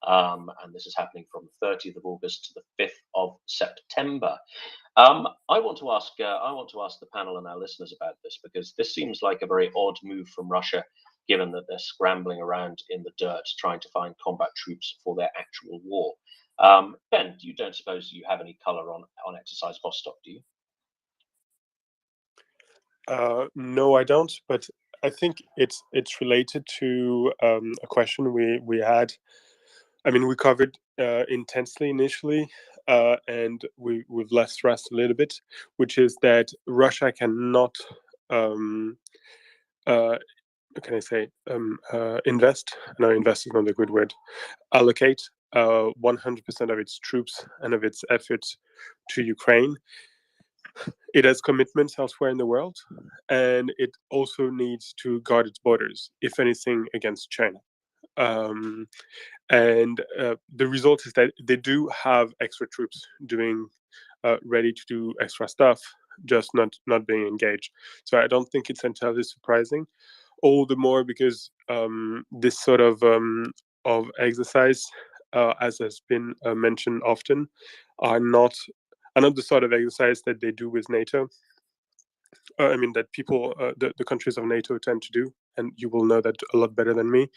And this is happening from the 30th of August to the 5th of September. I want to ask the panel and our listeners about this, because this seems like a very odd move from Russia, given that they're scrambling around in the dirt trying to find combat troops for their actual war. Ben, you don't suppose you have any color on Exercise Vostok, do you? No, I don't. But I think it's related to a question we had. I mean, we covered intensely initially, and we've left stressed a little bit, which is that Russia cannot, can I say, invest? No, invest is not a good word. Allocate 100% of its troops and of its efforts to Ukraine. It has commitments elsewhere in the world, and it also needs to guard its borders, if anything, against China. And the result is that they do have extra troops ready to do extra stuff, just not being engaged. So I don't think it's entirely surprising. All the more because this sort of exercise, as has been mentioned often, are not the sort of exercise that they do with NATO. I mean, that people, the countries of NATO tend to do, and you will know that a lot better than me,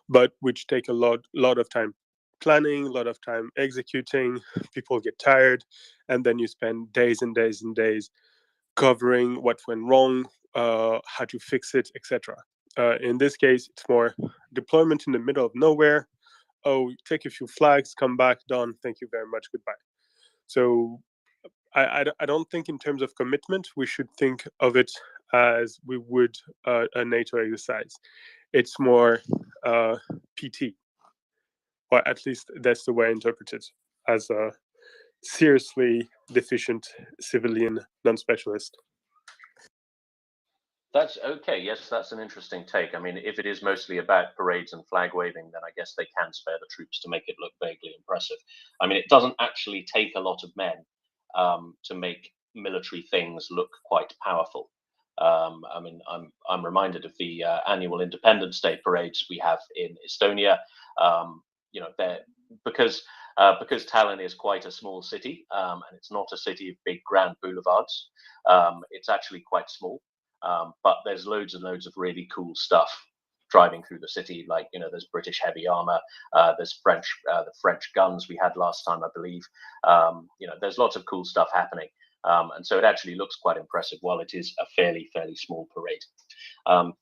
but which take a lot of time planning, a lot of time executing. People get tired, and then you spend days and days and days covering what went wrong, how to fix it, etc. In this case, it's more deployment in the middle of nowhere. Oh, take a few flags, come back, done. Thank you very much, goodbye. So I don't think in terms of commitment, we should think of it as we would a NATO exercise. It's more PT, or at least that's the way I interpret it, as a seriously deficient civilian non-specialist. That's okay. Yes, that's an interesting take. I mean, if it is mostly about parades and flag waving, then I guess they can spare the troops to make it look vaguely impressive. I mean, it doesn't actually take a lot of men to make military things look quite powerful. I mean, I'm reminded of the annual Independence Day parades we have in Estonia. You know, because Tallinn is quite a small city, and it's not a city of big grand boulevards. It's actually quite small, but there's loads and loads of really cool stuff driving through the city. Like, you know, there's British heavy armor, there's the French guns we had last time, I believe. You know, there's lots of cool stuff happening. And so it actually looks quite impressive while it is a fairly small parade.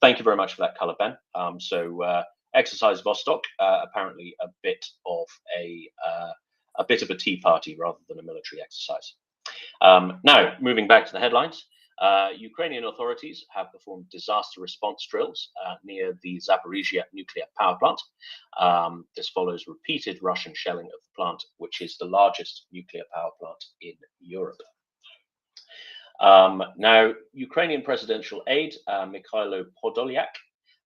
Thank you very much for that color, Ben. So Exercise Vostok, apparently a bit of a tea party rather than a military exercise. Now, moving back to the headlines. Ukrainian authorities have performed disaster response drills near the Zaporizhia nuclear power plant. This follows repeated Russian shelling of the plant, which is the largest nuclear power plant in Europe. Now, Ukrainian presidential aide Mikhailo Podolyak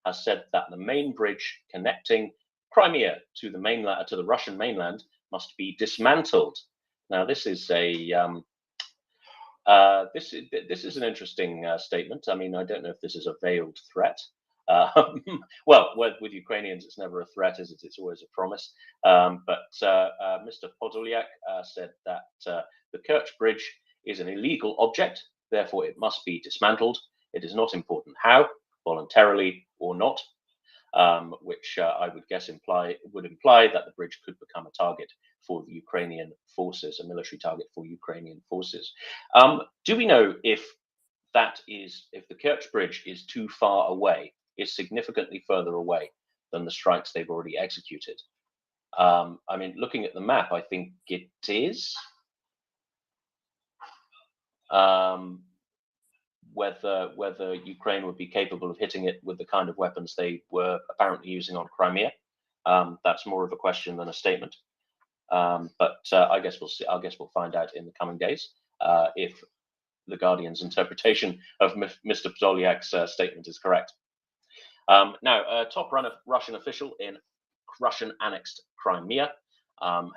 has said that the main bridge connecting Crimea to the mainland, to the Russian mainland, must be dismantled. Now, this is a this is an interesting statement. I mean, I don't know if this is a veiled threat. Well, with Ukrainians, it's never a threat, is it? It's always a promise. But Mr. Podolyak said that the Kerch Bridge is an illegal object, therefore it must be dismantled. It is not important how, voluntarily or not, which I would guess would imply that the bridge could become a target for the Ukrainian forces, a military target for Ukrainian forces. Do we know if the Kerch Bridge is too far away, is significantly further away than the strikes they've already executed? I mean, looking at the map, I think it is. Whether Ukraine would be capable of hitting it with the kind of weapons they were apparently using on Crimea, that's more of a question than a statement. But I guess we'll see. I guess we'll find out in the coming days if the Guardian's interpretation of Mr. Podolyak's statement is correct. Now, a top Russian official in Russian-annexed Crimea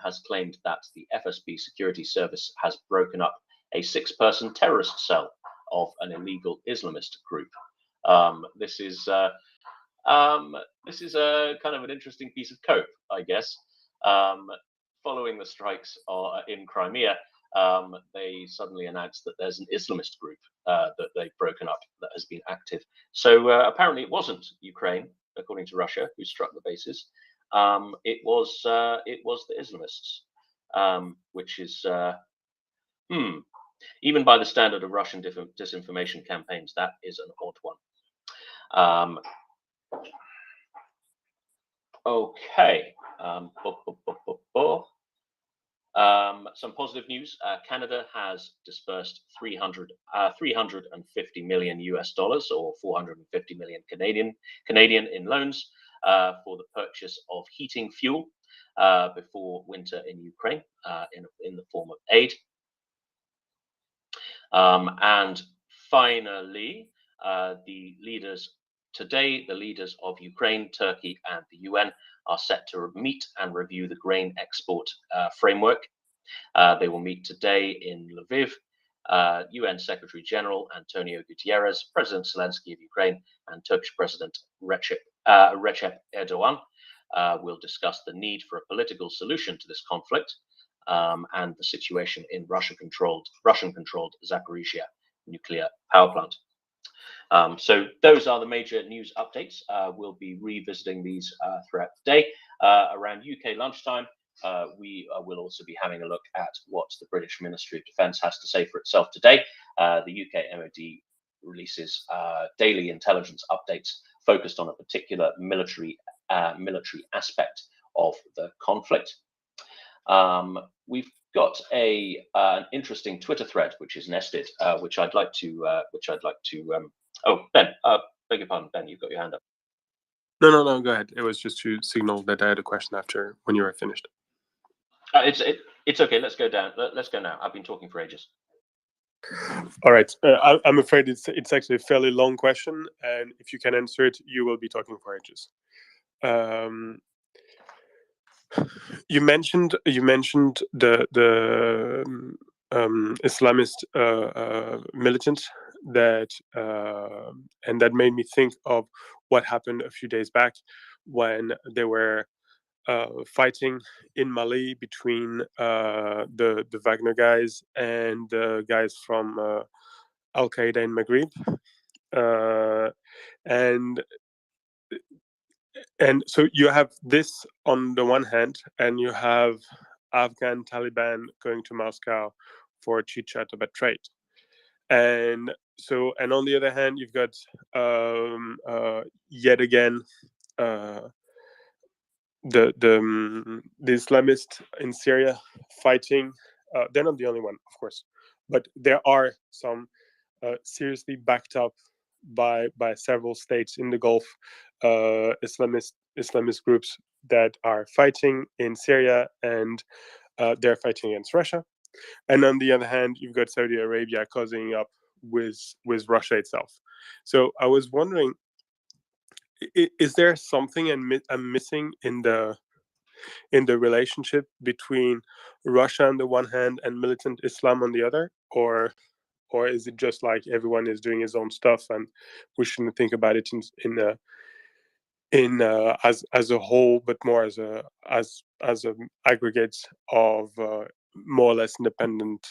has claimed that the FSB security service has broken up a 6-person terrorist cell of an illegal Islamist group. This is a kind of an interesting piece of cope, I guess. Following the strikes in Crimea, they suddenly announced that there's an Islamist group that they've broken up that has been active. So apparently it wasn't Ukraine, according to Russia, who struck the bases. It was the Islamists, which is even by the standard of Russian disinformation campaigns, that is an odd one. Okay. Some positive news. Canada has dispersed $350 million US, or 450 million Canadian in loans for the purchase of heating fuel before winter in Ukraine in the form of aid. And finally, the leaders of Ukraine, Turkey, and the UN are set to meet and review the grain export framework. They will meet today in Lviv. UN Secretary General Antonio Guterres, President Zelensky of Ukraine, and Turkish President Recep Erdogan will discuss the need for a political solution to this conflict and the situation in Russian-controlled Zaporizhia nuclear power plant. So those are the major news updates. We'll be revisiting these throughout the day. Around UK lunchtime, we will also be having a look at what the British Ministry of Defence has to say for itself today. The UK MOD releases daily intelligence updates focused on a particular military aspect of the conflict. We've got an interesting Twitter thread which is nested, which I'd like to. Oh, Ben, beg your pardon, Ben, you've got your hand up. No, go ahead. It was just to signal that I had a question after when you were finished. It's okay. Let's go down. Let's go now. I've been talking for ages. All right. I'm afraid it's actually a fairly long question, and if you can answer it, you will be talking for ages. You mentioned the Islamist militant that and that made me think of what happened a few days back when they were fighting in Mali between the Wagner guys and the guys from Al Qaeda in Maghreb, and so you have this on the one hand, and you have Afghan Taliban going to Moscow for chit chat about trade, and so, and on the other hand, you've got yet again the Islamists in Syria fighting. They're not the only one, of course, but there are some seriously backed up by several states in the Gulf, Islamist groups that are fighting in Syria, and they're fighting against Russia. And on the other hand, you've got Saudi Arabia cozying up with Russia itself. So I was wondering, is there something I'm missing in the relationship between Russia on the one hand and militant Islam on the other, or is it just like everyone is doing his own stuff and we shouldn't think about it as a whole, but more as a aggregates of more or less independent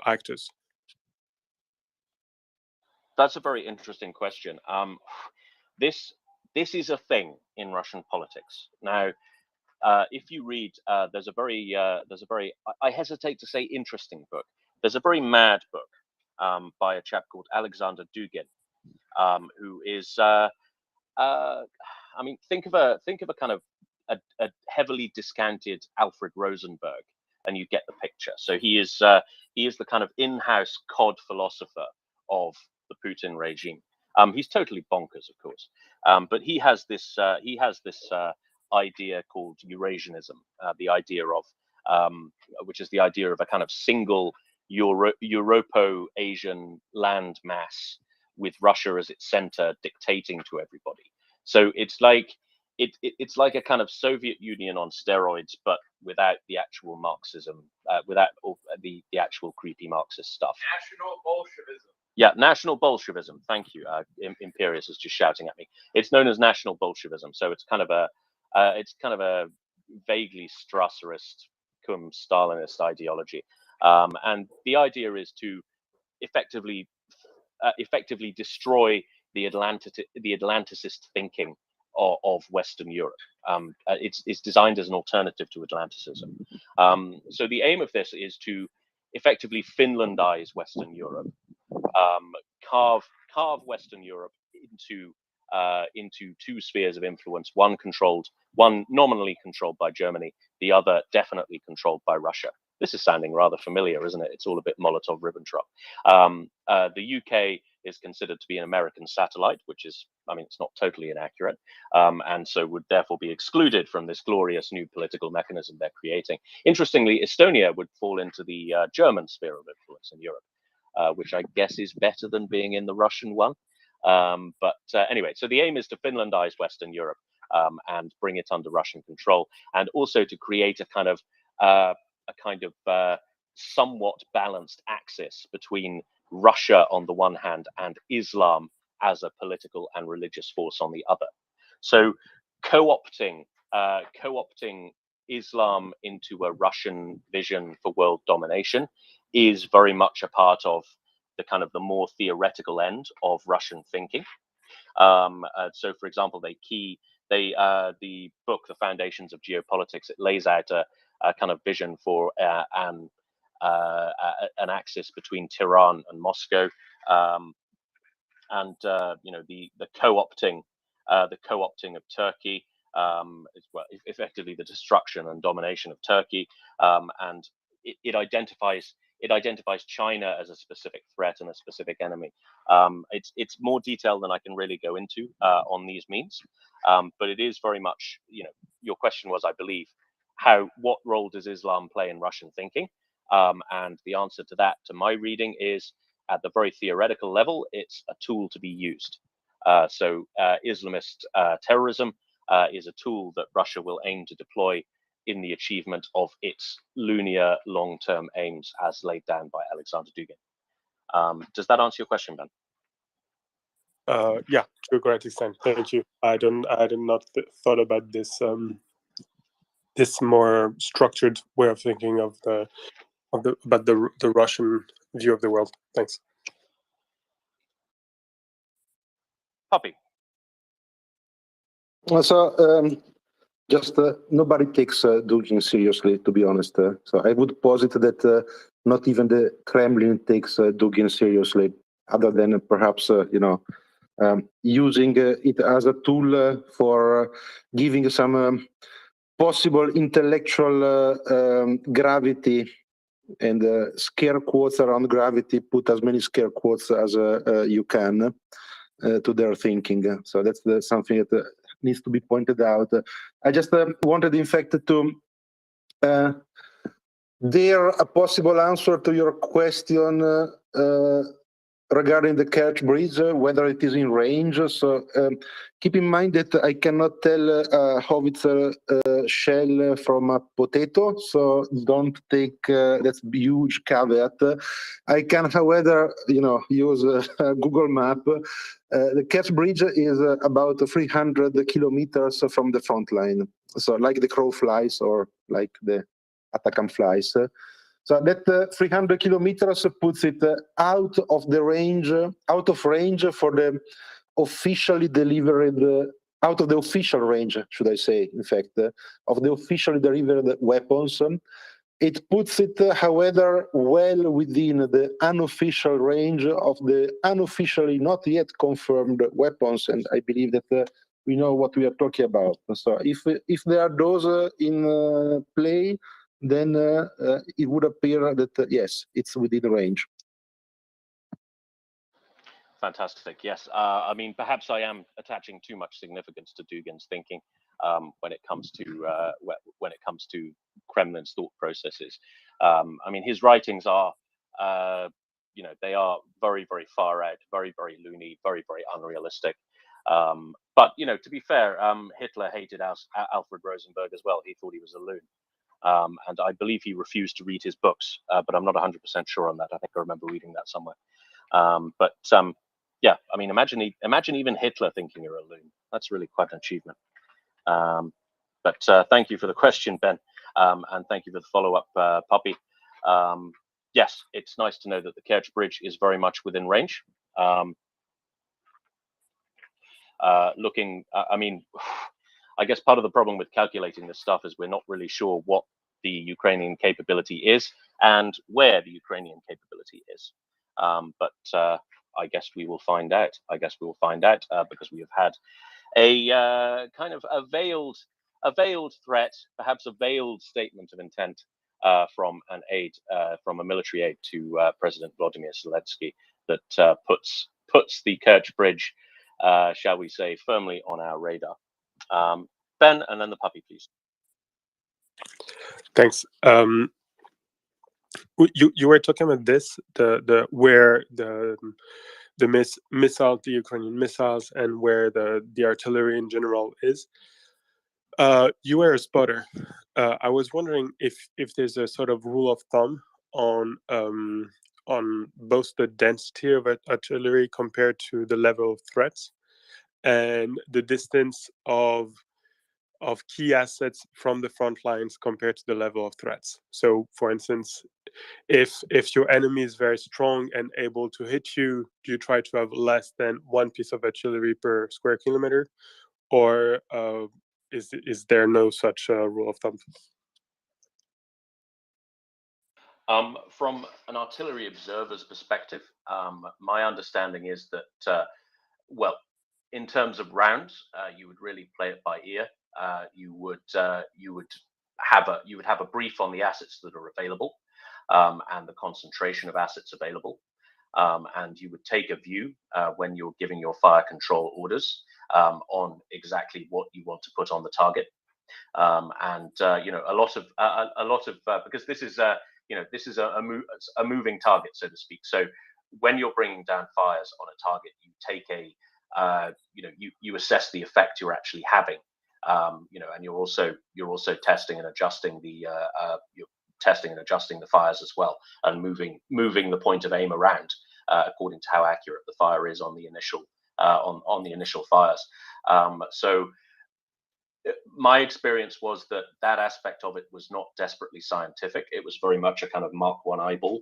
actors? That's a very interesting question. This is a thing in Russian politics now. If you read, there's a very I hesitate to say interesting book. There's a very mad book by a chap called Alexander Dugin, who is I mean, think of a kind of a heavily discounted Alfred Rosenberg, and you get the picture. So he is the kind of in-house cod philosopher of the Putin regime. He's totally bonkers, of course, but he has this idea called Eurasianism, the idea of which is the idea of a kind of single Europo-Asian land mass with Russia as its center, dictating to everybody. So it's like it's like a kind of Soviet Union on steroids, but without the actual Marxism, without all the actual creepy Marxist stuff. National Bolshevism. Yeah, National Bolshevism. Thank you. Imperius is just shouting at me. It's known as National Bolshevism, so it's kind of a vaguely Strasserist cum Stalinist ideology, and the idea is to effectively destroy the Atlanticist thinking of Western Europe. It's designed as an alternative to Atlanticism. So the aim of this is to effectively Finlandize Western Europe, carve Western Europe into two spheres of influence, one nominally controlled by Germany, the other definitely controlled by Russia. This is sounding rather familiar, isn't it? It's all a bit Molotov-Ribbentrop. The UK is considered to be an American satellite, which is, I mean, it's not totally inaccurate, and so would therefore be excluded from this glorious new political mechanism they're creating. Interestingly, Estonia would fall into the German sphere of influence in Europe, which I guess is better than being in the Russian one. But anyway, so the aim is to Finlandize Western Europe and bring it under Russian control, and also to create a kind of somewhat balanced axis between Russia on the one hand and Islam as a political and religious force on the other. So co-opting Islam into a Russian vision for world domination is very much a part of the more theoretical end of Russian thinking. So, for example, the book, The Foundations of Geopolitics, it lays out a kind of vision for an axis between Tehran and Moscow, and the co-opting of Turkey, effectively the destruction and domination of Turkey, and it identifies China as a specific threat and a specific enemy. It's more detail than I can really go into on these means, but it is very much, your question was, I believe, what role does Islam play in Russian thinking? And the answer to that, to my reading, is at the very theoretical level, it's a tool to be used. So Islamist terrorism is a tool that Russia will aim to deploy in the achievement of its lunar long-term aims as laid down by Alexander Dugin. Does that answer your question, Ben? Yeah, to a great extent. Thank you. I did not thought about this this more structured way of thinking about the Russian view of the world. Thanks. Poppy. So just nobody takes Dugin seriously, to be honest. So I would posit that not even the Kremlin takes Dugin seriously, other than perhaps using it as a tool for giving some possible intellectual gravity and scare quotes around gravity. Put as many scare quotes as you can to their thinking. So that's something that needs to be pointed out. I just wanted, in fact, to dare a possible answer to your question regarding the Kerch Bridge, whether it is in range. So keep in mind that I cannot tell a howitzer shell from a potato, so don't take that's a huge caveat. I can, however, use Google Map. The Kerch Bridge is about 300 kilometers from the front line, so like the crow flies or like the Atacam flies. So that 300 kilometers puts it out of range for the officially delivered, out of the official range, should I say, in fact, of the officially delivered weapons. It puts it, however, well within the unofficial range of the unofficially not yet confirmed weapons, and I believe that we know what we are talking about. So if there are those in play, then it would appear that, yes, it's within range. Fantastic. Yes. I mean, perhaps I am attaching too much significance to Dugin's thinking when it comes to Kremlin's thought processes. I mean, his writings are, they are very, very far out, very, very loony, very, very unrealistic. But to be fair, Hitler hated Alfred Rosenberg as well. He thought he was a loon. And I believe he refused to read his books, but I'm not 100% sure on that. I think I remember reading that somewhere. Yeah, I mean, imagine even Hitler thinking you're a loon. That's really quite an achievement. But thank you for the question, Ben, and thank you for the follow-up, Poppy. Yes, it's nice to know that the Kerch Bridge is very much within range. I mean, I guess part of the problem with calculating this stuff is we're not really sure what the Ukrainian capability is and where the Ukrainian capability is. But I guess we will find out. Because we have had a kind of a veiled threat, perhaps a veiled statement of intent from a military aide to President Vladimir Zelensky that puts the Kerch Bridge, shall we say, firmly on our radar. Ben, and then the puppy, please. Thanks. You were talking about this, where the missile, the Ukrainian missiles, and where the artillery in general is. You were a spotter. I was wondering if there's a sort of rule of thumb on both the density of artillery compared to the level of threats and the distance of key assets from the front lines compared to the level of threats. So, for instance, if your enemy is very strong and able to hit you, do you try to have less than one piece of artillery per square kilometer, or is there no such rule of thumb? From an artillery observer's perspective, my understanding is that, well, in terms of rounds, you would really play it by ear. You would have a brief on the assets that are available and the concentration of assets available, and you would take a view when you're giving your fire control orders on exactly what you want to put on the target. A lot of because this is a moving target, so to speak. So when you're bringing down fires on a target, you take you assess the effect you're actually having and you're also testing and adjusting the fires as well, and moving the point of aim around according to how accurate the fire is on the initial fires. So my experience was that aspect of it was not desperately scientific. It was very much a kind of Mark 1 eyeball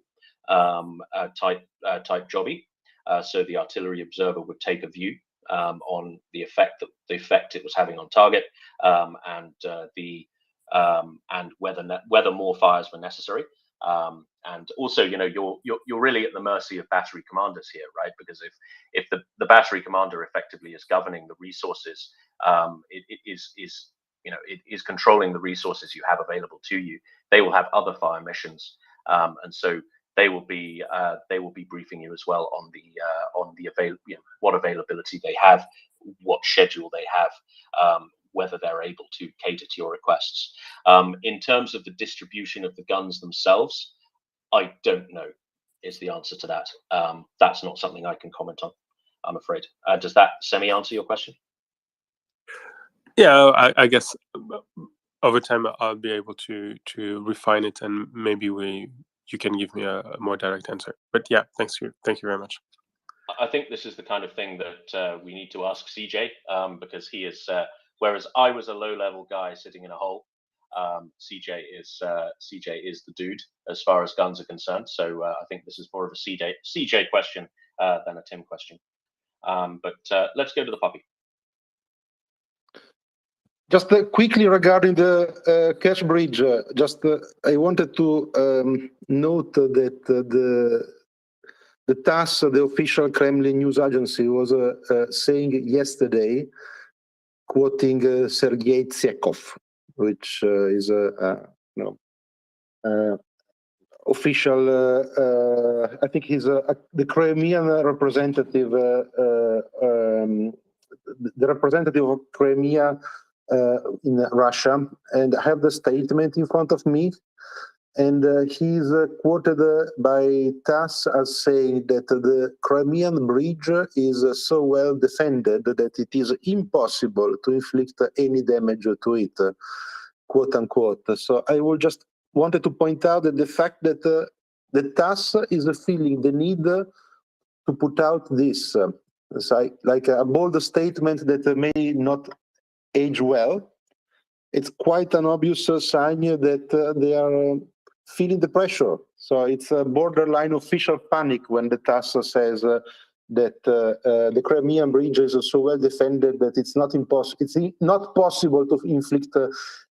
type jobby. So the artillery observer would take a view on the effect it was having on target, and whether more fires were necessary. And also, you're really at the mercy of battery commanders here, right? Because if the battery commander effectively is governing the resources, it is controlling the resources you have available to you. They will have other fire missions, and so they will be briefing you as well on what availability they have, what schedule they have, whether they're able to cater to your requests. In terms of the distribution of the guns themselves, I don't know is the answer to that. That's not something I can comment on, I'm afraid. Does that semi-answer your question? Yeah, I guess over time I'll be able to refine it, and maybe you can give me a more direct answer. But yeah, thank you very much. I think this is the kind of thing that we need to ask CJ, because he is, whereas I was a low-level guy sitting in a hole, CJ is the dude as far as guns are concerned. So I think this is more of a CJ question than a Tim question. But let's go to the puppy. Just quickly regarding the cash bridge, I wanted to note that the TASS, the official Kremlin news agency, was saying yesterday, quoting Sergei Tsekov, which is official. I think he's the Crimean representative, the representative of Crimea in Russia, and I have the statement in front of me. And he's quoted by TASS as saying that the Crimean bridge is so well defended that it is impossible to inflict any damage to it, quote unquote. So I will just wanted to point out that the fact that the TASS is feeling the need to put out this, like a bold statement that may not age well, it's quite an obvious sign that they are feeling the pressure. So it's a borderline official panic when the TASS says that the Crimean bridge is so well defended that it's not possible to inflict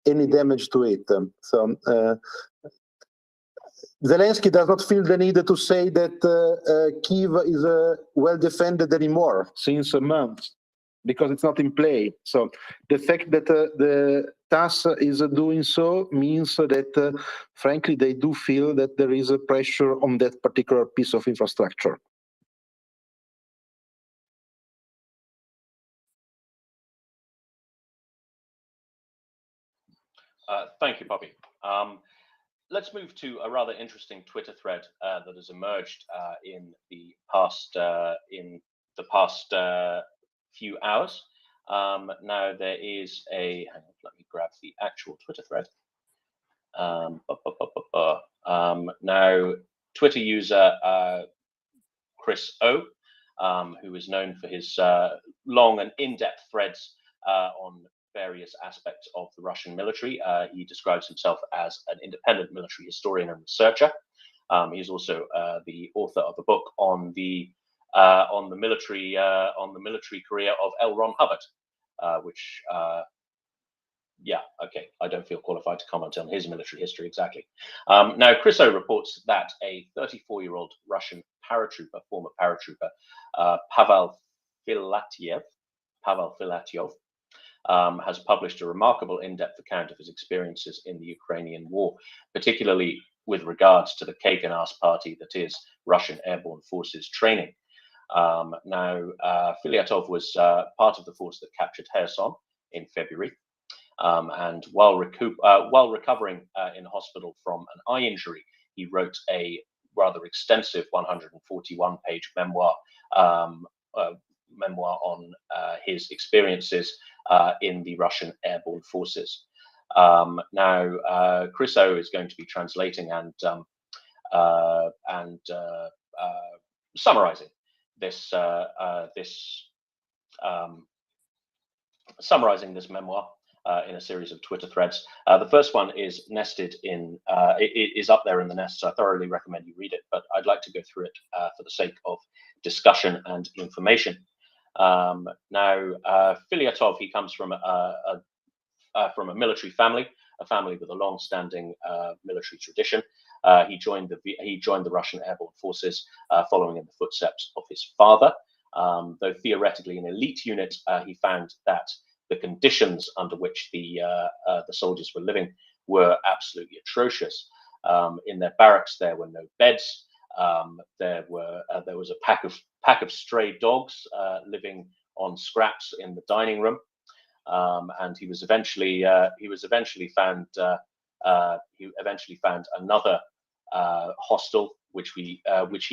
any damage to it. So Zelensky does not feel the need to say that Kyiv is well defended anymore since a month, because it's not in play. So the fact that the TASS is doing so means that, frankly, they do feel that there is a pressure on that particular piece of infrastructure. Thank you, Poppy. Let's move to a rather interesting Twitter thread that has emerged in the past few hours. Now there is hang on, let me grab the actual Twitter thread. Now Twitter user Chris O, who is known for his long and in-depth threads on various aspects of the Russian military. He describes himself as an independent military historian and researcher. He's also the author of a book on the military career of L. Ron Hubbard, which I don't feel qualified to comment on his military history exactly. Now, Chris O reports that a 34-year-old Russian former paratrooper, Pavel Filatyev, has published a remarkable in-depth account of his experiences in the Ukrainian war, particularly with regards to the cake and ass party that is Russian airborne forces training. Now, Filatyev was part of the force that captured Kherson in February, and while recovering in hospital from an eye injury, he wrote a rather extensive 141-page memoir, memoir on his experiences in the Russian airborne forces. Now, Chris O is going to be translating and summarizing this summarizing this memoir in a series of Twitter threads. The first one is nested in, it is up there in the nest, so I thoroughly recommend you read it, but I'd like to go through it for the sake of discussion and information. Now, Filyatov, he comes from a military family, a family with a long-standing military tradition. He joined the Russian airborne forces following in the footsteps of his father. Though theoretically an elite unit, he found that the conditions under which the soldiers were living were absolutely atrocious. In their barracks, there were no beds. There was a pack of stray dogs living on scraps in the dining room. And he eventually found another hostel, which he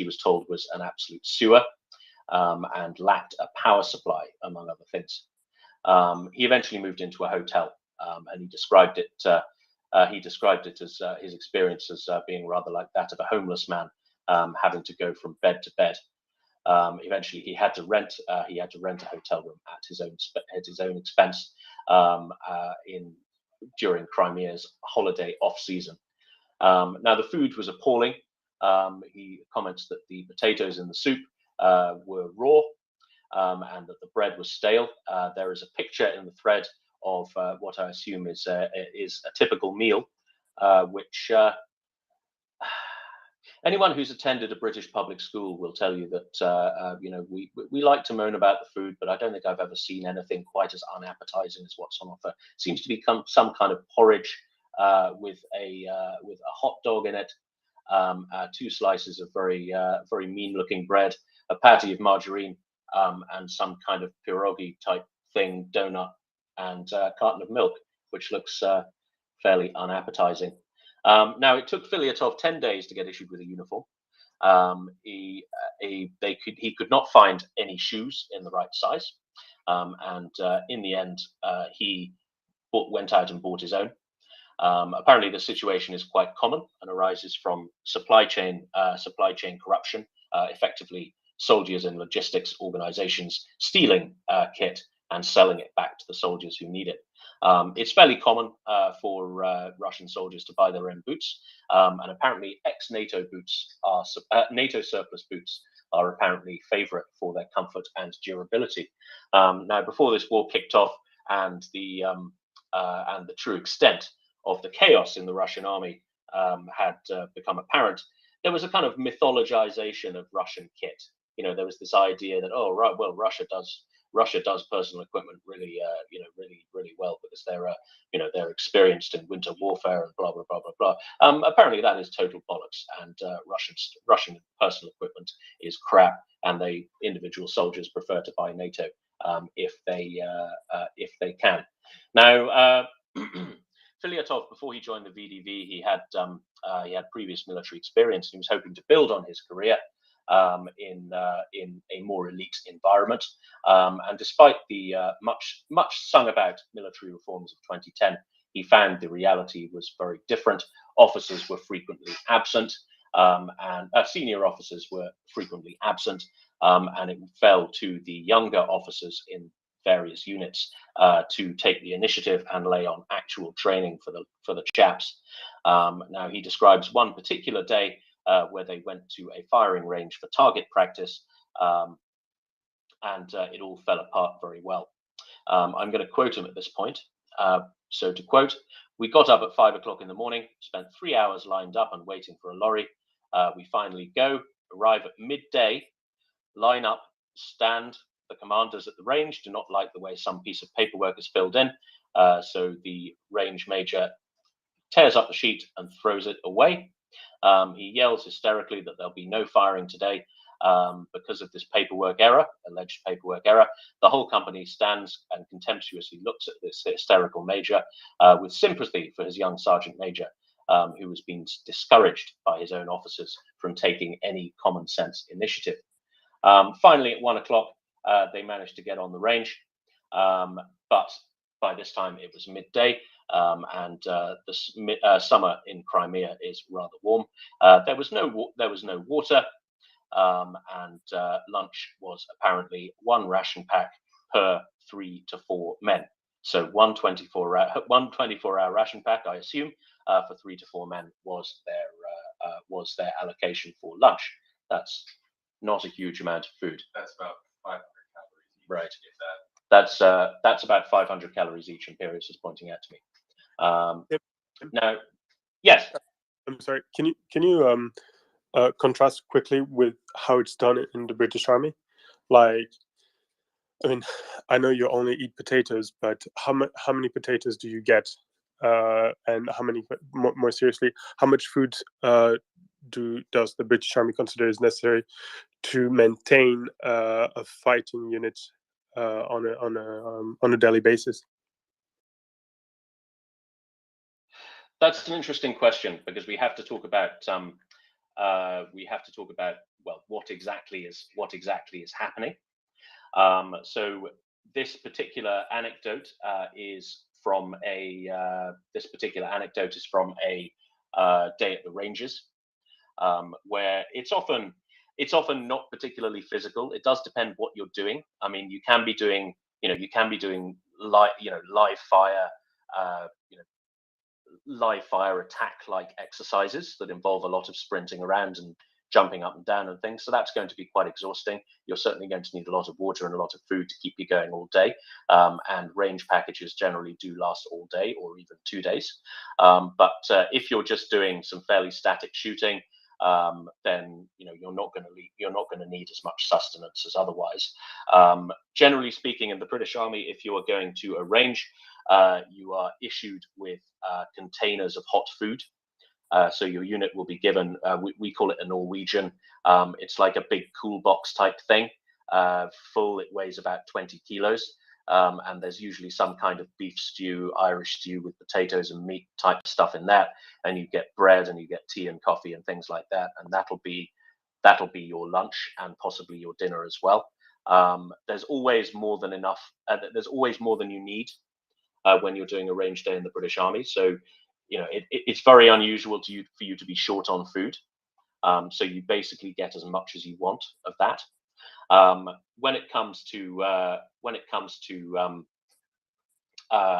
was told was an absolute sewer, and lacked a power supply, among other things. He eventually moved into a hotel, and he described it as his experience as being rather like that of a homeless man, having to go from bed to bed. Eventually, he had to rent a hotel room at his own expense during Crimea's holiday off season. Now, the food was appalling. He comments that the potatoes in the soup were raw, and that the bread was stale. There is a picture in the thread of what I assume is a typical meal, which anyone who's attended a British public school will tell you that we like to moan about the food, but I don't think I've ever seen anything quite as unappetizing as what's on offer. It seems to become some kind of porridge with a hot dog in it, 2 slices of very mean-looking bread, a patty of margarine, and some kind of pierogi type thing, donut, and a carton of milk, which looks fairly unappetizing. Now, it took Filyatov 10 days to get issued with a uniform. He could not find any shoes in the right size, and in the end, he went out and bought his own. Apparently, the situation is quite common and arises from supply chain corruption, effectively soldiers and logistics organizations stealing kit and selling it back to the soldiers who need it. It's fairly common for Russian soldiers to buy their own boots, and apparently ex-NATO boots are NATO surplus boots are apparently favorite for their comfort and durability. Now, before this war kicked off and the true extent of the chaos in the Russian army had become apparent, there was a kind of mythologization of Russian kit. There was this idea that, oh, right, well, Russia does personal equipment really well because they're experienced in winter warfare and blah blah blah blah blah. Apparently, that is total bollocks, and Russian personal equipment is crap, and individual soldiers prefer to buy NATO if they can. Now, Filyatov, before he joined the VDV, he had previous military experience, and he was hoping to build on his career in a more elite environment. And despite the much sung about military reforms of 2010, he found the reality was very different. Officers were frequently absent, and senior officers were frequently absent, and it fell to the younger officers in various units to take the initiative and lay on actual training for the chaps. Now, he describes one particular day where they went to a firing range for target practice, and it all fell apart very well. I'm going to quote him at this point. So to quote, "We got up at 5 o'clock in the morning, spent 3 hours lined up and waiting for a lorry. We finally arrive at midday, line up, stand. The commanders at the range do not like the way some piece of paperwork is filled in, so the range major tears up the sheet and throws it away. He yells hysterically that there'll be no firing today because of this alleged paperwork error. The whole company stands and contemptuously looks at this hysterical major with sympathy for his young sergeant major, who has been discouraged by his own officers from taking any common sense initiative. Finally, at 1 o'clock, they managed to get on the range, but by this time it was midday, and the summer in Crimea is rather warm. There was no water, and lunch was apparently one ration pack per 3 to 4 men. So one 24-hour ration pack, I assume, for 3 to 4 men was their allocation for lunch. That's not a huge amount of food. That's about 500 calories each. Right. If that. That's about 500 calories each. Imperius is pointing out to me. Now, yes. I'm sorry. Can you contrast quickly with how it's done in the British Army? Like, I mean, I know you only eat potatoes, but how many potatoes do you get? And how many, more seriously, how much food does the British Army consider is necessary to maintain a fighting unit on a daily basis? That's an interesting question, because we have to talk about well, what exactly is happening. So this particular anecdote is from a day at the ranges, where it's often not particularly physical. It does depend what you're doing. I mean, you can be doing live fire attack like exercises that involve a lot of sprinting around and jumping up and down and things. So that's going to be quite exhausting. You're certainly going to need a lot of water and a lot of food to keep you going all day. And range packages generally do last all day or even 2 days. But if you're just doing some fairly static shooting, then you're not going to need as much sustenance as otherwise. Generally speaking, in the British Army, if you are going to a range, you are issued with containers of hot food. So your unit will be given, we call it a Norwegian. It's like a big cool box type thing, full. It weighs about 20 kilos. And there's usually some kind of beef stew, Irish stew with potatoes and meat type stuff in that. And you get bread and you get tea and coffee and things like that. And that'll be your lunch and possibly your dinner as well. There's always more than enough. There's always more than you need when you're doing a range day in the British Army. So, it's very unusual for you to be short on food. So you basically get as much as you want of that. When it comes to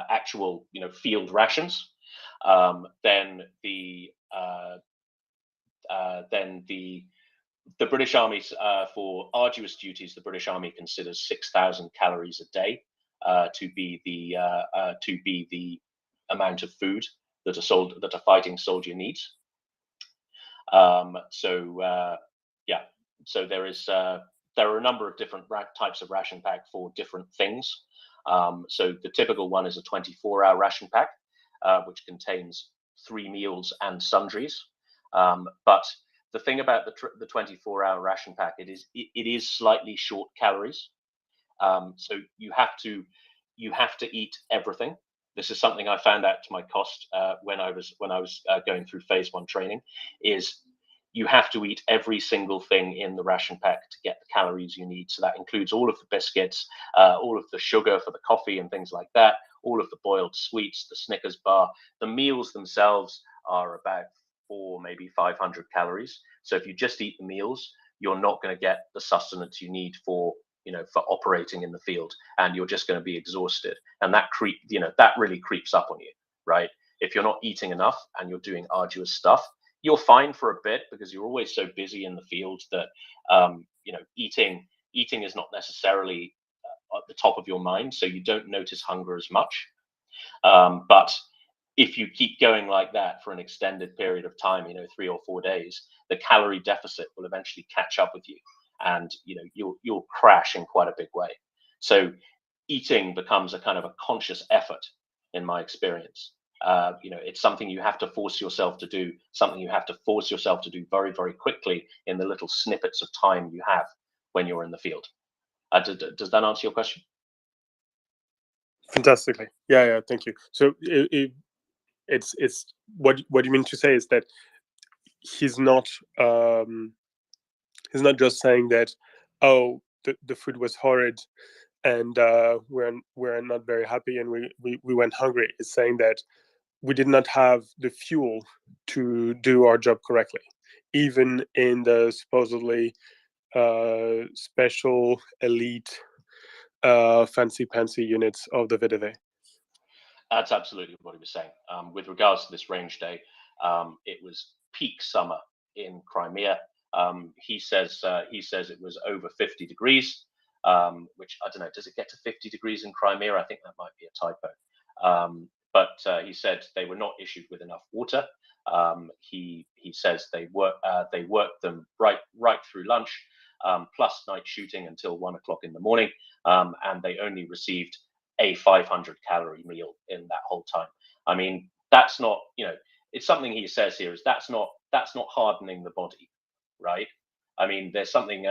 actual field rations, then the British Army, for arduous duties, the British Army considers 6,000 calories a day to be the amount of food that a fighting soldier needs. So there are a number of different types of ration pack for different things. So the typical one is a 24-hour ration pack, which contains 3 meals and sundries. But the thing about the 24-hour ration pack, it is slightly short calories. So you have to eat everything. This is something I found out to my cost when I was going through phase 1 training. Is you have to eat every single thing in the ration pack to get the calories you need. So that includes all of the biscuits, all of the sugar for the coffee and things like that, all of the boiled sweets, the Snickers bar. The meals themselves are about 400, maybe 500 calories. So if you just eat the meals, you're not going to get the sustenance you need for operating in the field, and you're just going to be exhausted. And that really creeps up on you, right? If you're not eating enough and you're doing arduous stuff, you're fine for a bit because you're always so busy in the field that eating is not necessarily at the top of your mind, so you don't notice hunger as much. But if you keep going like that for an extended period of time, 3 or 4 days, the calorie deficit will eventually catch up with you, and you'll crash in quite a big way. So eating becomes a kind of a conscious effort, in my experience. It's something you have to force yourself to do, very, very quickly in the little snippets of time you have when you're in the field. Does that answer your question? Fantastically. Yeah, thank you. So it's what you mean to say is that he's not just saying that, oh, the food was horrid, and we're not very happy, and we went hungry. It's saying that we did not have the fuel to do our job correctly, even in the supposedly special elite fancy pantsy units of the VDV. That's absolutely what he was saying. With regards to this range day, it was peak summer in Crimea. He says it was over 50 degrees, which I don't know. Does it get to 50 degrees in Crimea? I think that might be a typo. But he said they were not issued with enough water. He says they worked them right through lunch, plus night shooting until 1 o'clock in the morning, and they only received a 500-calorie meal in that whole time. I mean, that's not, it's something he says here is that's not hardening the body, right? I mean, there's something,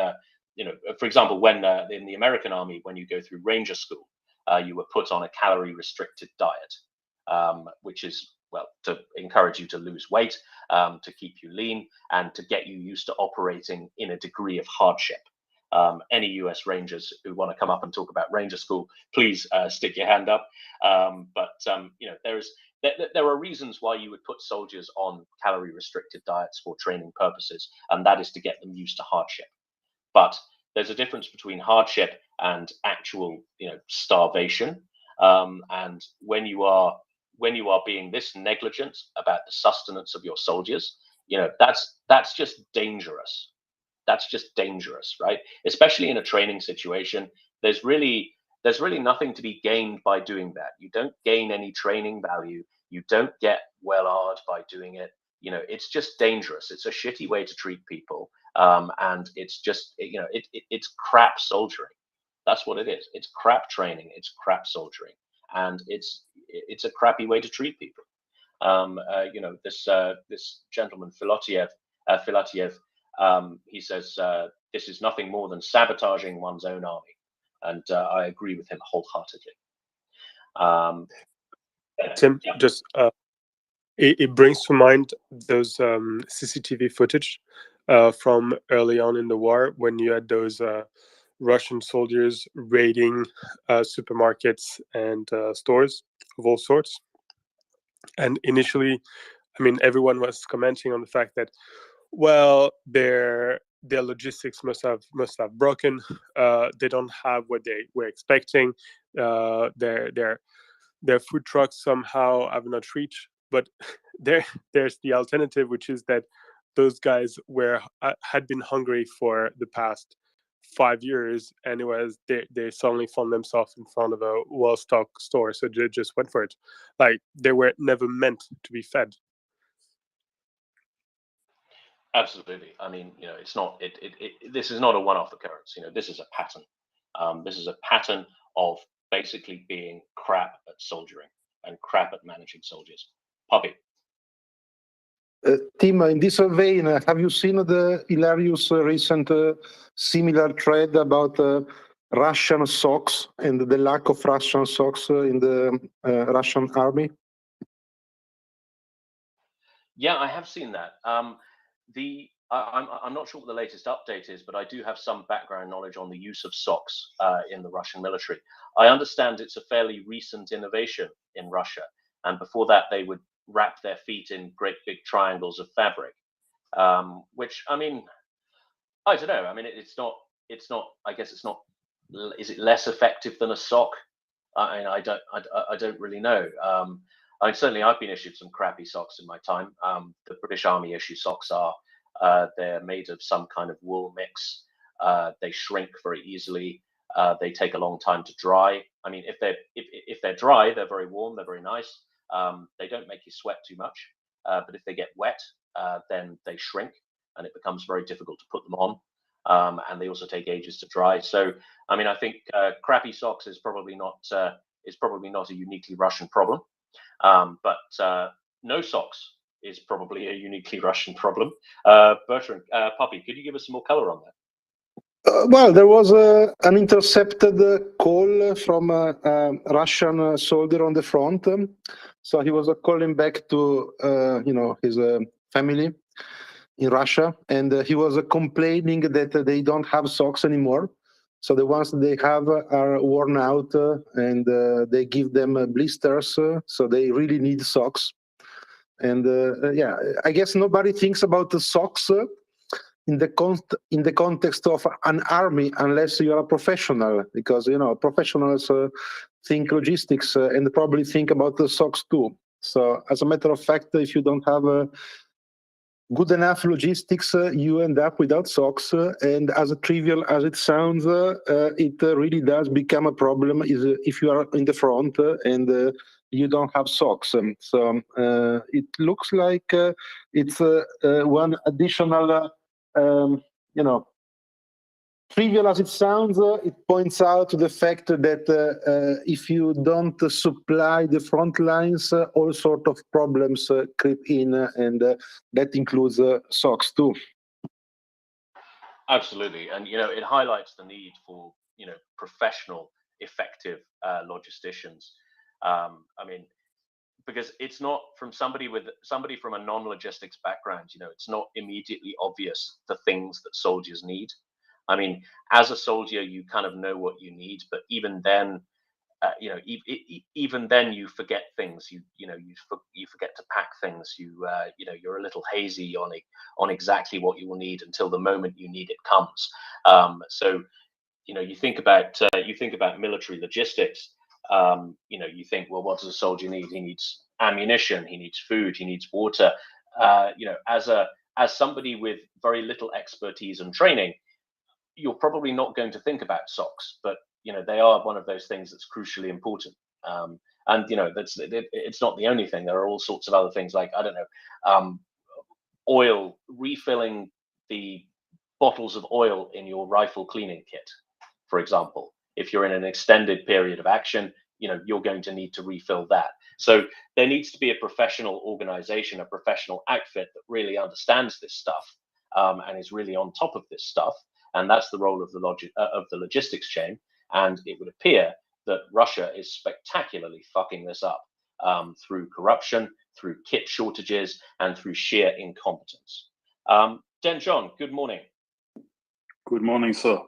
for example, when in the American Army, when you go through Ranger School, you were put on a calorie-restricted diet, which is, well, to encourage you to lose weight, to keep you lean, and to get you used to operating in a degree of hardship. Any US Rangers who want to come up and talk about Ranger School, please stick your hand up. There are reasons why you would put soldiers on calorie-restricted diets for training purposes, and that is to get them used to hardship. But there's a difference between hardship and actual, starvation. And when you are being this negligent about the sustenance of your soldiers, that's just dangerous. That's just dangerous, right? Especially in a training situation, there's really nothing to be gained by doing that. You don't gain any training value. You don't get well-armed by doing it. It's just dangerous. It's a shitty way to treat people, and it's just, it's crap soldiering. That's what it is. It's crap training. It's crap soldiering, and it's a crappy way to treat people. This gentleman Filatiev. He says this is nothing more than sabotaging one's own army, and I agree with him wholeheartedly. Tim, just it brings to mind those CCTV footage from early on in the war when you had those Russian soldiers raiding supermarkets and stores of all sorts. And initially, I mean, everyone was commenting on the fact that, well, their logistics must have broken. They don't have what they were expecting. Their food trucks somehow have not reached. But there's the alternative, which is that those guys had been hungry for the past 5 years, and they suddenly found themselves in front of a well-stocked store, so they just went for it. Like, they were never meant to be fed. Absolutely. I mean, it's not. This is not a one-off occurrence. This is a pattern. This is a pattern of basically being crap at soldiering and crap at managing soldiers. Poppy. Tim, in this vein, have you seen the hilarious recent similar thread about Russian socks and the lack of Russian socks in the Russian army? Yeah, I have seen that. I'm not sure what the latest update is, but I do have some background knowledge on the use of socks in the Russian military. I understand it's a fairly recent innovation in Russia, and before that they would wrap their feet in great big triangles of fabric, which, I mean, I don't know. I mean, it's not. I guess it's not. Is it less effective than a sock? I don't really know. Certainly I've been issued some crappy socks in my time. The British Army issue socks they're made of some kind of wool mix. They shrink very easily. They take a long time to dry. I mean, if they're dry, they're very warm. They're very nice. They don't make you sweat too much. But if they get wet, then they shrink, and it becomes very difficult to put them on. And they also take ages to dry. So, I mean, I think crappy socks is probably not a uniquely Russian problem. But no socks is probably a uniquely Russian problem. Bertrand, Poppy, could you give us some more color on that? Well, there was an intercepted call from a Russian soldier on the front. So he was calling back to his family in Russia, and he was complaining that they don't have socks anymore. So the ones they have are worn out, and they give them blisters, so they really need socks. And yeah, I guess nobody thinks about the socks in the context of an army unless you are a professional, because professionals think logistics and probably think about the socks too. So as a matter of fact, if you don't have good enough logistics, you end up without socks. And as trivial as it sounds, it really does become a problem if you are in the front and you don't have socks. So it looks like it's one additional, trivial as it sounds, it points out to the fact that if you don't supply the front lines, all sort of problems creep in, and that includes socks too. Absolutely, and it highlights the need for professional, effective logisticians. I mean, because it's not from somebody from a non-logistics background. It's not immediately obvious the things that soldiers need. I mean, as a soldier, you kind of know what you need, but even then, even then, you forget things. You forget to pack things. You're a little hazy on exactly what you will need until the moment you need it comes. So, you think about military logistics. You think, well, what does a soldier need? He needs ammunition. He needs food. He needs water. As somebody with very little expertise and training, you're probably not going to think about socks, but they are one of those things that's crucially important. And it's not the only thing. There are all sorts of other things, like, I don't know, oil, refilling the bottles of oil in your rifle cleaning kit, for example. If you're in an extended period of action, you're going to need to refill that. So there needs to be a professional organization, a professional outfit that really understands this stuff and is really on top of this stuff. And that's the role of the logistics chain. And it would appear that Russia is spectacularly fucking this up through corruption, through kit shortages, and through sheer incompetence. Den John, good morning. Good morning, sir.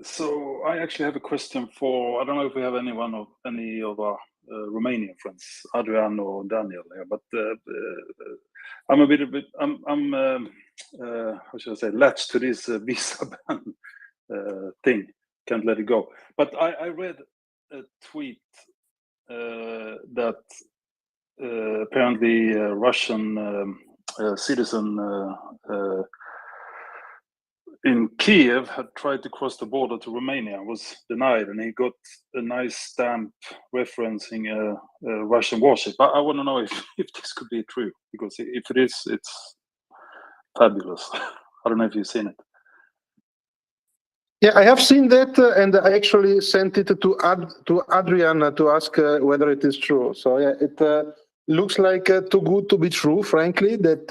So I actually have a question for, I don't know if we have any of our Romanian friends, Adrian or Daniel here, but I'm a bit, how should I say, latched to this visa ban thing. Can't let it go. But I read a tweet that apparently a Russian citizen in Kiev had tried to cross the border to Romania, was denied, and he got a nice stamp referencing a Russian warship. I want to know if this could be true, because if it is, it's fabulous. I don't know if you've seen it. Yeah, I have seen that, and I actually sent it to Adrian to ask whether it is true. So yeah, it looks like too good to be true, frankly. That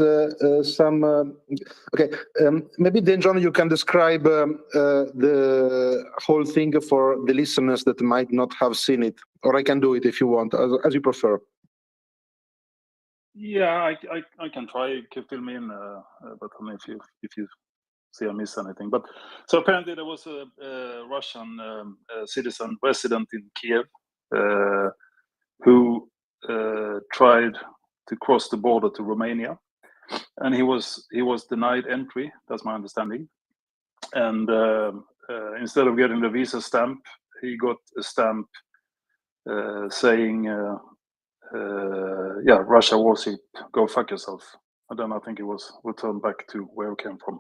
maybe then, John, you can describe the whole thing for the listeners that might not have seen it, or I can do it if you want, as you prefer. Yeah, I can try. You can fill me in, but I mean, if you see I miss anything. But so apparently there was a Russian citizen resident in Kiev who tried to cross the border to Romania, and he was denied entry. That's my understanding. And instead of getting the visa stamp, he got a stamp saying, "Yeah, Russia warship, go fuck yourself." And then I think he was returned back to where he came from.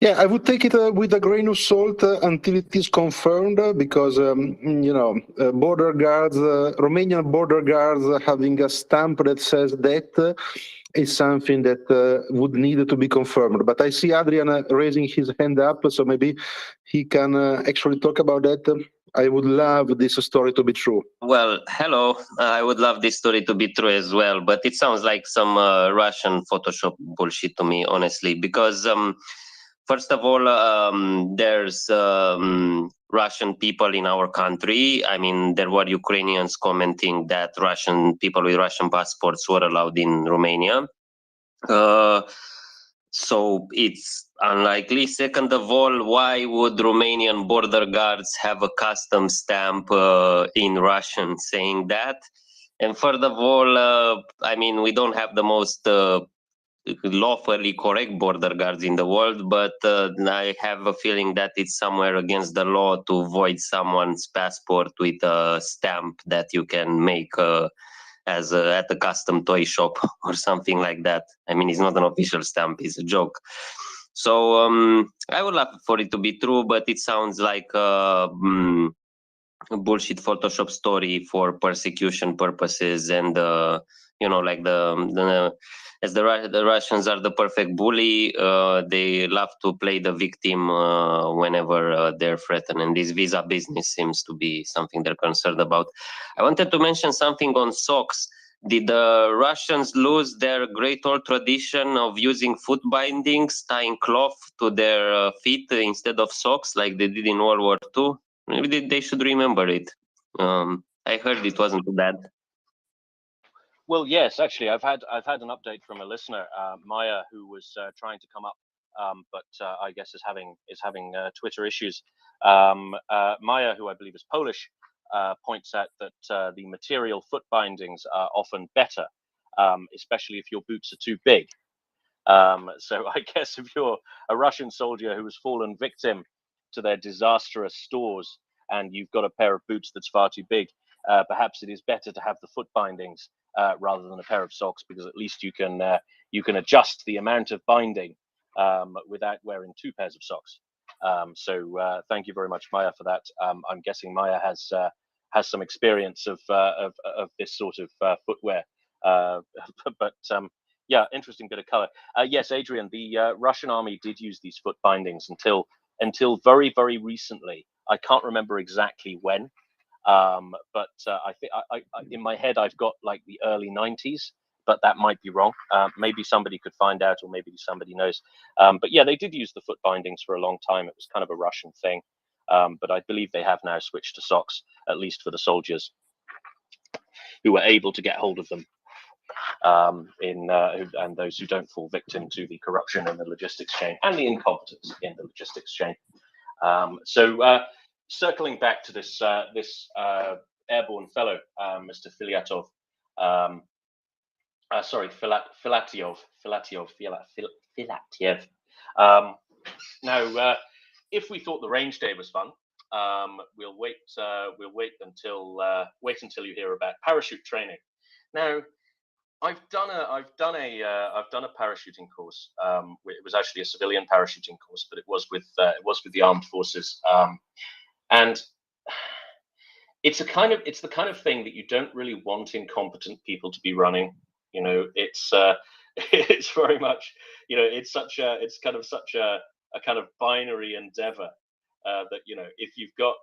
Yeah, I would take it with a grain of salt until it is confirmed, because border guards, Romanian border guards having a stamp that says that is something that would need to be confirmed. But I see Adrian raising his hand up, so maybe he can actually talk about that. I would love this story to be true. Well, hello. I would love this story to be true as well, but it sounds like some Russian Photoshop bullshit to me, honestly, because first of all, there's Russian people in our country. I mean, there were Ukrainians commenting that Russian people with Russian passports were allowed in Romania. So it's unlikely. Second of all, why would Romanian border guards have a custom stamp in Russian saying that? And third of all, I mean, we don't have the most lawfully correct border guards in the world, but I have a feeling that it's somewhere against the law to void someone's passport with a stamp that you can make at a custom toy shop or something like that. I mean, it's not an official stamp; it's a joke. So I would love for it to be true, but it sounds like a bullshit Photoshop story for persecution purposes, and like as the Russians are the perfect bully, they love to play the victim whenever they're threatened, and this visa business seems to be something they're concerned about. I wanted to mention something on socks. Did the Russians lose their great old tradition of using foot bindings, tying cloth to their feet instead of socks like they did in World War II? Maybe they should remember it. I heard it wasn't too bad. Well, yes, actually, I've had an update from a listener, Maya, who was trying to come up, but I guess is having Twitter issues. Maya, who I believe is Polish, points out that the material foot bindings are often better, especially if your boots are too big. So I guess if you're a Russian soldier who has fallen victim to their disastrous stores and you've got a pair of boots that's far too big, perhaps it is better to have the foot bindings rather than a pair of socks, because at least you can adjust the amount of binding without wearing two pairs of socks. So thank you very much, Maya, for that. I'm guessing Maya has some experience of this sort of footwear, but yeah, interesting bit of color. Yes, Adrian, the Russian army did use these foot bindings until very, very recently. I can't remember exactly when, but I think in my head I've got like the early 90s, but that might be wrong. Maybe somebody could find out, or maybe somebody knows. But yeah, they did use the foot bindings for a long time. It was kind of a Russian thing, but I believe they have now switched to socks, at least for the soldiers who were able to get hold of them. And those who don't fall victim to the corruption in the logistics chain and the incompetence in the logistics chain. So circling back to this airborne fellow, Mr. Filatov, Filatiev. Now, if we thought the range day was fun, we'll wait until you hear about parachute training. Now, I've done a parachuting course. It was actually a civilian parachuting course, but it was with the armed forces. And it's the kind of thing that you don't really want incompetent people to be running. You know, it's very much, you know, it's kind of such a kind of binary endeavor. That, you know, if you've got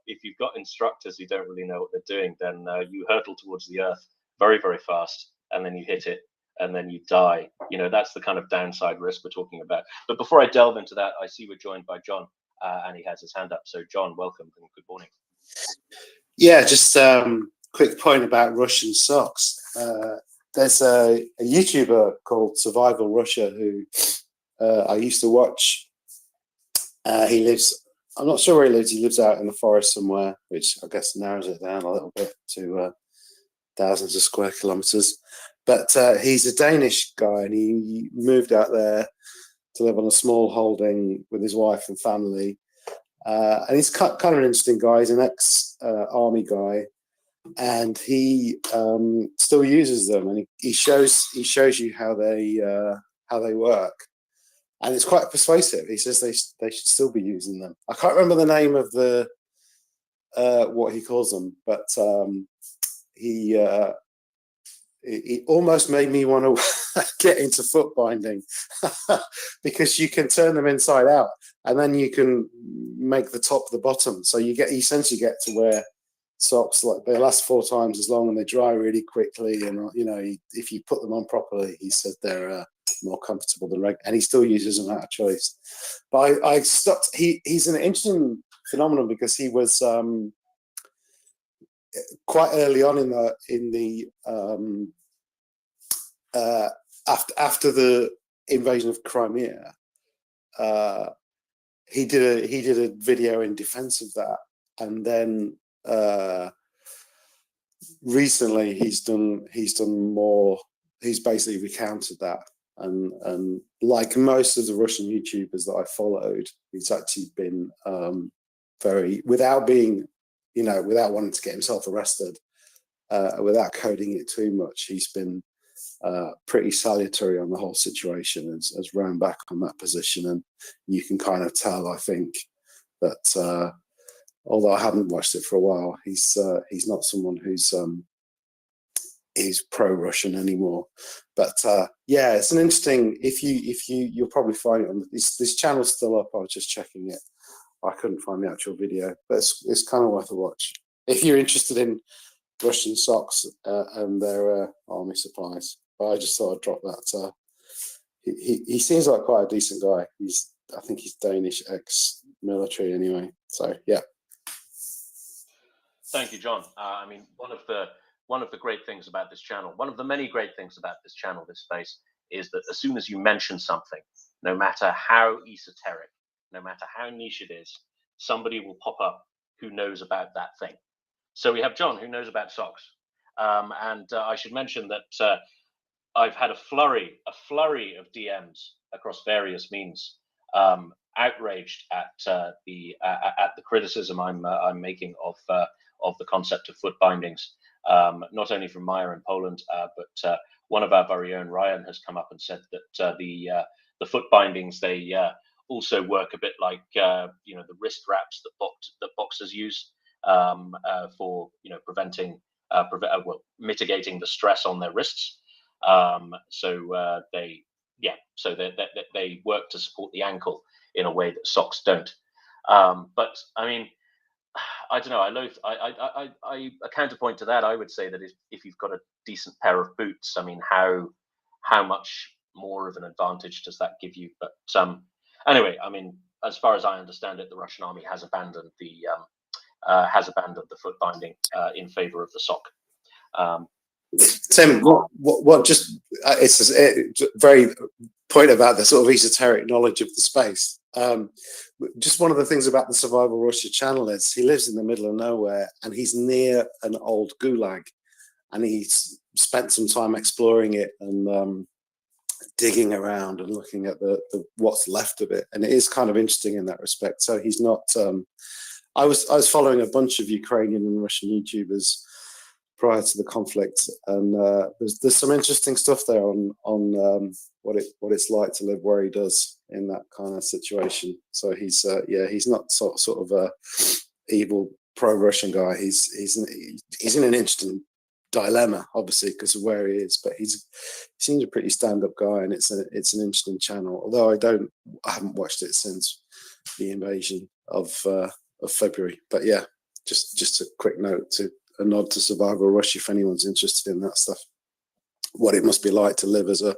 instructors who don't really know what they're doing, then you hurtle towards the earth very, very fast, and then you hit it, and then you die. You know, that's the kind of downside risk we're talking about. But before I delve into that, I see we're joined by John, and he has his hand up. So John, welcome and good morning. Yeah, just quick point about Russian socks. There's a YouTuber called Survival Russia who I used to watch. He lives, I'm not sure where he lives. He lives out in the forest somewhere, which I guess narrows it down a little bit to thousands of square kilometers. But he's a Danish guy, and he moved out there to live on a small holding with his wife and family. And he's kind of an interesting guy. He's an ex-army guy, and he still uses them. And he shows you how they work, and it's quite persuasive. He says they should still be using them. I can't remember the name of the what he calls them, but he almost made me want to get into foot binding because you can turn them inside out, and then you can make the top the bottom. So you essentially get to wear socks like they last 4 times as long, and they dry really quickly. And you know, if you put them on properly, he said they're more comfortable than regular, and he still uses them out of choice. But I stopped. He's an interesting phenomenon because he was quite early on after the invasion of Crimea, he did a video in defense of that, and then recently he's done more. He's basically recounted that, and like most of the Russian YouTubers that I followed, he's actually been very, without being, without wanting to get himself arrested, without coding it too much, he's been pretty salutary on the whole situation, has round back on that position. And you can kind of tell, I think, that although I haven't watched it for a while, he's not someone who's pro-Russian anymore. But yeah, it's an interesting, you'll probably find it on this channel's still up. I was just checking it. I couldn't find the actual video, but it's kind of worth a watch if you're interested in Russian socks and their army supplies. But I just thought I'd drop that. He seems like quite a decent guy. I think he's Danish, ex-military anyway. So yeah. Thank you, John. I mean, one of the great things about this channel, one of the many great things about this channel, this space, is that as soon as you mention something, no matter how esoteric, no matter how niche it is, somebody will pop up who knows about that thing. So we have John, who knows about socks. And I should mention that I've had a flurry of DMs across various means, outraged at the criticism I'm making of the concept of foot bindings. Not only from Maya in Poland, but one of our very own, Ryan, has come up and said that the foot bindings, they also work a bit like the wrist wraps that boxers use for preventing mitigating the stress on their wrists. So they work to support the ankle in a way that socks don't. But I mean, I don't know. A counterpoint to that, I would say that if you've got a decent pair of boots, I mean, how much more of an advantage does that give you? But anyway, I mean, as far as I understand it, the Russian army has abandoned the foot binding in favor of the sock. Tim, what just it's a very point about the sort of esoteric knowledge of the space. Just one of the things about the Survival Russia channel is he lives in the middle of nowhere and he's near an old gulag, and he's spent some time exploring it and digging around and looking at the what's left of it, and it is kind of interesting in that respect. So he's not. I was following a bunch of Ukrainian and Russian YouTubers prior to the conflict, and there's some interesting stuff there on what it's like to live where he does in that kind of situation. So he's not sort of a evil pro-Russian guy. He's in an interesting dilemma, obviously, because of where he is, but he seems a pretty stand-up guy, and it's an interesting channel. Although I haven't watched it since the invasion of February. But yeah, just a quick note a nod to Survival Russia if anyone's interested in that stuff. What it must be like to live as a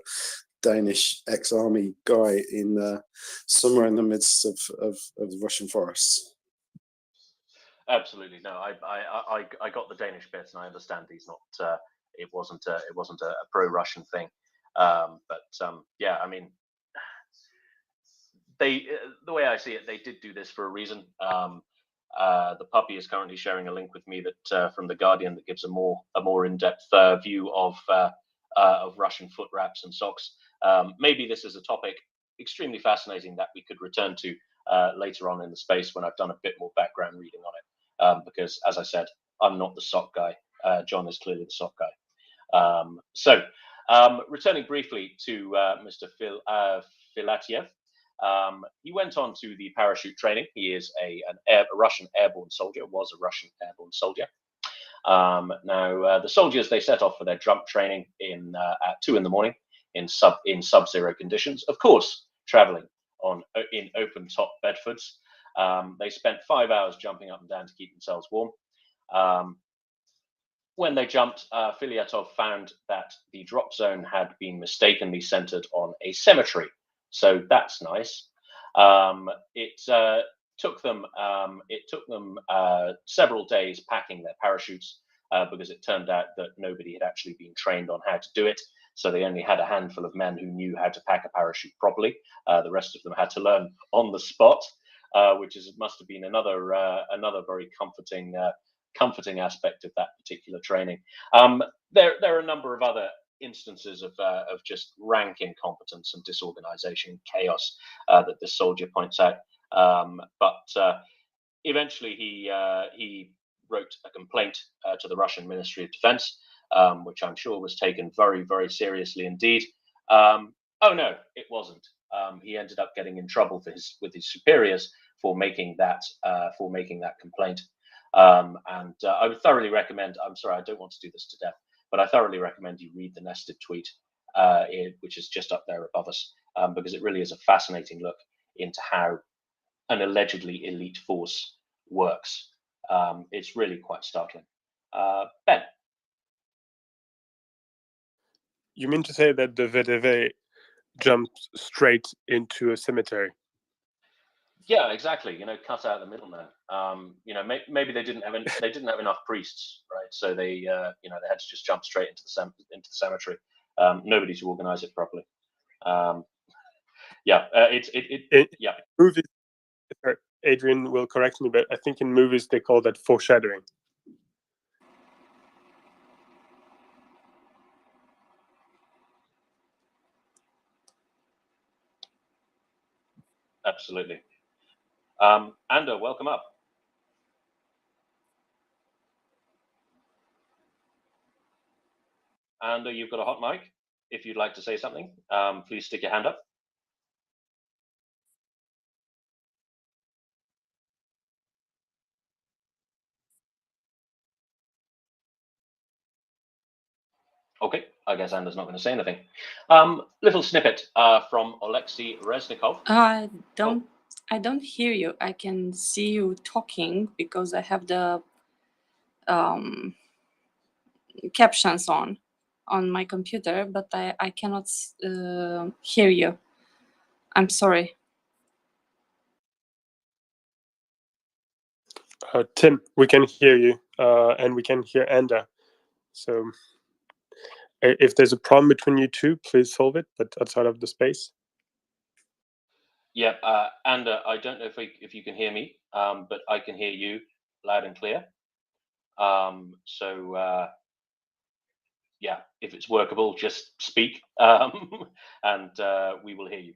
Danish ex-army guy in somewhere in the midst of the Russian forests. Absolutely, no. I got the Danish bit, and I understand he's not. It wasn't a pro-Russian thing, but yeah, I mean, the way I see it, they did do this for a reason. The puppy is currently sharing a link with me that from the Guardian that gives a more in-depth view of Russian foot wraps and socks. Maybe this is a topic extremely fascinating that we could return to later on in the space when I've done a bit more background reading on it. Because, as I said, I'm not the sock guy. John is clearly the sock guy. So, returning briefly to Mr. Filatiev. He went on to the parachute training. He is a Russian airborne soldier, was a Russian airborne soldier. Now, the soldiers, they set off for their jump training at 2 a.m. in sub-zero conditions, of course, traveling in open-top bedfords. They spent 5 hours jumping up and down to keep themselves warm. When they jumped, Filatov found that the drop zone had been mistakenly centered on a cemetery. So that's nice. It took them several days packing their parachutes because it turned out that nobody had actually been trained on how to do it. So they only had a handful of men who knew how to pack a parachute properly. The rest of them had to learn on the spot, which must have been another very comforting aspect of that particular training. There are a number of other instances of just rank incompetence and disorganization, chaos that this soldier points out. But eventually he wrote a complaint to the Russian Ministry of Defense, which I'm sure was taken very, very seriously indeed. Oh no, it wasn't. He ended up getting in trouble with his superiors for making that complaint. And I would thoroughly recommend. I'm sorry, I don't want to do this to death, but I thoroughly recommend you read the nested tweet, which is just up there above us, because it really is a fascinating look into how an allegedly elite force works. It's really quite startling. Ben. You mean to say that the VDV jumped straight into a cemetery? Yeah, exactly. Cut out the middleman. Maybe they didn't have enough priests, right? So they they had to just jump straight into the cemetery. Nobody to organize it properly. Yeah. Movies, Adrian will correct me, but I think in movies they call that foreshadowing. Absolutely. Ando, welcome up. Ando, you've got a hot mic. If you'd like to say something, please stick your hand up. Okay, I guess Ando's not going to say anything. Little snippet from Alexei Reznikov. I don't hear you. I can see you talking because I have the captions on my computer, but I cannot hear you. I'm sorry. Tim, we can hear you, and we can hear Anda. So if there's a problem between you two, please solve it, but outside of the space. Yeah, Anda, I don't know if you can hear me, but I can hear you loud and clear. Yeah, if it's workable, just speak, and we will hear you.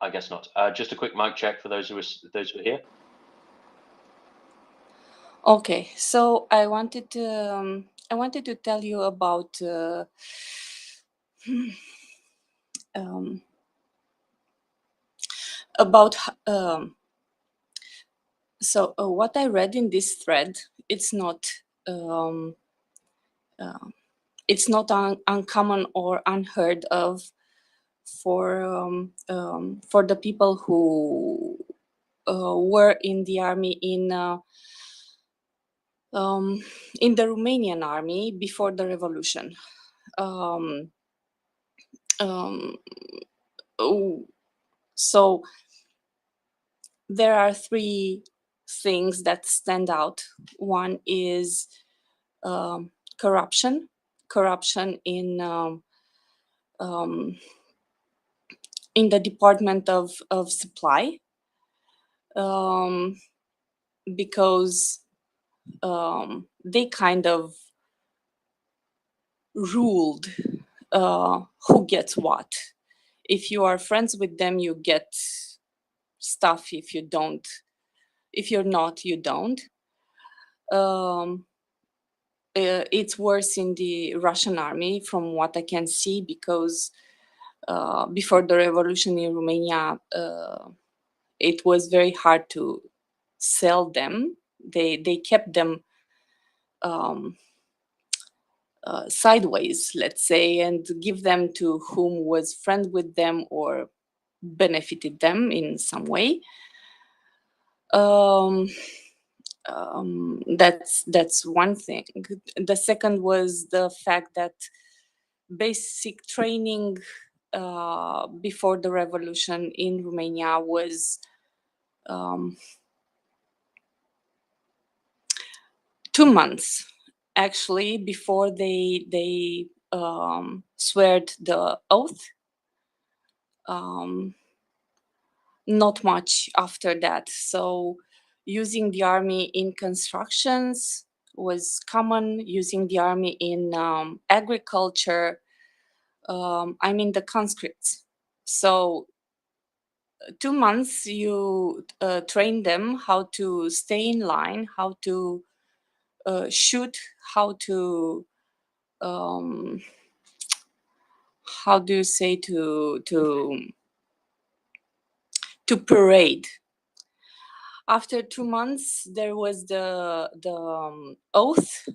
I guess not. Just a quick mic check for those who are here. Okay, so I wanted to tell you about what I read in this thread. It's not uncommon or unheard of for the people who were in the army in the Romanian army before the revolution. So there are three things that stand out. One is corruption in the Department of Supply, because they kind of ruled who gets what. If you are friends with them, you get stuff. If you're not, you don't. It's worse in the Russian army, from what I can see, because before the revolution in Romania, it was very hard to sell them. They kept them sideways, let's say, and give them to whom was friend with them or benefited them in some way. That's one thing. The second was the fact that basic training before the revolution in Romania was 2 months actually before they swear the oath. Not much after that. So using the army in constructions was common, using the army in agriculture, I mean the conscripts. So 2 months you train them how to stay in line, how to shoot, how to how do you say to parade. After 2 months, there was the oath.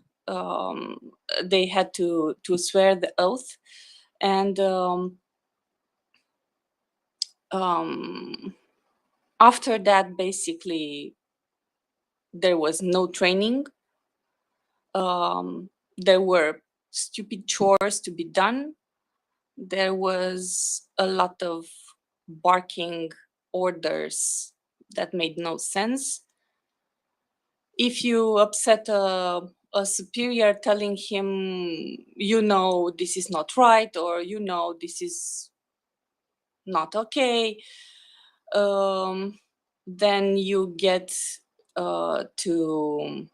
They had to swear the oath, and after that, basically, there was no training. There were stupid chores to be done. There was a lot of barking orders that made no sense. If you upset a superior telling him, you know, this is not right, or you know, this is not okay, then you get to,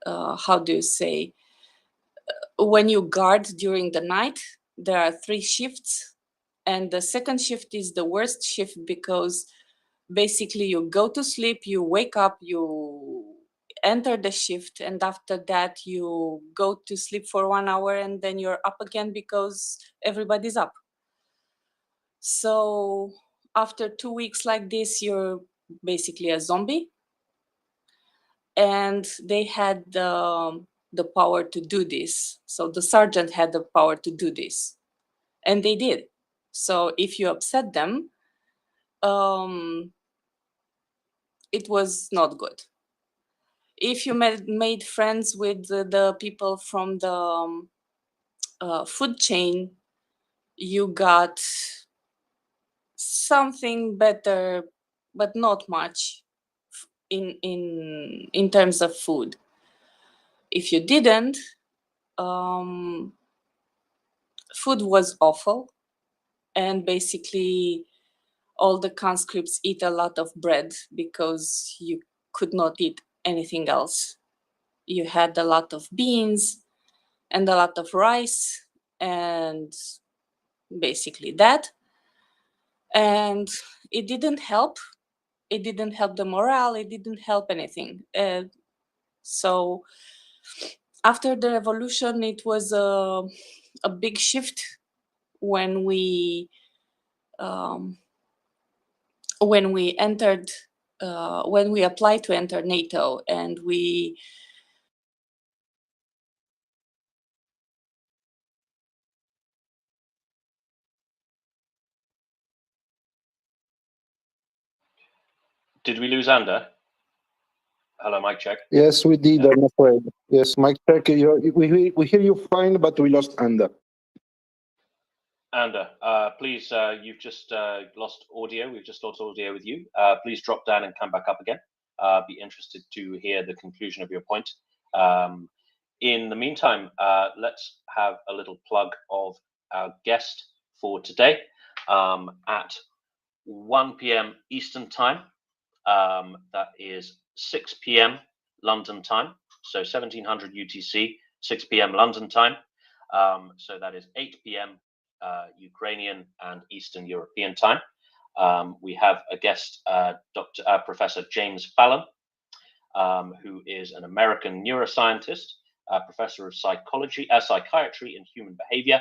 how do you say, when you guard during the night, there are 3 shifts, and the second shift is the worst shift because basically you go to sleep, you wake up, you enter the shift, and after that you go to sleep for 1 hour and then you're up again because everybody's up. So after 2 weeks like this, you're basically a zombie. And they had the power to do this. So the sergeant had the power to do this, and they did. So if you upset them, it was not good. If you made friends with the people from the food chain, you got something better, but not much in terms of food. If you didn't, food was awful, and basically all the conscripts eat a lot of bread because you could not eat anything else. You had a lot of beans and a lot of rice and basically that. And it didn't help. It didn't help the morale. It didn't help anything. So after the revolution, it was a big shift when we entered, when we applied to enter NATO, and we Did we lose Ander? Hello, mic check. Yes, we did. I'm afraid. Yes, Mike, check. We hear you fine, but we lost Anda. Ander, please, you've just lost audio. We've just lost audio with you. Please drop down and come back up again. Be interested to hear the conclusion of your point. In the meantime, let's have a little plug of our guest for today. At 1 p.m. Eastern Time, that is 6 p.m. London time, so 1700 UTC, 6 p.m. London time. So that is 8 p.m. Ukrainian and Eastern European time. We have a guest, Professor James Fallon, who is an American neuroscientist, professor of psychiatry and human behavior,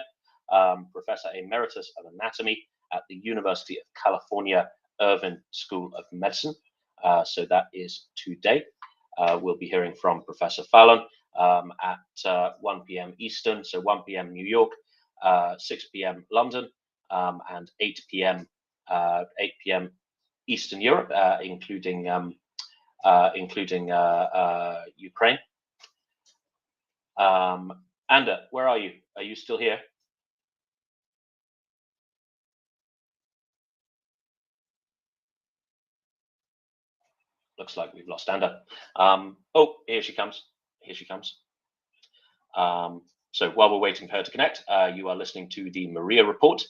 professor emeritus of anatomy at the University of California, Irvine School of Medicine. So that is today. We'll be hearing from Professor Fallon at 1 p.m. Eastern, so 1 p.m. New York, 6 p.m. London, and 8 p.m. Eastern Europe, including Ukraine. Ander, where are you? Are you still here? looks like we've lost Anda. Oh, here she comes. Here she comes. So while we're waiting for her to connect, you are listening to the Maria Report.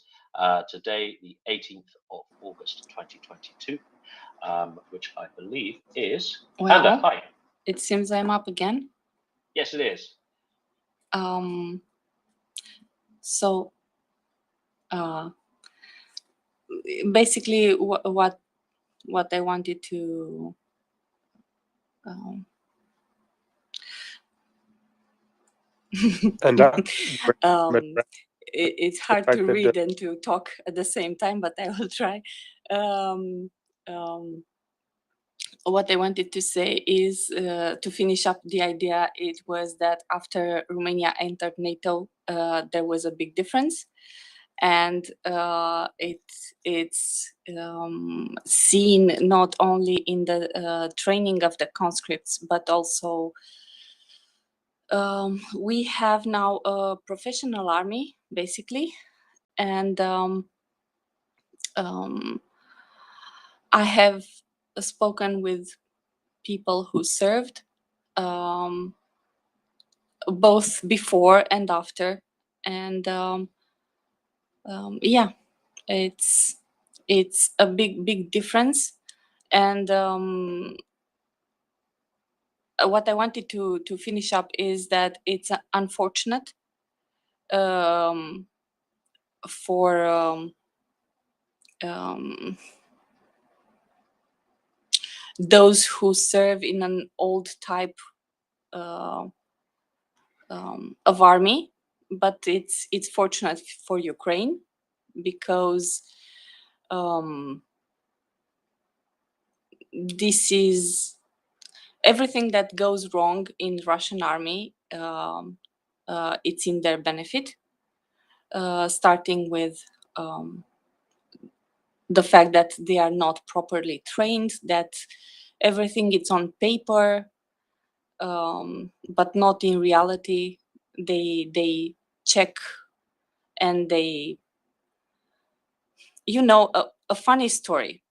Today, the 18th of August, 2022, which I believe is Anda. Hi. It seems I'm up again. Yes, it is. So basically, what I wanted to And it's hard to read and to talk at the same time, but I will try. What I wanted to say is, to finish up the idea, it was that after Romania entered NATO, there was a big difference. And it's seen not only in the training of the conscripts, but also we have now a professional army, basically. And I have spoken with people who served, both before and after. And yeah, it's a big difference. And what I wanted to finish up is that it's unfortunate for those who serve in an old type of army, but it's fortunate for Ukraine, because this is everything that goes wrong in Russian army. It's in their benefit, starting with the fact that they are not properly trained, that everything is on paper, but not in reality. They check, and they, a funny story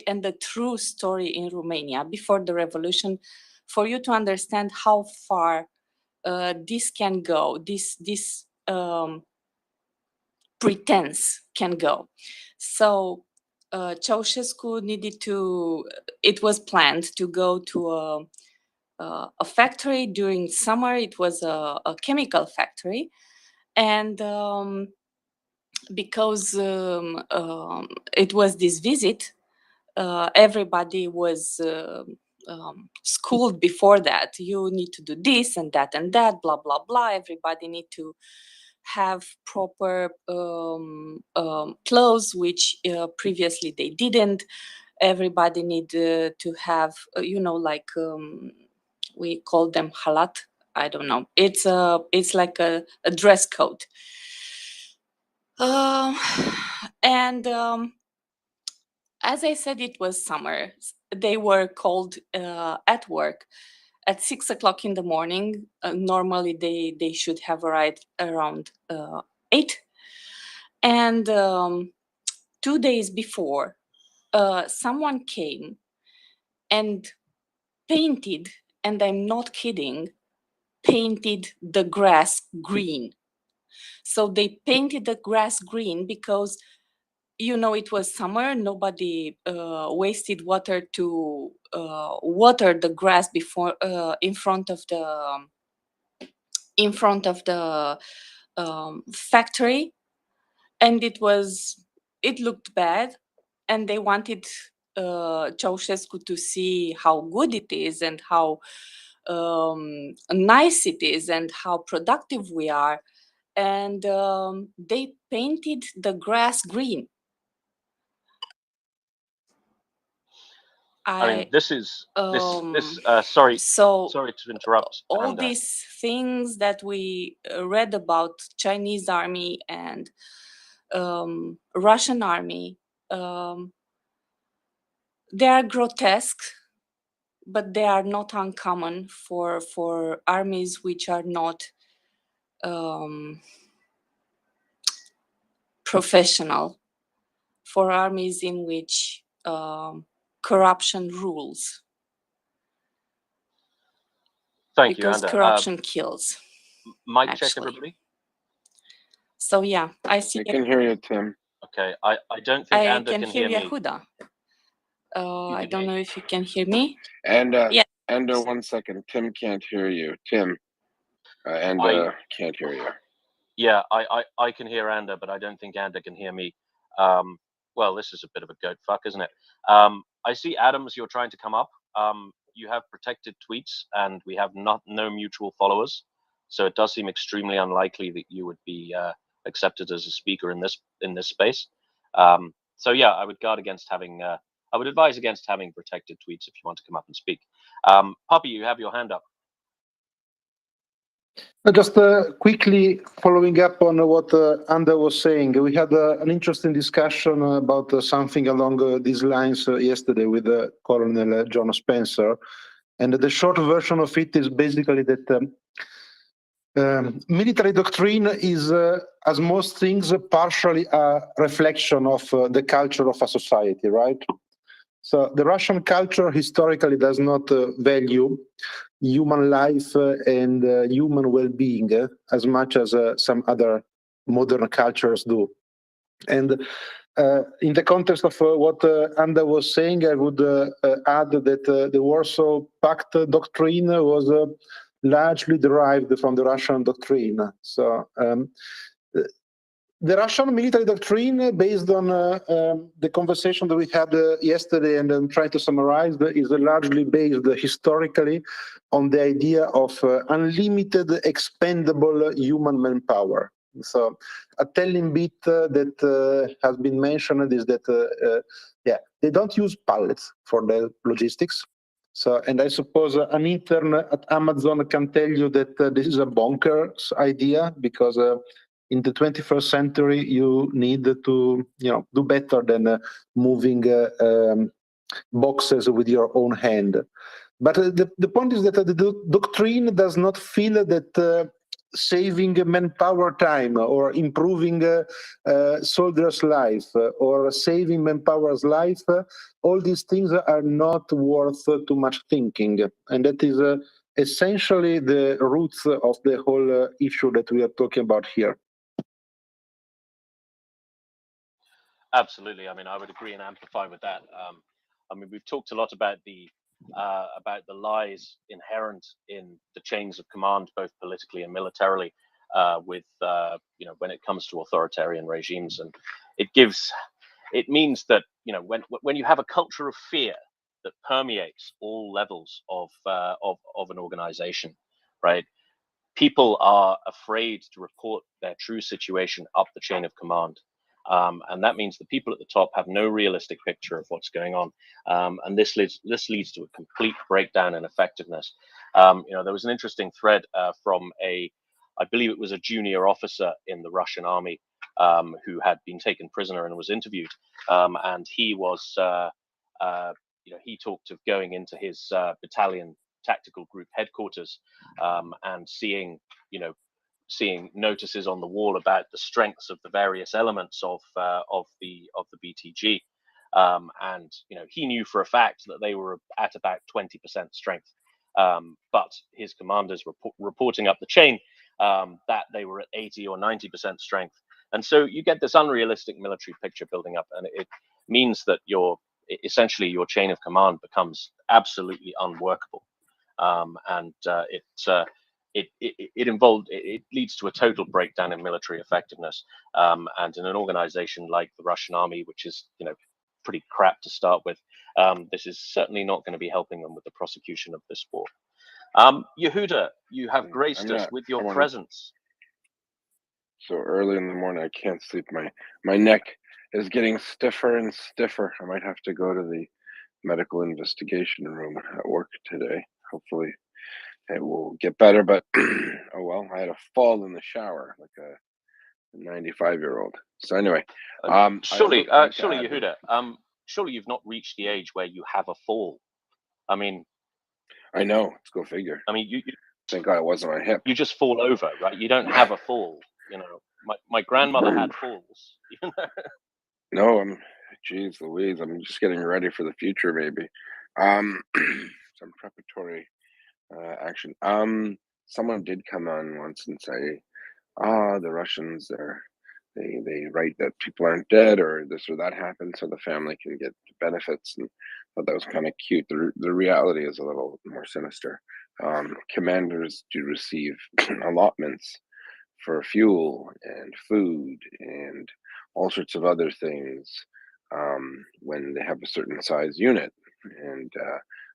and the true story in Romania before the revolution, for you to understand how far this can go, this pretense can go. So Ceausescu needed to, it was planned to go to a factory during summer. It was a chemical factory. And because it was this visit, everybody was schooled before that. You need to do this and that, blah, blah, blah. Everybody need to have proper clothes, which previously they didn't. Everybody need to have, like we call them halat. I don't know. It's like a dress code. And as I said, it was summer. They were called at work at 6 o'clock in the morning. Normally, they should have arrived around 8. And 2 days before, someone came and painted, and I'm not kidding, painted the grass green. So they painted the grass green because, it was summer. Nobody wasted water to water the grass before in front of the factory, and it looked bad, and they wanted Ceausescu to see how good it is and how nice it is and how productive we are, and they painted the grass green. I mean, this is sorry to interrupt. All these things that we read about Chinese army and Russian army, they are grotesque, but they are not uncommon for armies which are not professional, for armies in which corruption rules. Thank you, because Anda. corruption kills. Mic check, actually. everybody. So yeah, I see. I can hear you, Tim. Okay, I don't think I Anda can hear me. Yehuda. I don't know if you can hear me. And Yeah. and 1 second, Tim can't hear you. Tim, and can't hear you. Yeah, I can hear Anda, but I don't think Anda can hear me. Well, this is a bit of a goat fuck, isn't it? I see Adams, you're trying to come up. You have protected tweets, and we have no mutual followers, so it does seem extremely unlikely that you would be accepted as a speaker in this space. So yeah, I would guard against having. I would advise against having protected tweets if you want to come up and speak. Poppy, you have your hand up. Just quickly following up on what Anda was saying, we had an interesting discussion about something along these lines yesterday with Colonel John Spencer. And the short version of it is basically that military doctrine is, as most things, partially a reflection of the culture of a society, right? So the Russian culture historically does not value human life and human well-being as much as some other modern cultures do. And in the context of what Anda was saying, I would add that the Warsaw Pact doctrine was largely derived from the Russian doctrine. So the Russian military doctrine, based on the conversation that we had yesterday and then try to summarize, is largely based historically on the idea of unlimited expendable human manpower. So a telling bit that has been mentioned is that, yeah, they don't use pallets for their logistics. So, and I suppose an intern at Amazon can tell you that this is a bonkers idea, because in the 21st century, you need to, do better than moving boxes with your own hand. But the point is that the doctrine does not feel that saving manpower time or improving soldiers' life or saving manpower's life, all these things are not worth too much thinking. And that is essentially the roots of the whole issue that we are talking about here. Absolutely. I mean, I would agree and amplify with that. I mean, we've talked a lot about the lies inherent in the chains of command, both politically and militarily, with when it comes to authoritarian regimes, and it means that when you have a culture of fear that permeates all levels of an organization, right? People are afraid to report their true situation up the chain of command. And that means the people at the top have no realistic picture of what's going on. And this leads to a complete breakdown in effectiveness. There was an interesting thread from I believe it was a junior officer in the Russian army who had been taken prisoner and was interviewed. And he was, he talked of going into his battalion tactical group headquarters and seeing notices on the wall about the strengths of the various elements of the BTG, and he knew for a fact that they were at about 20% strength, but his commanders were reporting up the chain that they were at 80 or 90% strength, and so you get this unrealistic military picture building up, and it means that essentially your chain of command becomes absolutely unworkable, and it leads to a total breakdown in military effectiveness. And in an organization like the Russian army, which is pretty crap to start with, this is certainly not going to be helping them with the prosecution of this war. Yehuda, you have graced us with your presence. So early in the morning, I can't sleep. My neck is getting stiffer and stiffer. I might have to go to the medical investigation room at work today. Hopefully it will get better, but oh well, I had a fall in the shower like a 95-year-old. So anyway, surely Yehuda, surely you've not reached the age where you have a fall. I mean, I know, let's go figure. I mean, you thank God it wasn't my hip. You just fall over, right? You don't have a fall. My grandmother had falls. No, geez Louise, I'm just getting ready for the future, maybe. Some preparatory action. Someone did come on once and say, the Russians they write that people aren't dead or this or that happened so the family can get benefits, and I thought that was kind of cute. The reality is a little more sinister. Commanders do receive allotments for fuel and food and all sorts of other things when they have a certain size unit, and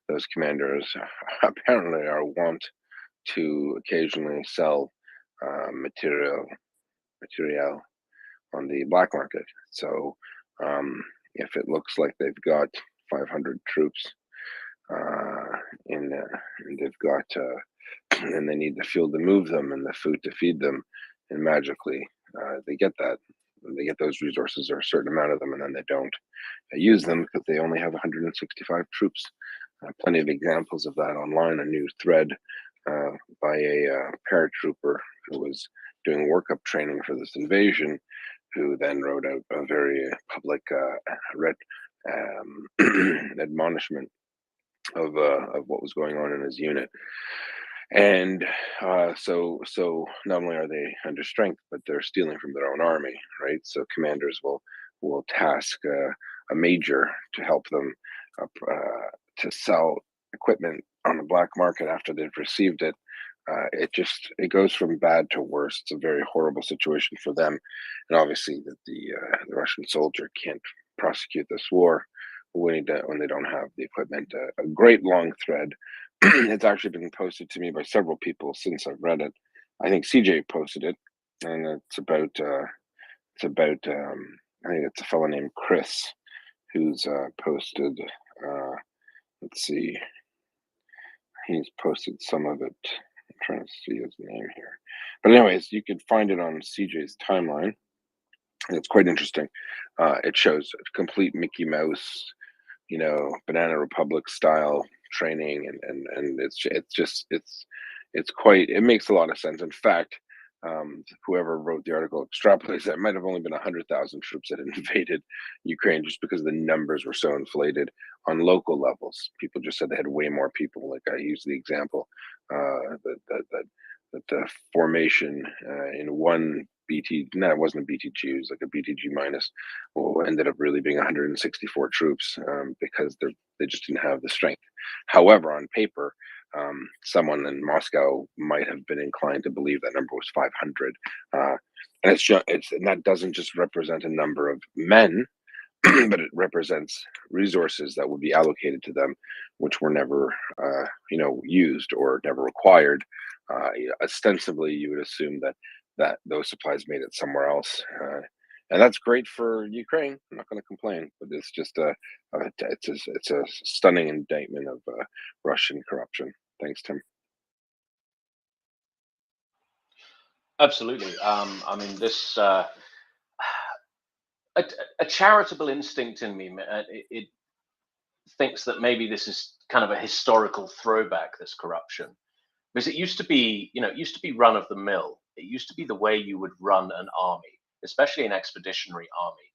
those commanders apparently are wont to occasionally sell material on the black market. So if it looks like they've got 500 troops and they've got and they need the fuel to move them and the food to feed them, and magically they get that. They get those resources or a certain amount of them, and then they don't use them because they only have 165 troops. Plenty of examples of that online. A new thread by a paratrooper who was doing workup training for this invasion, who then wrote out a very public admonishment of what was going on in his unit. And so not only are they under strength, but they're stealing from their own army, right? So commanders will task a major to help them to sell equipment on the black market after they've received it. It goes from bad to worse. It's a very horrible situation for them, and obviously that the Russian soldier can't prosecute this war when they don't have the equipment. A great long thread. It's actually been posted to me by several people since I've read it. I think CJ posted it, and it's about I think it's a fellow named Chris who's posted. Let's see, he's posted some of it. I'm trying to see his name here, but anyways, you could find it on CJ's timeline. And it's quite interesting. It shows a complete Mickey Mouse, Banana Republic style training, and it makes a lot of sense. In fact, whoever wrote the article extrapolates that it might have only been 100,000 troops that invaded Ukraine just because the numbers were so inflated on local levels. People just said they had way more people. Like I used the example that the formation in one it wasn't a BTG, it was like a BTG minus, ended up really being 164 troops because they just didn't have the strength. However, on paper, someone in Moscow might have been inclined to believe that number was 500, and that doesn't just represent a number of men, but it represents resources that would be allocated to them, which were never, used or never required. Ostensibly, you would assume that those supplies made it somewhere else, and that's great for Ukraine. I'm not going to complain, but it's just it's a stunning indictment of Russian corruption. Thanks, Tim. Absolutely. I mean, this a charitable instinct in me. It thinks that maybe this is kind of a historical throwback. This corruption, because it used to be, run of the mill. It used to be the way you would run an army, especially an expeditionary army.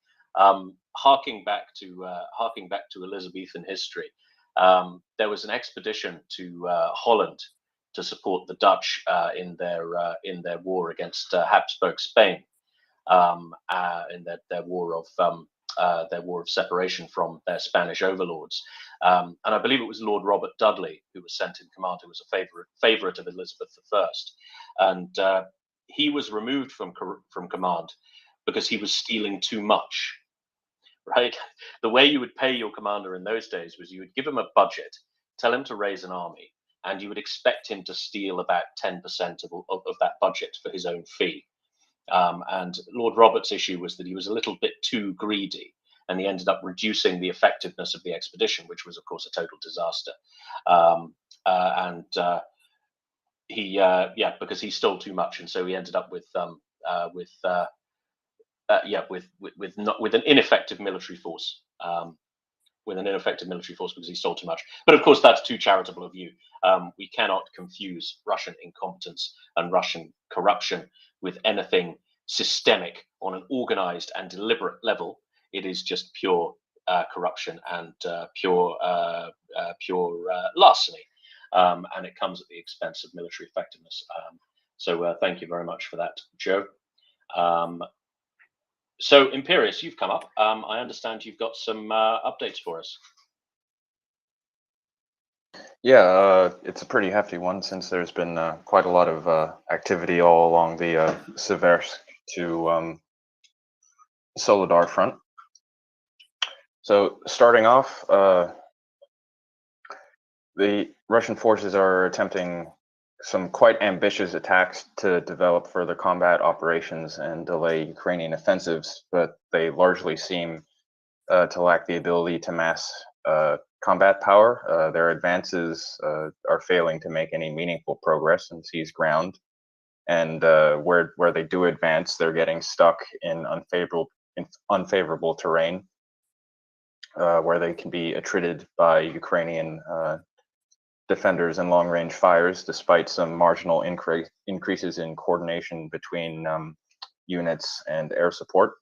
Harking back to Elizabethan history, there was an expedition to Holland to support the Dutch in their war against Habsburg Spain, in their war of separation from their Spanish overlords. And I believe it was Lord Robert Dudley who was sent in command, who was a favorite of Elizabeth I, and he was removed from command because he was stealing too much. Right? The way you would pay your commander in those days was you would give him a budget, tell him to raise an army, and you would expect him to steal about 10% of that budget for his own fee. And Lord Robert's issue was that he was a little bit too greedy, and he ended up reducing the effectiveness of the expedition, which was, of course, a total disaster. Because he stole too much, and so he ended up with an ineffective military force. Because he stole too much. But of course, that's too charitable a view. We cannot confuse Russian incompetence and Russian corruption with anything systemic on an organized and deliberate level. It is just pure corruption and pure larceny. and it comes at the expense of military effectiveness. So thank you very much for that, Joe. So Imperius, you've come up. I understand you've got some updates for us. Yeah, it's a pretty hefty one since there's been quite a lot of activity all along the Seversk to Solidar front. So starting off, the Russian forces are attempting some quite ambitious attacks to develop further combat operations and delay Ukrainian offensives, but they largely seem to lack the ability to mass combat power. Their advances are failing to make any meaningful progress and seize ground. And where they do advance, they're getting stuck in unfavorable terrain, where they can be attrited by Ukrainian defenders and long-range fires, despite some marginal increases in coordination between units and air support.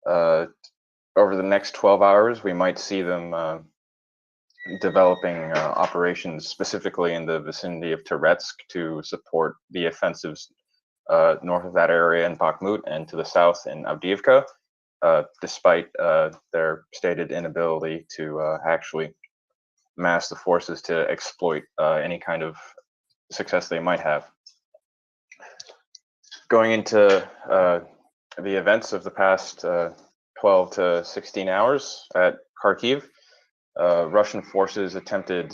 Over the next 12 hours, we might see them developing operations specifically in the vicinity of Toretsk to support the offensives north of that area in Bakhmut and to the south in Avdiivka, despite their stated inability to actually mass the forces to exploit any kind of success they might have. Going into the events of the past 12 to 16 hours at Kharkiv, Russian forces attempted,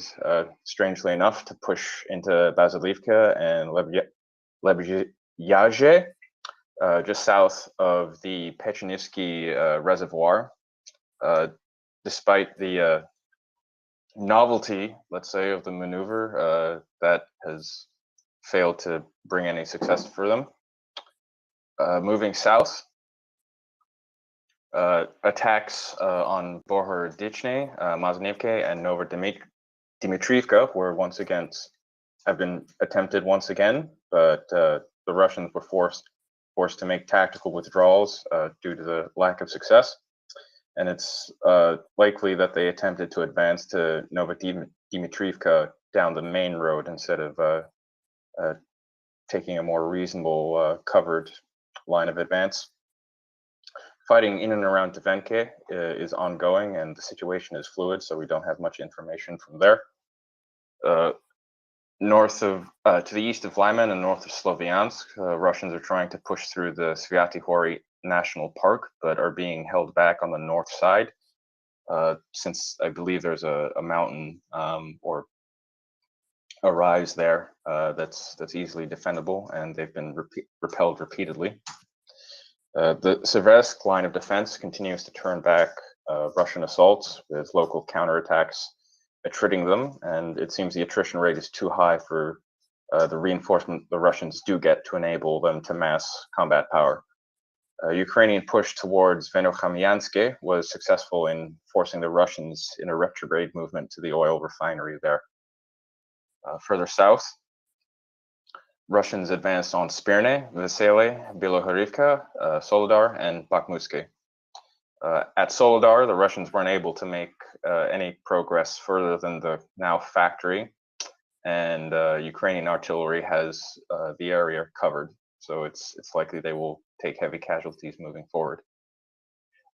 strangely enough, to push into Basilivka and Lebezhye, just south of the Pechenivsky reservoir. Despite the novelty, let's say, of the maneuver, that has failed to bring any success for them. Moving south, attacks on Bohor-Dichny, Mazanivka, and Novodimitrivka were have been attempted once again, but the Russians were forced to make tactical withdrawals due to the lack of success. And it's likely that they attempted to advance to Novodimitrivka down the main road instead of taking a more reasonable covered line of advance. Fighting in and around Devenke is ongoing, and the situation is fluid, so we don't have much information from there. To the east of Lyman and north of Sloviansk, Russians are trying to push through the Svyatý Hory National Park, but are being held back on the north side, since I believe there's a mountain or a rise there that's easily defendable, and they've been repelled repeatedly. The Seversk line of defense continues to turn back Russian assaults with local counterattacks attriting them, and it seems the attrition rate is too high for the reinforcement the Russians do get to enable them to mass combat power. Ukrainian push towards Venokhamyanske was successful in forcing the Russians in a retrograde movement to the oil refinery there. Further south, Russians advanced on Spirne, Vesely, Bilohorivka, Solidar, and Bakhmutsky. At Solidar, the Russians weren't able to make any progress further than the now factory, and Ukrainian artillery has the area covered, so it's likely they will take heavy casualties moving forward.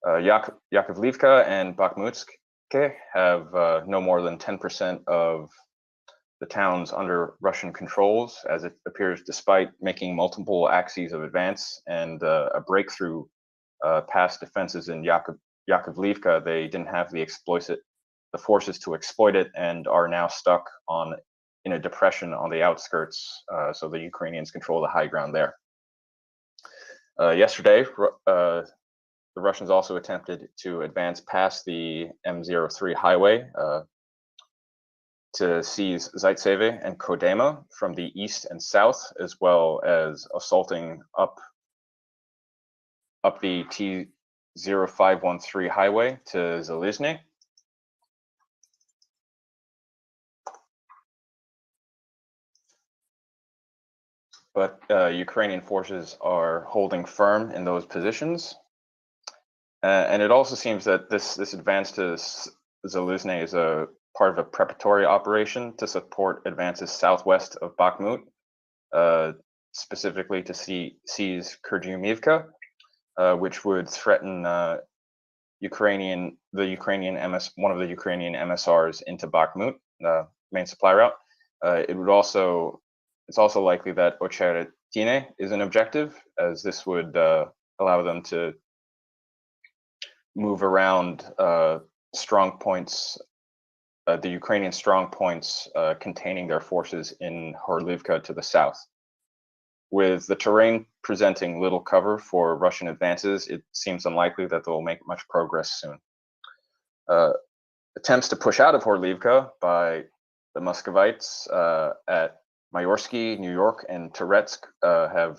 Yakovlivka and Bakhmutsk have no more than 10% of the towns under Russian controls, as it appears, despite making multiple axes of advance and a breakthrough past defenses in Yakovlivka. They didn't have the forces to exploit it and are now stuck in a depression on the outskirts, so the Ukrainians control the high ground there. Yesterday, the Russians also attempted to advance past the M03 highway to seize Zaitseve and Kodema from the east and south, as well as assaulting up the T0513 highway to Zalizny. But Ukrainian forces are holding firm in those positions. And it also seems that this advance to Zalizny is a part of a preparatory operation to support advances southwest of Bakhmut, specifically to seize Kurdyumivka, which would threaten one of the Ukrainian MSRs into Bakhmut, the main supply route. It's also likely that Ocheretine is an objective, as this would allow them to move around strong points, the Ukrainian strong points containing their forces in Horlivka to the south. With the terrain presenting little cover for Russian advances, it seems unlikely that they'll make much progress soon. Attempts to push out of Horlivka by the Muscovites at Mayorsky, New York, and Toretsk have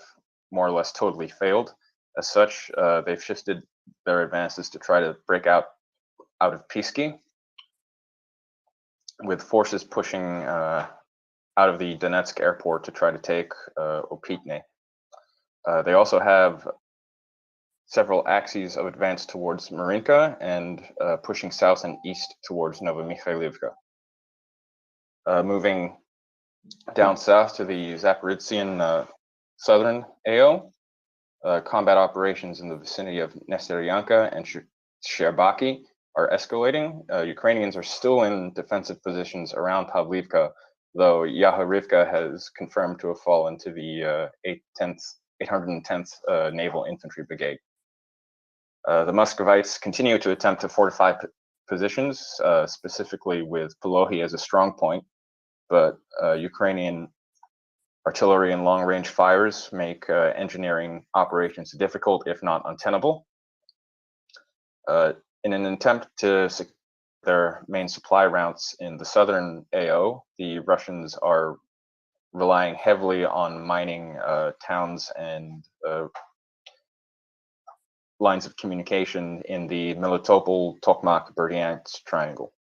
more or less totally failed. As such, they've shifted their advances to try to break out of Pisky, with forces pushing out of the Donetsk airport to try to take Opitne. They also have several axes of advance towards Marinka and pushing south and east towards Novomikhailivka. Moving down south to the Zaporizhian southern AO, combat operations in the vicinity of Nesteryanka and Sherbaki are escalating. Ukrainians are still in defensive positions around Pavlivka, though Yaharivka has confirmed to have fallen to the 810th Naval Infantry Brigade. The Muscovites continue to attempt to fortify positions, specifically with Polohi as a strong point, but Ukrainian artillery and long-range fires make engineering operations difficult, if not untenable. In an attempt to secure their main supply routes in the southern AO, the Russians are relying heavily on mining towns and lines of communication in the Melitopol, Tokmak, Berdyansk triangle.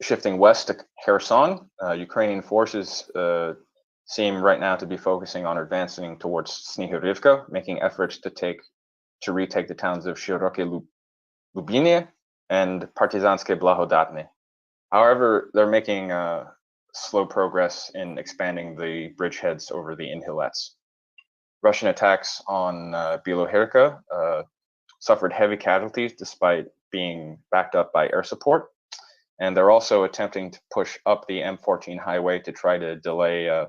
Shifting west to Kherson, Ukrainian forces seem right now to be focusing on advancing towards Snihurivka, making efforts to retake the towns of Shiroke Lubinie and Partizanske Blahodatne. However, they're making slow progress in expanding the bridgeheads over the inhillets. Russian attacks on Bilohirka suffered heavy casualties despite being backed up by air support. And they're also attempting to push up the M14 highway to try to delay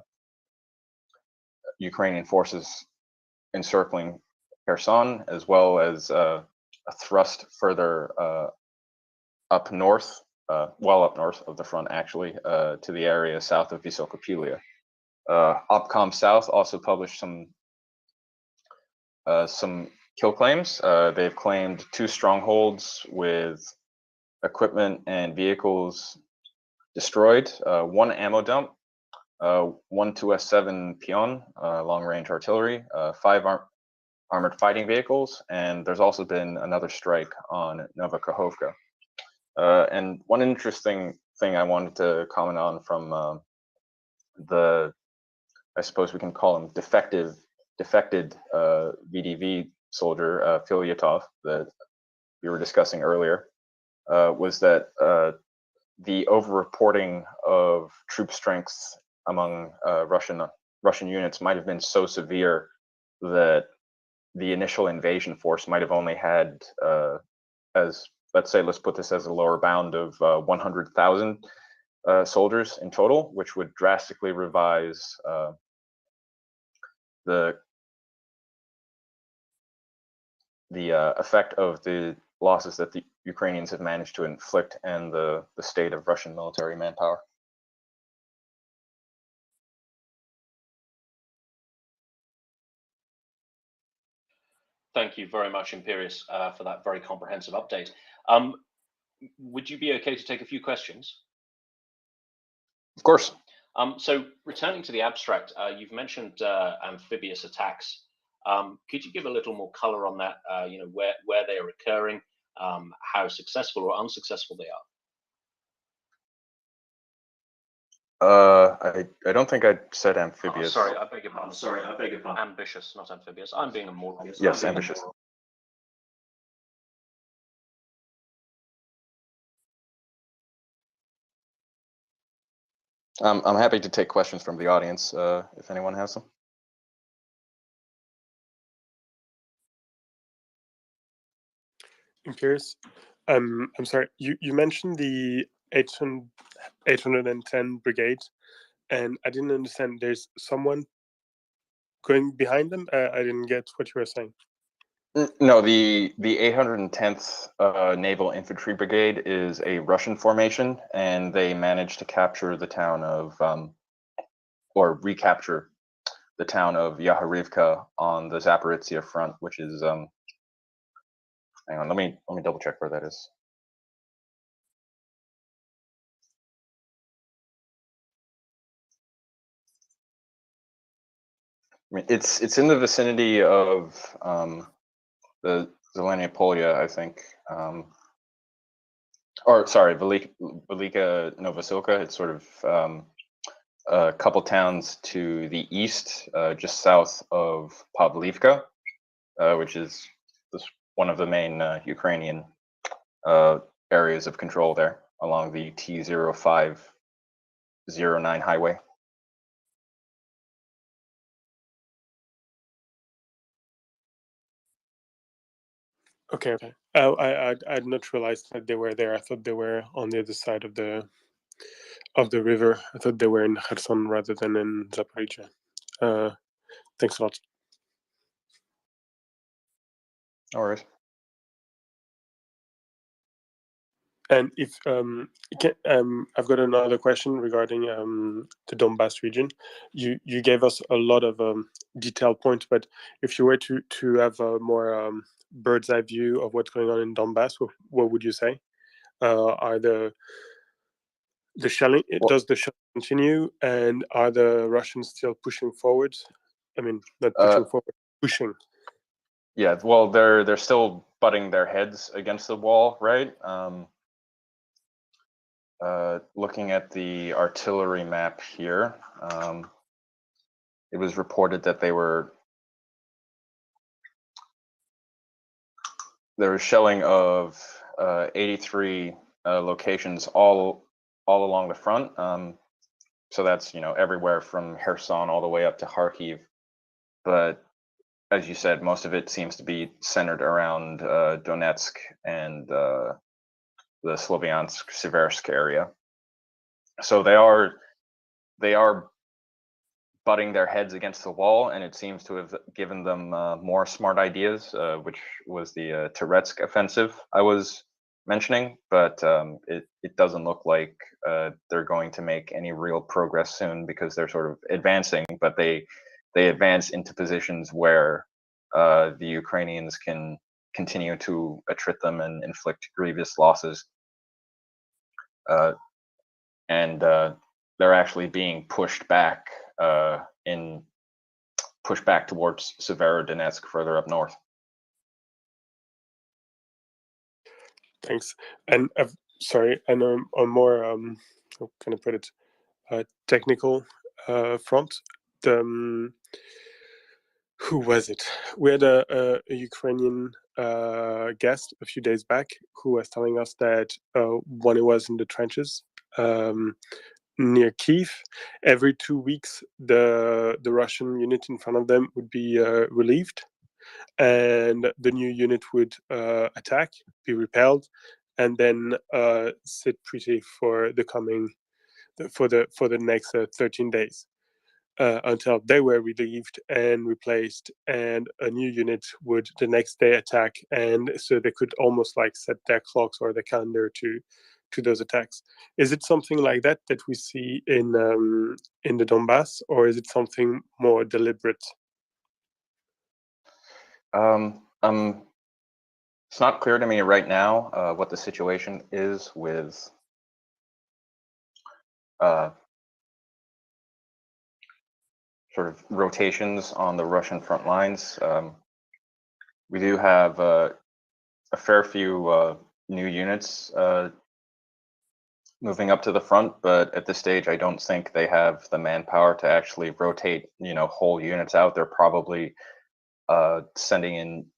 Ukrainian forces encircling Kherson, as well as a thrust further up north, well up north of the front actually, to the area south of Vysokopilia. Opcom South also published some kill claims. They've claimed 2 strongholds with equipment and vehicles destroyed, 1 ammo dump, 1 2S7 Pion, long-range artillery, 5 armored fighting vehicles, and there's also been another strike on Novokhovka. And one interesting thing I wanted to comment on from I suppose we can call him defected VDV soldier, Filyatov, that we were discussing earlier, was that the over-reporting of troop strengths among Russian units might have been so severe that the initial invasion force might have only had, let's put this as a lower bound of 100,000 soldiers in total, which would drastically revise the effect of the losses that the Ukrainians have managed to inflict and the state of Russian military manpower. Thank you very much, Imperius, for that very comprehensive update. Would you be okay to take a few questions? Of course. So returning to the abstract, you've mentioned amphibious attacks. Could you give a little more color on that? Where they are occurring, how successful or unsuccessful they are? I don't think I said amphibious. Sorry, I beg your pardon. Ambitious, not amphibious. I'm being a moron. Yes, ambitious. I'm happy to take questions from the audience if anyone has them. Imperius, I'm sorry. You mentioned the 810 brigade, and I didn't understand. There's someone going behind them. I didn't get what you were saying. No, the 810th Naval Infantry Brigade is a Russian formation, and they managed to capture the town of, or recapture the town of Yaharivka on the Zaporizhia front, which is, hang on, let me double check where that is. I mean, it's in the vicinity of the Zelenia Polia, I think. Or sorry, Velika Novosilka. It's sort of a couple towns to the east, just south of Pavlivka, which is one of the main Ukrainian areas of control there along the T0509 highway. Okay. I'd not realized that they were there. I thought they were on the other side of the river. I thought they were in Kherson rather than in Zaporizhia. Thanks a lot. No worries. And if I've got another question regarding the Donbass region. You gave us a lot of detailed points, but if you were to have a more bird's eye view of what's going on in Donbass, what would you say? Are the shelling? Does the shelling continue, and are the Russians still pushing forward? I mean, not pushing forward, pushing. Yeah, well, they're still butting their heads against the wall, right? Looking at the artillery map here, it was reported that there was shelling of 83 locations all along the front. So that's everywhere from Kherson all the way up to Kharkiv. But as you said, most of it seems to be centered around Donetsk and the Sloviansk-Seversk area. So they are butting their heads against the wall, and it seems to have given them more smart ideas, which was the Touretsk offensive I was mentioning. But it doesn't look like they're going to make any real progress soon, because they're sort of advancing, but they advance into positions where the Ukrainians can continue to attrit them and inflict grievous losses. And they're actually being pushed back towards Severodonetsk further up north. Thanks. And sorry, and on more how can I put it, technical front, who was it? We had a Ukrainian guest a few days back who was telling us that when he was in the trenches near Kyiv, every 2 weeks the Russian unit in front of them would be relieved, and the new unit would attack, be repelled, and then sit pretty for the next 13 days. Until they were relieved and replaced, and a new unit would the next day attack, and so they could almost like set their clocks or their calendar to those attacks. Is it something like that we see in the Donbass, or is it something more deliberate? It's not clear to me right now what the situation is with sort of rotations on the Russian front lines. We do have a fair few new units moving up to the front, but at this stage, I don't think they have the manpower to actually rotate, whole units out. They're probably sending in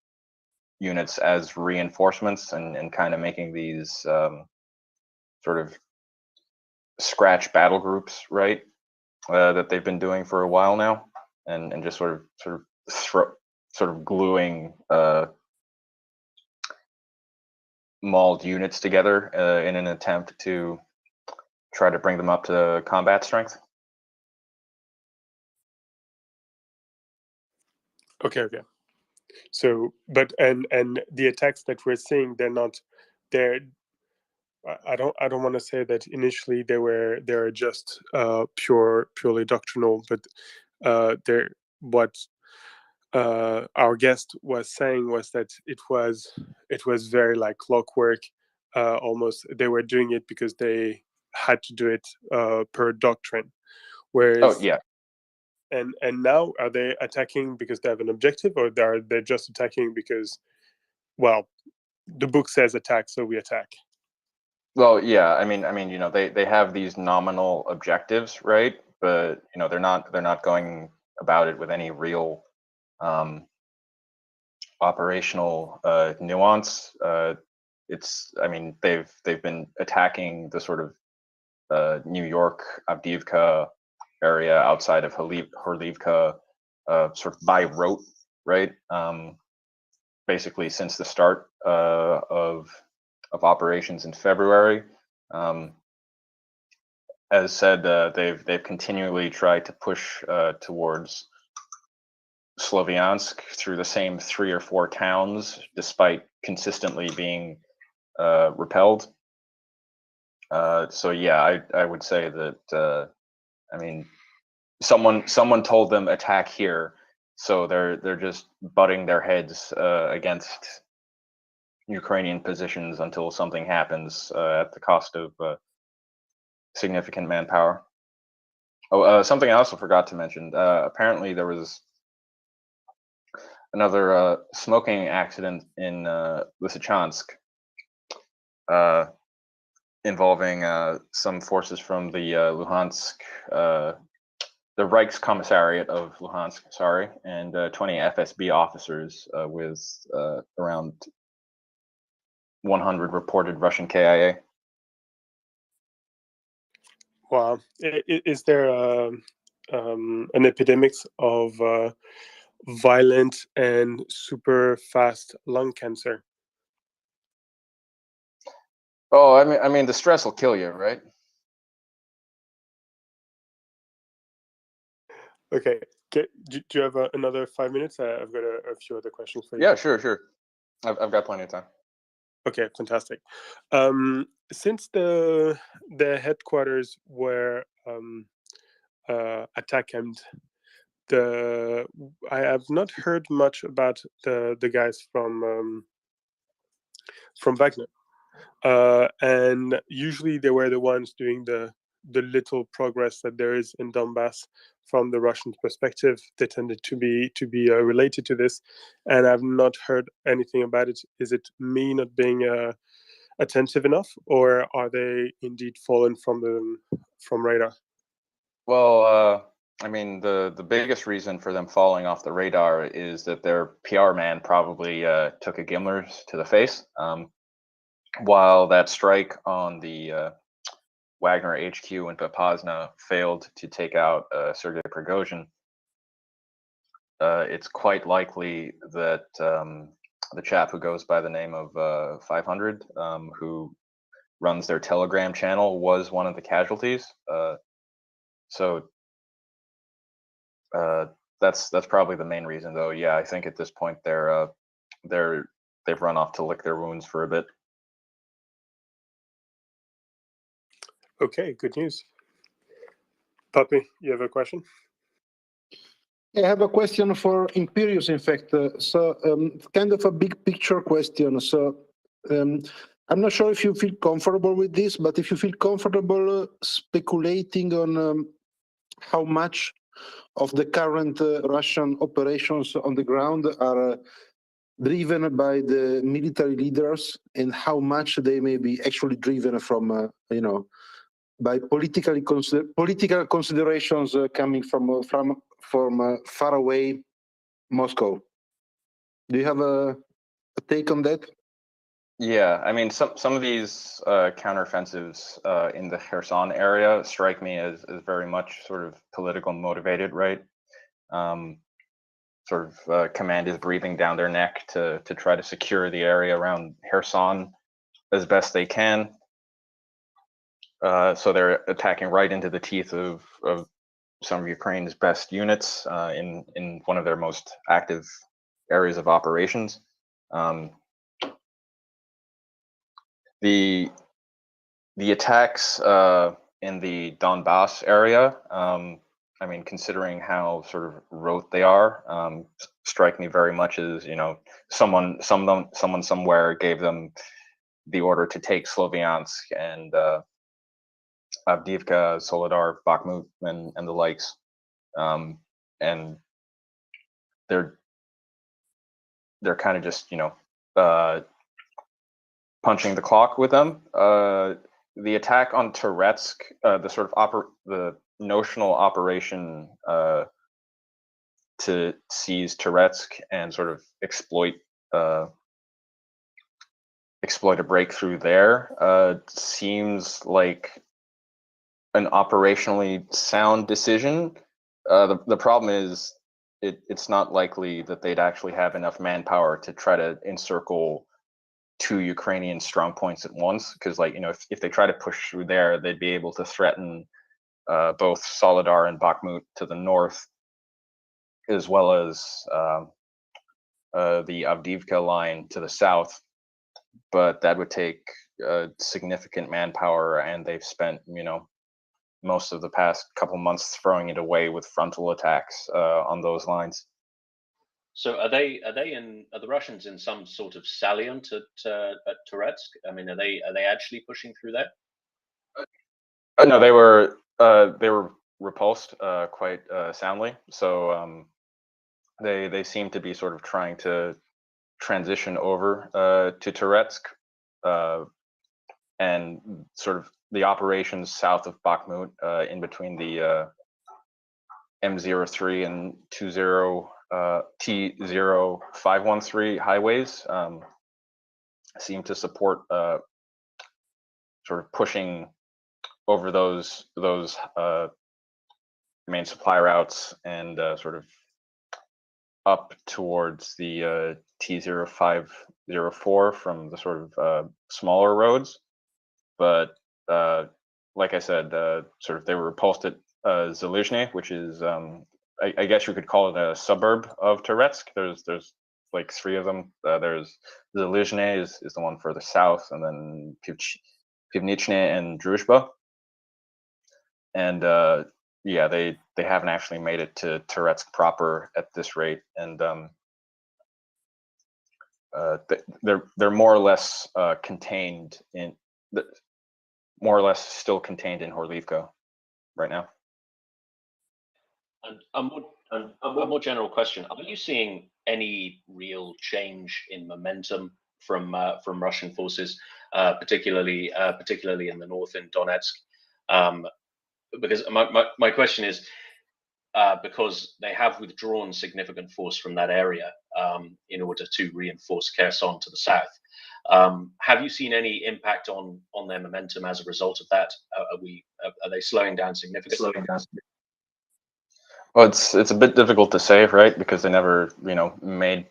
units as reinforcements and kind of making these sort of scratch battle groups, right? That they've been doing for a while now, and just sort of gluing mauled units together in an attempt to try to bring them up to combat strength. Okay. So, but and the attacks that we're seeing, they're. I don't want to say that initially they're just purely doctrinal, but they're what our guest was saying was that it was very like clockwork, almost. They were doing it because they had to do it per doctrine, whereas. Oh yeah. And now, are they attacking because they have an objective, or are they just attacking because, well, the book says attack, so we attack? Well, yeah. I mean, they have these nominal objectives, right? But they're not going about it with any real operational nuance. They've been attacking the sort of New York Avdiivka area outside of Horlivka sort of by rote, right? Basically since the start of operations in February. As said, they've continually tried to push towards Sloviansk through the same 3 or 4 towns, despite consistently being repelled. So yeah, I would say that someone told them attack here, so they're just butting their heads against Ukrainian positions until something happens at the cost of significant manpower. Oh, something I also forgot to mention. Apparently, there was another smoking accident in Lysychansk involving some forces from the Luhansk, the Reichskommissariat of Luhansk, sorry, and 20 FSB officers with around 100 reported Russian KIA. Wow. Is there an epidemic of violent and super fast lung cancer? Oh, I mean, the stress will kill you, right? Okay. Do you have another 5 minutes? I've got a few other questions for you. Yeah, sure. I've got plenty of time. Okay, fantastic. Since the headquarters were attacked, and I have not heard much about the guys from Wagner, and usually they were the ones doing the little progress that there is in Donbass from the Russian perspective. They tended to be related to this, and I've not heard anything about it. Is it me not being attentive enough, or are they indeed fallen from radar? Well, I mean, the biggest reason for them falling off the radar is that their PR man probably took a Gimler's to the face. While that strike on the Wagner HQ in Popasna failed to take out Sergei Prigozhin, it's quite likely that the chap who goes by the name of 500, who runs their Telegram channel, was one of the casualties. So that's probably the main reason, though. Yeah, I think at this point they've run off to lick their wounds for a bit. Okay, good news. Puppy, you have a question? I have a question for Imperius, in fact. Kind of a big picture question. I'm not sure if you feel comfortable with this, but if you feel comfortable speculating on how much of the current Russian operations on the ground are driven by the military leaders, and how much they may be actually driven from, by political considerations coming from far away Moscow. Do you have a take on that? Yeah, I mean, some of these counteroffensives in the Kherson area strike me as very much sort of political motivated, right? Um, Sort of command is breathing down their neck to try to secure the area around Kherson as best they can. So they're attacking right into the teeth of some of Ukraine's best units in one of their most active areas of operations. The attacks in the Donbass area, I mean, considering how sort of rote they are, strike me very much as, you know, someone somewhere gave them the order to take Sloviansk and Avdiivka, Soledar, Bakhmut, and the likes, and they're kind of just, you know, punching the clock with them. The attack on Toretsk, the sort of the notional operation to seize Toretsk and sort of exploit a breakthrough there, seems like an operationally sound decision. The problem is it's not likely that they'd actually have enough manpower to try to encircle 2 Ukrainian strong points at once, because, like, you know, if they try to push through there, they'd be able to threaten both Soledar and Bakhmut to the north, as well as the Avdiivka line to the south. But that would take significant manpower, and they've spent, you know, most of the past couple months throwing it away with frontal attacks on those lines. So are the Russians in some sort of salient at Toretsk? I mean, are they actually pushing through there? No, they were repulsed quite soundly. So they seem to be sort of trying to transition over to Toretsk, and sort of the operations south of Bakhmut, in between the M03 and T0513 highways, seem to support sort of pushing over those main supply routes and sort of up towards the T0504 from the sort of smaller roads. But like I said, sort of they were repulsed at Zalizhny, which is I guess you could call it a suburb of Toretsk. There's like 3 of them. There's Zalizhny is the one further south, and then Pivnichny and Druzhba. And yeah, they haven't actually made it to Toretsk proper at this rate, and they're more or less contained in still contained in Horlivka right now. And a more general question: are you seeing any real change in momentum from Russian forces, particularly in the north in Donetsk? Because my question is, because they have withdrawn significant force from that area in order to reinforce Kherson to the south. Have you seen any impact on their momentum as a result of that? Are they slowing down significantly? Well, it's a bit difficult to say, right? Because they never, you know, made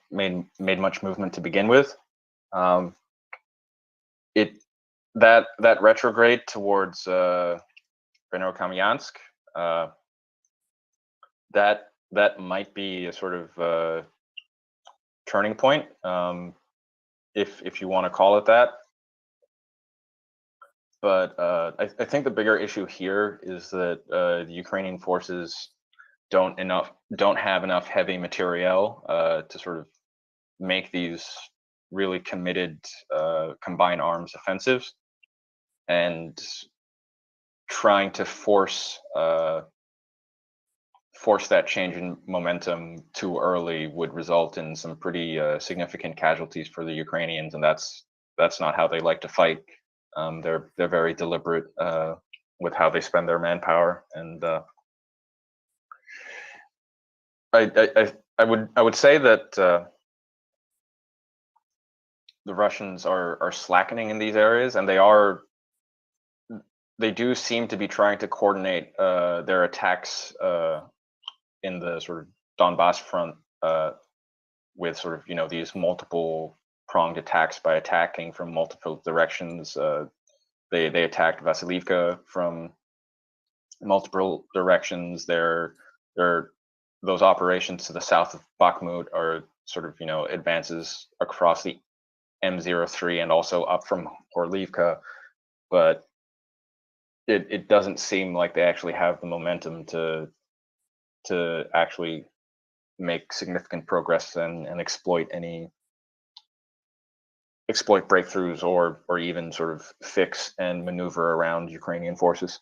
much movement to begin with. That retrograde towards Verkhovno-Kamyansk, that might be a sort of turning point, if you want to call it that. But I think the bigger issue here is that the Ukrainian forces don't have enough heavy materiel to sort of make these really committed combined arms offensives, and trying to force that change in momentum too early would result in some pretty significant casualties for the Ukrainians, and that's not how they like to fight. They're very deliberate with how they spend their manpower, and I would say that the Russians are slackening in these areas, and they do seem to be trying to coordinate their attacks in the sort of Donbass front with sort of these multiple pronged attacks by attacking from multiple directions. They attacked Vasilivka from multiple directions. Those operations to the south of Bakhmut are sort of advances across the M03 and also up from Horlivka, but it doesn't seem like they actually have the momentum to actually make significant progress and exploit breakthroughs or even sort of fix and maneuver around Ukrainian forces.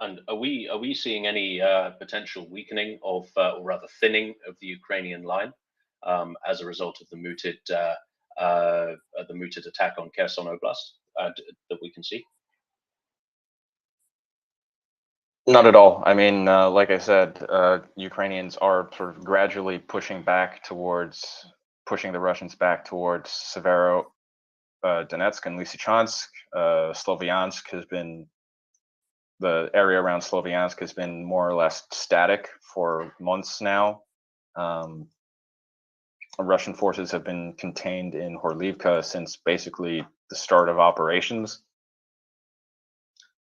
And are we seeing any potential weakening of, or rather thinning of the Ukrainian line as a result of the mooted attack on Kherson Oblast that we can see? Not at all. I mean, like I said, Ukrainians are sort of gradually pushing the Russians back towards Severo, Donetsk, and Lysychansk. The area around Sloviansk has been more or less static for months now. Russian forces have been contained in Horlivka since basically the start of operations.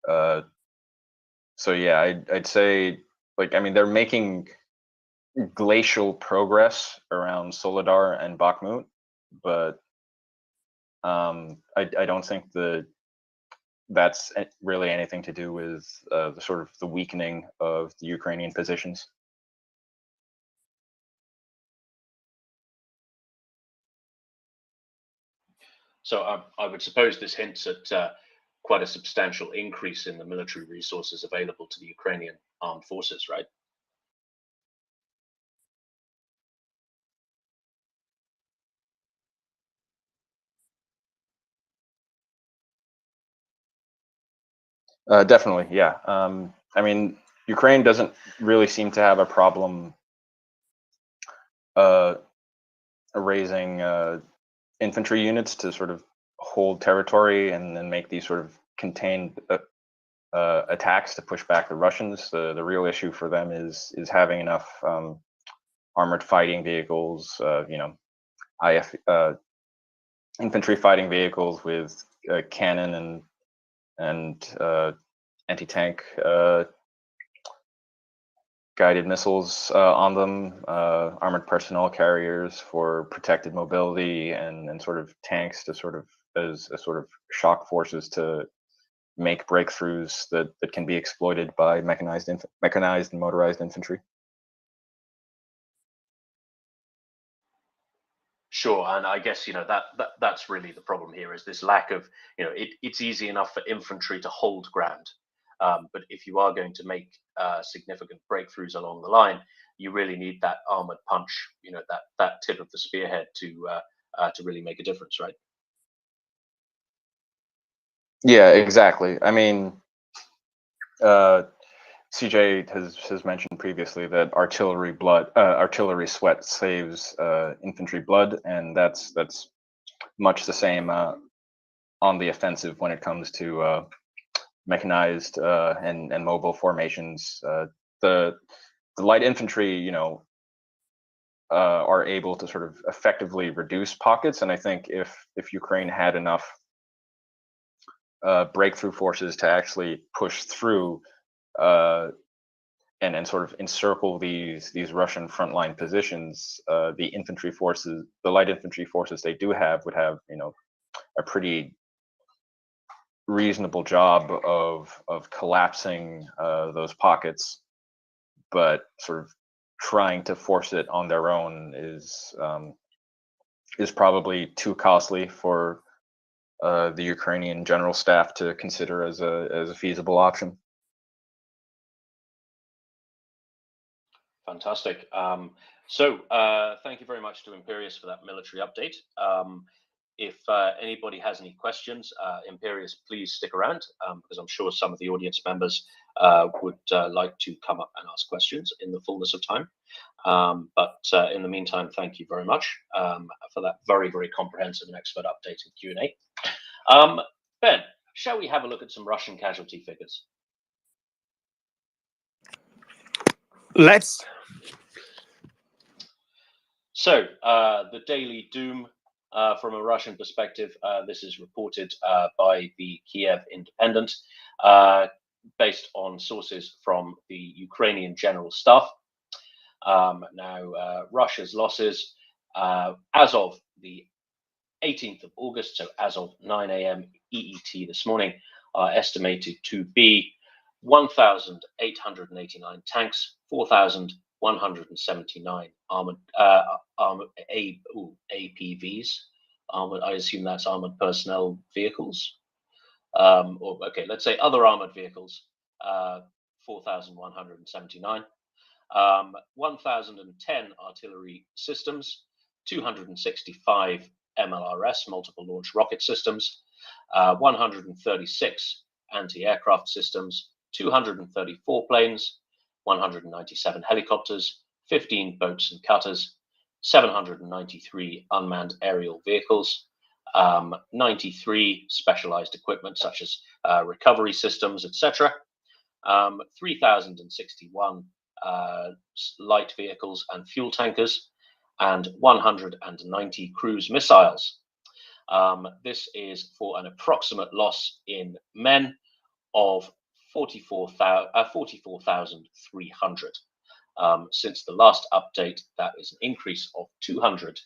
So yeah, I'd say, they're making glacial progress around Soledar and Bakhmut, but I don't think that's really anything to do with the sort of the weakening of the Ukrainian positions. So I would suppose this hints at quite a substantial increase in the military resources available to the Ukrainian armed forces, right? Definitely, yeah. I mean, Ukraine doesn't really seem to have a problem raising infantry units to sort of hold territory and then make these sort of contained attacks to push back the Russians. The real issue for them is having enough armored fighting vehicles, infantry fighting vehicles with cannon and anti-tank guided missiles on them, armored personnel carriers for protected mobility, and sort of tanks to sort of as sort of shock forces to make breakthroughs that can be exploited by mechanized and motorized infantry. Sure, and I guess that's really the problem here, is this lack of it's easy enough for infantry to hold ground, but if you are going to make significant breakthroughs along the line, you really need that armored punch, that tip of the spearhead to really make a difference, right? Yeah, exactly. I mean, CJ has mentioned previously that artillery sweat saves infantry blood, and that's much the same on the offensive when it comes to mechanized and mobile formations. The light infantry, are able to sort of effectively reduce pockets, and I think if Ukraine had enough breakthrough forces to actually push through and sort of encircle these Russian frontline positions, the light infantry forces they do have would have a pretty reasonable job of collapsing those pockets, but sort of trying to force it on their own is probably too costly for the Ukrainian general staff to consider as a feasible option. Fantastic. So thank you very much to Imperius for that military update. if anybody has any questions, Imperius, please stick around because I'm sure some of the audience members would like to come up and ask questions in the fullness of time. But in the meantime, thank you very much for that very, very comprehensive and expert update and Q&A. Ben, shall we have a look at some Russian casualty figures? Let's. So the daily doom from a Russian perspective, this is reported by the Kiev Independent based on sources from the Ukrainian General Staff. Now, Russia's losses as of the 18th of August, so as of 9 a.m. EET this morning, are estimated to be 1,889 tanks, 4,179 armored APVs. I assume that's armored personnel vehicles. Or okay, let's say other armored vehicles. 4,179. 1,010 artillery systems, 265 MLRS, multiple launch rocket systems, 136 anti-aircraft systems, 234 planes, 197 helicopters, 15 boats and cutters, 793 unmanned aerial vehicles, 93 specialized equipment such as recovery systems, etc., 3,061 light vehicles and fuel tankers, and 190 cruise missiles. This is for an approximate loss in men of 44,300. Since the last update, that is an increase of 200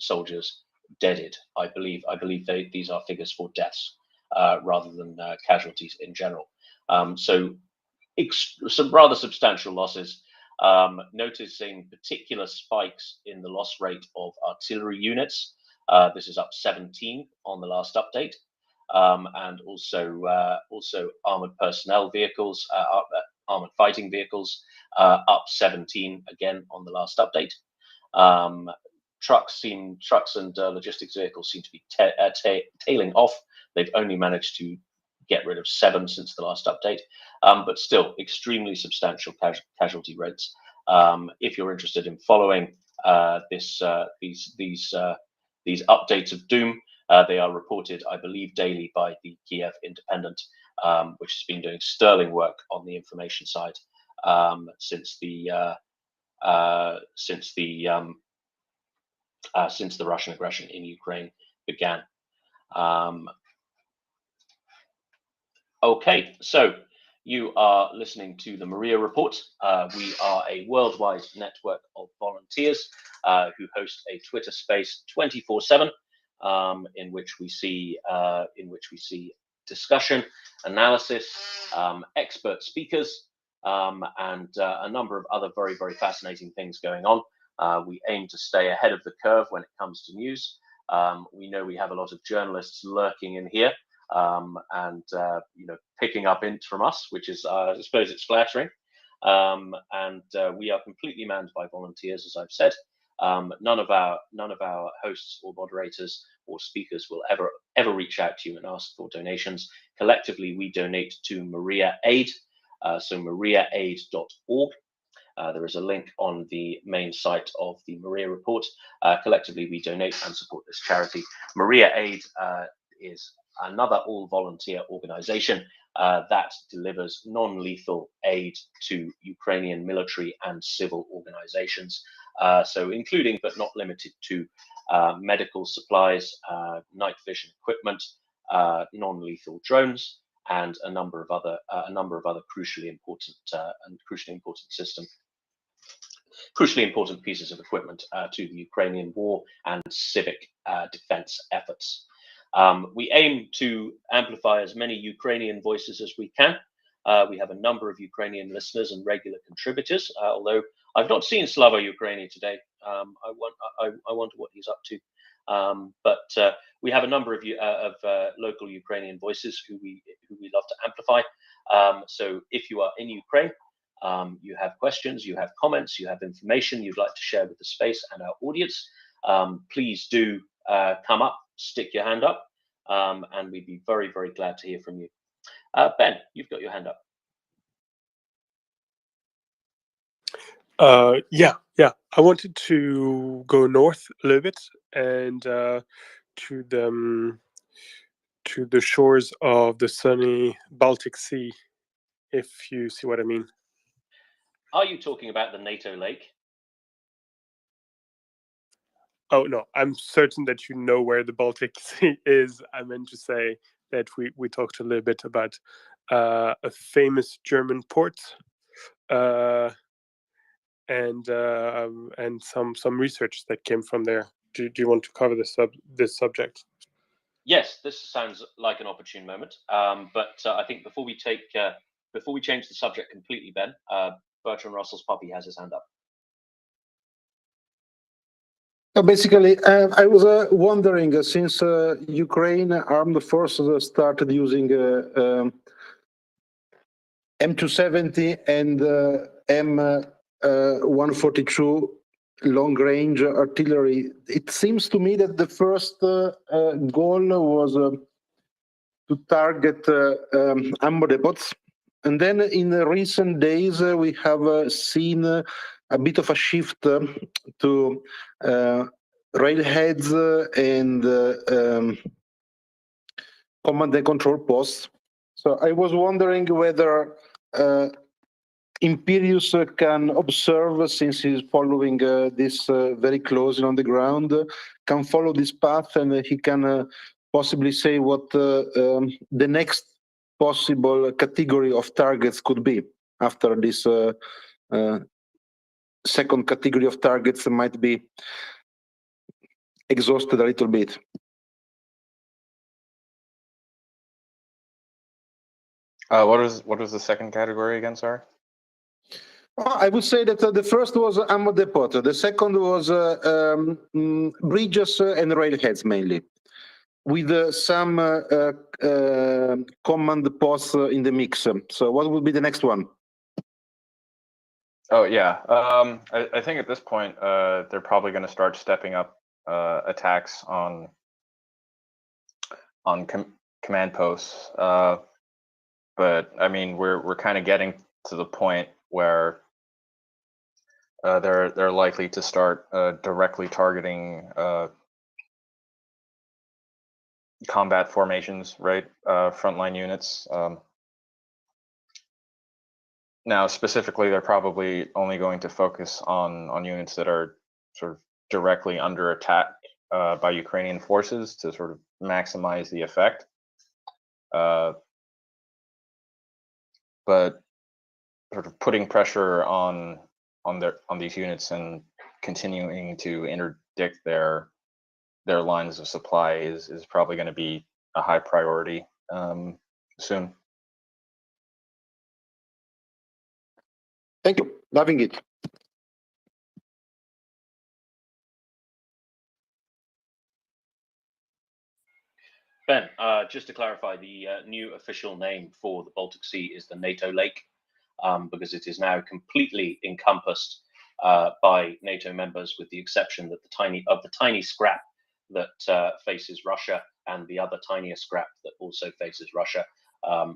soldiers deaded. I believe these are figures for deaths rather than casualties in general. So some rather substantial losses. Noticing particular spikes in the loss rate of artillery units. This is up 17 on the last update, and also armored personnel vehicles, armored fighting vehicles, up 17 again on the last update. Trucks and logistics vehicles seem to be tailing off. They've only managed to get rid of 7 since the last update, but still extremely substantial casualty rates. If you're interested in following these updates of doom, they are reported, I believe, daily by the Kiev Independent, which has been doing sterling work on the information side since the Russian aggression in Ukraine began. Okay, so you are listening to the MryiA Report. We are a worldwide network of volunteers who host a Twitter space 24/7, in which we see discussion, analysis, expert speakers, and a number of other very, very fascinating things going on. We aim to stay ahead of the curve when it comes to news. We know we have a lot of journalists lurking in here. And picking up hints from us, which is, I suppose, it's flattering. And we are completely manned by volunteers, as I've said. None of our hosts or moderators or speakers will ever reach out to you and ask for donations. Collectively, we donate to MryiA Aid, so MryiaAid.org. There is a link on the main site of the MryiA Report. Collectively, we donate and support this charity. MryiA Aid is another all-volunteer organization that delivers non-lethal aid to Ukrainian military and civil organizations, so including but not limited to medical supplies, night vision equipment, non-lethal drones, and a number of other crucially important pieces of equipment to the Ukrainian war and civic defense efforts. We aim to amplify as many Ukrainian voices as we can. We have a number of Ukrainian listeners and regular contributors, although I've not seen Slava Ukraini today. I wonder what he's up to. But we have a number of local Ukrainian voices who we love to amplify. So if you are in Ukraine, you have questions, you have comments, you have information you'd like to share with the space and our audience, please do come up, stick your hand up, and we'd be very, very glad to hear from you. Ben, you've got your hand up. Yeah. I wanted to go north a little bit and to the shores of the sunny Baltic Sea, if you see what I mean. Are you talking about the NATO lake? Oh no, I'm certain that you know where the Baltic Sea is. I meant to say that we talked a little bit about a famous German port. And some research that came from there. Do you want to cover this subject? Yes, this sounds like an opportune moment. But I think before we change the subject completely, Ben, Bertrand Russell's puppy has his hand up. Basically, I was wondering, since Ukraine armed forces started using M270 and M142 long-range artillery, it seems to me that the first goal was to target ammo depots. And then in the recent days, we have seen a bit of a shift to railheads and command and control posts. So I was wondering whether Imperius can observe, since he's following this very closely on the ground, can follow this path, and he can possibly say what the next possible category of targets could be after this second category of targets might be exhausted a little bit. What was the second category again? Sorry. I would say that the first was ammo depot. The second was bridges and railheads mainly, with some command posts in the mix. So what would be the next one? Oh yeah, I think at this point they're probably going to start stepping up attacks on command posts. But I mean, we're kind of getting to the point where they're likely to start directly targeting combat formations, right? Frontline units. Now, specifically, they're probably only going to focus on units that are sort of directly under attack by Ukrainian forces to sort of maximize the effect. But sort of putting pressure on these units and continuing to interdict their lines of supply is probably going to be a high priority soon. Thank you. Loving it. Ben, just to clarify, the new official name for the Baltic Sea is the NATO Lake, because it is now completely encompassed by NATO members, with the exception that the tiny scrap that faces Russia and the other tinier scrap that also faces Russia,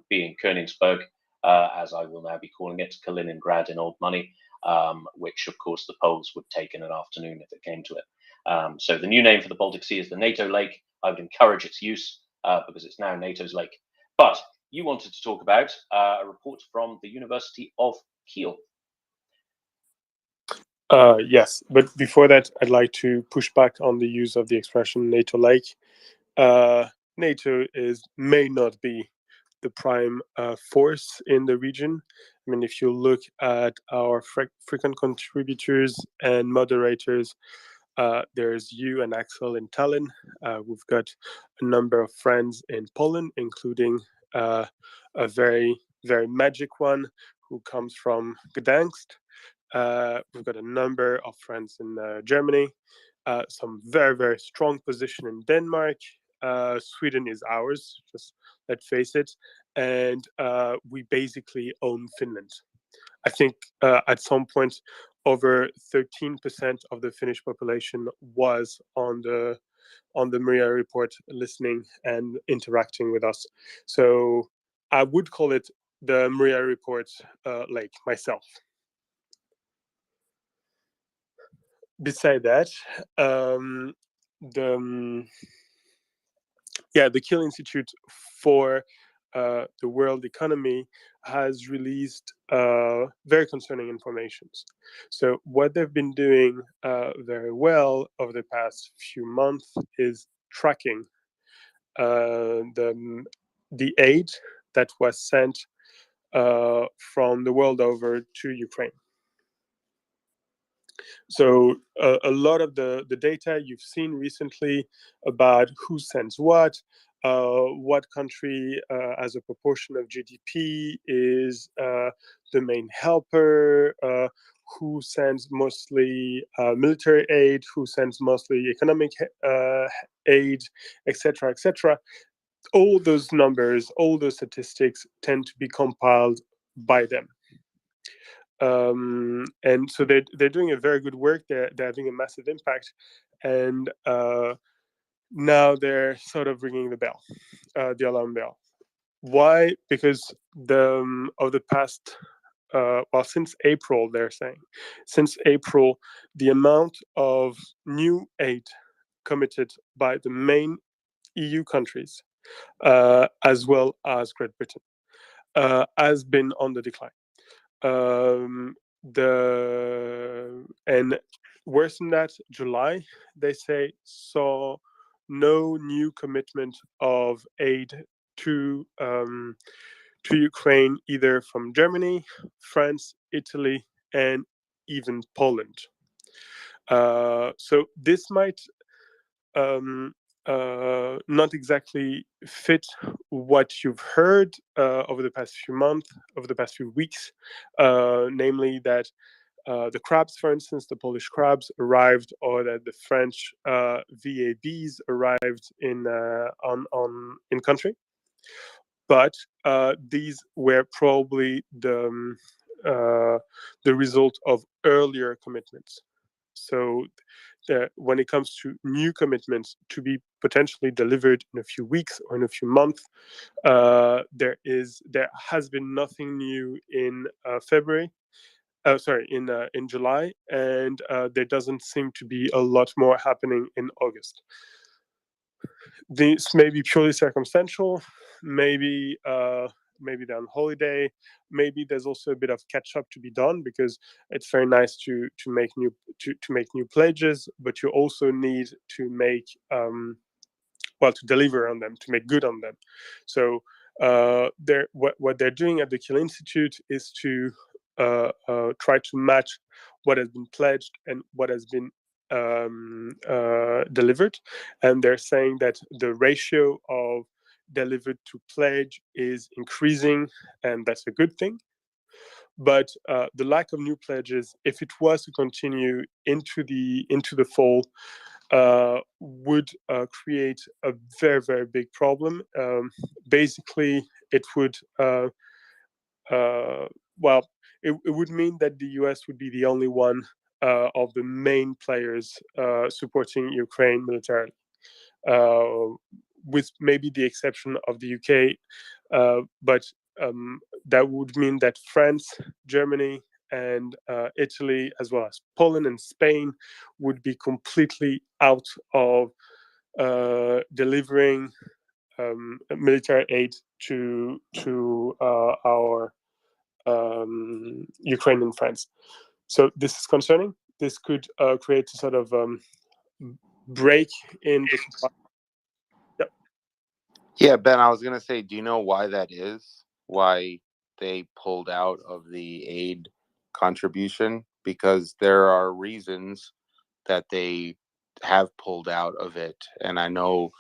being Königsberg, as I will now be calling it, Kaliningrad in old money, which of course the Poles would take in an afternoon if it came to it. So the new name for the Baltic Sea is the NATO Lake. I would encourage its use because it's now NATO's lake. But you wanted to talk about a report from the University of Kiel. Yes, but before that, I'd like to push back on the use of the expression NATO lake. NATO may not be the prime force in the region. I mean, if you look at our frequent contributors and moderators, there's you and Axel in Tallinn. We've got a number of friends in Poland, including a very, very magic one who comes from Gdansk. We've got a number of friends in Germany, some very, very strong position in Denmark. Sweden is ours, just let's face it. And we basically own Finland. I think at some point over 13% of the Finnish population was on the MryiaReport listening and interacting with us. So I would call it the MryiaReport lake myself. Beside that, the Kiel Institute for the World Economy has released very concerning information. So what they've been doing very well over the past few months is tracking the aid that was sent from the world over to Ukraine. So a lot of the data you've seen recently about who sends what country as a proportion of GDP is the main helper, who sends mostly military aid, who sends mostly economic aid, etc., etc. All those numbers, all those statistics tend to be compiled by them. And so they're doing a very good work. They're having a massive impact, and now they're sort of ringing the bell, the alarm bell. Why? Because of the past, since April, they're saying, since April, the amount of new aid committed by the main EU countries, as well as Great Britain, has been on the decline. And worse than that, July, they say, saw no new commitment of aid to Ukraine, either from Germany, France, Italy, and even Poland. So this might not exactly fit what you've heard over the past few months, over the past few weeks, namely that the crabs, for instance, the Polish crabs arrived, or that the French VABs arrived in country. But these were probably the result of earlier commitments. So when it comes to new commitments to be potentially delivered in a few weeks or in a few months, there has been nothing new in February. In July, and there doesn't seem to be a lot more happening in August. This may be purely circumstantial. Maybe they're on holiday. Maybe there's also a bit of catch up to be done, because it's very nice to make new pledges, but you also need to make to deliver on them, to make good on them. So what they're doing at the Kiel Institute is to try to match what has been pledged and what has been delivered, and they're saying that the ratio of delivered to pledge is increasing, and that's a good thing. But the lack of new pledges, if it was to continue into the fall, would create a very, very big problem. Basically, it would it would mean that the US would be the only one of the main players supporting Ukraine militarily, with maybe the exception of the UK. But that would mean that France, Germany, and Italy, as well as Poland and Spain, would be completely out of delivering military aid to our Ukrainian friends. So this is concerning. This could create a sort of break in the supply. Yep. Yeah, Ben, I was going to say, do you know why that is? Why they pulled out of the aid contribution? Because there are reasons that they have pulled out of it. And I know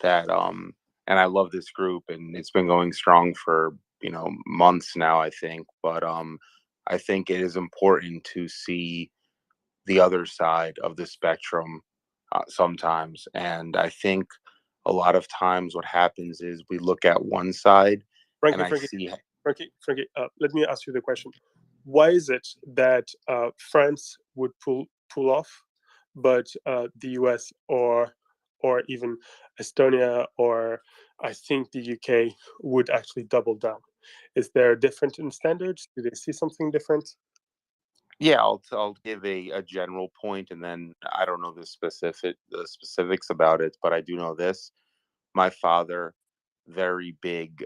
that, and I love this group, and it's been going strong for, months now, I think. But I think it is important to see the other side of the spectrum sometimes. And I think a lot of times what happens is we look at one side, Frankie, and I see. Frankie, let me ask you the question. why is it that France would pull off, but the US or even Estonia or I think the UK would actually double down? Is there a difference in standards? Do they see something different? Yeah, I'll give a general point, and then I don't know the specifics about it, but I do know this. My father, very big,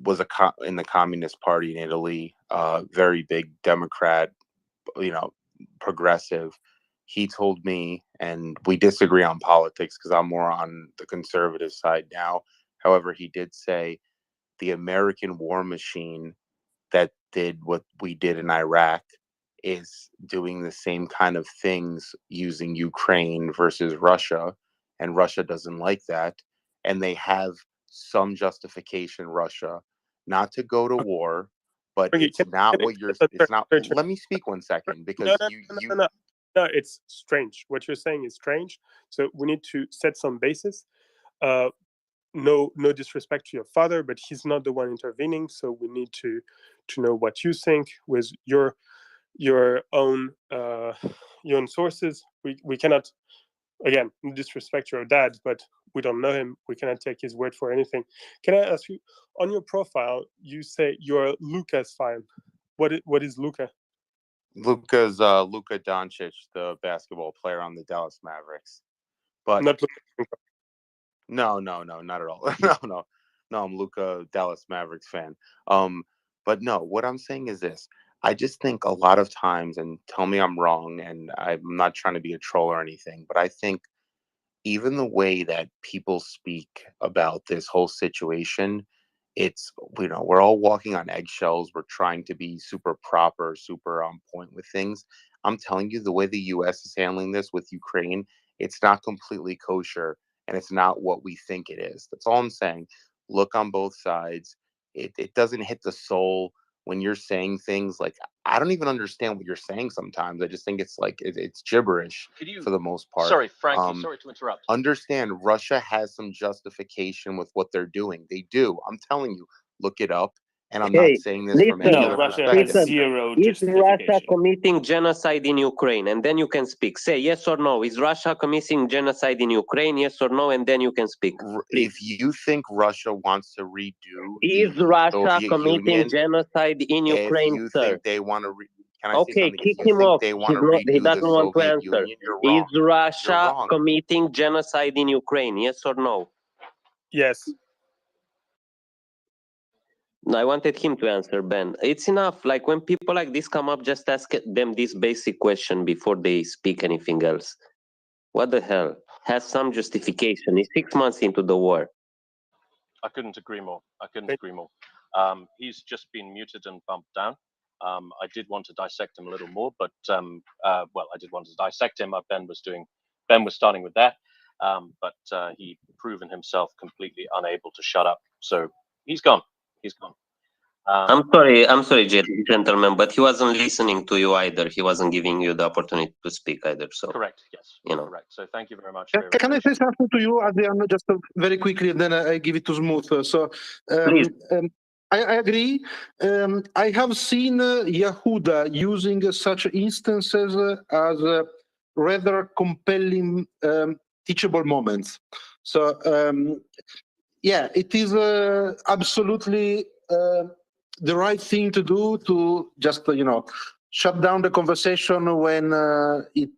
was in the Communist Party in Italy, very big Democrat, you know, progressive. He told me, and we disagree on politics because I'm more on the conservative side now. However, he did say the American war machine that did what we did in Iraq is doing the same kind of things using Ukraine versus Russia, and Russia doesn't like that, and they have some justification, Russia, not to go to war, but Okay, it's not what you're. It's not. Let me speak 1 second, because no, it's strange. What you're saying is strange. So we need to set some basis. No disrespect to your father, but he's not the one intervening. So we need to know what you think with your own sources. We cannot, again, disrespect your dad, but we don't know him. We cannot take his word for anything. Can I ask you, on your profile, you say you're Luka's fan. What is Luka? Luka's Luka Doncic, the basketball player on the Dallas Mavericks. But not no, not at all. No, I'm Luka, Dallas Mavericks fan. But no, what I'm saying is this. I just think a lot of times, and tell me I'm wrong, and I'm not trying to be a troll or anything, but I think even the way that people speak about this whole situation, it's, we're all walking on eggshells. We're trying to be super proper, super on point with things. I'm telling you, the way the US is handling this with Ukraine, it's not completely kosher, and it's not what we think it is. That's all I'm saying. Look on both sides. It doesn't hit the soul when you're saying things like, I don't even understand what you're saying sometimes. I just think it's like it's gibberish for the most part. Sorry, Frankie, sorry to interrupt. Understand, Russia has some justification with what they're doing. They do. I'm telling you, look it up. And I'm not saying this from any other perspective. Is Russia committing genocide in Ukraine? And then you can speak. Say yes or no. Is Russia committing genocide in Ukraine? Yes or no? And then you can speak. If you think Russia wants to redo is the Russia Soviet committing Union, genocide in Ukraine, if you sir? think they want to, can I say Okay, something? kick If you him think off. they want to He redo doesn't the want to Soviet answer. Union, you're wrong. Is Russia You're wrong. committing genocide in Ukraine? Yes or no? Yes. I wanted him to answer, Ben. It's enough. Like when people like this come up, just ask them this basic question before they speak anything else. What the hell? Has some justification. He's 6 months into the war. I couldn't agree more. He's just been muted and bumped down. I did want to dissect him a little more, but I did want to dissect him. Ben was starting with that, but he proven himself completely unable to shut up. So he's gone. I'm sorry, gentlemen, but he wasn't listening to you either. He wasn't giving you the opportunity to speak either. So correct, yes, correct. So thank you very much. Can I say something to you, Adrian, just very quickly, and then I give it to Smooth. So, I agree. I have seen Yehuda using such instances as rather compelling teachable moments. So, yeah, it is absolutely the right thing to do to just, shut down the conversation when it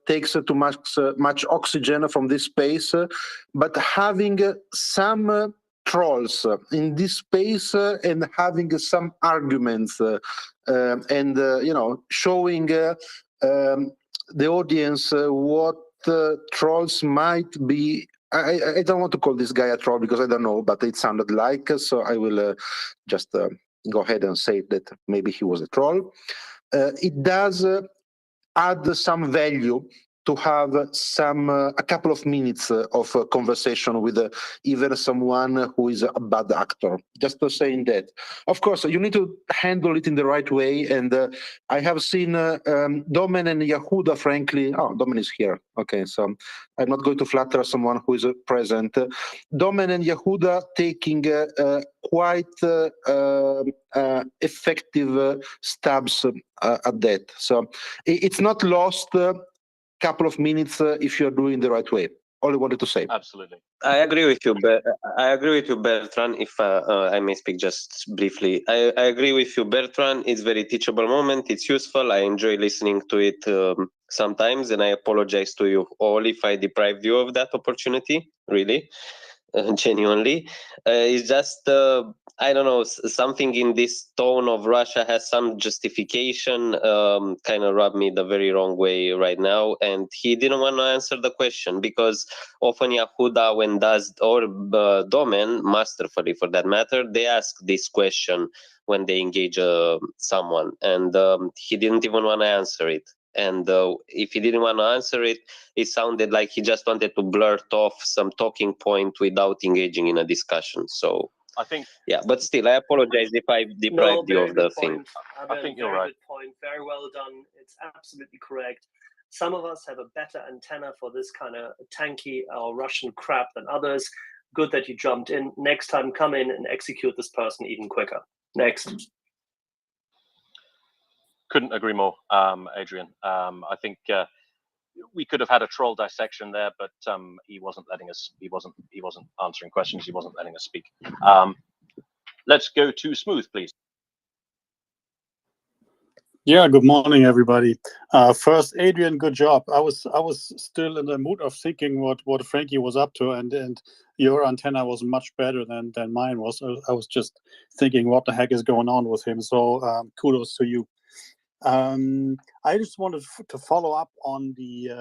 takes too much oxygen from this space, but having some trolls in this space and having some arguments and showing the audience what trolls might be. I don't want to call this guy a troll because I don't know, but it sounded like, so I will just go ahead and say that maybe he was a troll. It does add some value to have a couple of minutes of conversation with even someone who is a bad actor. Just saying that. Of course, you need to handle it in the right way. And I have seen Domen and Yehuda, frankly. Oh, Domen is here. Okay, so I'm not going to flatter someone who is present. Domen and Yehuda taking quite effective stabs at that. So it's not lost a couple of minutes if you're doing the right way. All I wanted to say. Absolutely. I agree with you. I agree with you, Bertrand. If I may speak just briefly, I agree with you, Bertrand. It's very teachable moment. It's useful. I enjoy listening to it sometimes, and I apologize to you all if I deprived you of that opportunity. Really. Genuinely, it's just I don't know, something in this tone of Russia has some justification, kind of rubbed me the very wrong way right now, and he didn't want to answer the question because often Yehuda, when does, or Domen, masterfully for that matter, they ask this question when they engage someone, and he didn't even want to answer it. And if he didn't want to answer it, it sounded like he just wanted to blurt off some talking point without engaging in a discussion. So I think, yeah, but still, I apologize if I deprived you of the thing. I think you're right. Good point. Very well done. It's absolutely correct. Some of us have a better antenna for this kind of tanky or Russian crap than others. Good that you jumped in. Next time, come in and execute this person even quicker. Next. Couldn't agree more, Adrian. I think we could have had a troll dissection there, but he wasn't letting us. He wasn't answering questions. He wasn't letting us speak. Let's go to Smooth, please. Yeah, good morning, everybody. First, Adrian, good job. I was still in the mood of thinking what Frankie was up to, and your antenna was much better than mine was. I was just thinking, what the heck is going on with him? So kudos to you. I just wanted to follow up on the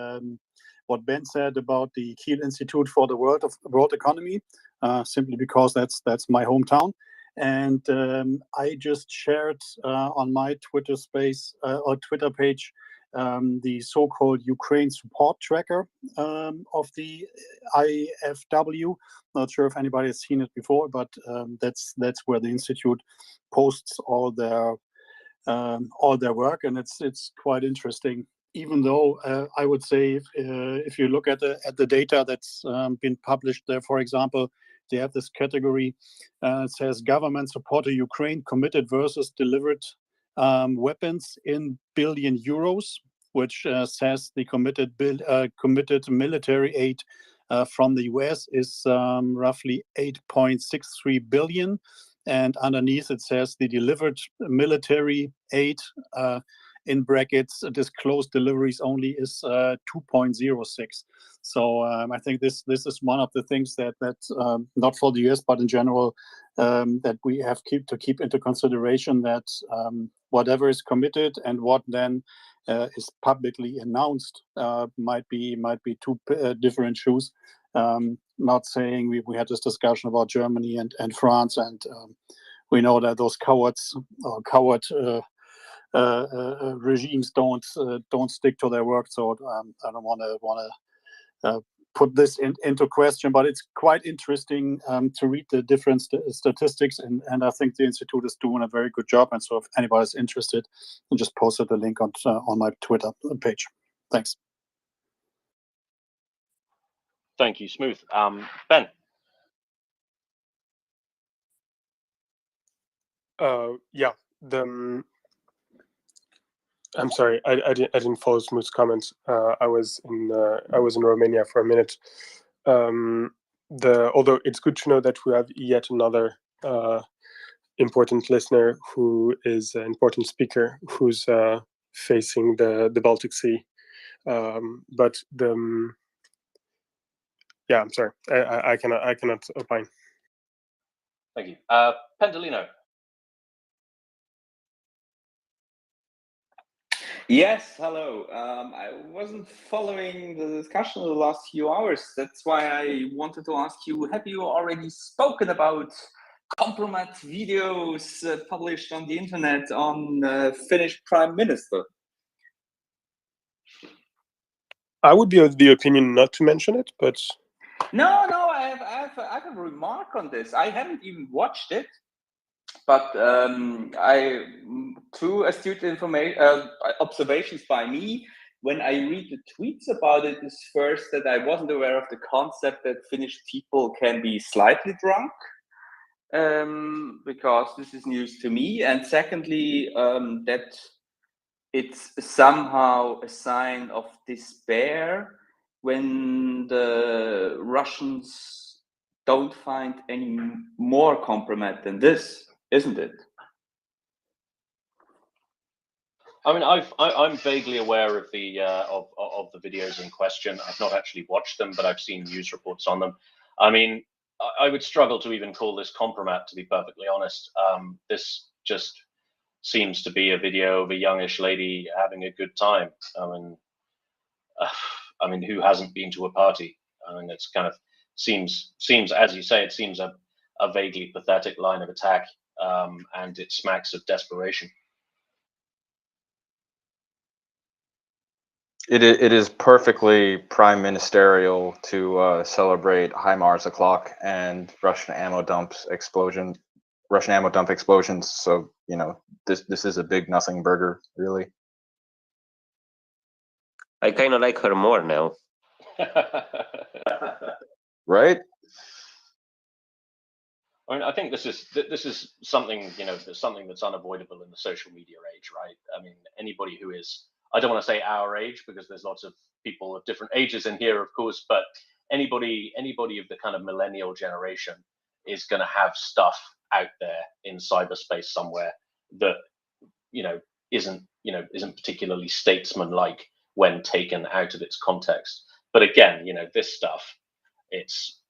what Ben said about the Kiel Institute for the World Economy, simply because that's my hometown. And I just shared on my Twitter space or Twitter page the so-called Ukraine support tracker of the IFW. Not sure if anybody has seen it before, but that's where the institute posts all their work, and it's quite interesting. Even though I would say if you look at the data that's been published there, for example, they have this category. It says government support to Ukraine committed versus delivered weapons in billion euros, which says the committed military aid from the US is roughly 8.63 billion. And underneath it says the delivered military aid, in brackets, disclosed deliveries only is 2.06. So I think this is one of the things that not for the US, but in general, that we have to keep into consideration, that whatever is committed and what then is publicly announced might be two different shoes. Not saying we had this discussion about Germany and France, and we know that those coward regimes don't stick to their work. So I don't want to put this into question, but it's quite interesting to read the different statistics, and I think the institute is doing a very good job. And so if anybody's interested, I'll just posted the link on my Twitter page. Thanks. Thank you, Smooth. Ben. Yeah, I'm sorry, I didn't follow Smooth's comments. I was in Romania for a minute. Although it's good to know that we have yet another important listener who is an important speaker who's facing the Baltic Sea. But yeah, I'm sorry, I cannot opine. Thank you, Pendolino. Yes, hello. I wasn't following the discussion of the last few hours. That's why I wanted to ask you, have you already spoken about compromat videos published on the internet on Finnish Prime Minister? I would be of the opinion not to mention it, but No, I have a remark on this. I haven't even watched it, but through astute observations by me, when I read the tweets about it, is first that I wasn't aware of the concept that Finnish people can be slightly drunk, because this is news to me, and secondly, that it's somehow a sign of despair when the Russians don't find any more compromise than this, isn't it? I mean, I'm vaguely aware of the videos in question. I've not actually watched them, but I've seen news reports on them. I mean, I would struggle to even call this compromat, to be perfectly honest. This just seems to be a video of a youngish lady having a good time. I mean, who hasn't been to a party? I mean, it's kind of seems as you say, it seems a vaguely pathetic line of attack, and it smacks of desperation. It is perfectly prime ministerial to celebrate HIMARS o'clock and Russian ammo dump explosions. So this is a big nothing burger, really. I kind of like her more now. Right? I mean, I think this is something, something that's unavoidable in the social media age, right? I mean, anybody who is, I don't want to say our age because there's lots of people of different ages in here, of course, but anybody of the kind of millennial generation is going to have stuff out there in cyberspace somewhere that isn't particularly statesman-like when taken out of its context. But again, this stuff, it's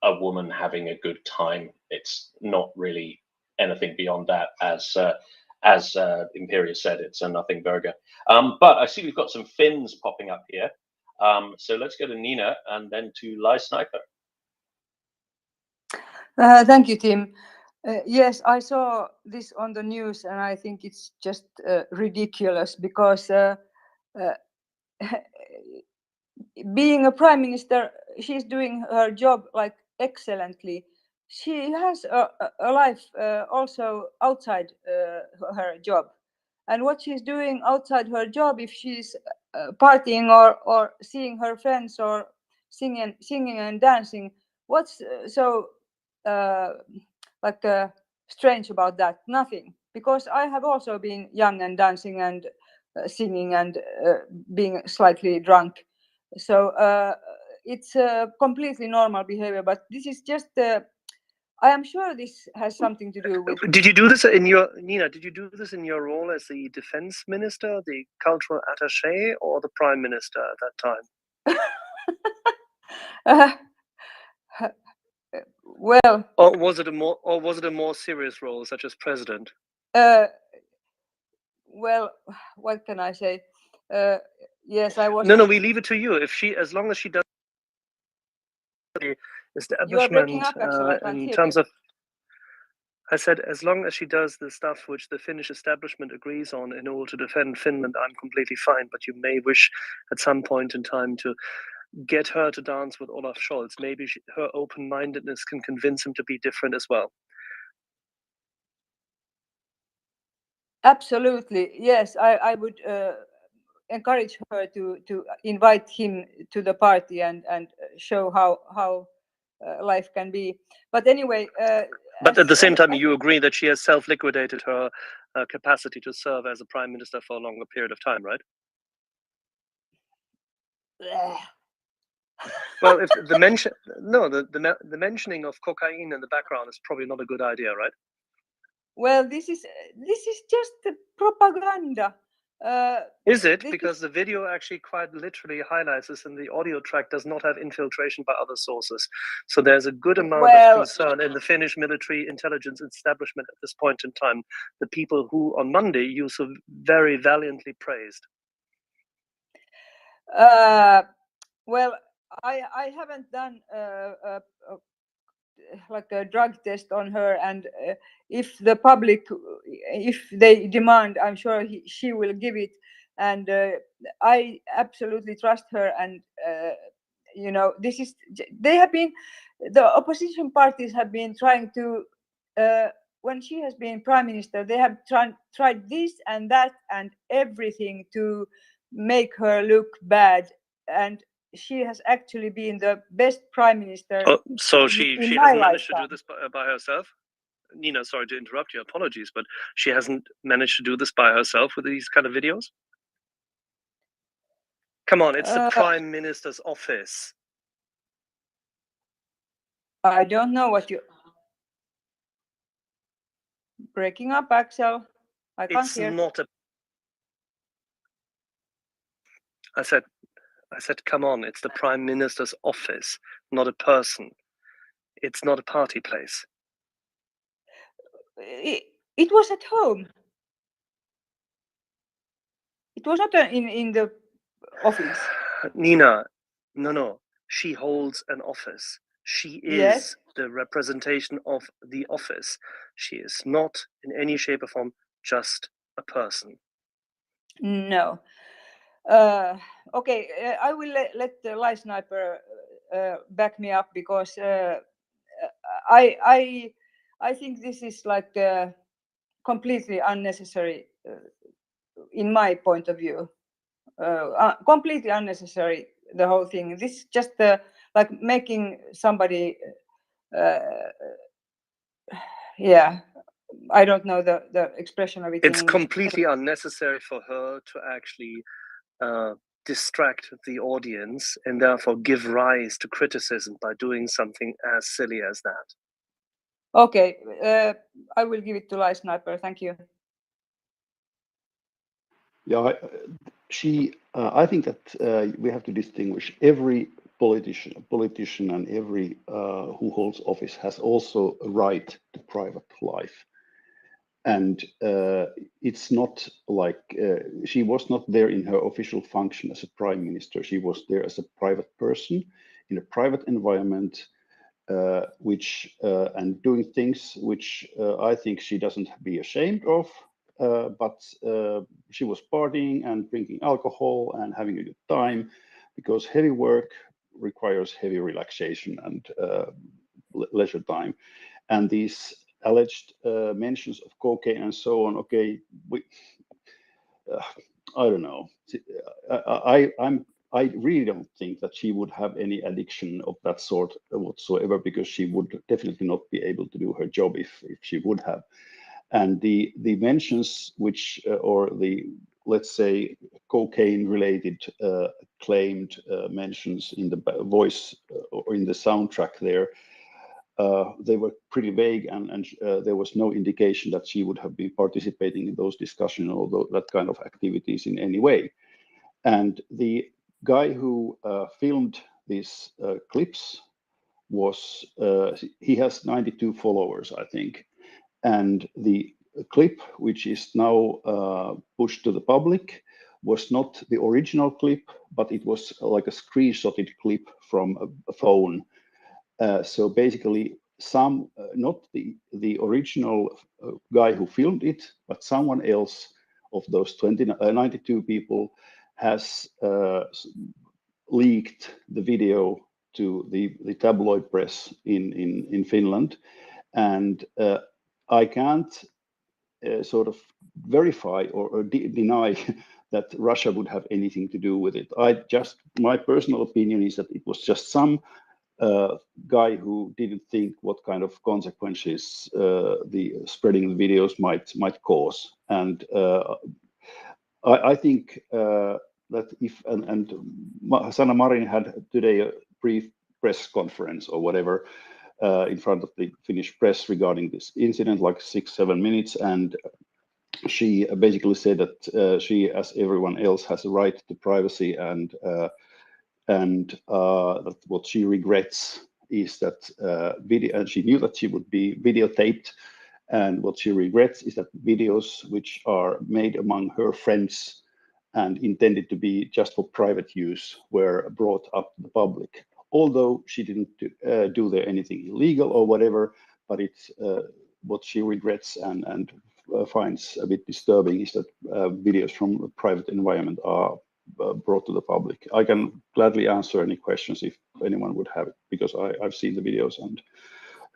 a woman having a good time. It's not really anything beyond that. As Imperia said, it's a nothing burger. But I see we've got some Finns popping up here. So let's go to Nina and then to Lai Sniper. Thank you, Tim. Yes, I saw this on the news, and I think it's just ridiculous because being a prime minister, she's doing her job like excellently. She has a life also outside her job, and what she's doing outside her job, if she's partying or seeing her friends or singing and dancing, what's so strange about that? Nothing, because I have also been young and dancing and singing and being slightly drunk. So it's completely normal behavior, but this is just I am sure this has something to do with. Did you do this in your Nina? Did you do this in your role as the defense minister, the cultural attaché, or the prime minister at that time? Well, or was it a more serious role, such as president? Well, what can I say? Yes, I was. No, we leave it to you. As long as she does the establishment, you are breaking up, actually. I can't in hear terms you. of. I said, as long as she does the stuff which the Finnish establishment agrees on in order to defend Finland, I'm completely fine. But you may wish at some point in time to get her to dance with Olaf Scholz. Maybe her open-mindedness can convince him to be different as well. Absolutely, yes. I would encourage her to invite him to the party and show how life can be. But anyway. But at the same time, you agree that she has self-liquidated her capacity to serve as a prime minister for a longer period of time, right? Well, if the mentioning of cocaine in the background is probably not a good idea, right? Well, this is just propaganda. Is it? Because the video actually quite literally highlights this, and the audio track does not have infiltration by other sources. So there's a good amount of concern in the Finnish military intelligence establishment at this point in time. The people who on Monday you so very valiantly praised. Well, I haven't done like a drug test on her, and if the public, if they demand, I'm sure she will give it. and I absolutely trust her. And you know, they have been, the opposition parties have been trying to, when she has been prime minister, they have tried this and that and everything to make her look bad, and she has actually been the best prime minister So in she my hasn't managed to do lifetime. this by herself? Nina, sorry to interrupt you, apologies, but she hasn't managed to do this by herself with these kind of videos? Come on, it's the prime minister's office. I don't know what you... Breaking up, Axel. I can't It's hear. not a... I said, come on, it's the prime minister's office, not a person. It's not a party place. It was at home. It was not in the office. Nina, no. She holds an office. She is Yes. the representation of the office. She is not in any shape or form just a person. No. Okay, I will let the Lie Sniper back me up, because I think this is like completely unnecessary in my point of view. Completely unnecessary, the whole thing. This is just like making somebody yeah, I don't know the expression of it. It's in English. completely unnecessary for her to actually distract the audience and therefore give rise to criticism by doing something as silly as that. Okay, I will give it to Lie Sniper. Thank you. Yeah, I think that we have to distinguish every politician and every who holds office has also a right to private life. And it's not like she was not there in her official function as a prime minister. She was there as a private person in a private environment, and doing things which I think she doesn't be ashamed of. But she was partying and drinking alcohol and having a good time, because heavy work requires heavy relaxation and leisure time. And these alleged mentions of cocaine and so on, okay, I don't know. I really don't think that she would have any addiction of that sort whatsoever, because she would definitely not be able to do her job if she would have. And the mentions which, or the, let's say, cocaine related claimed mentions in the voice or in the soundtrack there, they were pretty vague, and there was no indication that she would have been participating in those discussions or that kind of activities in any way. And the guy who filmed these clips was, he has 92 followers, I think. And the clip, which is now pushed to the public, was not the original clip, but it was like a screenshotted clip from a phone. So basically, not the original guy who filmed it, but someone else of those 92 people has leaked the video to the tabloid press in Finland. And I can't sort of verify or deny that Russia would have anything to do with it. My personal opinion is that it was just some guy who didn't think what kind of consequences the spreading the videos might cause. And I think that if and Sanna Marin had today a brief press conference or whatever in front of the Finnish press regarding this incident, like 6-7 minutes, and she basically said that she, as everyone else, has a right to privacy, and that what she regrets is that video, and she knew that she would be videotaped, and what she regrets is that videos which are made among her friends and intended to be just for private use were brought up to the public. Although she didn't do there anything illegal or whatever, but it's what she regrets, and finds a bit disturbing is that videos from the private environment are brought to the public. I can gladly answer any questions if anyone would have it, because I've seen the videos and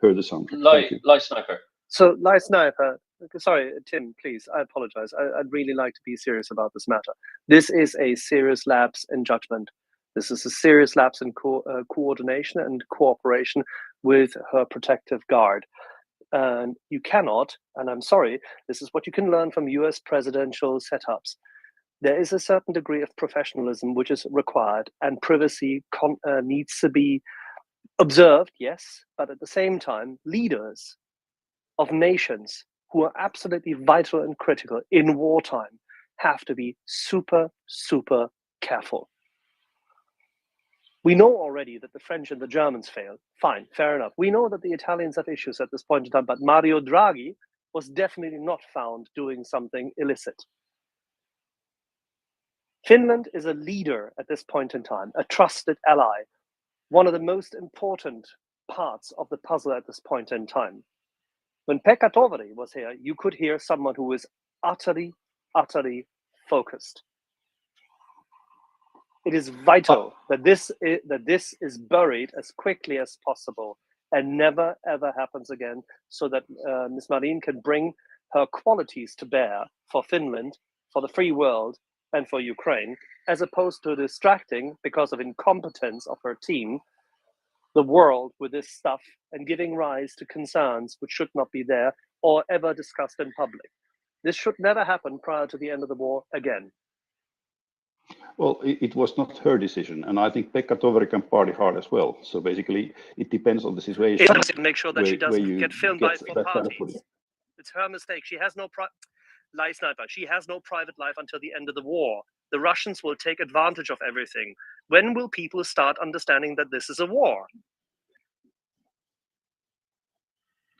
heard the soundtrack. Thank you. Light Sniper. So, Light Sniper, sorry, Tim, please, I apologize. I'd really like to be serious about this matter. This is a serious lapse in judgment. This is a serious lapse in coordination and cooperation with her protective guard. And you cannot, and I'm sorry, this is what you can learn from US presidential setups. There is a certain degree of professionalism which is required, and privacy needs to be observed, yes, but at the same time, leaders of nations who are absolutely vital and critical in wartime have to be super, super careful. We know already that the French and the Germans failed. Fine, fair enough. We know that the Italians have issues at this point in time, but Mario Draghi was definitely not found doing something illicit. Finland is a leader at this point in time, a trusted ally, one of the most important parts of the puzzle at this point in time. When Pekka Toveri was here, you could hear someone who was utterly, utterly focused. It is vital that this is buried as quickly as possible and never, ever happens again, so that Ms. Marin can bring her qualities to bear for Finland, for the free world, and for Ukraine, as opposed to distracting, because of incompetence of her team, the world with this stuff and giving rise to concerns which should not be there or ever discussed in public. This should never happen prior to the end of the war again. Well, it was not her decision, and I think Pekka Toveri can party hard as well. So basically, it depends on the situation. Make sure that she doesn't get filmed by for parties. It's her mistake. She has no Light Sniper. She has no private life until the end of the war. The Russians will take advantage of everything. When will people start understanding that this is a war?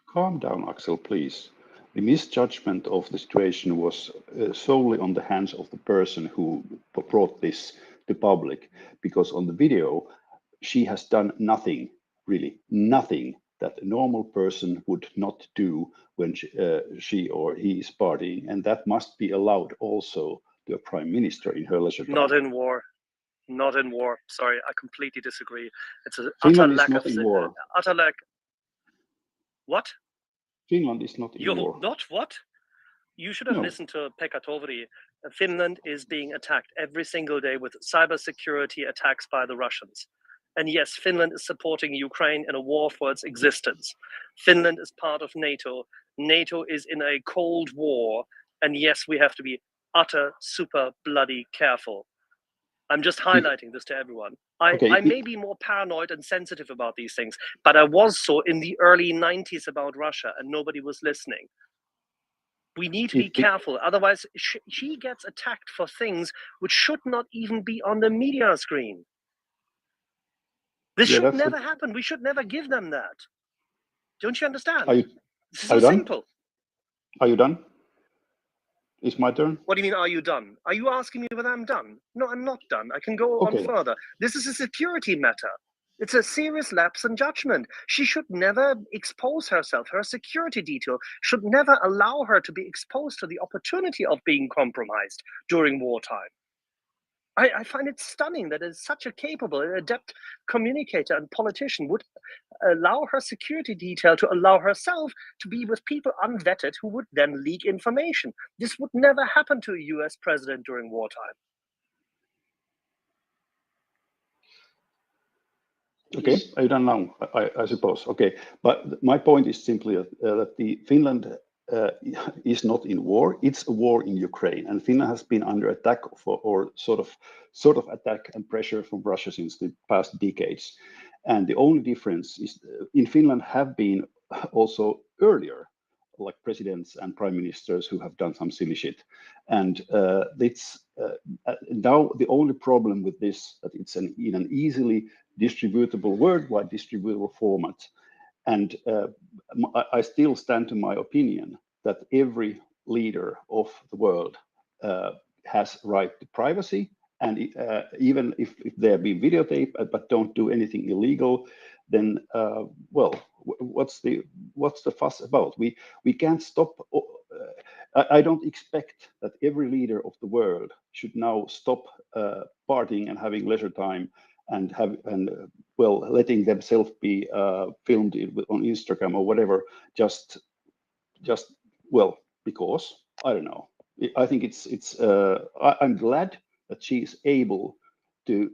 Calm down, Axel, please. The misjudgment of the situation was solely on the hands of the person who brought this to public, because on the video, she has done nothing, really nothing, that a normal person would not do when she or he is partying, and that must be allowed also to a prime minister in her leisure time. Not in war. Not in war. Sorry, I completely disagree. It's an Finland utter lack is not of in war. Utter lack. What? Finland is not in war. Not what? You should have No. listened to Pekka Toveri. Finland is being attacked every single day with cybersecurity attacks by the Russians. And yes, Finland is supporting Ukraine in a war for its existence. Finland is part of NATO. NATO is in a cold war. And yes, we have to be utter, super bloody careful. I'm just highlighting this to everyone. I may be more paranoid and sensitive about these things, but I was so in the early 90s about Russia, and nobody was listening. We need to be careful. Otherwise, she gets attacked for things which should not even be on the media screen. This should never happen. We should never give them that. Don't you understand? This is so simple. Are you done? It's my turn. What do you mean, are you done? Are you asking me whether I'm done? No, I'm not done. I can go on further. This is a security matter. It's a serious lapse in judgment. She should never expose herself. Her security detail should never allow her to be exposed to the opportunity of being compromised during wartime. I find it stunning that such a capable and adept communicator and politician would allow her security detail to allow herself to be with people unvetted who would then leak information. This would never happen to a US president during wartime. Okay, are you done now? I suppose. Okay, but my point is simply that the Finland is not in war. It's a war in Ukraine, and Finland has been under attack or sort of attack and pressure from Russia since the past decades. And the only difference is in Finland have been also earlier, like presidents and prime ministers who have done some silly shit. And it's now the only problem with this, that it's in an easily distributable, worldwide distributable format. And I still stand to my opinion that every leader of the world has right to privacy. And even if they're being videotaped, but don't do anything illegal, then well, what's the fuss about? We can't stop I don't expect that every leader of the world should now stop partying and having leisure time and letting themselves be filmed on Instagram or whatever, just because I don't know. I think I'm glad that she is able to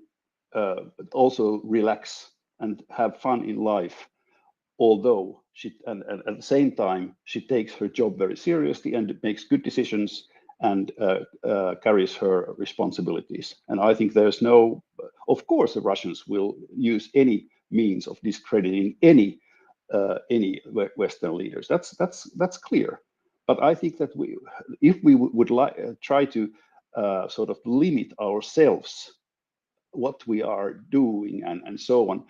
also relax and have fun in life, although and at the same time she takes her job very seriously and makes good decisions and carries her responsibilities. And I think there's of course the Russians will use any means of discrediting any Western leaders. That's clear. But I think that if we would try to sort of limit ourselves what we are doing and so on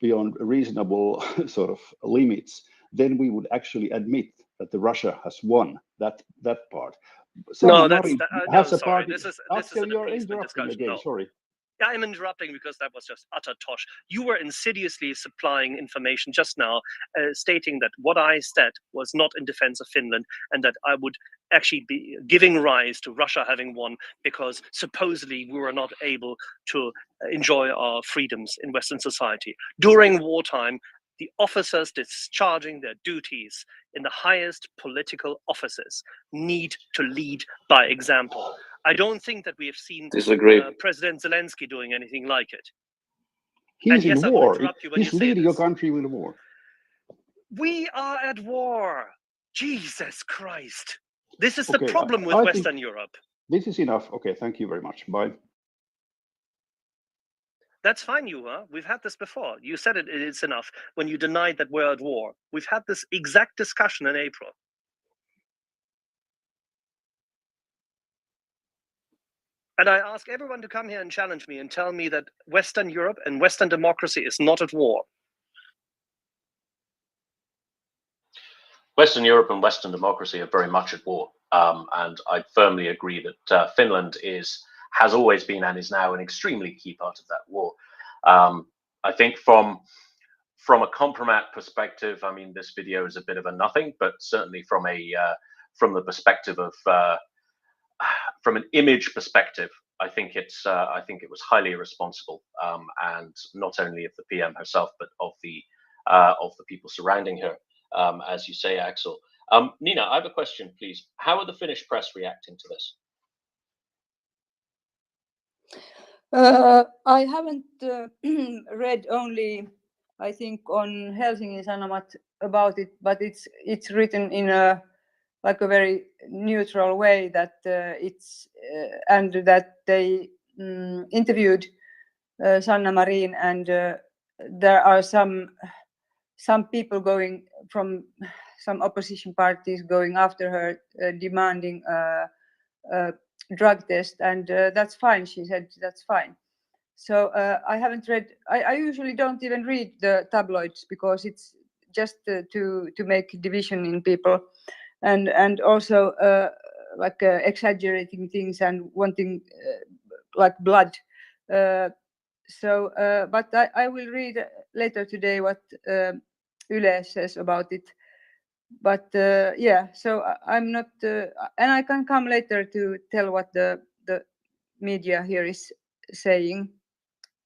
beyond reasonable sort of limits, then we would actually admit that Russia has won that part. No, has a sorry. party. This is Axel, an you're appeasement interrupting discussion. again. No. Sorry. Yeah, I'm interrupting because that was just utter tosh. You were insidiously supplying information just now, stating that what I said was not in defense of Finland and that I would actually be giving rise to Russia having won because supposedly we were not able to enjoy our freedoms in Western society. During wartime, the officers discharging their duties in the highest political offices need to lead by example. I don't think that we have seen President Zelensky doing anything like it. He's in war. He's leading your country in war. We are at war. Jesus Christ. This is the problem with Western Europe. This is enough. Okay, thank you very much. Bye. That's fine, We've had this before. You said it's enough when you denied that we're at war. We've had this exact discussion in April. And I ask everyone to come here and challenge me and tell me that Western Europe and Western democracy is not at war. Western Europe and Western democracy are very much at war. And I firmly agree that Finland has always been and is now an extremely key part of that war. I think from a compromat perspective, I mean, this video is a bit of a nothing, but certainly from the perspective of from an image perspective, I think it was highly irresponsible, and not only of the PM herself, but of the people surrounding her, as you say, Axel. Nina, I have a question, please. How are the Finnish press reacting to this? I haven't read only, I think, on Helsingin Sanomat about it, but it's written in a very neutral way that and that they interviewed Sanna Marin, and there are some people going from some opposition parties going after her, demanding a drug test, and that's fine. She said that's fine. So I haven't read. I usually don't even read the tabloids because it's just to make division in people. And also exaggerating things and wanting like blood. So, but I will read later today what Yle says about it. But yeah, so I'm not, and I can come later to tell what the media here is saying.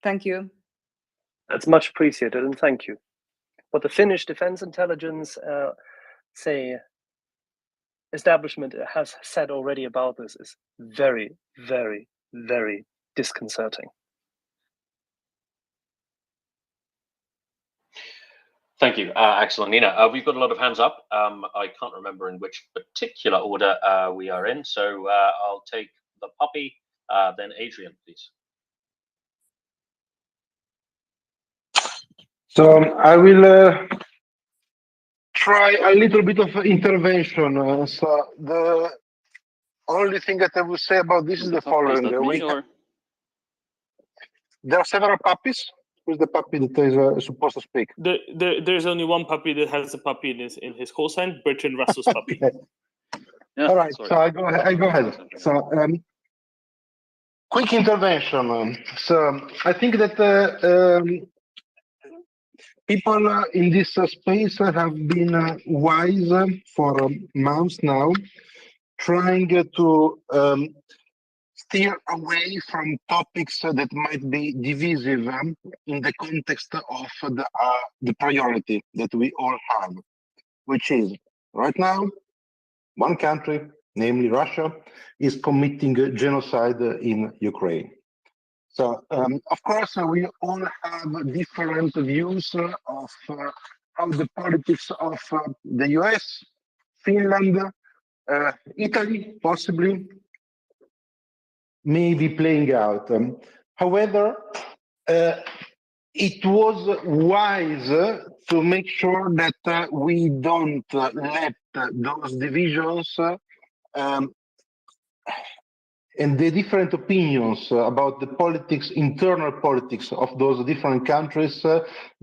Thank you. That's much appreciated, and thank you. What the Finnish Defense Intelligence establishment has said already about this is very, very, very disconcerting. Thank you, Axel and Nina. We've got a lot of hands up. I can't remember in which particular order we are in, so I'll take the puppy, then Adrian, please. So I will try a little bit of intervention. So the only thing that I will say about this is the following. There are several puppies. Who's the puppy that is supposed to speak? There's only one puppy that has a puppy in his call sign, Bertrand Russell's puppy. Yeah, all right, sorry. So I go ahead. So quick intervention. So I think that people in this space have been wise for months now trying to steer away from topics that might be divisive in the context of the priority that we all have, which is right now, one country, namely Russia, is committing genocide in Ukraine. So, of course, we all have different views of how the politics of the US, Finland, Italy, possibly, may be playing out. However, it was wise to make sure that we don't let those divisions and the different opinions about the politics, internal politics of those different countries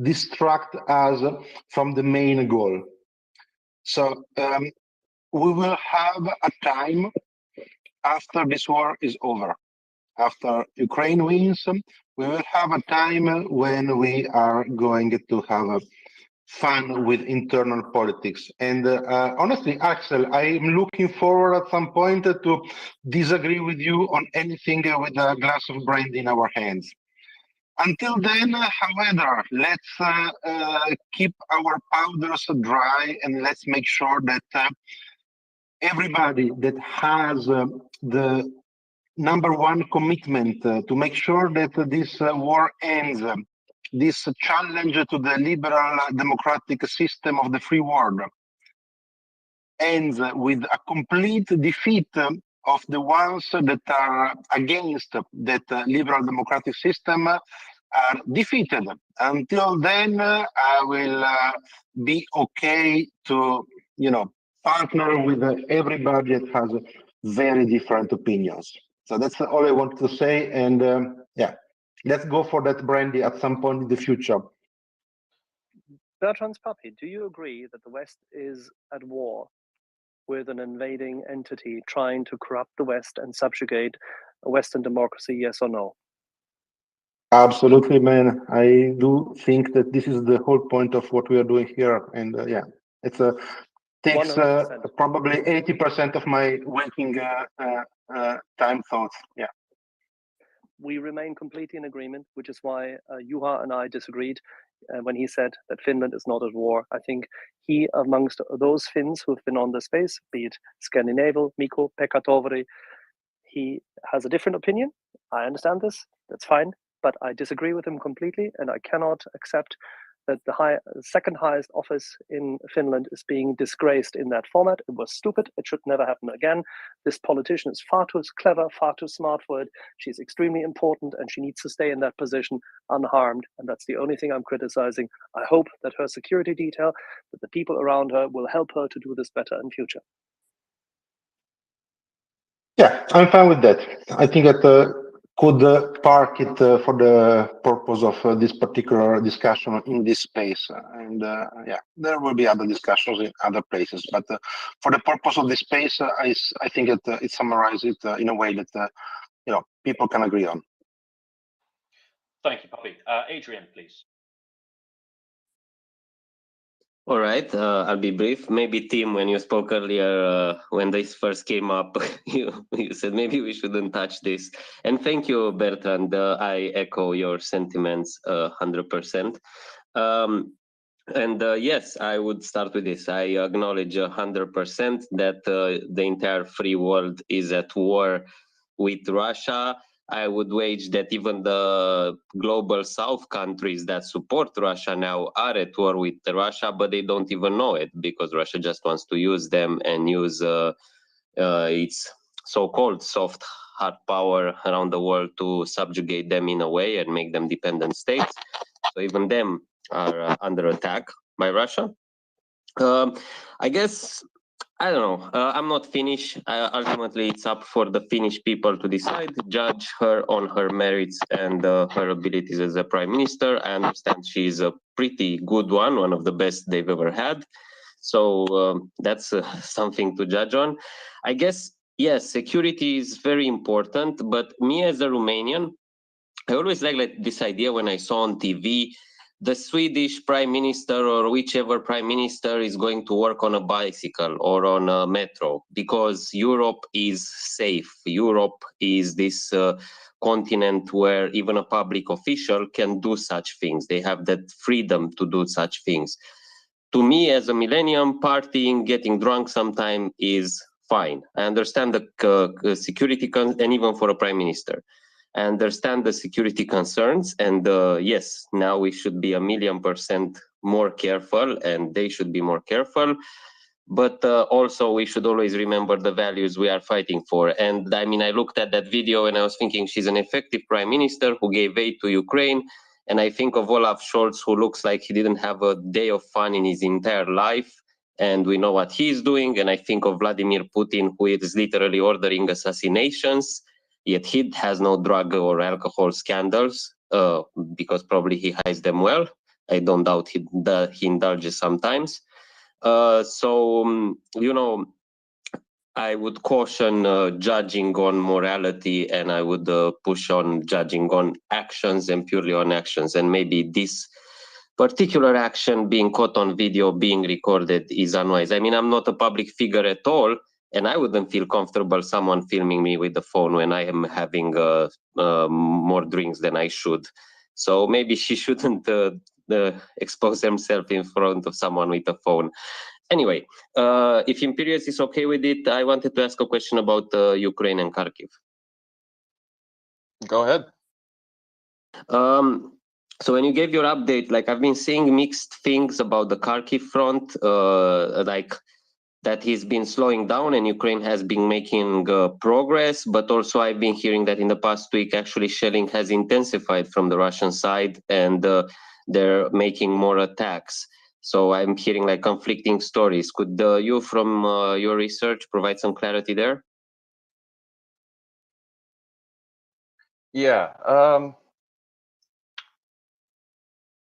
distract us from the main goal. So we will have a time after this war is over. After Ukraine wins, we will have a time when we are going to have fun with internal politics. And honestly, Axel, I am looking forward at some point to disagree with you on anything with a glass of brandy in our hands. Until then, however, let's keep our powders dry and let's make sure that everybody that has the number one commitment to make sure that this war ends, this challenge to the liberal democratic system of the free world ends with a complete defeat of the ones that are against that liberal democratic system are defeated. Until then, I will be okay to, partner with everybody that has very different opinions. So that's all I want to say. And yeah, let's go for that brandy at some point in the future. Bertrand's puppy, do you agree that the West is at war with an invading entity trying to corrupt the West and subjugate a Western democracy, yes or no? Absolutely, man. I do think that this is the whole point of what we are doing here. And yeah, it's takes probably 80% of my waking time thoughts. Yeah. We remain completely in agreement, which is why Juha and I disagreed when he said that Finland is not at war. I think he, amongst those Finns who've been on the space, be it Scandinavian, Mikko, Pekka Toveri, he has a different opinion. I understand this. That's fine. But I disagree with him completely, and I cannot accept that the second highest office in Finland is being disgraced in that format. It was stupid. It should never happen again. This politician is far too clever, far too smart for it. She's extremely important and she needs to stay in that position unharmed. And that's the only thing I'm criticizing. I hope that her security detail, that the people around her will help her to do this better in future. Yeah, I'm fine with that. I think that could park it for the purpose of this particular discussion in this space. And yeah, there will be other discussions in other places. But for the purpose of this space, I think it summarizes it in a way that people can agree on. Thank you, Poppy. Adrian, please. All right, I'll be brief. Maybe Tim, when you spoke earlier, when this first came up, you said maybe we shouldn't touch this. And thank you, Bertrand. I echo your sentiments 100%. And yes, I would start with this. I acknowledge 100% that the entire free world is at war with Russia. I would wage that even the global South countries that support Russia now are at war with Russia, but they don't even know it because Russia just wants to use them and use its so-called soft hard power around the world to subjugate them in a way and make them dependent states. So even them are under attack by Russia. I guess, I don't know. I'm not Finnish. Ultimately, it's up for the Finnish people to decide, judge her on her merits and her abilities as a prime minister. I understand she's a pretty good one of the best they've ever had. So that's something to judge on. I guess, yes, security is very important. But me as a Romanian, I always like this idea when I saw on TV the Swedish prime minister or whichever prime minister is going to work on a bicycle or on a metro, because Europe is safe. Europe is this continent where even a public official can do such things. They have that freedom to do such things. To me, as a millennium, partying, getting drunk sometime is fine. I understand the security, and even for a prime minister. I understand the security concerns, and yes, now we should be 1,000,000% more careful, and they should be more careful. But also, we should always remember the values we are fighting for. And I mean, I looked at that video and I was thinking she's an effective prime minister who gave aid to Ukraine. And I think of Olaf Scholz, who looks like he didn't have a day of fun in his entire life. And we know what he's doing. And I think of Vladimir Putin, who is literally ordering assassinations. Yet he has no drug or alcohol scandals because probably he hides them well. I don't doubt he indulges sometimes. You know, I would caution judging on morality, and I would push on judging on actions and purely on actions. And maybe this particular action being caught on video, being recorded, is unwise. I mean, I'm not a public figure at all, and I wouldn't feel comfortable someone filming me with the phone when I am having more drinks than I should. So maybe she shouldn't expose himself in front of someone with a phone. Anyway, if Imperius is okay with it, I wanted to ask a question about Ukraine and Kharkiv. Go ahead. So when you gave your update, like I've been seeing mixed things about the Kharkiv front, like that he's been slowing down and Ukraine has been making progress, but also I've been hearing that in the past week, actually shelling has intensified from the Russian side and they're making more attacks. So I'm hearing like conflicting stories. Could you, from your research, provide some clarity there? Yeah.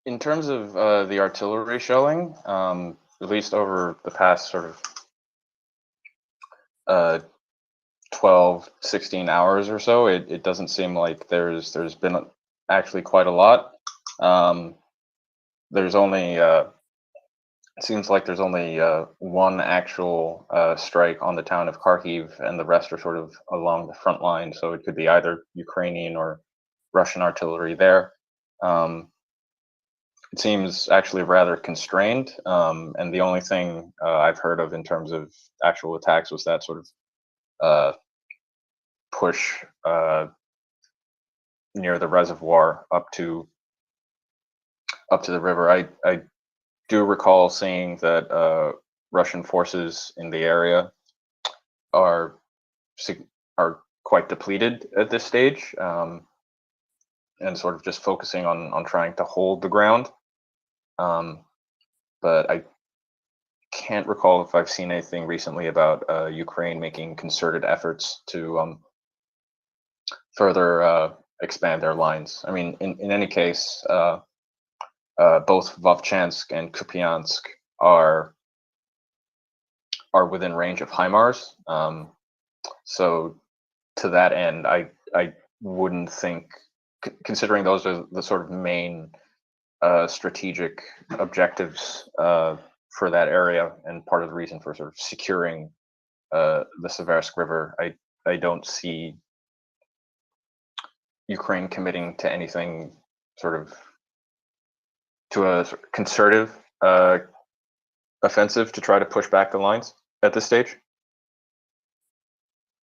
In terms of the artillery shelling, at least over the past sort of 12, 16 hours or so, it doesn't seem like there's been actually quite a lot. There's only it seems like there's only one actual strike on the town of Kharkiv, and the rest are sort of along the front line. So it could be either Ukrainian or Russian artillery there. It seems actually rather constrained, and the only thing I've heard of in terms of actual attacks was that sort of push near the reservoir up to the river. I do recall seeing that Russian forces in the area are quite depleted at this stage, and sort of just focusing on trying to hold the ground. But I can't recall if I've seen anything recently about Ukraine making concerted efforts to further expand their lines. I mean, in any case, both Vovchansk and Kupiansk are within range of HIMARS. So to that end, I wouldn't think, considering those are the sort of main strategic objectives for that area, and part of the reason for sort of securing the Seversk River, I don't see Ukraine committing to anything sort of to a concerted offensive to try to push back the lines at this stage.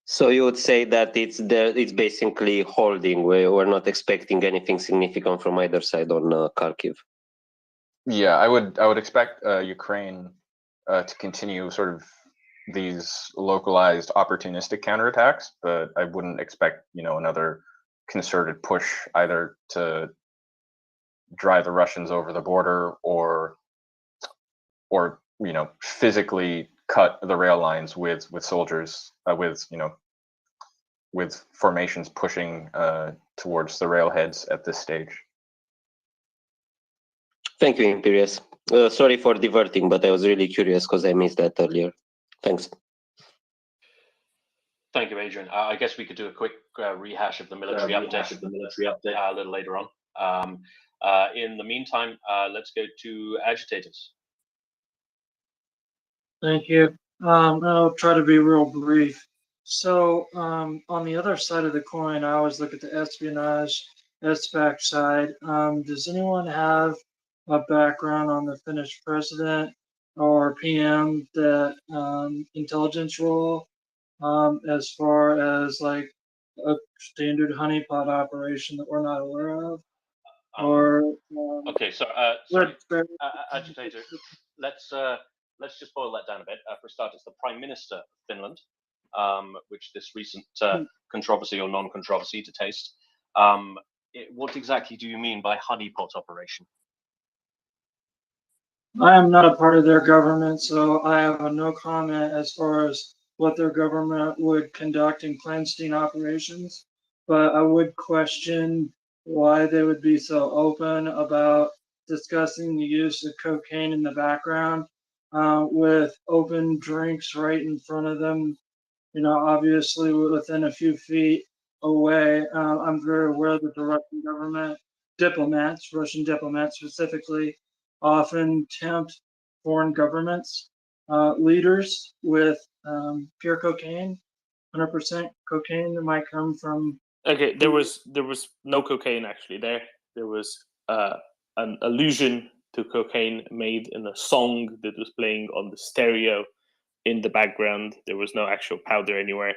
So you would say that it's basically holding. We're not expecting anything significant from either side on Kharkiv. Yeah, I would expect Ukraine to continue sort of these localized opportunistic counterattacks, but I wouldn't expect another concerted push either to drive the Russians over the border or physically cut the rail lines with soldiers with formations pushing towards the railheads at this stage. Thank you, Imperius. Sorry for diverting, but I was really curious because I missed that earlier. Thanks. Thank you, Adrian. I guess we could do a quick rehash of the military update a little later on. In the meantime, let's go to agitators. Thank you. I'll try to be real brief. So on the other side of the coin, I always look at the espionage, SPAC side. Does anyone have a background on the Finnish president or PM that intelligence role as far as like a standard honeypot operation that we're not aware of? Or Okay, so sorry, agitator. Let's just boil that down a bit. For a start, it's the Prime Minister of Finland, which this recent controversy or non-controversy to taste. What exactly do you mean by honeypot operation? I am not a part of their government, so I have no comment as far as what their government would conduct in clandestine operations. But I would question why they would be so open about discussing the use of cocaine in the background with open drinks right in front of them. You know, obviously within a few feet away. I'm very aware that the Russian government diplomats, Russian diplomats specifically, often tempt foreign governments, leaders with pure cocaine, 100% cocaine that might come from. Okay, there was no cocaine actually there. There was an allusion to cocaine made in a song that was playing on the stereo in the background. There was no actual powder anywhere.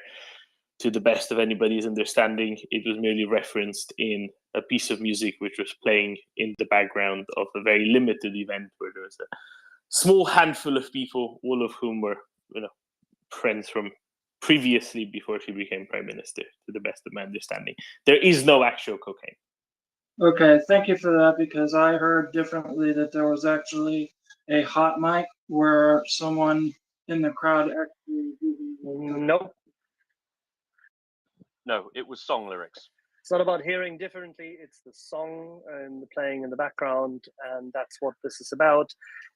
To the best of anybody's understanding, it was merely referenced in a piece of music which was playing in the background of a very limited event where there was a small handful of people, all of whom were, friends from previously before she became prime minister, to the best of my understanding. There is no actual cocaine. Okay, thank you for that, because I heard differently that there was actually a hot mic where someone in the crowd actually. Nope. No, it was song lyrics. It's not about hearing differently. It's the song and the playing in the background, and that's what this is about.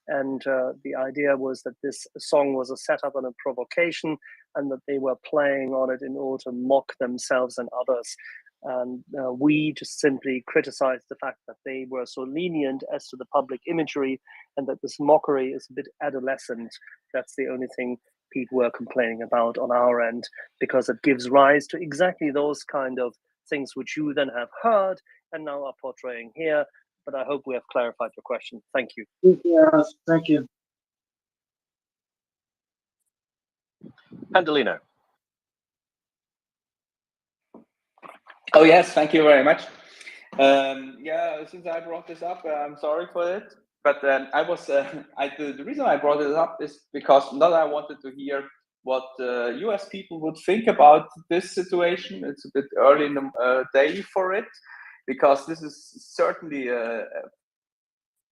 And the idea was that this song was a setup and a provocation, and that they were playing on it in order to mock themselves and others. And we just simply criticized the fact that they were so lenient as to the public imagery, and that this mockery is a bit adolescent. That's the only thing people were complaining about on our end, because it gives rise to exactly those kind of things which you then have heard and now are portraying here. But I hope we have clarified your question. Thank you. Yes, thank you. Pandolino. Oh yes, thank you very much. Yeah, since I brought this up, I'm sorry for it. But the reason I brought it up is because not I wanted to hear what US people would think about this situation. It's a bit early in the day for it, because this is certainly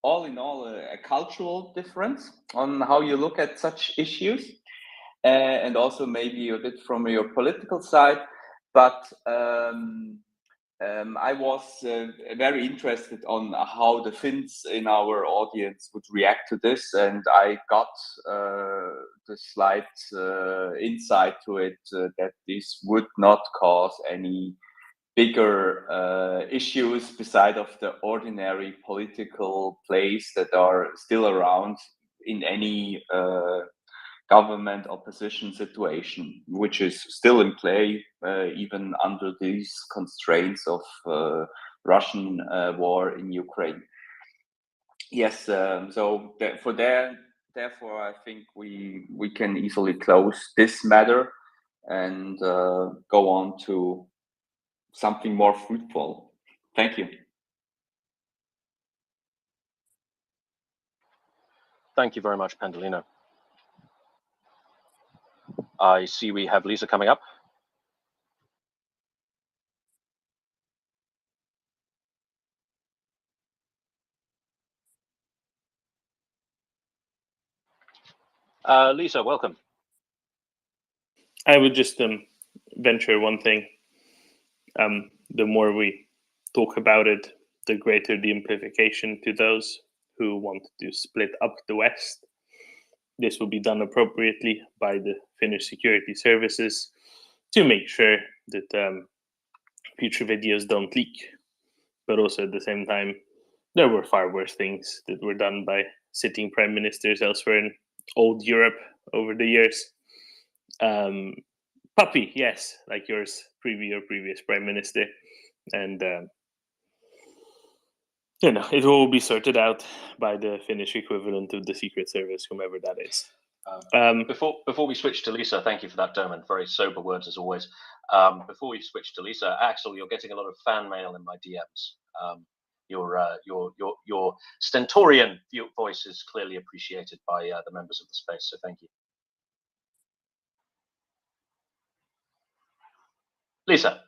all in all a cultural difference on how you look at such issues, and also maybe a bit from your political side. But I was very interested on how the Finns in our audience would react to this, and I got the slight insight to it that this would not cause any bigger issues beside of the ordinary political plays that are still around in any government opposition situation, which is still in play even under these constraints of Russian war in Ukraine. Yes, so therefore I think we can easily close this matter and go on to something more fruitful. Thank you. Thank you very much, Pandolino. I see we have Lisa coming up. Lisa, welcome. I would just venture one thing. The more we talk about it, the greater the amplification to those who want to split up the West. This will be done appropriately by the Finnish security services to make sure that future videos don't leak. but also at the same time, there were far worse things that were done by sitting prime ministers elsewhere in old Europe over the years. Puppy, yes, like yours, previous prime minister, and it will be sorted out by the Finnish equivalent of the Secret Service, whomever that is. Before we switch to Lisa, thank you for that, Dermot. Very sober words as always. Before we switch to Lisa, Axel, you're getting a lot of fan mail in my DMs. Your stentorian voice is clearly appreciated by the members of the space, so thank you. Lisa.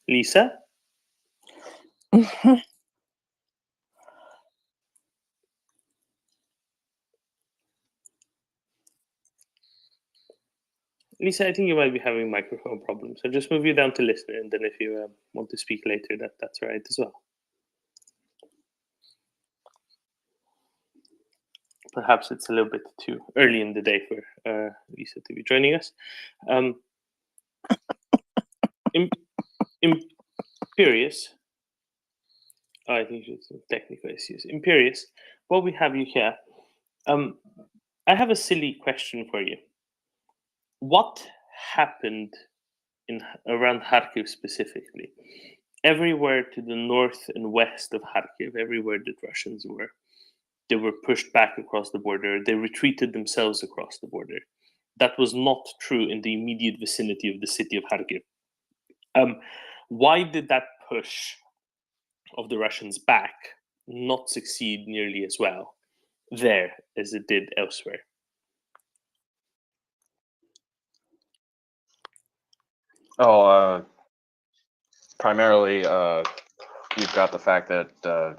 Lisa? Lisa, I think you might be having microphone problems. So just move you down to listener, and then if you want to speak later, that's all right as well. Perhaps it's a little bit too early in the day for Lisa to be joining us. Imperious. Oh, I think it's technical issues. Imperious, while we have you here, I have a silly question for you. What happened around Kharkiv specifically? Everywhere to the north and west of Kharkiv, everywhere that Russians were, they were pushed back across the border. They retreated themselves across the border. That was not true in the immediate vicinity of the city of Kharkiv. Why did that push of the Russians back not succeed nearly as well there as it did elsewhere? Primarily, you've got the fact that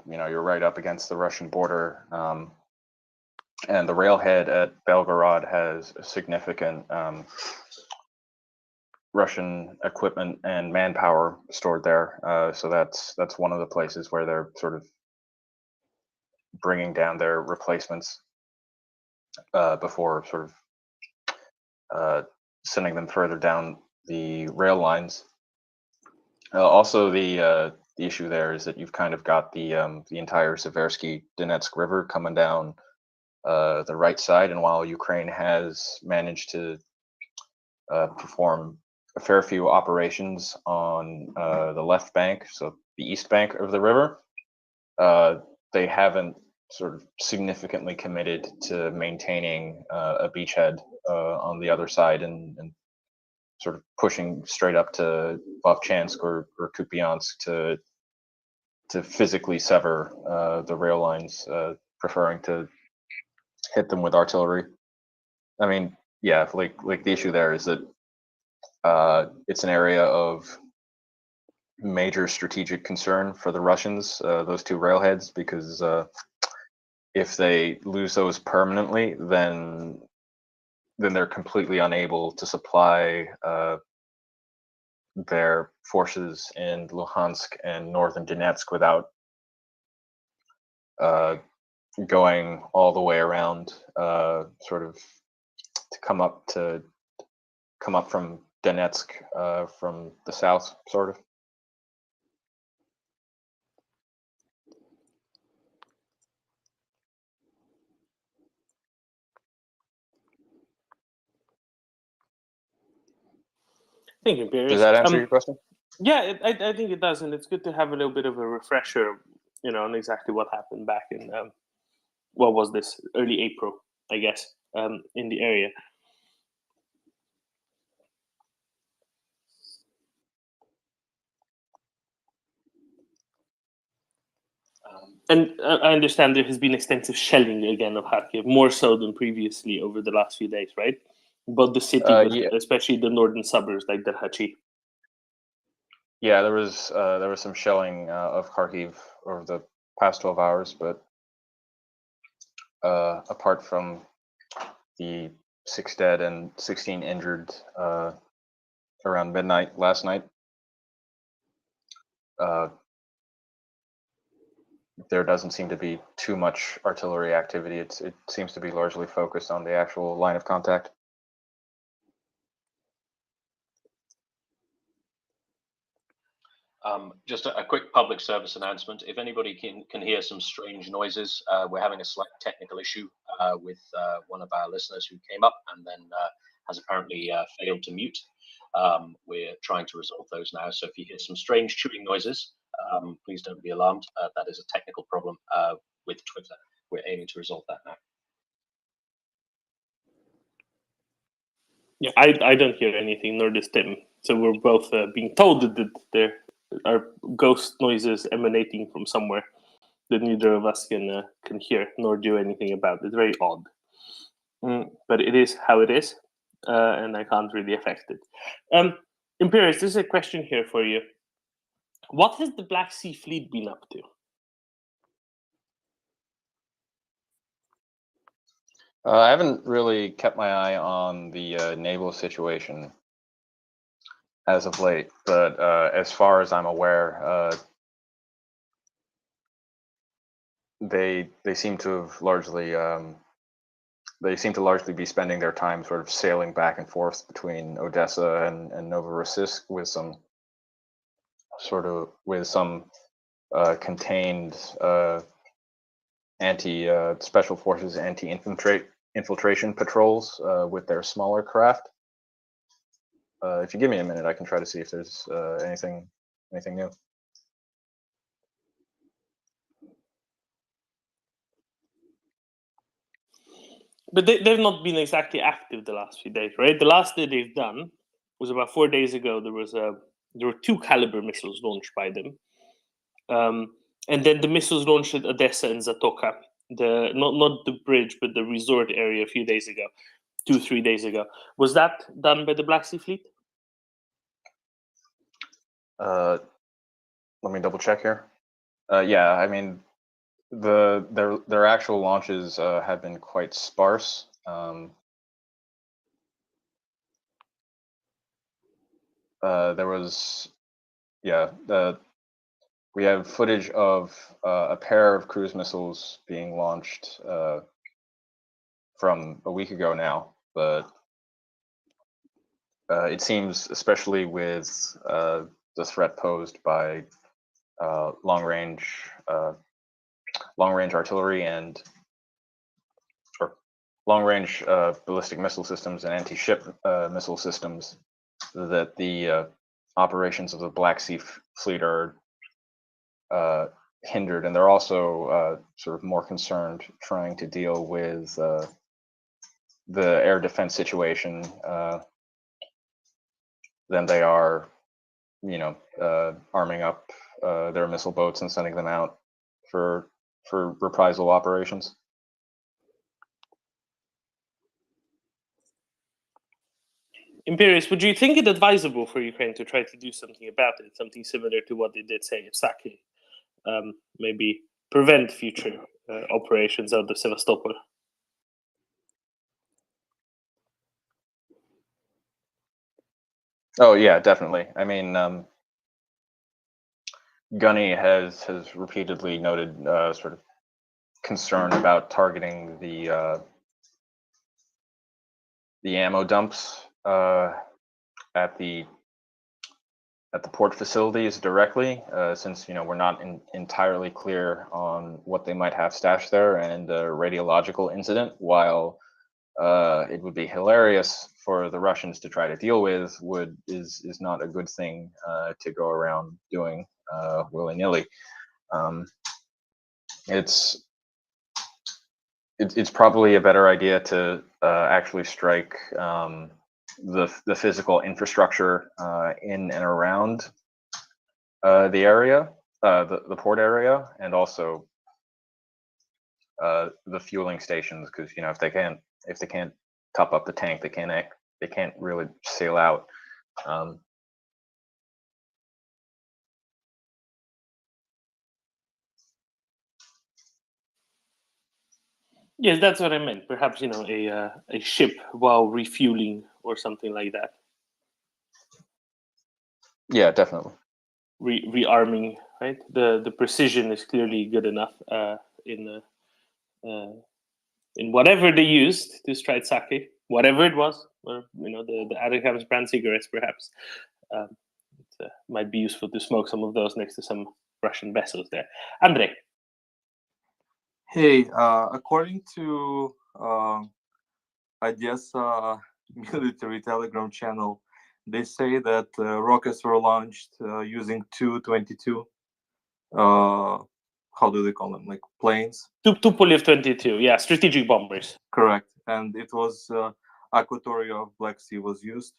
you're right up against the Russian border, and the railhead at Belgorod has significant Russian equipment and manpower stored there. So that's one of the places where they're sort of bringing down their replacements before sort of sending them further down the rail lines. Also, the issue there is that you've kind of got the entire Seversky Donetsk River coming down the right side, and while Ukraine has managed to perform a fair few operations on the left bank, so the east bank of the river, they haven't sort of significantly committed to maintaining a beachhead on the other side and sort of pushing straight up to Vovchansk or Kupiansk to physically sever the rail lines, preferring to hit them with artillery. I mean, yeah, like the issue there is that it's an area of major strategic concern for the Russians, those two railheads, because if they lose those permanently, then they're completely unable to supply their forces in Luhansk and northern Donetsk without going all the way around, sort of to come up from Donetsk from the south, sort of. Thank you, Imperious. Does that answer your question? Yeah, I think it does, and it's good to have a little bit of a refresher, on exactly what happened back in what was this, early April, I guess, in the area. And I understand there has been extensive shelling again of Kharkiv, more so than previously over the last few days, right? But the city, Yeah. especially the northern suburbs like Derhachi. Yeah, there was some shelling of Kharkiv over the past 12 hours, but apart from the 6 dead and 16 injured around midnight last night, there doesn't seem to be too much artillery activity. It seems to be largely focused on the actual line of contact. Just a quick public service announcement. If anybody can hear some strange noises, we're having a slight technical issue with one of our listeners who came up and then has apparently failed to mute. We're trying to resolve those now. So if you hear some strange chewing noises, please don't be alarmed. That is a technical problem with Twitter. We're aiming to resolve that now. Yeah, I don't hear anything, nor does Tim. So we're both being told that there are ghost noises emanating from somewhere that neither of us can hear nor do anything about. It's very odd, but it is how it is, and I can't really affect it. Imperius, there's a question here for you. What has the Black Sea Fleet been up to? I haven't really kept my eye on the naval situation as of late, but as far as I'm aware, they seem to have largely be spending their time sort of sailing back and forth between Odessa and Novorossiysk with some contained special forces anti-infiltration patrols with their smaller craft. If you give me a minute, I can try to see if there's anything new. But they've not been exactly active the last few days, right? The last day they've done was about 4 days ago. There were 2 Caliber missiles launched by them, and then the missiles launched at Odessa and Zatoka, not the bridge, but the resort area a few days ago, 2-3 days ago. Was that done by the Black Sea Fleet? Let me double check here. Yeah, I mean, their actual launches have been quite sparse. There was, we have footage of a pair of cruise missiles being launched from a week ago now, but it seems, especially with the threat posed by long-range artillery and long-range ballistic missile systems and anti-ship missile systems, that the operations of the Black Sea Fleet are hindered, and they're also sort of more concerned trying to deal with the air defense situation than they are, arming up their missile boats and sending them out for reprisal operations. Imperius, would you think it advisable for Ukraine to try to do something about it, something similar to what they did, say, at Saki? Maybe prevent future operations out of Sevastopol? Oh yeah, definitely. I mean, Gunny has repeatedly noted sort of concern about targeting the ammo dumps at the port facilities directly, since we're not entirely clear on what they might have stashed there, and the radiological incident, while it would be hilarious for the Russians to try to deal with, is not a good thing to go around doing willy-nilly. It's probably a better idea to actually strike the physical infrastructure in and around the area, the port area, and also the fueling stations, because if they can't top up the tank, they can't really sail out. Yes, that's what I meant. Perhaps a ship while refueling or something like that. Yeah, definitely. Rearming right? The precision is clearly good enough in whatever they used to strike sake, whatever it was, or the Adekham's brand cigarettes, perhaps. It might be useful to smoke some of those next to some Russian vessels there. Andre. Hey, according to Odessa military Telegram channel, they say that rockets were launched using Tu-22. How do they call them? Like planes? Tupolev-22, yeah, strategic bombers. Correct. And it was aquatory of Black Sea was used.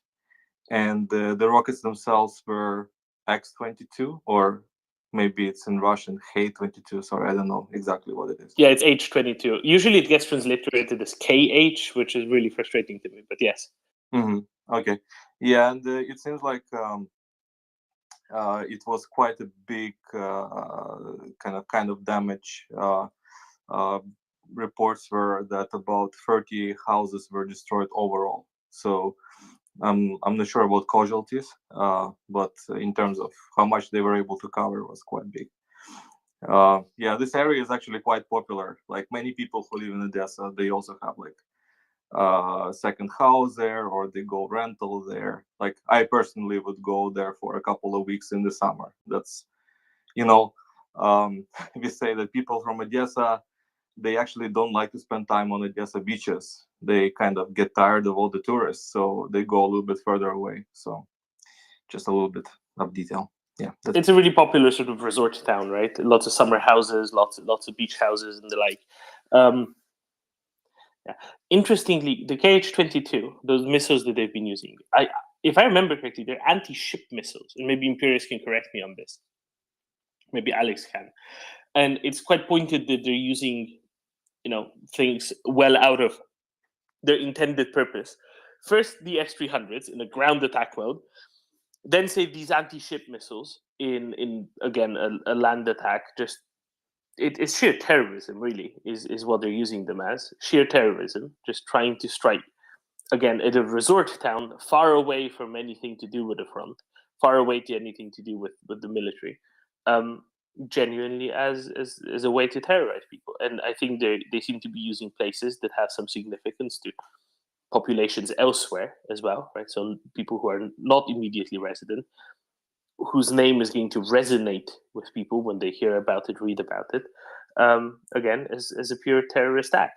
And the rockets themselves were X-22, or maybe it's in Russian, Hey-22. Sorry, I don't know exactly what it is. Yeah, it's H-22. Usually it gets transliterated as KH, which is really frustrating to me, but yes. Mm-hmm. Okay. Yeah, and it seems like it was quite a big kind of damage. Reports were that about 30 houses were destroyed overall. So I'm not sure about casualties, but in terms of how much they were able to cover was quite big. Yeah, this area is actually quite popular. Like many people who live in Odessa, they also have like second house there, or they go rental there. Like I personally would go there for a couple of weeks in the summer. That's, we say that people from Odessa, they actually don't like to spend time on Odessa beaches. They kind of get tired of all the tourists, so they go a little bit further away. So just a little bit of detail. Yeah, it's a really popular sort of resort town, right? Lots of summer houses, lots of beach houses, and the like. Yeah. Interestingly, the KH-22, those missiles that they've been using, if I remember correctly, they're anti-ship missiles, and maybe Imperius can correct me on this. Maybe Alex can. And it's quite pointed that they're using, things well out of their intended purpose. First, the S-300s in a ground attack mode, then say these anti-ship missiles in again a land attack. Just it's sheer terrorism, really, is what they're using them as. Sheer terrorism, just trying to strike again at a resort town far away from anything to do with the front, far away to anything to do with the military. Genuinely as a way to terrorize people. And I think they seem to be using places that have some significance to populations elsewhere as well, right? So people who are not immediately resident, whose name is going to resonate with people when they hear about it, read about it, again, as a pure terrorist act.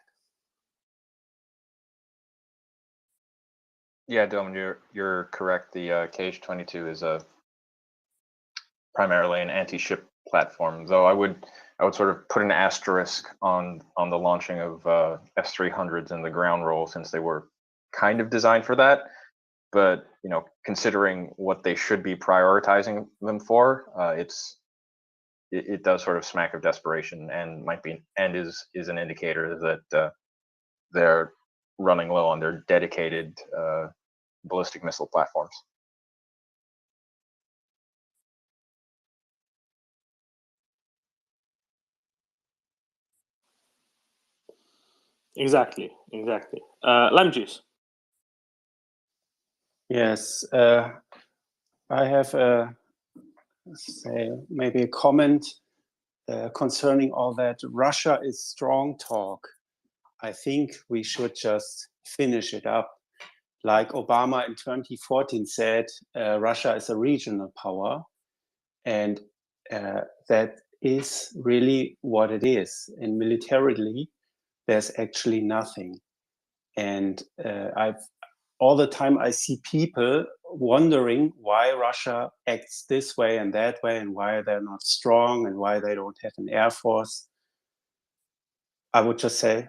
Yeah, Dylan, you're correct. The KH-22 is primarily an anti-ship platform, though I would sort of put an asterisk on the launching of S-300s in the ground role, since they were kind of designed for that. But considering what they should be prioritizing them for, it does sort of smack of desperation, and is an indicator that they're running low on their dedicated ballistic missile platforms. Exactly. Lime juice. Yes, I have maybe a comment concerning all that. Russia is strong talk. I think we should just finish it up. Like Obama in 2014 said, Russia is a regional power, and that is really what it is. And militarily, there's actually nothing. And all the time I see people wondering why Russia acts this way and that way, and why they're not strong, and why they don't have an air force. I would just say,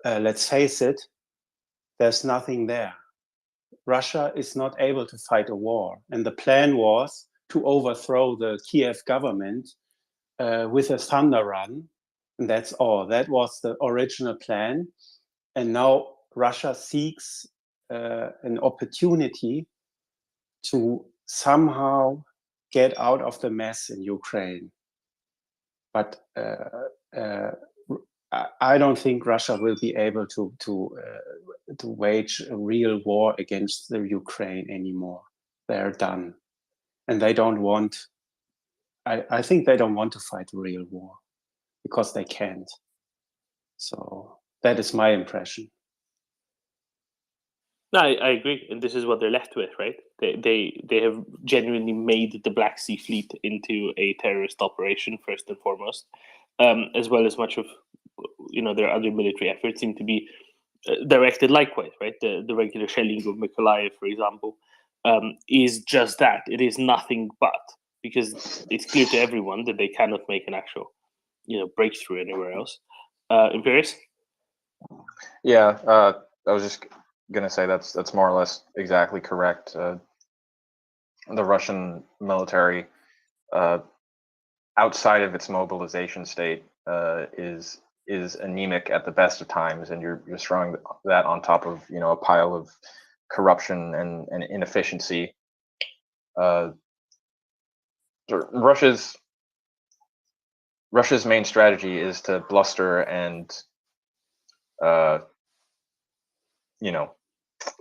let's face it, there's nothing there. Russia is not able to fight a war. And the plan was to overthrow the Kiev government with a thunder run. And that's all. That was the original plan. And now Russia seeks an opportunity to somehow get out of the mess in Ukraine. But I don't think Russia will be able to wage a real war against the Ukraine anymore. They're done, and they don't want. I think they don't want to fight a real war because they can't. So that is my impression. No, I agree, and this is what they're left with, right? They have genuinely made the Black Sea Fleet into a terrorist operation first and foremost, as well as much of their other military efforts seem to be directed likewise, right? The regular shelling of Mykolaiv, for example, is just that. It is nothing but, because it's clear to everyone that they cannot make an actual breakthrough anywhere else. Imperius? Yeah, I was just gonna say that's more or less exactly correct. The Russian military, outside of its mobilization state, is anemic at the best of times, and you're throwing that on top of a pile of corruption and inefficiency. Russia's main strategy is to bluster and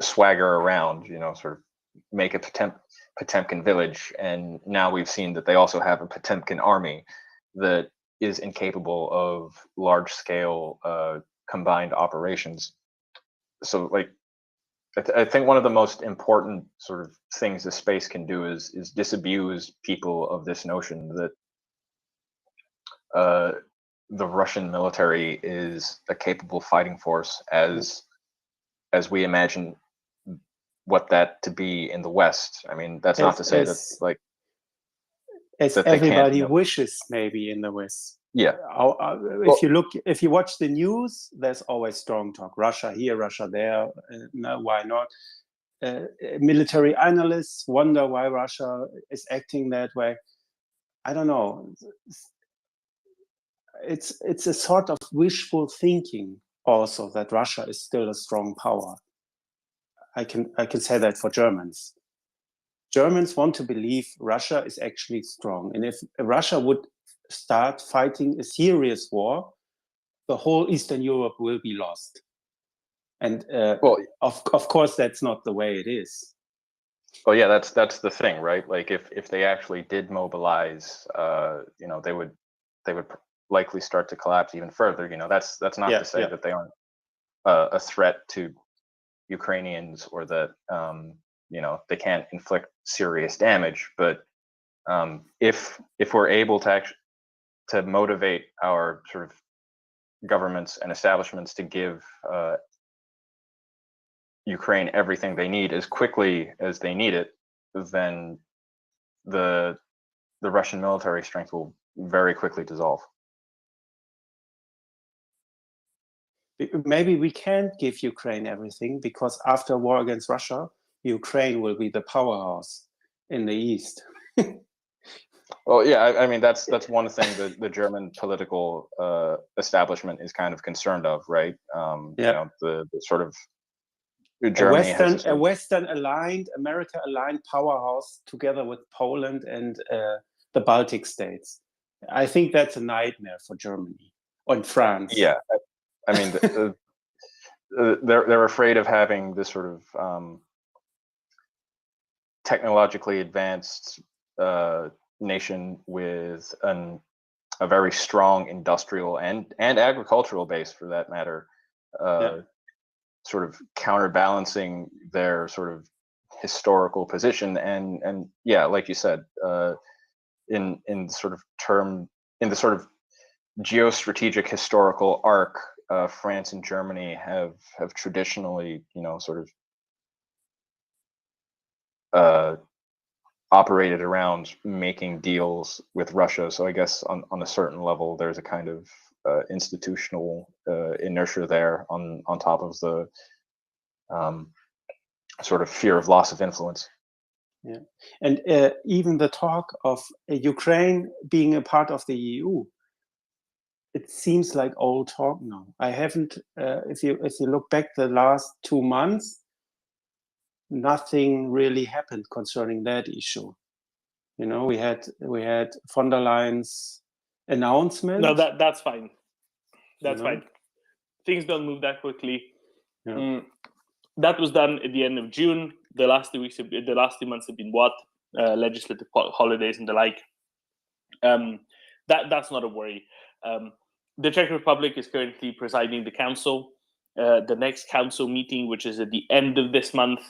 swagger around, sort of make a Potemkin village, and now we've seen that they also have a Potemkin army that is incapable of large-scale combined operations. So, I think one of the most important sort of things the space can do is disabuse people of this notion that the Russian military is a capable fighting force as we imagine what that to be in the West. I mean, that's not to say that as that they everybody can't, wishes maybe in the West. Yeah. If you watch the news, there's always strong talk. Russia here, Russia there. No, why not? Military analysts wonder why Russia is acting that way. I don't know. It's a sort of wishful thinking also that Russia is still a strong power. I can say that for Germans. Germans want to believe Russia is actually strong, and if Russia would start fighting a serious war, the whole Eastern Europe will be lost. And of course, that's not the way it is. Well, yeah, that's the thing, right? Like if they actually did mobilize, they would likely start to collapse even further. That's not to say that they aren't a threat to Ukrainians, or that they can't inflict serious damage. But if we're able to motivate our sort of governments and establishments to give Ukraine everything they need as quickly as they need it, then the Russian military strength will very quickly dissolve. Maybe we can't give Ukraine everything, because after a war against Russia, Ukraine will be the powerhouse in the East. Well, yeah, I mean that's one thing that the German political establishment is kind of concerned of, right? The sort of Germany a Western aligned, America aligned powerhouse together with Poland and the Baltic states. I think that's a nightmare for Germany and France. Yeah, I mean they're afraid of having this sort of technologically advanced nation with a very strong industrial and agricultural base, for that matter, sort of counterbalancing their sort of historical position. And yeah, like you said, in the sort of geostrategic historical arc, France and Germany have traditionally, sort of operated around making deals with Russia. So I guess on a certain level, there's a kind of institutional inertia there on top of the sort of fear of loss of influence. Yeah, and even the talk of Ukraine being a part of the EU, it seems like old talk now. I haven't. If you look back the last 2 months, nothing really happened concerning that issue. We had von der Leyen's announcement. No, that's fine. That's fine. Things don't move that quickly. Yeah. That was done at the end of June. The last 2 months have been what? Legislative holidays and the like. That's not a worry. The Czech Republic is currently presiding the council. The next council meeting, which is at the end of this month,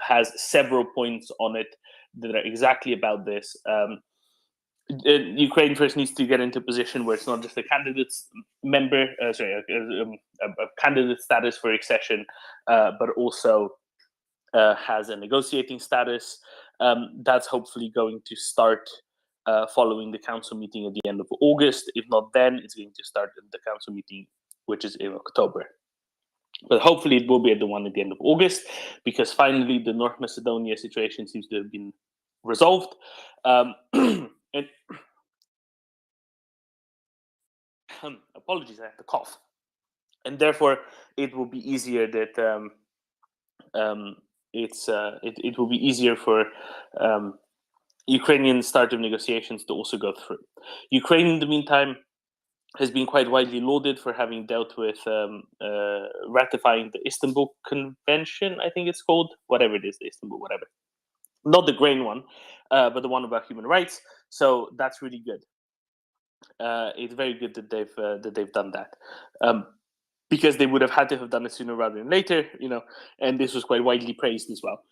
has several points on it that are exactly about this. Ukraine first needs to get into a position where it's not just a candidate's a candidate status for accession, but also has a negotiating status. That's hopefully going to start following the council meeting at the end of August. If not then, it's going to start at the council meeting, which is in October. But hopefully it will be at the one at the end of August, because finally the North Macedonia situation seems to have been resolved. And apologies, I have to cough. And therefore, it will be easier that it will be easier for Ukrainian start of negotiations to also go through. Ukraine, in the meantime, has been quite widely lauded for having dealt with ratifying the Istanbul Convention, I think it's called, whatever it is, the Istanbul, whatever. Not the grain one, but the one about human rights. So that's really good. It's very good that they've done that, because they would have had to have done it sooner rather than later, and this was quite widely praised as well.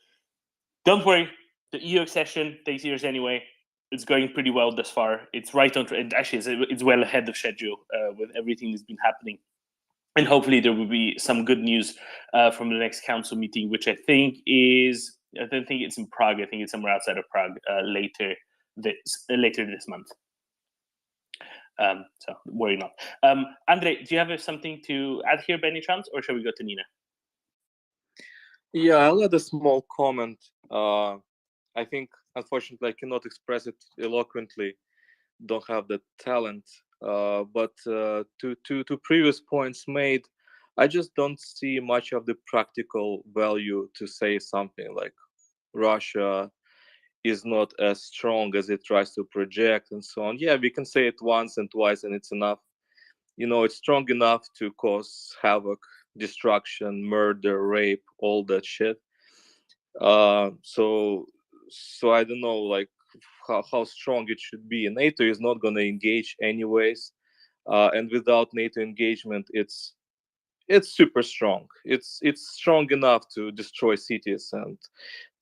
Don't worry, the EU accession takes years anyway. It's going pretty well thus far. It's right on. Actually, it's well ahead of schedule with everything that's been happening, and hopefully there will be some good news from the next council meeting, which I think is. I don't think it's in Prague. I think it's somewhere outside of Prague later this month. So worry not. Andrei, do you have something to add here by any chance, or shall we go to Nina? Yeah, I'll add a small comment. I think, unfortunately, I cannot express it eloquently. Don't have the talent. But to previous points made, I just don't see much of the practical value to say something like Russia is not as strong as it tries to project and so on. Yeah, we can say it once and twice and it's enough. It's strong enough to cause havoc, destruction, murder, rape, all that shit. So I don't know, like how strong it should be. NATO is not going to engage anyways, and without NATO engagement, it's super strong. It's strong enough to destroy cities and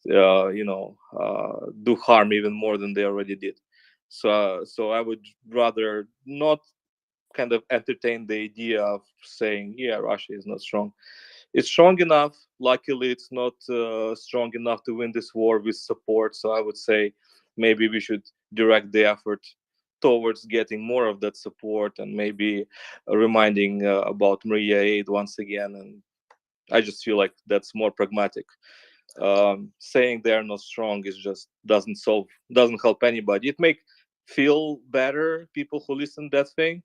do harm even more than they already did. So I would rather not kind of entertain the idea of saying, yeah, Russia is not strong. It's strong enough. Luckily, it's not strong enough to win this war with support. So I would say maybe we should direct the effort towards getting more of that support and maybe reminding about MryiaAid once again. And I just feel like that's more pragmatic. Saying they are not strong is just doesn't help anybody. It make feel better people who listen to that thing,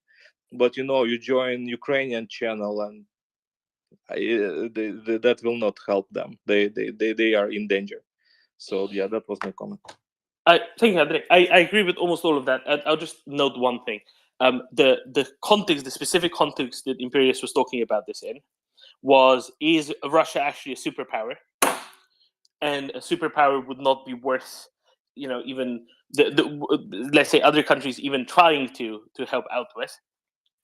but you join Ukrainian channel and that will not help them. They are in danger. So yeah, that was my comment. Thank you, Andrei. I agree with almost all of that. I'll just note one thing. The context, the specific context that Imperius was talking about this in, is Russia actually a superpower? And a superpower would not be worth, even let's say other countries even trying to help out with,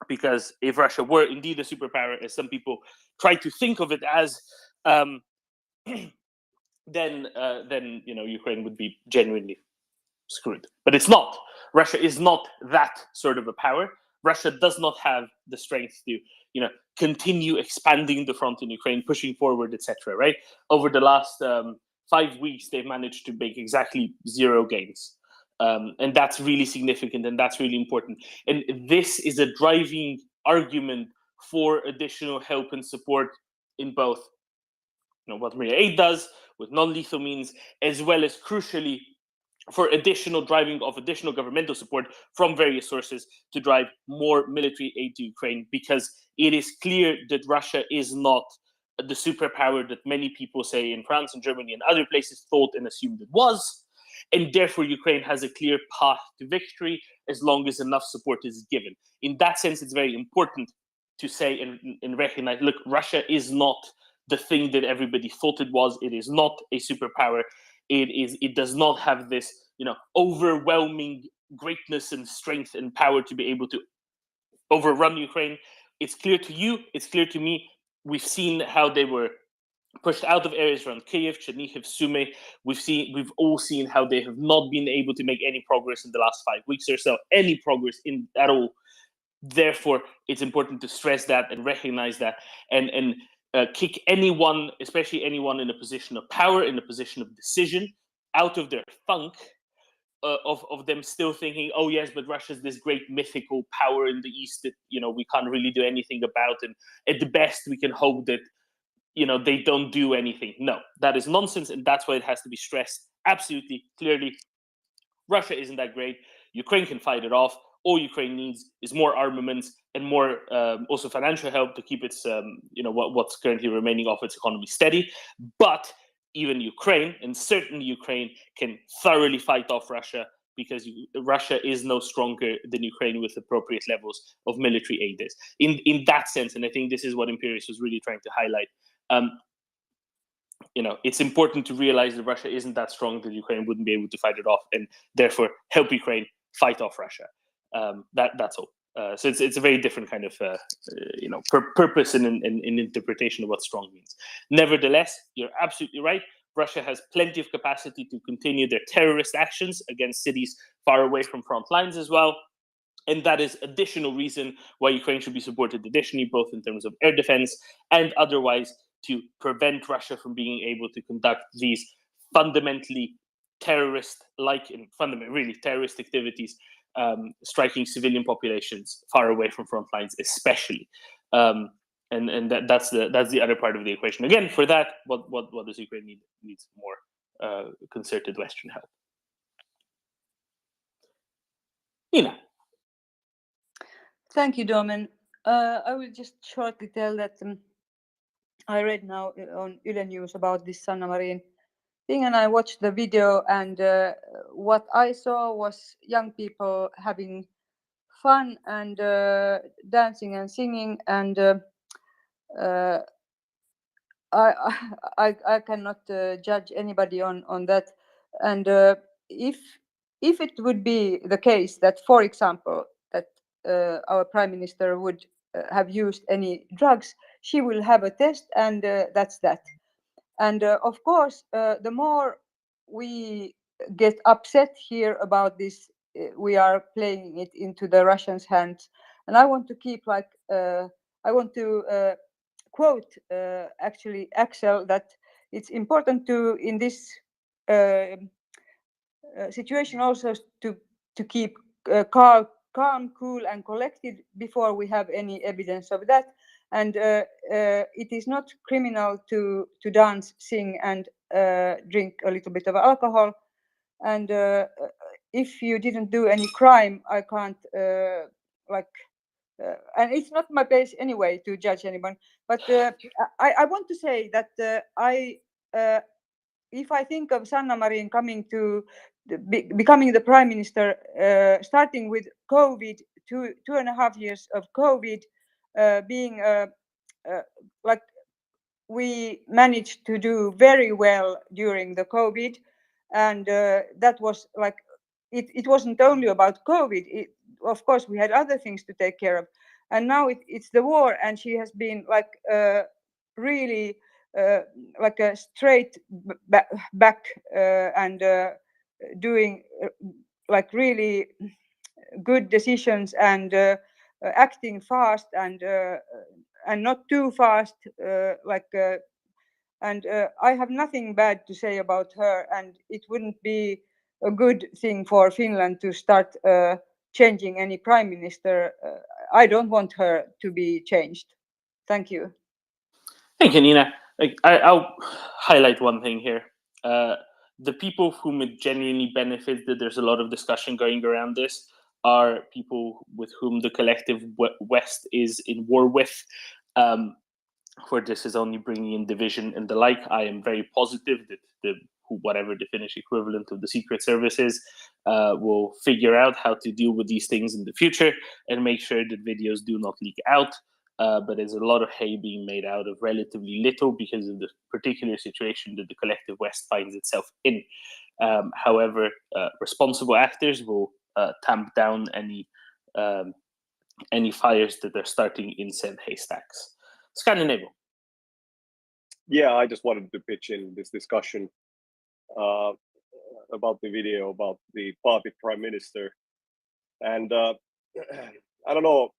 because if Russia were indeed a superpower, as some people try to think of it as, then Ukraine would be genuinely screwed. But it's not. Russia is not that sort of a power. Russia does not have the strength to, continue expanding the front in Ukraine, pushing forward, etc. Right? Over the last 5 weeks, they've managed to make exactly 0 gains. And that's really significant and that's really important. And this is a driving argument for additional help and support in both what MryiaAid does with non-lethal means, as well as crucially for additional governmental support from various sources to drive more military aid to Ukraine, because it is clear that Russia is not the superpower that many people say in France and Germany and other places thought and assumed it was. And therefore, Ukraine has a clear path to victory as long as enough support is given. In that sense, it's very important to say and recognize, look, Russia is not the thing that everybody thought it was. It is not a superpower. It does not have this, overwhelming greatness and strength and power to be able to overrun Ukraine. It's clear to you, it's clear to me. We've seen how they were pushed out of areas around Kyiv, Chernihiv, Sumy. We've all seen how they have not been able to make any progress in the last 5 weeks or so, any progress at all. Therefore, it's important to stress that and recognize that, and kick anyone, especially anyone in a position of power, in a position of decision, out of their funk of them still thinking, oh yes, but Russia's this great mythical power in the East that we can't really do anything about, and at the best we can hope that they don't do anything. No, that is nonsense, and that's why it has to be stressed absolutely clearly. Russia isn't that great. Ukraine can fight it off. All Ukraine needs is more armaments and more also financial help to keep its what's currently remaining of its economy steady. But even Ukraine, and certainly Ukraine, can thoroughly fight off Russia, because Russia is no stronger than Ukraine with appropriate levels of military aid is. In that sense, and I think this is what Imperius was really trying to highlight, it's important to realize that Russia isn't that strong that Ukraine wouldn't be able to fight it off, and therefore help Ukraine fight off Russia. That's all. So it's a very different kind of purpose and interpretation of what strong means. Nevertheless, you're absolutely right. Russia has plenty of capacity to continue their terrorist actions against cities far away from front lines as well. And that is additional reason why Ukraine should be supported additionally, both in terms of air defense and otherwise, to prevent Russia from being able to conduct these fundamentally terrorist-like and really terrorist activities, striking civilian populations far away from front lines, especially. And that's the other part of the equation. Again, for that, what does Ukraine need? Needs more concerted Western help. Nina. Thank you, Domen. I will just shortly tell that I read now on Yle News about this Sanna Marin thing, and I watched the video, and what I saw was young people having fun and dancing and singing, and I cannot judge anybody on that. And if it would be the case that, for example, that our prime minister would have used any drugs, she will have a test, and that's that. And of course, the more we get upset here about this, we are playing it into the Russians' hands. And I want to keep I want to quote actually Axel, that it's important to, in this situation, also to keep calm, cool, and collected before we have any evidence of that. And it is not criminal to dance, sing, and drink a little bit of alcohol. And if you didn't do any crime, I can't and it's not my place anyway to judge anyone. But I want to say that if I think of Sanna Marin coming to becoming the prime minister, starting with COVID, 2.5 years of COVID, being we managed to do very well during the COVID, and that was it wasn't only about COVID. Of course, we had other things to take care of, and now it's the war, and she has been really like a straight back and doing really good decisions, and acting fast, and not too fast, and I have nothing bad to say about her, and it wouldn't be a good thing for Finland to start changing any prime minister. I don't want her to be changed. Thank you. Thank you, Nina. I'll highlight one thing here. The people whom it genuinely benefits that there's a lot of discussion going around this are people with whom the collective West is in war with. For this is only bringing in division and the like. I am very positive that whatever the Finnish equivalent of the secret services will figure out how to deal with these things in the future and make sure that videos do not leak out. But there's a lot of hay being made out of relatively little because of the particular situation that the collective West finds itself in. However, responsible actors will tamp down any fires that are starting in said haystacks. Scandinavia. Yeah, I just wanted to pitch in this discussion about the video about the party prime minister. And I don't know,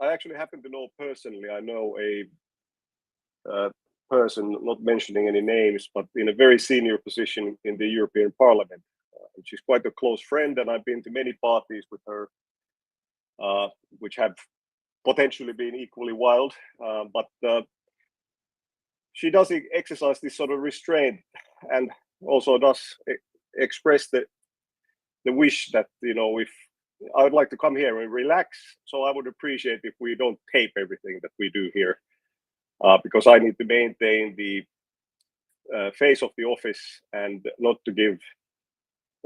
I actually happen to know personally, I know a person, not mentioning any names, but in a very senior position in the European Parliament. She's quite a close friend, and I've been to many parties with her, which have potentially been equally wild. But she does exercise this sort of restraint, and also does express the wish that, you know, if I would like to come here and relax, so I would appreciate if we don't tape everything that we do here, because I need to maintain the face of the office and not to give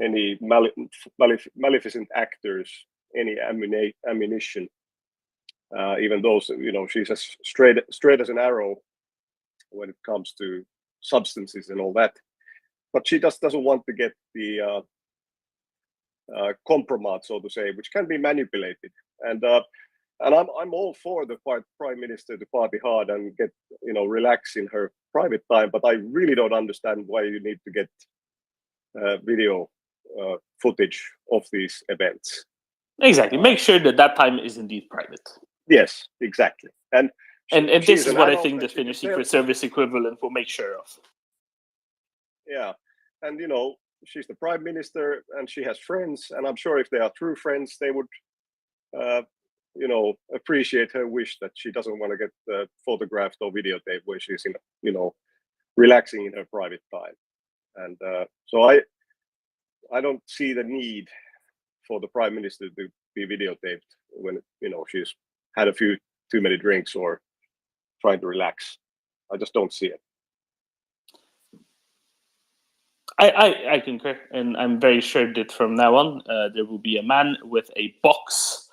any maleficent actors any ammunition. Even though, you know, she's as straight as an arrow when it comes to substances and all that, but she just doesn't want to get the compromise, so to say, which can be manipulated. And I'm all for the prime minister to party hard and get, you know, relax in her private time, but I really don't understand why you need to get video footage of these events. Exactly. Make sure that time is indeed private. Yes, exactly. And this is what I think the Finnish Secret Service equivalent will make sure of. Yeah, and you know, she's the prime minister and she has friends, and I'm sure if they are true friends, they would, you know, appreciate her wish that she doesn't want to get photographed or videotaped where she's in, you know, relaxing in her private time. And so I don't see the need for the prime minister to be videotaped when, you know, she's had a few too many drinks or trying to relax. I just don't see it. I concur, and I'm very sure that from now on there will be a man with a box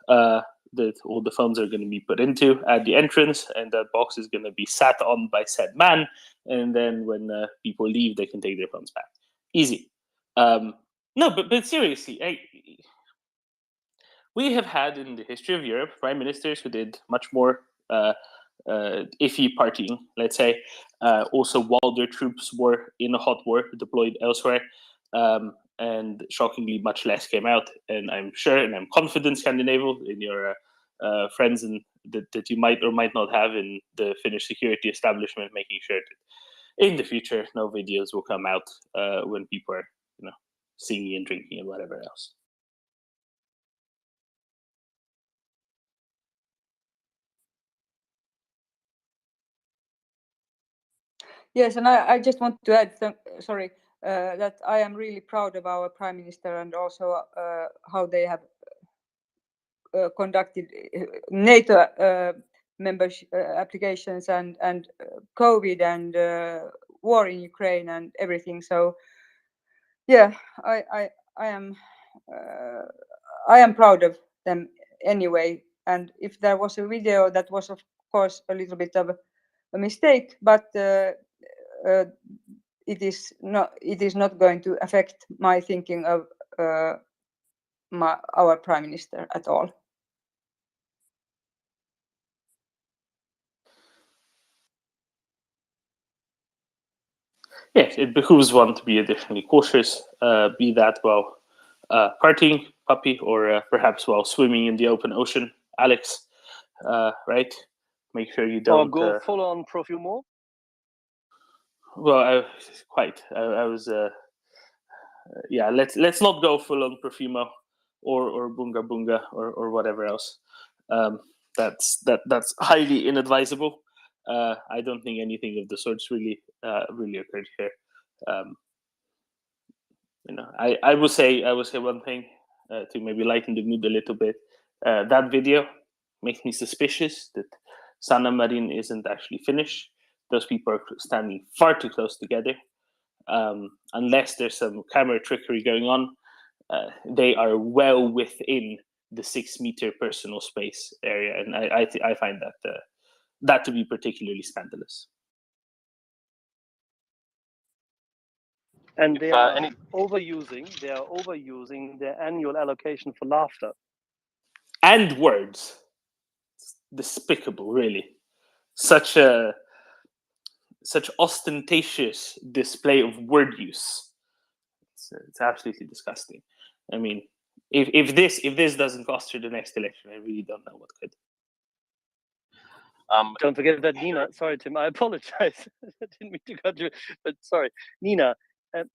that all the phones are going to be put into at the entrance, and that box is going to be sat on by said man, and then when people leave, they can take their phones back. Easy. No, but seriously, we have had in the history of Europe prime ministers who did much more iffy partying, let's say, also while their troops were in a hot war deployed elsewhere, and shockingly much less came out. And I'm sure, and I'm confident, Scandinavia, in your friends and that you might or might not have in the Finnish security establishment, making sure that in the future no videos will come out when people are, you know, singing and drinking and whatever else. Yes, and I just want to add, that I am really proud of our Prime Minister and also how they have conducted NATO membership applications and COVID and war in Ukraine and everything. So, yeah, I am proud of them anyway. And if there was a video, that was of course a little bit of a mistake, but it is not going to affect my thinking of our prime minister at all. Yes, it behooves one to be additionally cautious, be that while partying, puppy, or perhaps while swimming in the open ocean. Alex, right? Make sure you don't go full on profumo. Well, I was. Yeah, let's not go full on Profumo or Bunga Bunga or whatever else. That's highly inadvisable. I don't think anything of the sorts really occurred here. You know, I will say one thing to maybe lighten the mood a little bit. That video makes me suspicious that Sanna Marin isn't actually Finnish. Those people are standing far too close together. Unless there's some camera trickery going on, they are well within the 6 meter personal space area, and I find that to be particularly scandalous. And they If, are any overusing their annual allocation for laughter. And words. Despicable, really. Such ostentatious display of word use. It's absolutely disgusting. I mean, if this doesn't cost her the next election, I really don't know what could. Don't forget that Nina. Sorry, Tim. I apologize. I didn't mean to cut you, but sorry, Nina.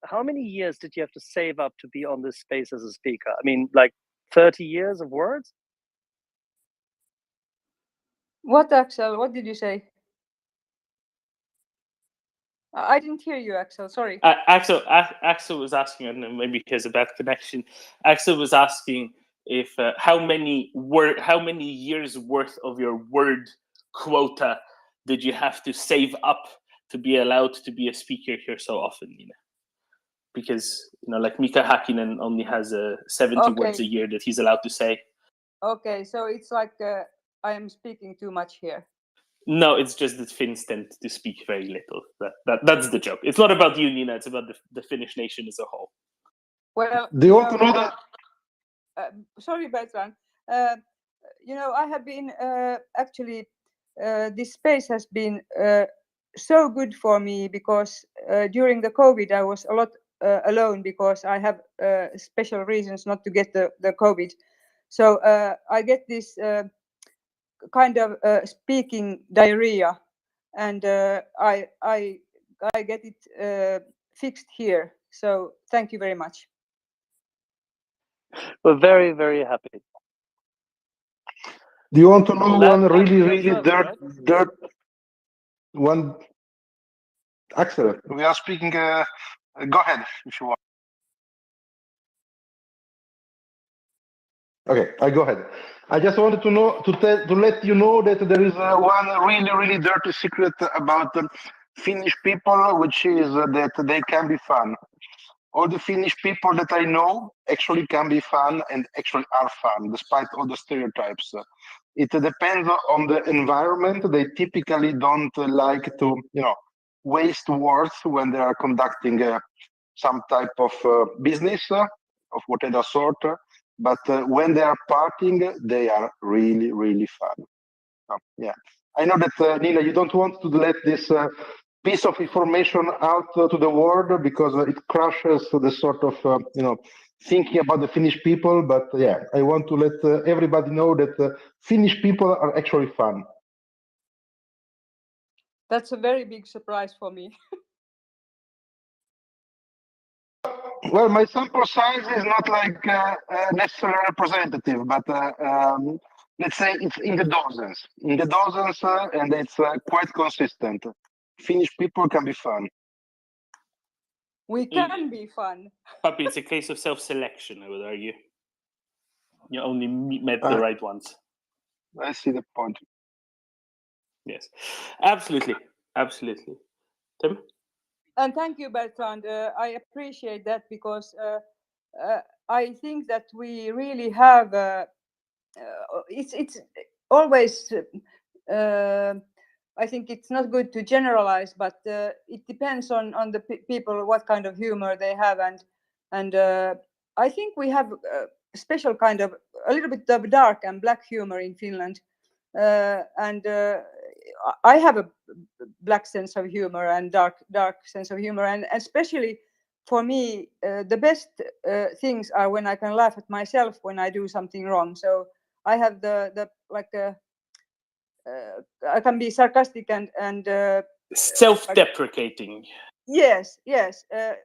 How many years did you have to save up to be on this space as a speaker? I mean, like 30 years of words? What, Axel? What did you say? I didn't hear you, Axel. Sorry. Axel was asking, and maybe he has a bad connection. Axel was asking if how many years worth of your word quota did you have to save up to be allowed to be a speaker here so often, you know? Because like Mika Hakkinen only has 70 words a year that he's allowed to say. Okay, so it's like I am speaking too much here. No, it's just that Finns tend to speak very little. That's the joke. It's not about you, Nina. It's about the Finnish nation as a whole. Well, do you want to know that? Sorry, Bertrand. I have been actually. This space has been so good for me because during the COVID I was a lot alone because I have special reasons not to get the COVID. So I get this kind of speaking diarrhea, and I get it fixed here. So thank you very much. We're very, very happy. Do you want to know one really right? dirt one? Axel, we are speaking. Go ahead if you want. Okay, I go ahead. I just wanted to know to let you know that there is one really dirty secret about Finnish people, which is that they can be fun. All the Finnish people that I know actually can be fun and actually are fun, despite all the stereotypes. It depends on the environment. They typically don't like to, waste words when they are conducting some type of business of whatever sort. But when they are partying, they are really fun. Yeah, I know that Nina, you don't want to let this piece of information out to the world because it crushes the sort of thinking about the Finnish people. But yeah, I want to let everybody know that Finnish people are actually fun. That's a very big surprise for me. Well, my sample size is not like necessarily representative, but let's say it's in the dozens. And it's quite consistent. Finnish people can be fun. We can be fun. Puppy, it's a case of self-selection, I would argue. You only met the right ones. I see the point. Yes, absolutely. Tim? And thank you, Bertrand. I appreciate that because I think that we really have. It's always. I think it's not good to generalize, but it depends on the people what kind of humor they have, and I think we have a special kind of a little bit of dark and black humor in Finland, and I have a black sense of humor and dark sense of humor, and especially for me, the best things are when I can laugh at myself when I do something wrong. So I have the like I can be sarcastic and self-deprecating. Yes.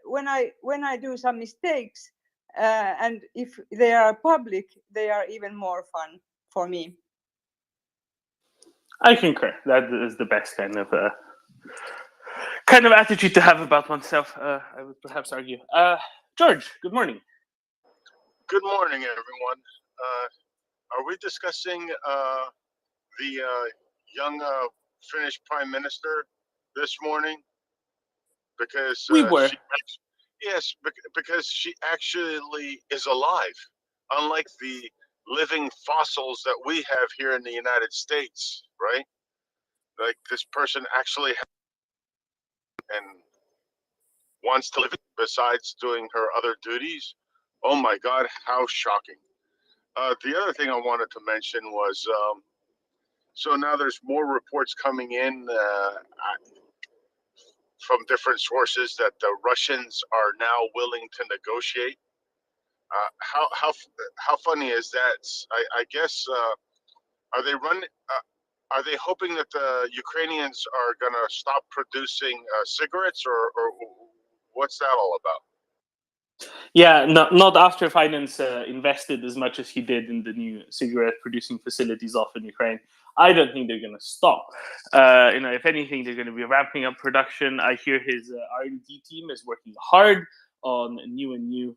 When I do some mistakes, and if they are public, they are even more fun for me. I concur. That is the best kind of attitude to have about oneself. I would perhaps argue. George, good morning. Good morning, everyone. Are we discussing the young Finnish Prime Minister this morning? Because we were. Yes, because she actually is alive, unlike the living fossils that we have here in the United States, right? Like this person actually and wants to live it besides doing her other duties. Oh my God, how shocking. The other thing I wanted to mention was, so now there's more reports coming in from different sources that the Russians are now willing to negotiate. How funny is that? I guess are they running? Are they hoping that the Ukrainians are going to stop producing cigarettes, or what's that all about? Yeah, not after Finance invested as much as he did in the new cigarette producing facilities off in Ukraine. I don't think they're going to stop. If anything, they're going to be ramping up production. I hear his R&D team is working hard on new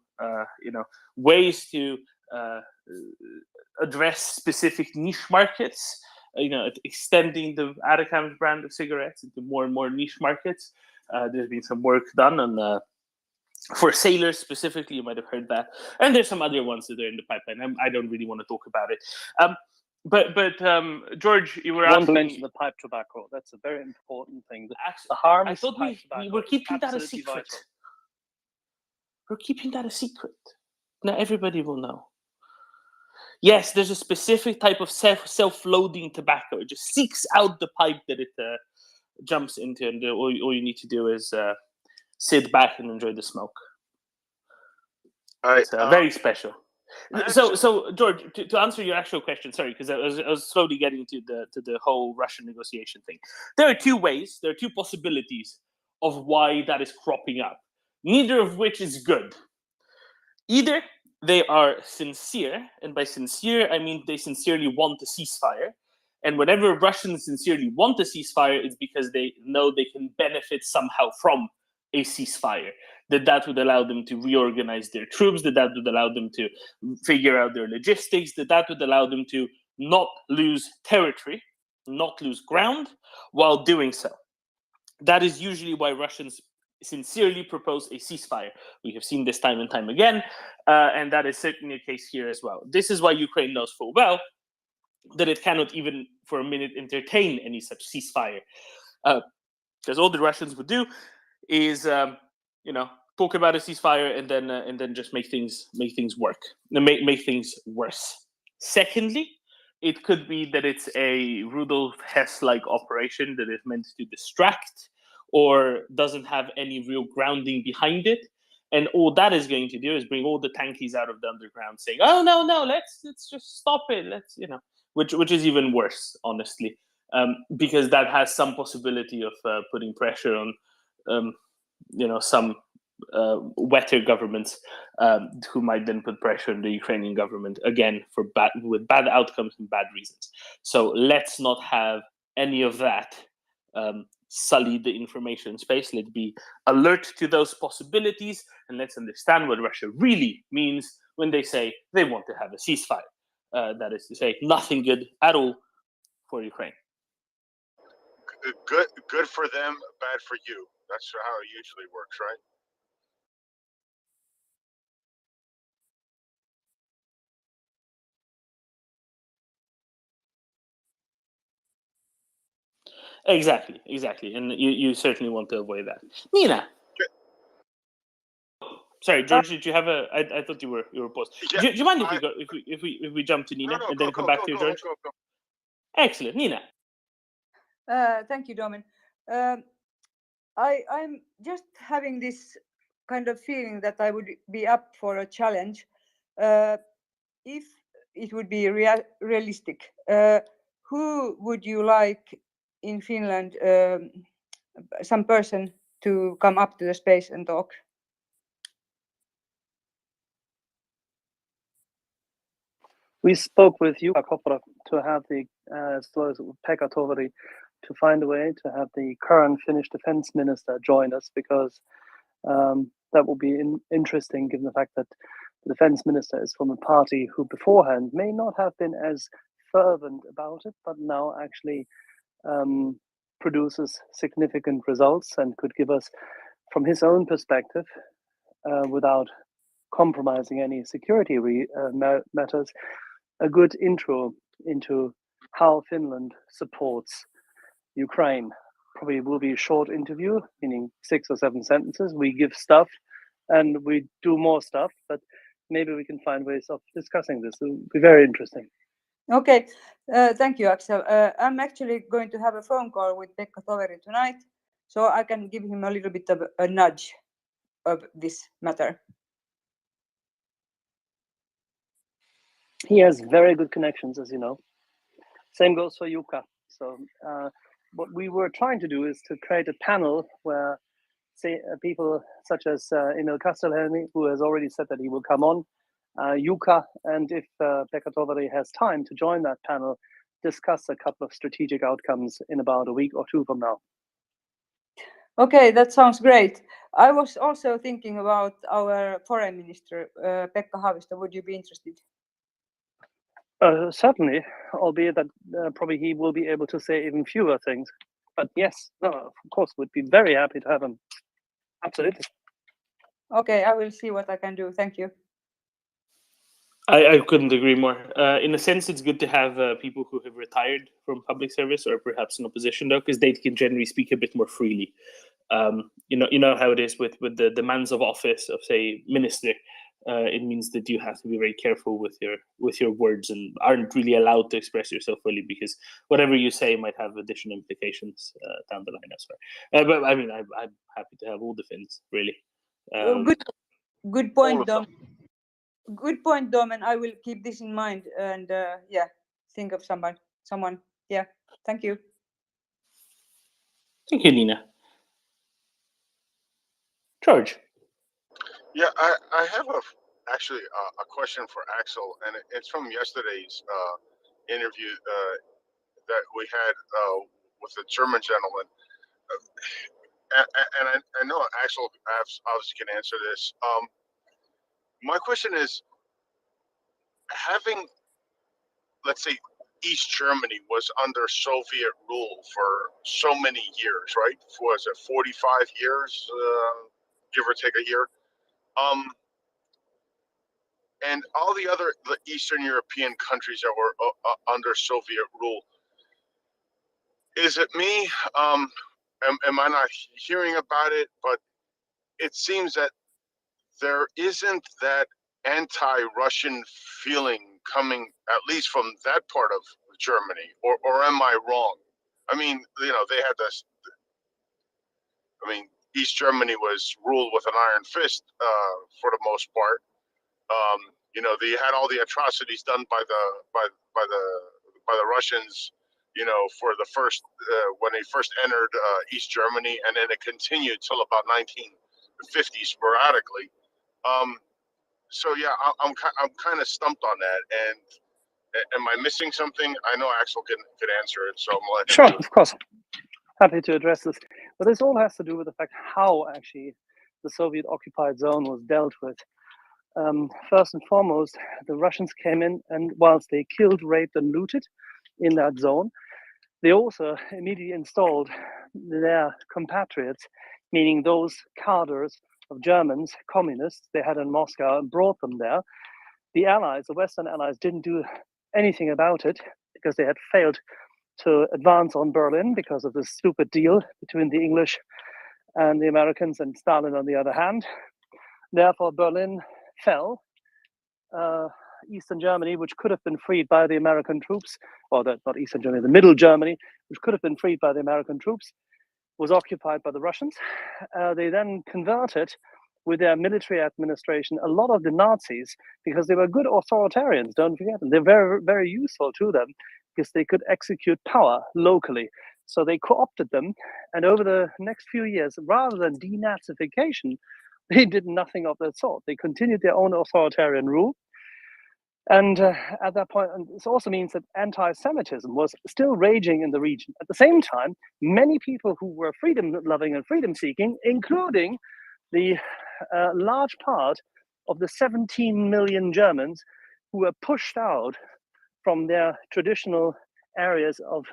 ways to address specific niche markets. Extending the Atacams brand of cigarettes into more and more niche markets. There's been some work done on. For sailors specifically, you might have heard that, and there's some other ones that are in the pipeline. I don't really want to talk about it. But George, you were I want asking. to mention the pipe tobacco. That's a very important thing. The harms. I thought we were keeping that a secret. Vital. We're keeping that a secret. Now everybody will know. Yes, there's a specific type of self-loading tobacco. It just seeks out the pipe that it jumps into, and all you need to do is sit back and enjoy the smoke. It's very special. So George, to answer your actual question, sorry, because I was slowly getting to the whole Russian negotiation thing. There are two ways, there are two possibilities of why that is cropping up, neither of which is good. Either they are sincere, and by sincere I mean they sincerely want a ceasefire. And whenever Russians sincerely want a ceasefire, it's because they know they can benefit somehow from a ceasefire, that would allow them to reorganize their troops, that would allow them to figure out their logistics, that would allow them to not lose territory, not lose ground while doing so. That is usually why Russians sincerely propose a ceasefire. We have seen this time and time again, and that is certainly a case here as well. This is why Ukraine knows full well that it cannot even for a minute entertain any such ceasefire, because all the Russians would do is talk about a ceasefire and then just make things work, make things worse. Secondly, it could be that it's a Rudolf Hess-like operation that is meant to distract or doesn't have any real grounding behind it, and all that is going to do is bring all the tankies out of the underground, saying, "Oh no, let's just stop it. Let's which is even worse, honestly, because that has some possibility of putting pressure on some wetter governments who might then put pressure on the Ukrainian government again with bad outcomes and bad reasons. So let's not have any of that sully the information space. Let's be alert to those possibilities, and let's understand what Russia really means when they say they want to have a ceasefire. That is to say, nothing good at all for Ukraine. Good for them, bad for you. That's how it usually works, right? Exactly, and you certainly want to avoid that. Nina, sorry, George, did you have a? I thought you were paused. Yeah, do you mind if we jump to Nina and then come back to you, George? Go. Excellent, Nina. Thank you, Domin. I'm just having this kind of feeling that I would be up for a challenge if it would be realistic. Who would you like in Finland, some person to come up to the space and talk? We spoke with you, Kopra, to have the as well as Pekka Toveri, to find a way to have the current Finnish defense minister join us, because that will be interesting, given the fact that the defense minister is from a party who beforehand may not have been as fervent about it, but now actually produces significant results and could give us, from his own perspective, without compromising any security matters, a good intro into how Finland supports Ukraine. probably will be a short interview, meaning 6 or 7 sentences. We give stuff and we do more stuff, but maybe we can find ways of discussing this. It will be very interesting. Okay, thank you, Axel. I'm actually going to have a phone call with Pekka Toveri tonight, so I can give him a little bit of a nudge of this matter. He has very good connections, as you know. Same goes for Jukka. So what we were trying to do is to create a panel where, say, people such as Emil Kastelhelmi, who has already said that he will come on, Jukka, and if Pekka Toveri has time to join that panel, discuss a couple of strategic outcomes in about a week or 2 from now. Okay, that sounds great. I was also thinking about our foreign minister, Pekka Haavisto. Would you be interested? Certainly, albeit that probably he will be able to say even fewer things. But yes, no, of course, would be very happy to have him. Absolutely. Okay, I will see what I can do. Thank you. I couldn't agree more. In a sense, it's good to have people who have retired from public service or perhaps in opposition, though, because they can generally speak a bit more freely. You know how it is with the demands of office of, say, minister. It means that you have to be very careful with your words and aren't really allowed to express yourself fully, because whatever you say might have additional implications down the line elsewhere. But I mean, I'm happy to have all the Finns, really. Good point, Dom. Good point, Dom, and I will keep this in mind and yeah, think of someone. Yeah, thank you. Thank you, Nina. George. Yeah, I have actually a question for Axel, and it's from yesterday's interview that we had with the German gentleman. And I know Axel obviously can answer this. My question is, having, let's say, East Germany was under Soviet rule for so many years, right? Was it 45 years, give or take a year? And all the Eastern European countries that were under Soviet rule. Is it me? Am I not hearing about it? But it seems that there isn't that anti-Russian feeling coming, at least from that part of Germany, or am I wrong? I mean, they had this. I mean, East Germany was ruled with an iron fist for the most part. They had all the atrocities done by the Russians. For the first when they first entered East Germany, and then it continued till about 1950 sporadically. So yeah, I'm kind of stumped on that. And am I missing something? I know Axel could answer it, so I'm gonna let him Sure, do it. of course. Happy to address this. But this all has to do with the fact how actually the Soviet occupied zone was dealt with. First and foremost, the Russians came in, and whilst they killed, raped, and looted in that zone, they also immediately installed their compatriots, meaning those cadres of Germans, communists they had in Moscow, and brought them there. The Allies, the Western Allies, didn't do anything about it because they had failed to advance on Berlin because of this stupid deal between the English and the Americans and Stalin on the other hand. Therefore, Berlin fell. Eastern Germany, which could have been freed by the American troops, or not Eastern Germany, the Middle Germany, which could have been freed by the American troops, was occupied by the Russians. They then converted, with their military administration, a lot of the Nazis, because they were good authoritarians, don't forget them. They're very, very useful to them because they could execute power locally. So they co-opted them, and over the next few years, rather than denazification, they did nothing of that sort. They continued their own authoritarian rule. And at that point, and this also means that anti-Semitism was still raging in the region. At the same time, many people who were freedom-loving and freedom-seeking, including the large part of the 17 million Germans who were pushed out from their traditional areas of,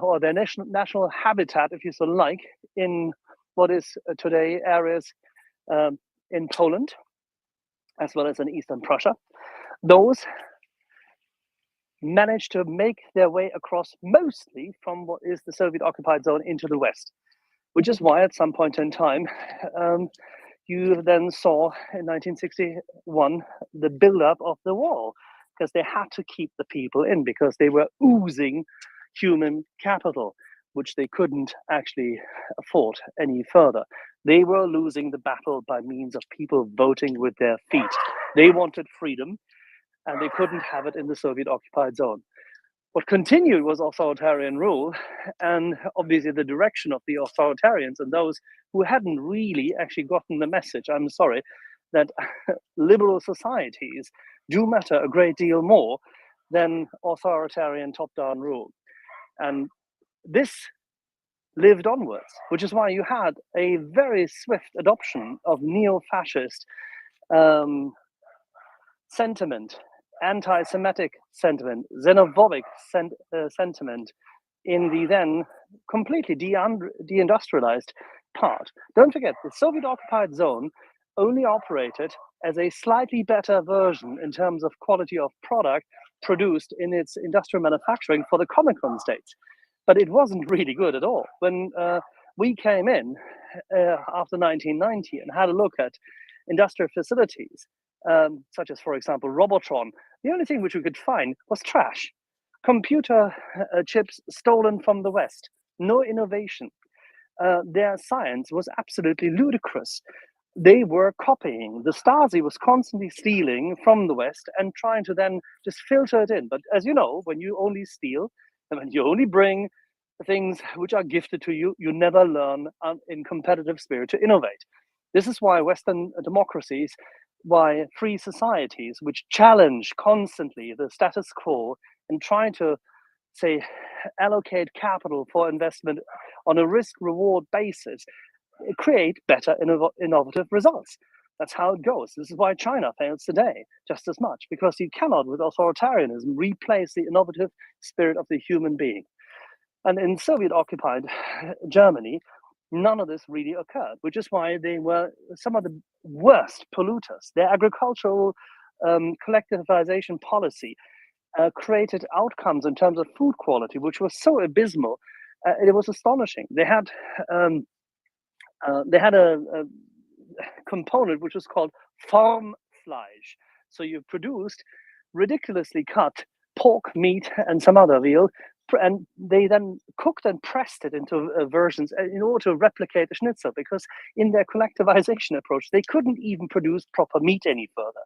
or their national habitat, if you so like, in what is today areas in Poland, as well as in Eastern Prussia. Those managed to make their way across mostly from what is the Soviet-occupied zone into the West, which is why at some point in time, you then saw in 1961 the build-up of the wall, because they had to keep the people in because they were oozing human capital, which they couldn't actually afford any further. They were losing the battle by means of people voting with their feet. They wanted freedom, and they couldn't have it in the Soviet-occupied zone. What continued was authoritarian rule, and obviously the direction of the authoritarians and those who hadn't really actually gotten the message, I'm sorry, that liberal societies do matter a great deal more than authoritarian top-down rule. And this lived onwards, which is why you had a very swift adoption of neo-fascist sentiment, anti-Semitic sentiment, xenophobic sentiment in the then completely deindustrialized part. Don't forget, the Soviet-occupied zone only operated as a slightly better version in terms of quality of product produced in its industrial manufacturing for the Comecon states. But it wasn't really good at all. When we came in after 1990 and had a look at industrial facilities, such as, for example, Robotron, the only thing which we could find was trash. Computer chips stolen from the West, no innovation. Their science was absolutely ludicrous. They were copying. The Stasi was constantly stealing from the West and trying to then just filter it in. But as you know, when you only steal and when you only bring things which are gifted to you, you never learn in competitive spirit to innovate. This is why Western democracies, why free societies, which challenge constantly the status quo and try to, say, allocate capital for investment on a risk-reward basis, create better innovative results. That's how it goes. This is why China fails today just as much, because you cannot, with authoritarianism, replace the innovative spirit of the human being. And in Soviet-occupied Germany, none of this really occurred, which is why they were some of the worst polluters. Their agricultural collectivization policy created outcomes in terms of food quality, which was so abysmal. It was astonishing. They had a component which was called Formfleisch. So you produced ridiculously cut pork, meat, and some other veal, and they then cooked and pressed it into versions in order to replicate the schnitzel, because in their collectivization approach, they couldn't even produce proper meat any further.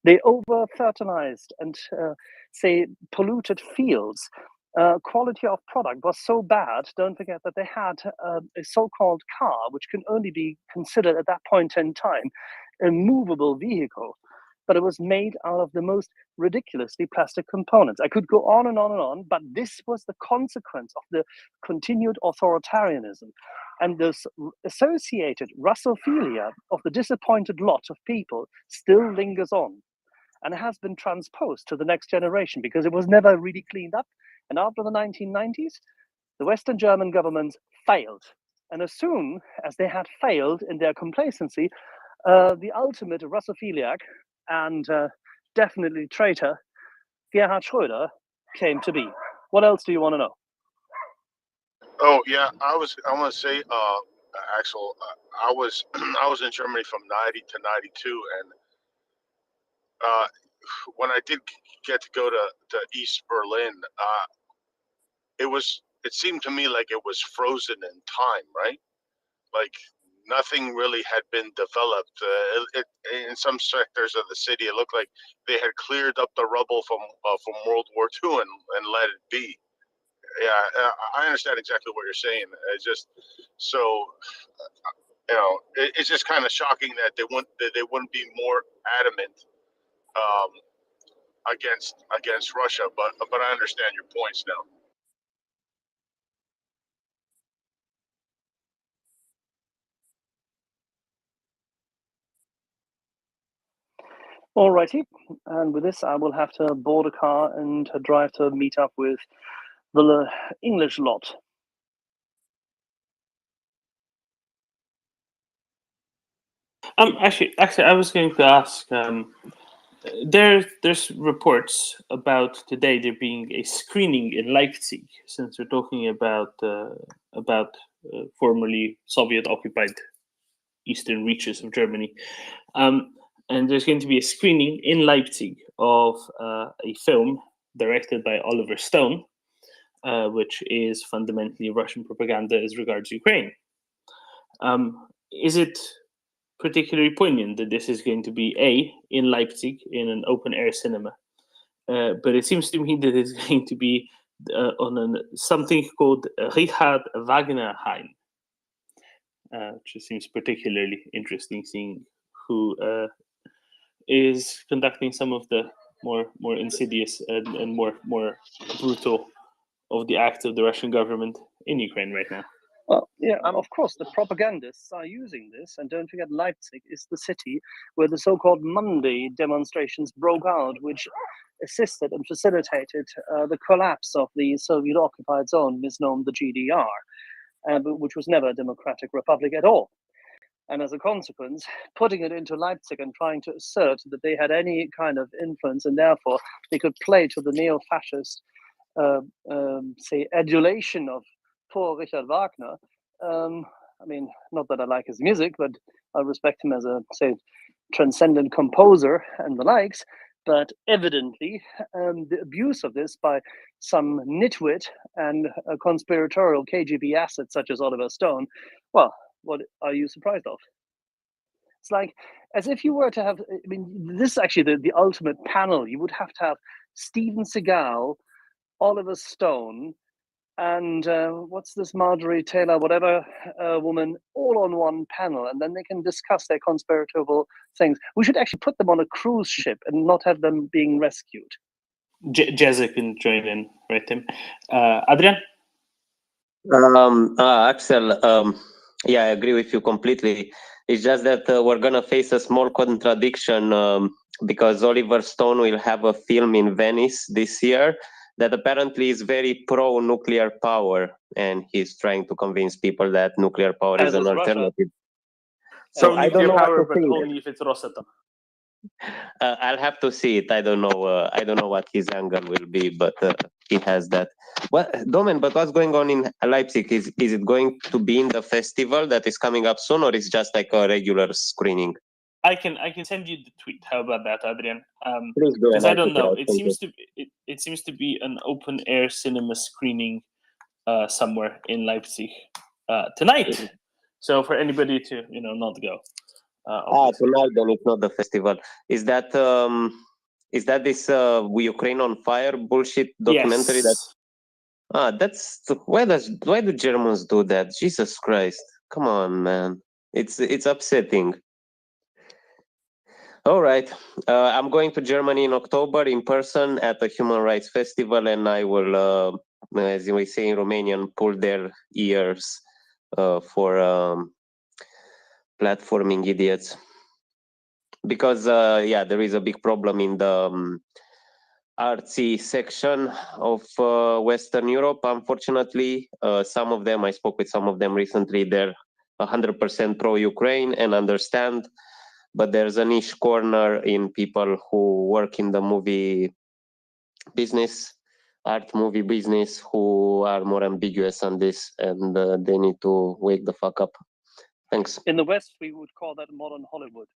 They over-fertilized and, say, polluted fields. Quality of product was so bad, don't forget that they had a so-called car, which can only be considered at that point in time a movable vehicle, but it was made out of the most ridiculously plastic components. I could go on and on and on, but this was the consequence of the continued authoritarianism. And this associated Russophilia of the disappointed lot of people still lingers on, and it has been transposed to the next generation because it was never really cleaned up. And after the 1990s, the Western German governments failed. And as soon as they had failed in their complacency, the ultimate Russophiliac and definitely traitor, Gerhard Schröder, came to be. What else do you want to know? Oh yeah, I want to say, Axel, I was in Germany from '90 to '92, and when I did get to go to East Berlin, it seemed to me like it was frozen in time, right? Like nothing really had been developed. In some sectors of the city, it looked like they had cleared up the rubble from World War II and let it be. Yeah, I understand exactly what you're saying. It's just so, it's just kind of shocking that they wouldn't be more adamant against Russia. But I understand your points now. Alrighty, and with this, I will have to board a car and drive to meet up with the English lot. Actually, I was going to ask There's reports about today there being a screening in Leipzig, since we're talking about formerly Soviet-occupied eastern reaches of Germany, and there's going to be a screening in Leipzig of a film directed by Oliver Stone, which is fundamentally Russian propaganda as regards Ukraine. Is it particularly poignant that this is going to be in Leipzig in an open-air cinema? But it seems to me that it's going to be on something called Richard Wagner Hain, which seems particularly interesting, seeing who is conducting some of the more insidious and more brutal of the acts of the Russian government in Ukraine right now. Well, yeah, of course, the propagandists are using this. And don't forget, Leipzig is the city where the so-called Monday demonstrations broke out, which assisted and facilitated the collapse of the Soviet-occupied zone, misnomed the GDR, which was never a democratic republic at all. And as a consequence, putting it into Leipzig and trying to assert that they had any kind of influence and therefore they could play to the neo-fascist, say, adulation of poor Richard Wagner. I mean, not that I like his music, but I respect him as a, say, transcendent composer and the likes. But evidently, the abuse of this by some nitwit and a conspiratorial KGB asset such as Oliver Stone, well, what are you surprised of? It's like as if you were to have, I mean, this is actually the ultimate panel. You would have to have Steven Seagal, Oliver Stone, and what's this Marjorie Taylor, whatever woman, all on one panel, and then they can discuss their conspiratorial things. We should actually put them on a cruise ship and not have them being rescued. Jezza can join in, right, Tim? Adrian? Axel, yeah, I agree with you completely. It's just that we're going to face a small contradiction because Oliver Stone will have a film in Venice this year that apparently is very pro-nuclear power, and he's trying to convince people that nuclear power is an alternative. So I don't know power, what to but think. only if it's Rosatom. I'll have to see it. I don't know. I don't know what his angle will be, but he has that. Well, Domen, but what's going on in Leipzig? Is it going to be in the festival that is coming up soon, or is just like a regular screening? I can send you the tweet. How about that, Adrian? Please go. Because I don't know. It seems to be an open air cinema screening somewhere in Leipzig tonight. So for anybody to not go. Tonight then it's not the festival. Is that this Ukraine on Fire bullshit documentary? Yes. That's why do Germans do that? Jesus Christ! Come on, man. It's upsetting. All right, I'm going to Germany in October in person at a human rights festival, and I will, as we say in Romanian, pull their ears for platforming idiots. Because yeah, there is a big problem in the artsy section of Western Europe. Unfortunately, some of them, I spoke with some of them recently, they're 100% pro-Ukraine and understand, but there's a niche corner in people who work in the movie business, art movie business, who are more ambiguous on this, and they need to wake the fuck up. Thanks. In the West, we would call that modern Hollywood.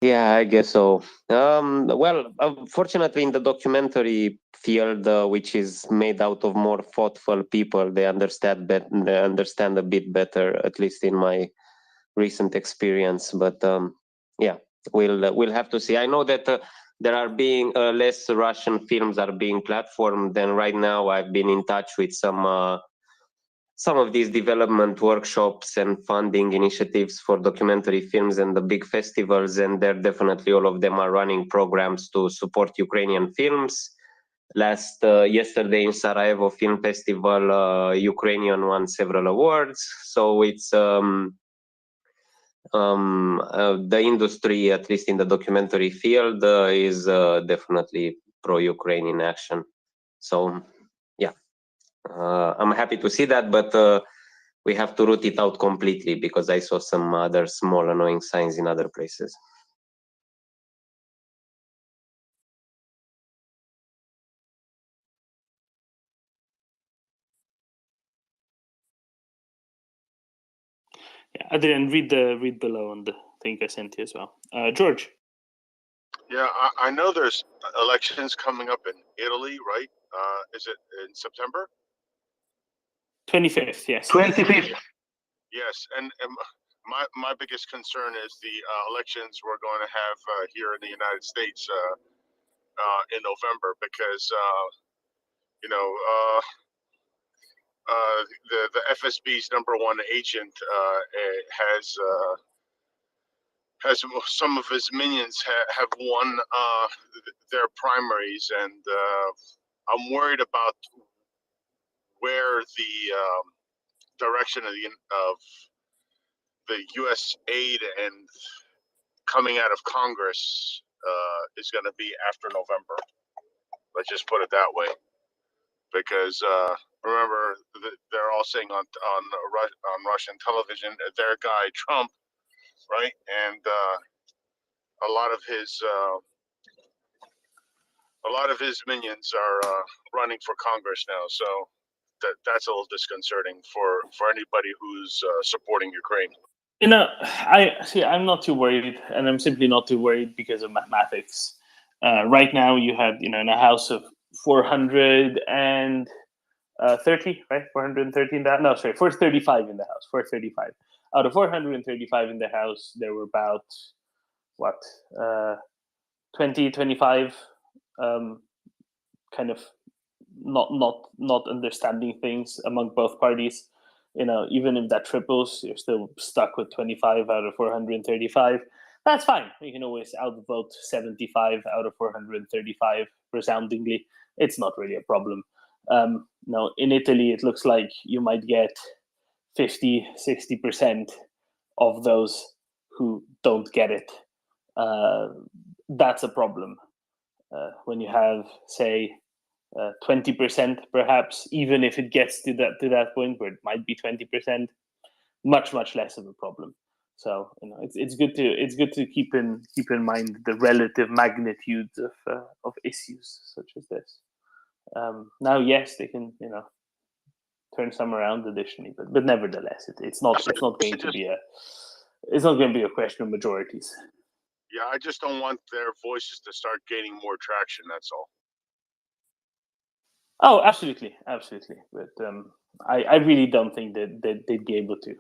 Yeah, I guess so. Well, fortunately, in the documentary field, which is made out of more thoughtful people, they understand a bit better, at least in my recent experience. But yeah, we'll have to see. I know that there are being less Russian films are being platformed than right now. I've been in touch with some of these development workshops and funding initiatives for documentary films and the big festivals, and they're definitely, all of them are running programs to support Ukrainian films. Yesterday in Sarajevo Film Festival, Ukrainian won several awards. So it's the industry, at least in the documentary field, is definitely pro-Ukraine in action. So yeah. I'm happy to see that, but we have to root it out completely, because I saw some other small annoying signs in other places. Yeah, Adrian, read below on the thing I sent you as well. George. Yeah, I know there's elections coming up in Italy, right? Is it in September? 25th, yes. 25th. Yes, and my biggest concern is the elections we're going to have here in the United States in November, because the FSB's #1 agent has some of his minions have won their primaries, and I'm worried about where the direction of the U.S. aid and coming out of Congress is going to be after November. Let's just put it that way, because remember they're all saying on Russian television their guy Trump, right, and a lot of his minions are running for Congress now, so that's a little disconcerting for anybody who's supporting Ukraine. I'm not too worried, and I'm simply not too worried because of mathematics. Right now, you had in a house of 430, right? 430 in that. No, sorry, 435 in the house. 435 out of 435 in the house, there were about 20, 25 kind of not understanding things among both parties. Even if that triples, you're still stuck with 25 out of 435. That's fine. You can always outvote 75 out of 435 resoundingly. It's not really a problem. No, in Italy, it looks like you might get 50, 60% of those who don't get it. That's a problem. When you have, say, 20% perhaps, even if it gets to that point where it might be 20%, much less of a problem. So it's good to keep in mind the relative magnitudes of issues such as this. Now, yes, they can turn some around additionally, but nevertheless, it's not going to be a question of majorities. Yeah, I just don't want their voices to start gaining more traction. That's all. Oh, absolutely. But I really don't think that they'd be able to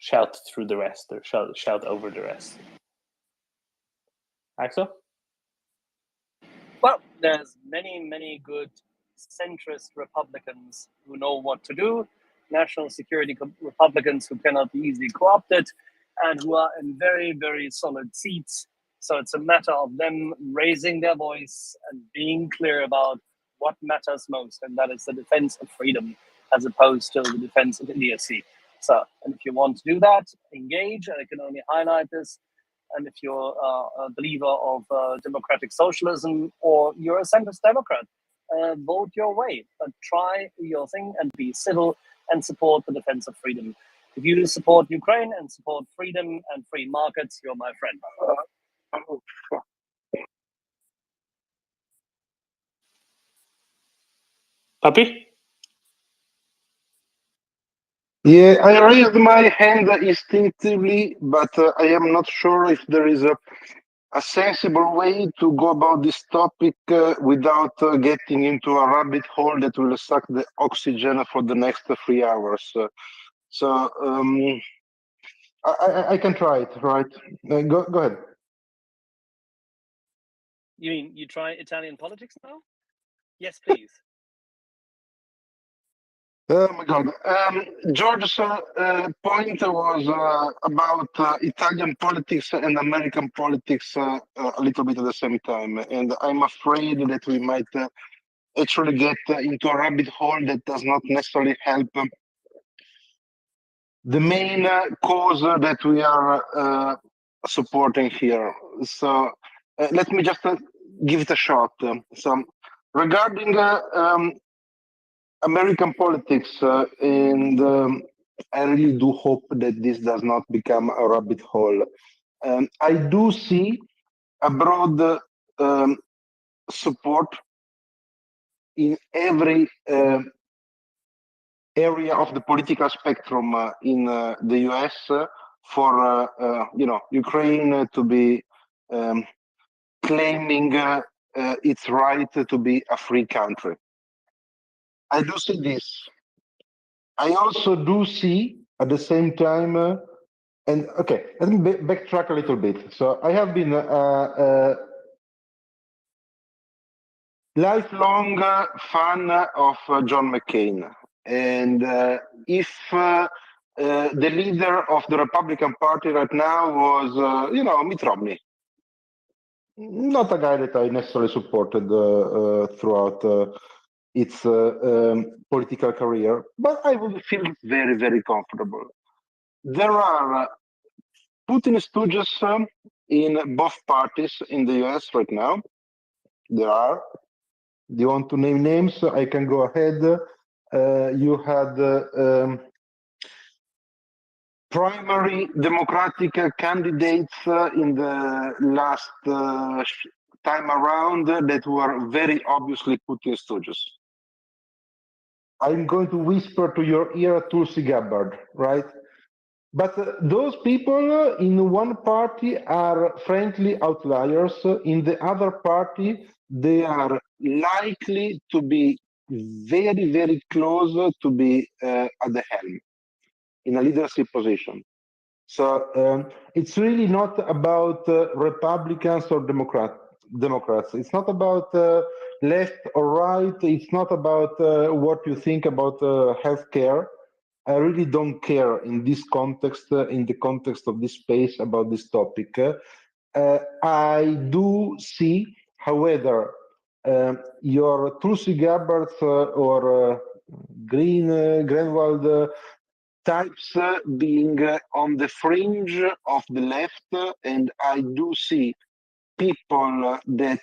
shout through the rest or shout over the rest. Axel? Well, there's many good centrist Republicans who know what to do, national security Republicans who cannot be easily co-opted, and who are in very solid seats. So it's a matter of them raising their voice and being clear about what matters most, and that is the defense of freedom as opposed to the defense of idiocy. So, and if you want to do that, engage, and I can only highlight this. And if you're a believer of democratic socialism, or you're a centrist Democrat, vote your way. But try your thing and be civil and support the defense of freedom. If you support Ukraine and support freedom and free markets, you're my friend. Papi? Yeah, I raised my hand instinctively, but I am not sure if there is a sensible way to go about this topic without getting into a rabbit hole that will suck the oxygen for the next 3 hours. So I can try it, right? Go ahead. You mean you try Italian politics now? Yes, please. Oh my God. George's point was about Italian politics and American politics a little bit at the same time. And I'm afraid that we might actually get into a rabbit hole that does not necessarily help the main cause that we are supporting here. So let me just give it a shot. So regarding American politics and I really do hope that this does not become a rabbit hole. I do see a broad support in every area of the political spectrum in the US for Ukraine to be claiming its right to be a free country. I do see this. I also do see at the same time, and okay, let me backtrack a little bit. So I have been a lifelong fan of John McCain. And if the leader of the Republican Party right now was, Mitt Romney, not a guy that I necessarily supported throughout its political career, but I would feel very, very comfortable. There are Putin stooges in both parties in the US right now. There are. Do you want to name names? I can go ahead. You had primary Democratic candidates in the last time around that were very obviously Putin stooges. I'm going to whisper to your ear Tulsi Gabbard, right? But those people in one party are frankly outliers. In the other party, they are likely to be very, very close to be at the helm in a leadership position. So it's really not about Republicans or Democrats. It's not about left or right. It's not about what you think about healthcare. I really don't care in this context, in the context of this space, about this topic. I do see, however, your Tulsi Gabbard or Greenwald types being on the fringe of the left, and I do see people that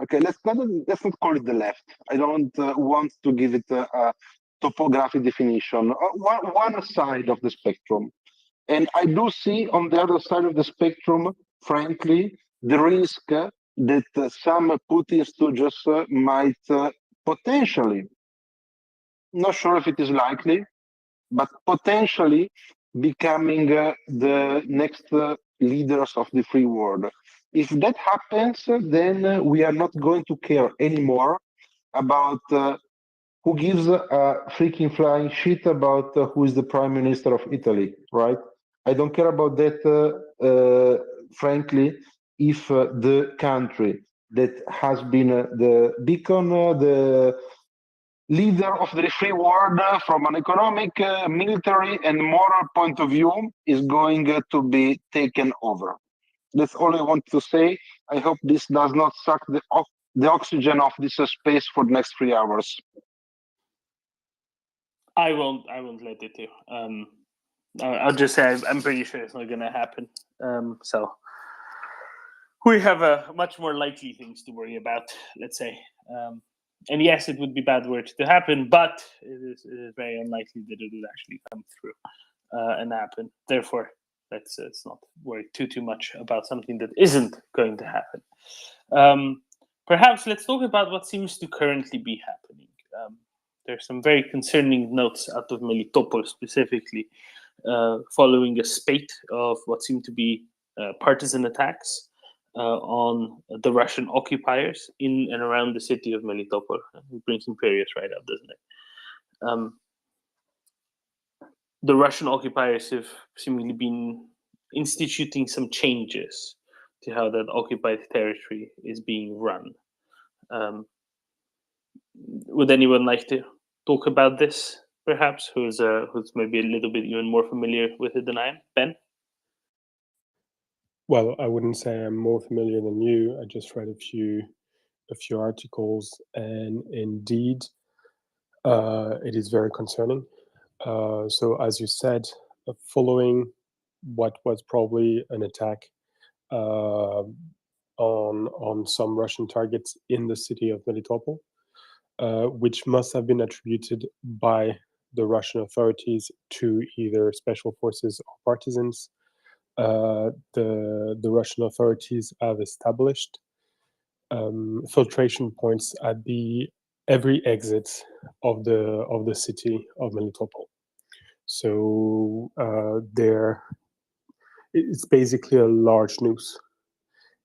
okay, let's not call it the left. I don't want to give it a topographic definition. One side of the spectrum, and I do see on the other side of the spectrum, frankly, the risk that some Putin stooges might potentially, not sure if it is likely, but potentially becoming the next leaders of the free world. If that happens, then we are not going to care anymore about who gives a freaking flying shit about who is the prime minister of Italy, right? I don't care about that, frankly, if the country that has been the beacon, the leader of the free world from an economic, military, and moral point of view is going to be taken over. That's all I want to say. I hope this does not suck the oxygen of this space for the next 3 hours. I won't let it do. I'll just say I'm pretty sure it's not going to happen. So we have much more likely things to worry about, let's say. And yes, it would be bad word to happen, but it is very unlikely that it would actually come through and happen. Therefore, let's not worry too much about something that isn't going to happen. Perhaps let's talk about what seems to currently be happening. There's some very concerning notes out of Melitopol specifically, following a spate of what seem to be partisan attacks on the Russian occupiers in and around the city of Melitopol. It brings Imperius right up, doesn't it? The Russian occupiers have seemingly been instituting some changes to how that occupied territory is being run. Would anyone like to talk about this, perhaps, who's maybe a little bit even more familiar with it than I am? Ben? Well, I wouldn't say I'm more familiar than you. I just read a few articles, and indeed, it is very concerning. So, as you said, following what was probably an attack on some Russian targets in the city of Melitopol, which must have been attributed by the Russian authorities to either special forces or partisans. The Russian authorities have established filtration points at every exit of the city of Melitopol. So it's basically a large noose,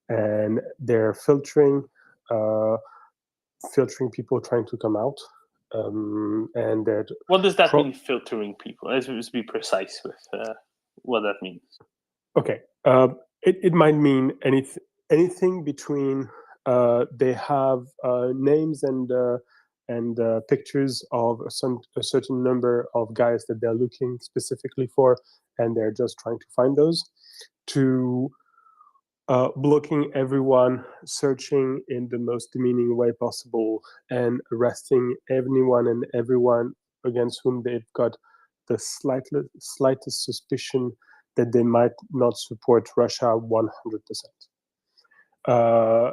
and they're filtering people trying to come out. And that. What does that mean, filtering people? Let's be precise with what that means. Okay, it might mean anything between they have names and pictures of a certain number of guys that they're looking specifically for, and they're just trying to find those, to blocking everyone, searching in the most demeaning way possible, and arresting anyone and everyone against whom they've got the slightest suspicion that they might not support Russia 100%.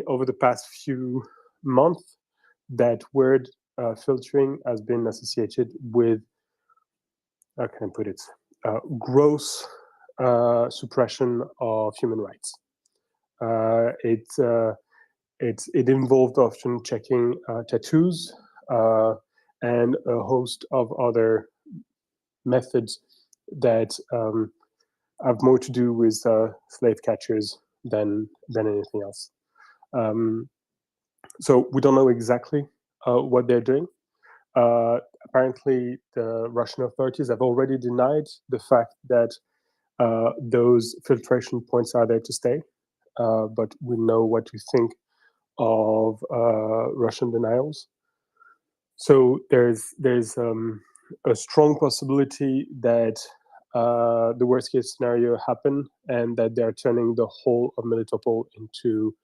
Over the past few months, that word filtering has been associated with, how can I put it, gross suppression of human rights. It involved often checking tattoos and a host of other methods that have more to do with slave catchers than anything else. So we don't know exactly what they're doing. Apparently, the Russian authorities have already denied the fact that those filtration points are there to stay. But we know what to think of Russian denials. So there's a strong possibility that the worst case scenario happen, and that they're turning the whole of Melitopol into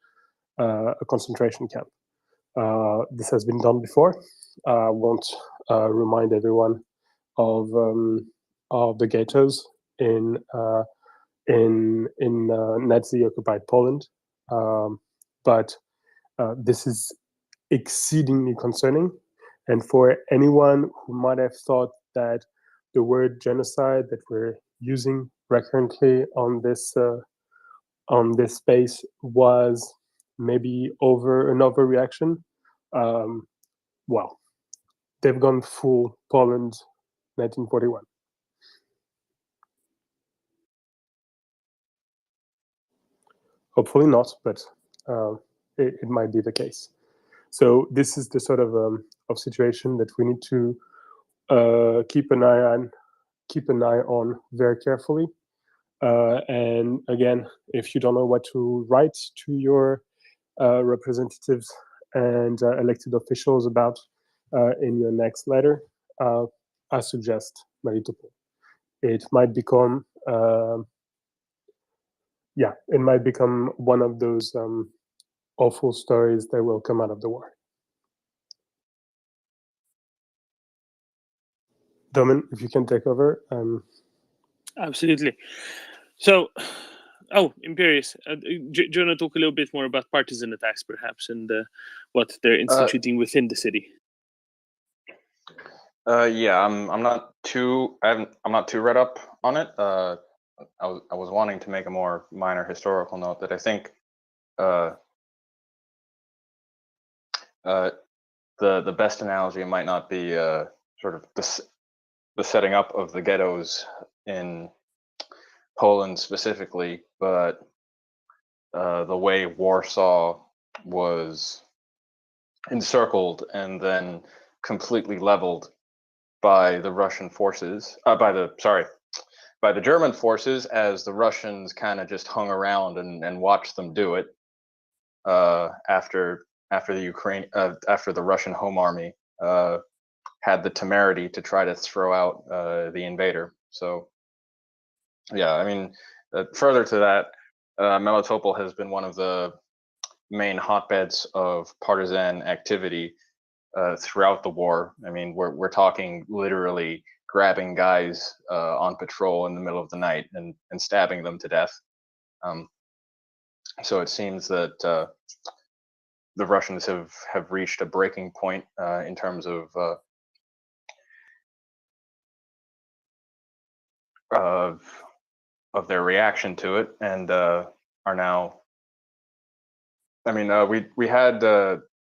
a concentration camp. This has been done before. I won't remind everyone of the ghettos in Nazi occupied Poland, but this is exceedingly concerning. And for anyone who might have thought that the word genocide that we're using recurrently on this space was maybe an overreaction, well, they've gone full Poland 1941. Hopefully not, but it might be the case. So this is the sort of situation that we need to keep an eye on very carefully. And again, if you don't know what to write to your representatives and elected officials about in your next letter, I suggest Melitopol. It might become, it might become one of those awful stories that will come out of the war. Domin, if you can take over. Absolutely. So, Imperius, do you want to talk a little bit more about partisan attacks, perhaps, and what they're instituting within the city? Yeah, I'm not too read up on it. I was wanting to make a more minor historical note that I think the best analogy might not be sort of the setting up of the ghettos in Poland specifically, but the way Warsaw was encircled and then completely leveled by the Russian forces, by the German forces, as the Russians kind of just hung around and watched them do it after the Russian Home Army had the temerity to try to throw out the invader. So, yeah, I mean, further to that, Melitopol has been one of the main hotbeds of partisan activity throughout the war. I mean, we're talking literally grabbing guys on patrol in the middle of the night and stabbing them to death. So it seems that the Russians have reached a breaking point in terms of of their reaction to it, and are now. I mean, we had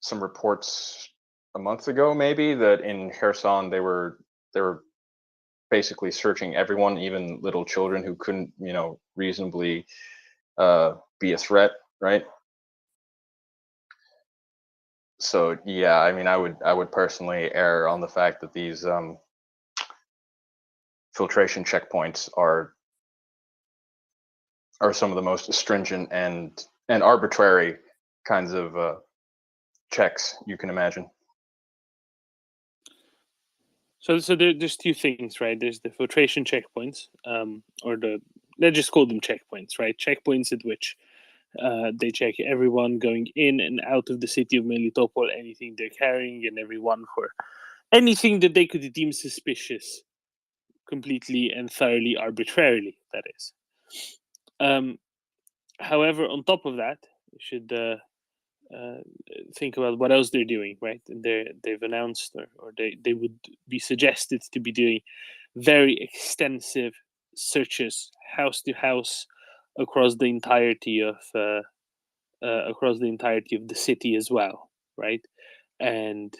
some reports a month ago, maybe, that in Kherson they were basically searching everyone, even little children who couldn't, reasonably be a threat, right? So yeah, I mean, I would personally err on the fact that these filtration checkpoints are some of the most stringent and arbitrary kinds of checks you can imagine. So there's two things, right? There's the filtration checkpoints, or let's just call them checkpoints, right? Checkpoints at which they check everyone going in and out of the city of Melitopol, anything they're carrying, and everyone for anything that they could deem suspicious, completely and thoroughly arbitrarily, that is. However, on top of that, we should think about what else they're doing, right? And they've announced, or they would be suggested to be doing very extensive searches, house to house, across the entirety of the city as well, right? And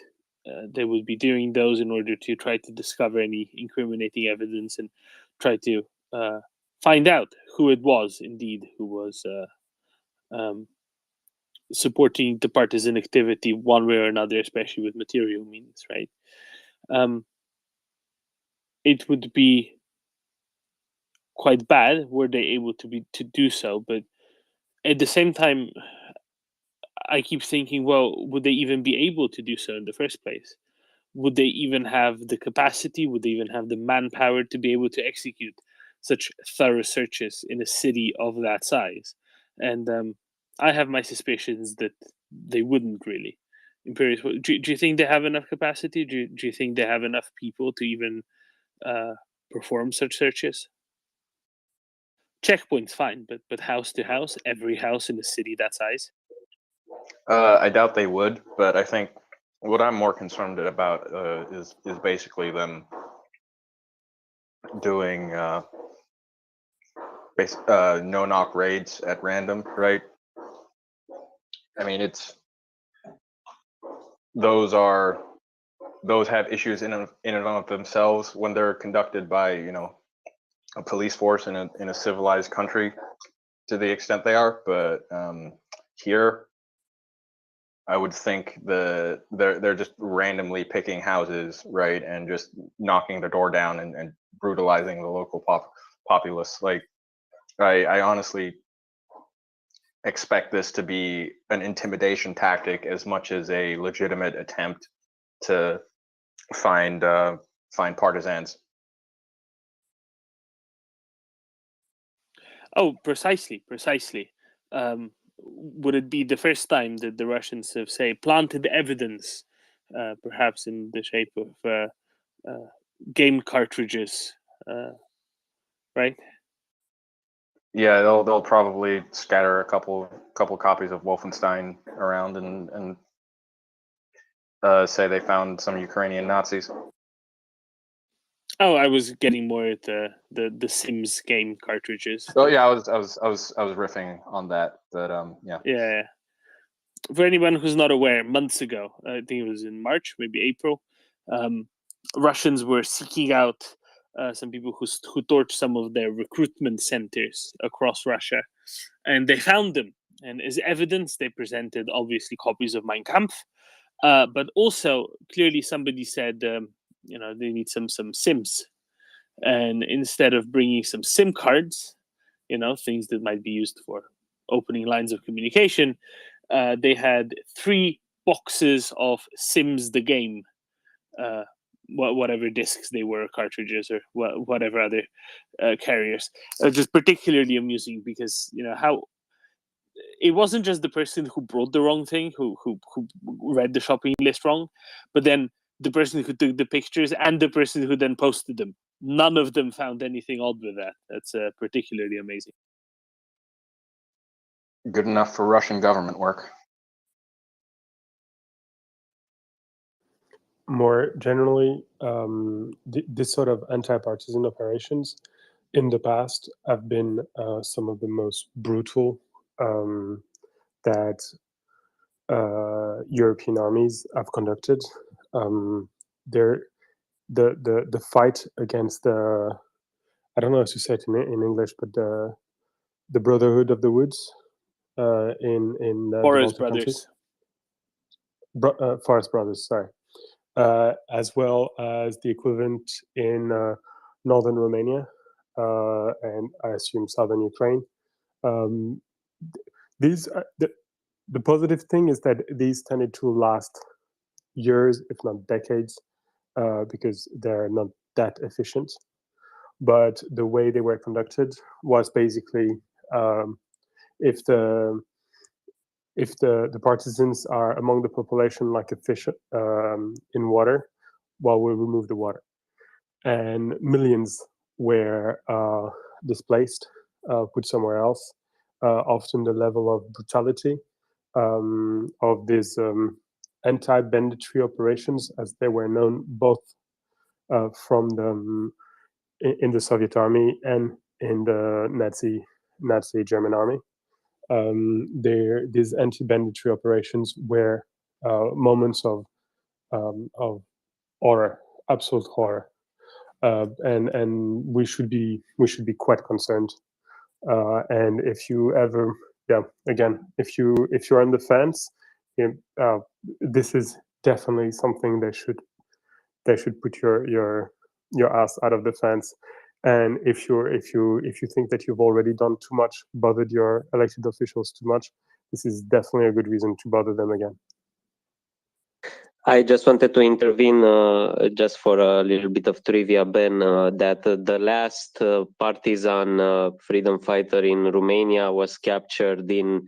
they would be doing those in order to try to discover any incriminating evidence and try to find out who it was indeed who was supporting the partisan activity one way or another, especially with material means, right? It would be quite bad were they able to do so, but at the same time, I keep thinking, well, would they even be able to do so in the first place? Would they even have the capacity? Would they even have the manpower to be able to execute such thorough searches in a city of that size? And I have my suspicions that they wouldn't really. Imperius, do you think they have enough capacity? Do you think they have enough people to even perform such searches? Checkpoints, fine, but house to house, every house in a city that size? I doubt they would, but I think what I'm more concerned about is basically them doing no-knock raids at random, right? I mean, those have issues in and of themselves when they're conducted by a police force in a civilized country to the extent they are, but here I would think they're just randomly picking houses, right, and just knocking the door down and brutalizing the local populace. Like, I honestly expect this to be an intimidation tactic as much as a legitimate attempt to find partisans. Oh, precisely. Would it be the first time that the Russians have, say, planted evidence, perhaps in the shape of game cartridges, right? Yeah, they'll probably scatter a couple copies of Wolfenstein around and say they found some Ukrainian Nazis. Oh, I was getting more at the Sims game cartridges. Oh yeah, I was riffing on that, but yeah. Yeah. For anyone who's not aware, months ago, I think it was in March, maybe April, Russians were seeking out some people who torched some of their recruitment centers across Russia, and they found them. And as evidence, they presented obviously copies of Mein Kampf, but also clearly somebody said, they need some Sims, and instead of bringing some SIM cards, things that might be used for opening lines of communication, they had 3 boxes of Sims the game, whatever discs they were, cartridges or whatever other carriers. Just particularly amusing because how it wasn't just the person who brought the wrong thing who read the shopping list wrong, but then the person who took the pictures and the person who then posted them. None of them found anything odd with that. That's particularly amazing. Good enough for Russian government work. More generally, this sort of anti-partisan operations in the past have been some of the most brutal that European armies have conducted. The fight against the, I don't know how to say it in English, but the Brotherhood of the Woods in the Forest Baltic countries. Brothers. Forest Brothers, sorry. As well as the equivalent in northern Romania and I assume southern Ukraine. These the positive thing is that these tended to last years, if not decades, because they're not that efficient. But the way they were conducted was basically if the partisans are among the population like a fish in water, well, we'll remove the water. And millions were displaced, put somewhere else. Often the level of brutality of these anti-banditry operations, as they were known, both from the in the Soviet army and in the Nazi German army. These anti-banditry operations were moments of horror, absolute horror, and we should be quite concerned. And if you ever, again, if you're on the fence, this is definitely something they should put your ass out of the fence. And if you think that you've already done too much, bothered your elected officials too much, this is definitely a good reason to bother them again. I just wanted to intervene just for a little bit of trivia, Ben, that the last partisan freedom fighter in Romania was captured in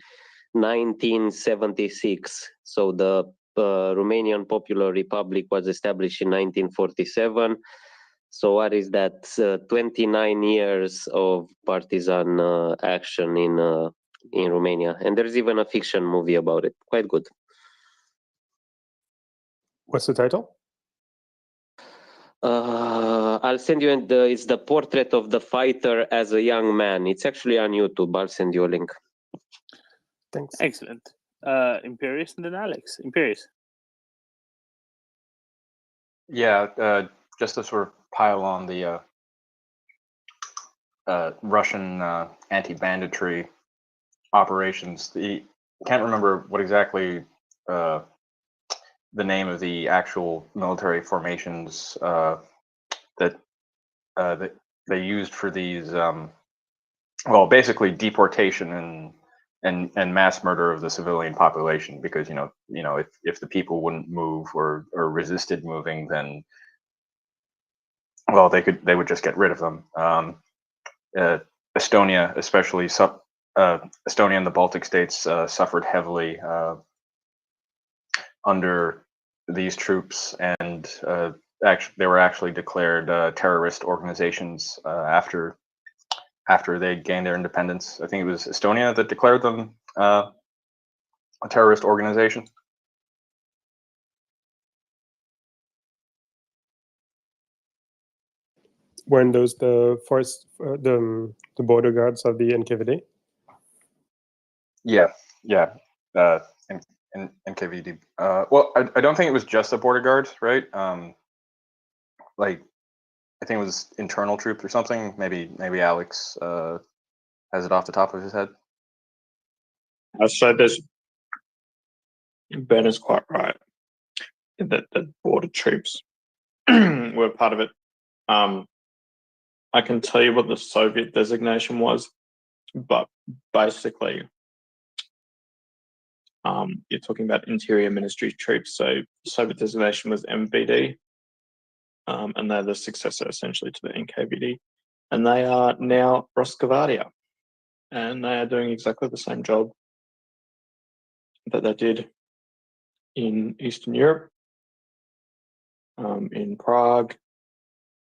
1976. So the Romanian Popular Republic was established in 1947. So what is that? 29 years of partisan action in Romania. And there's even a fiction movie about it. Quite good. What's the title? I'll send you, it's the portrait of the fighter as a young man. It's actually on YouTube. I'll send you a link. Thanks. Excellent. Imperius and then Alex. Imperius. Yeah, just to sort of pile on the Russian anti-banditry operations. Can't remember what exactly the name of the actual military formations that they used for these. Well, basically deportation and mass murder of the civilian population, because if the people wouldn't move or resisted moving, then well they would just get rid of them. Estonia, especially Estonia and the Baltic states suffered heavily under these troops, and they were actually declared terrorist organizations after they gained their independence. I think it was Estonia that declared them a terrorist organization. Weren't those the forest, the border guards of the NKVD? Yeah. NKVD. Well, I don't think it was just the border guards, right? Like, I think it was internal troops or something. Maybe Alex has it off the top of his head. So Ben is quite right that the border troops were part of it. I can tell you what the Soviet designation was, but basically, you're talking about Interior Ministry troops. So Soviet designation was MVD, and they're the successor essentially to the NKVD, and they are now Rosgvardia, and they are doing exactly the same job that they did in Eastern Europe, in Prague,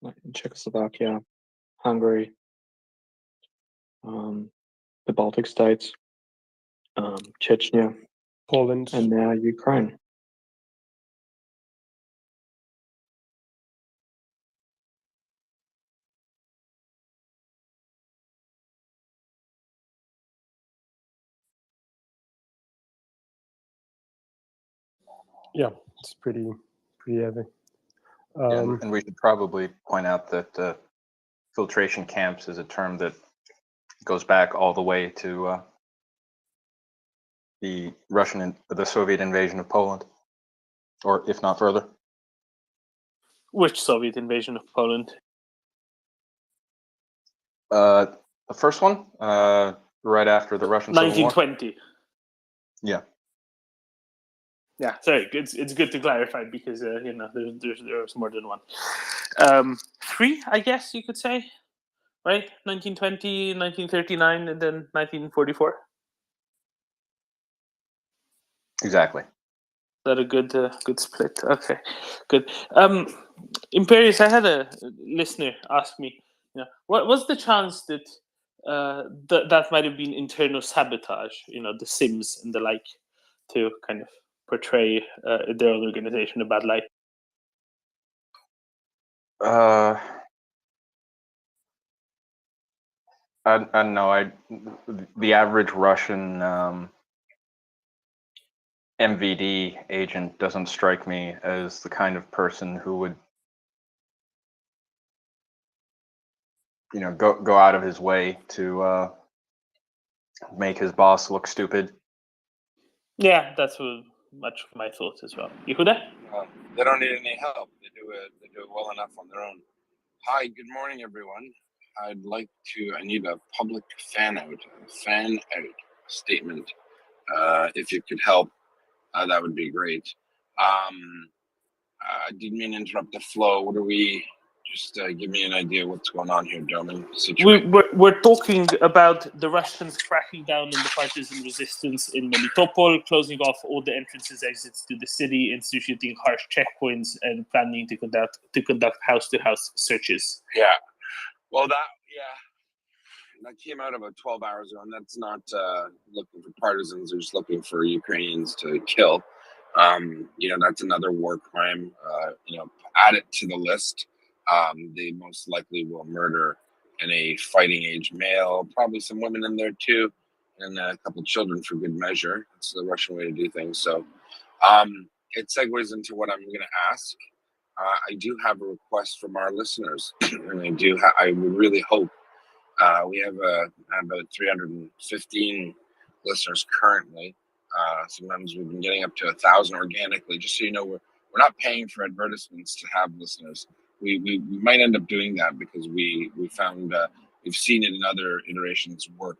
in Czechoslovakia, Hungary, the Baltic states, Chechnya, Poland, and now Ukraine. Yeah, it's pretty heavy. And we should probably point out that filtration camps is a term that goes back all the way to the Soviet invasion of Poland, or if not further. Which Soviet invasion of Poland? The first one, right after the Russian Civil War. 1920. Yeah. Yeah, sorry. It's good to clarify because there's more than one. 3, I guess you could say, right? 1920, 1939, and then 1944. Exactly. Is that a good split? Okay, good. Imperius, I had a listener ask me, what was the chance that that might have been internal sabotage? The Sims and the like, to kind of portray their own organization in a bad light. I know. The average Russian MVD agent doesn't strike me as the kind of person who would, go out of his way to make his boss look stupid. Yeah, that's much of my thoughts as well. Yehuda? They don't need any help. They do it well enough on their own. Hi, good morning, everyone. I need a public fan out statement. If you could help, that would be great. I didn't mean to interrupt the flow. What are we? Just give me an idea what's going on here, gentlemen. We're talking about the Russians cracking down on the partisan resistance in Melitopol, closing off all the entrances, exits to the city, instituting harsh checkpoints, and planning to conduct house-to-house searches. Yeah. Well, that came out about 12 hours ago, and that's not looking for partisans. They're just looking for Ukrainians to kill. That's another war crime. Add it to the list. They most likely will murder a fighting age male, probably some women in there too, and a couple children for good measure. It's the Russian way to do things. So it segues into what I'm going to ask. I do have a request from our listeners, and I would really hope we have about 315 listeners currently. Sometimes we've been getting up to 1,000 organically. Just so you know, we're not paying for advertisements to have listeners. We might end up doing that because we found we've seen it in other iterations work.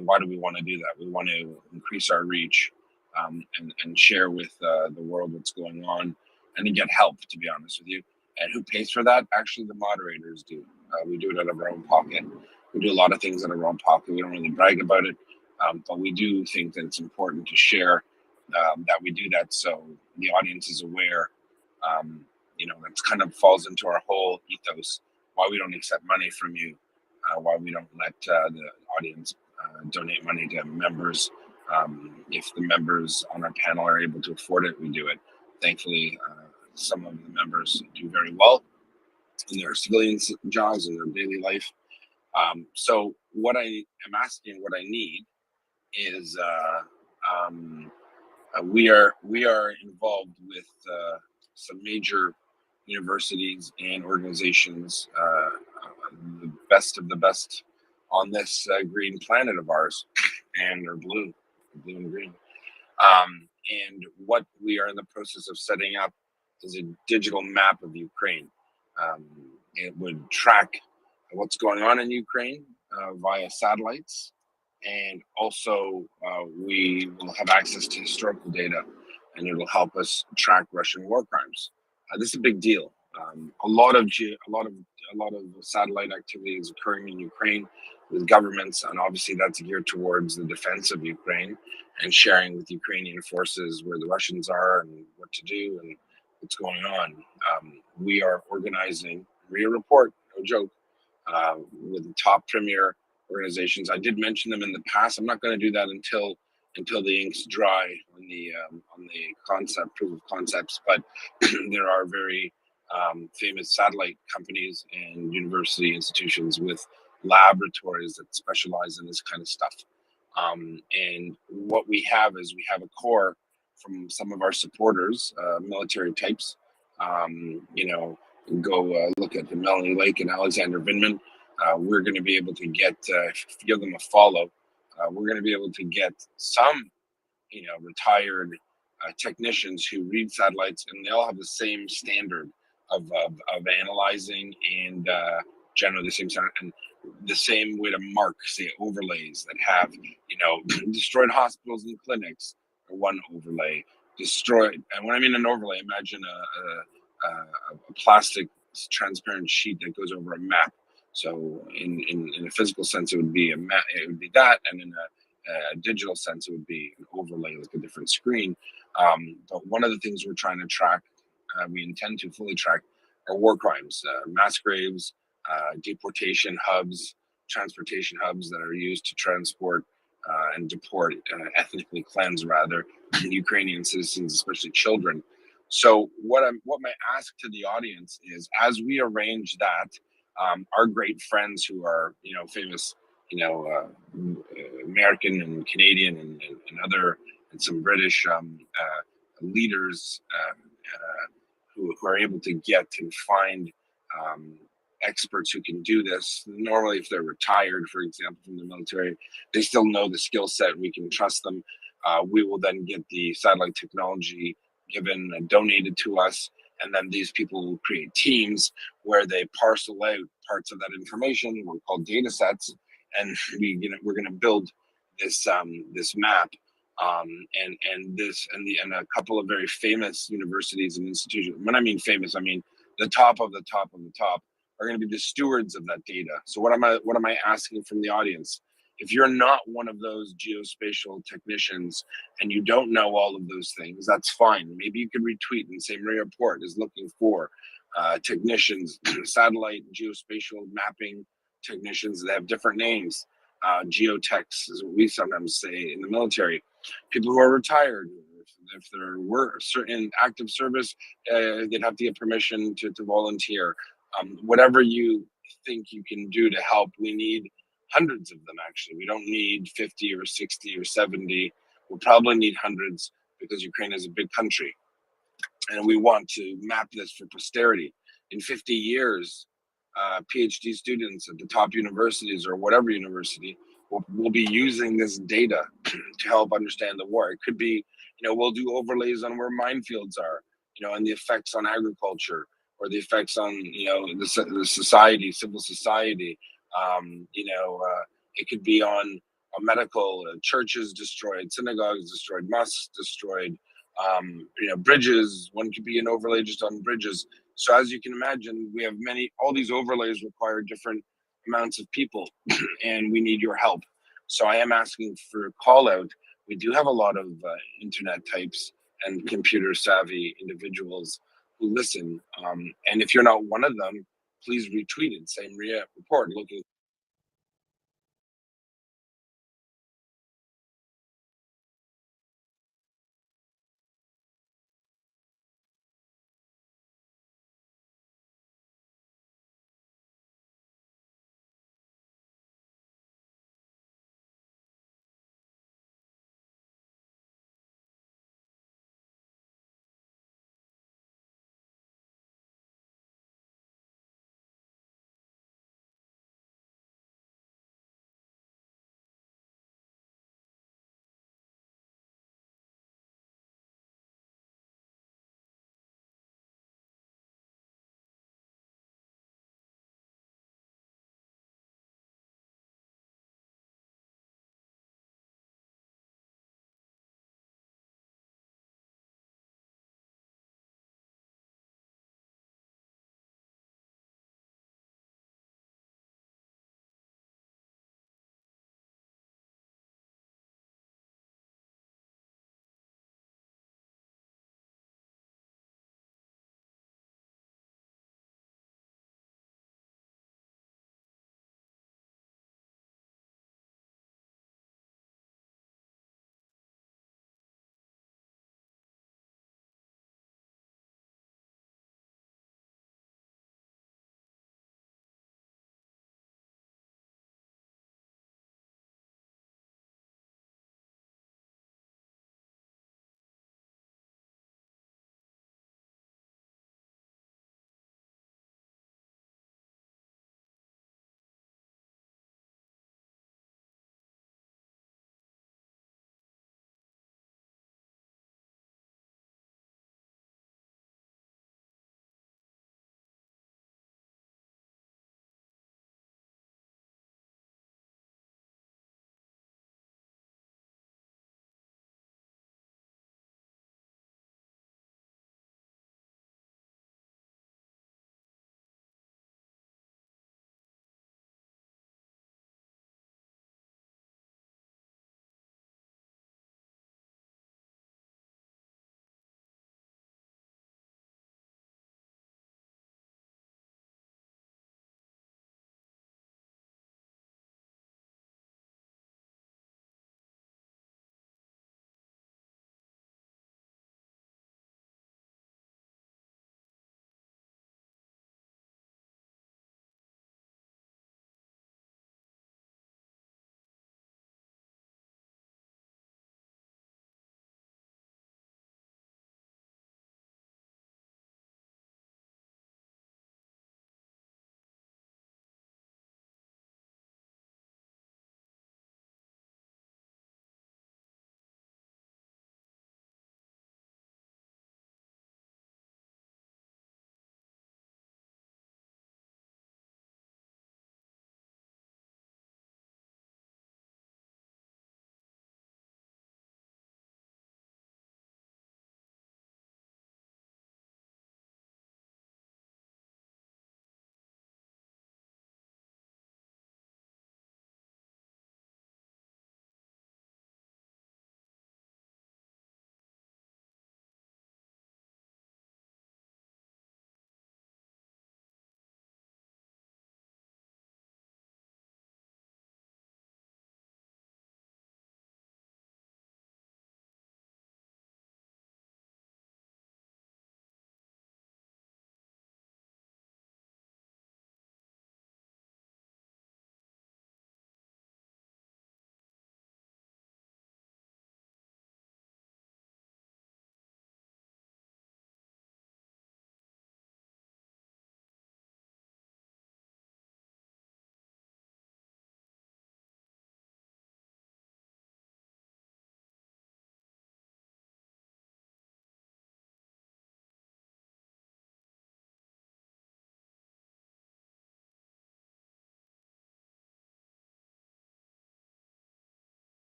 Why do we want to do that? We want to increase our reach and share with the world what's going on and to get help, to be honest with you. And who pays for that? Actually, the moderators do. We do it out of our own pocket. We do a lot of things out of our own pocket. We don't really brag about it, but we do think that it's important to share that we do that so the audience is aware. That kind of falls into our whole ethos. Why we don't accept money from you, why we don't let the audience donate money to members. If the members on our panel are able to afford it, we do it. Thankfully, some of the members do very well in their civilian jobs and their daily life. So what I am asking, what I need is we are involved with some major universities and organizations, the best of the best on this green planet of ours, and they're blue and green. And what we are in the process of setting up is a digital map of Ukraine. It would track what's going on in Ukraine via satellites, and also we will have access to historical data, and it will help us track Russian war crimes. This is a big deal. A lot of satellite activity is occurring in Ukraine with governments, and obviously that's geared towards the defense of Ukraine and sharing with Ukrainian forces where the Russians are and what to do and what's going on. We are organizing MryiaReport, no joke, with the top premier organizations. I did mention them in the past. I'm not going to do that until the ink's dry on the proof of concepts. But there are very famous satellite companies and university institutions with laboratories that specialize in this kind of stuff. And what we have is we have a core from some of our supporters, military types. Go look at the Melanie Lake and Alexander Vindman. We're going to be able to get, give them a follow. We're going to be able to get some, retired technicians who read satellites, and they all have the same standard of analyzing and generally the same standard, and the same way to mark, say, overlays that have, destroyed hospitals and clinics, or one overlay, destroyed. And when I mean an overlay, imagine a plastic transparent sheet that goes over a map. So in a physical sense, it would be a map. It would be that, and in a digital sense, it would be an overlay, like a different screen. But one of the things we're trying to track, we intend to fully track, are war crimes, mass graves, deportation hubs, transportation hubs that are used to transport and deport, ethnically cleanse rather, Ukrainian citizens, especially children. So what my ask to the audience is, as we arrange that, our great friends who are, famous, American and Canadian and other, and some British leaders who are able to get and find experts who can do this. Normally, if they're retired, for example, from the military, they still know the skill set. We can trust them. We will then get the satellite technology given and donated to us, and then these people will create teams where they parcel out parts of that information. We're called data sets, and we're going to build this this map, and a couple of very famous universities and institutions. When I mean famous, I mean the top of the top of the top are going to be the stewards of that data. So what am I asking from the audience? If you're not one of those geospatial technicians and you don't know all of those things, that's fine. Maybe you could retweet and say MryiaReport is looking for technicians, satellite geospatial mapping technicians that have different names. Geotechs is what we sometimes say in the military. People who are retired, if there were certain active service, they'd have to get permission to volunteer. Whatever you think you can do to help, we need hundreds of them, actually. We don't need 50 or 60 or 70. We'll probably need hundreds, because Ukraine is a big country. And we want to map this for posterity. In 50 years, PhD students at the top universities or whatever university will be using this data to help understand the war. It could be, we'll do overlays on where minefields are, and the effects on agriculture, or the effects on, the society, civil society. It could be on medical, churches destroyed, synagogues destroyed, mosques destroyed, bridges. One could be an overlay just on bridges. So as you can imagine, we have all these overlays require different amounts of people, and we need your help. So I am asking for a call out. We do have a lot of internet types and computer savvy individuals who listen. And if you're not one of them, please retweet it. Say MryiaReport looking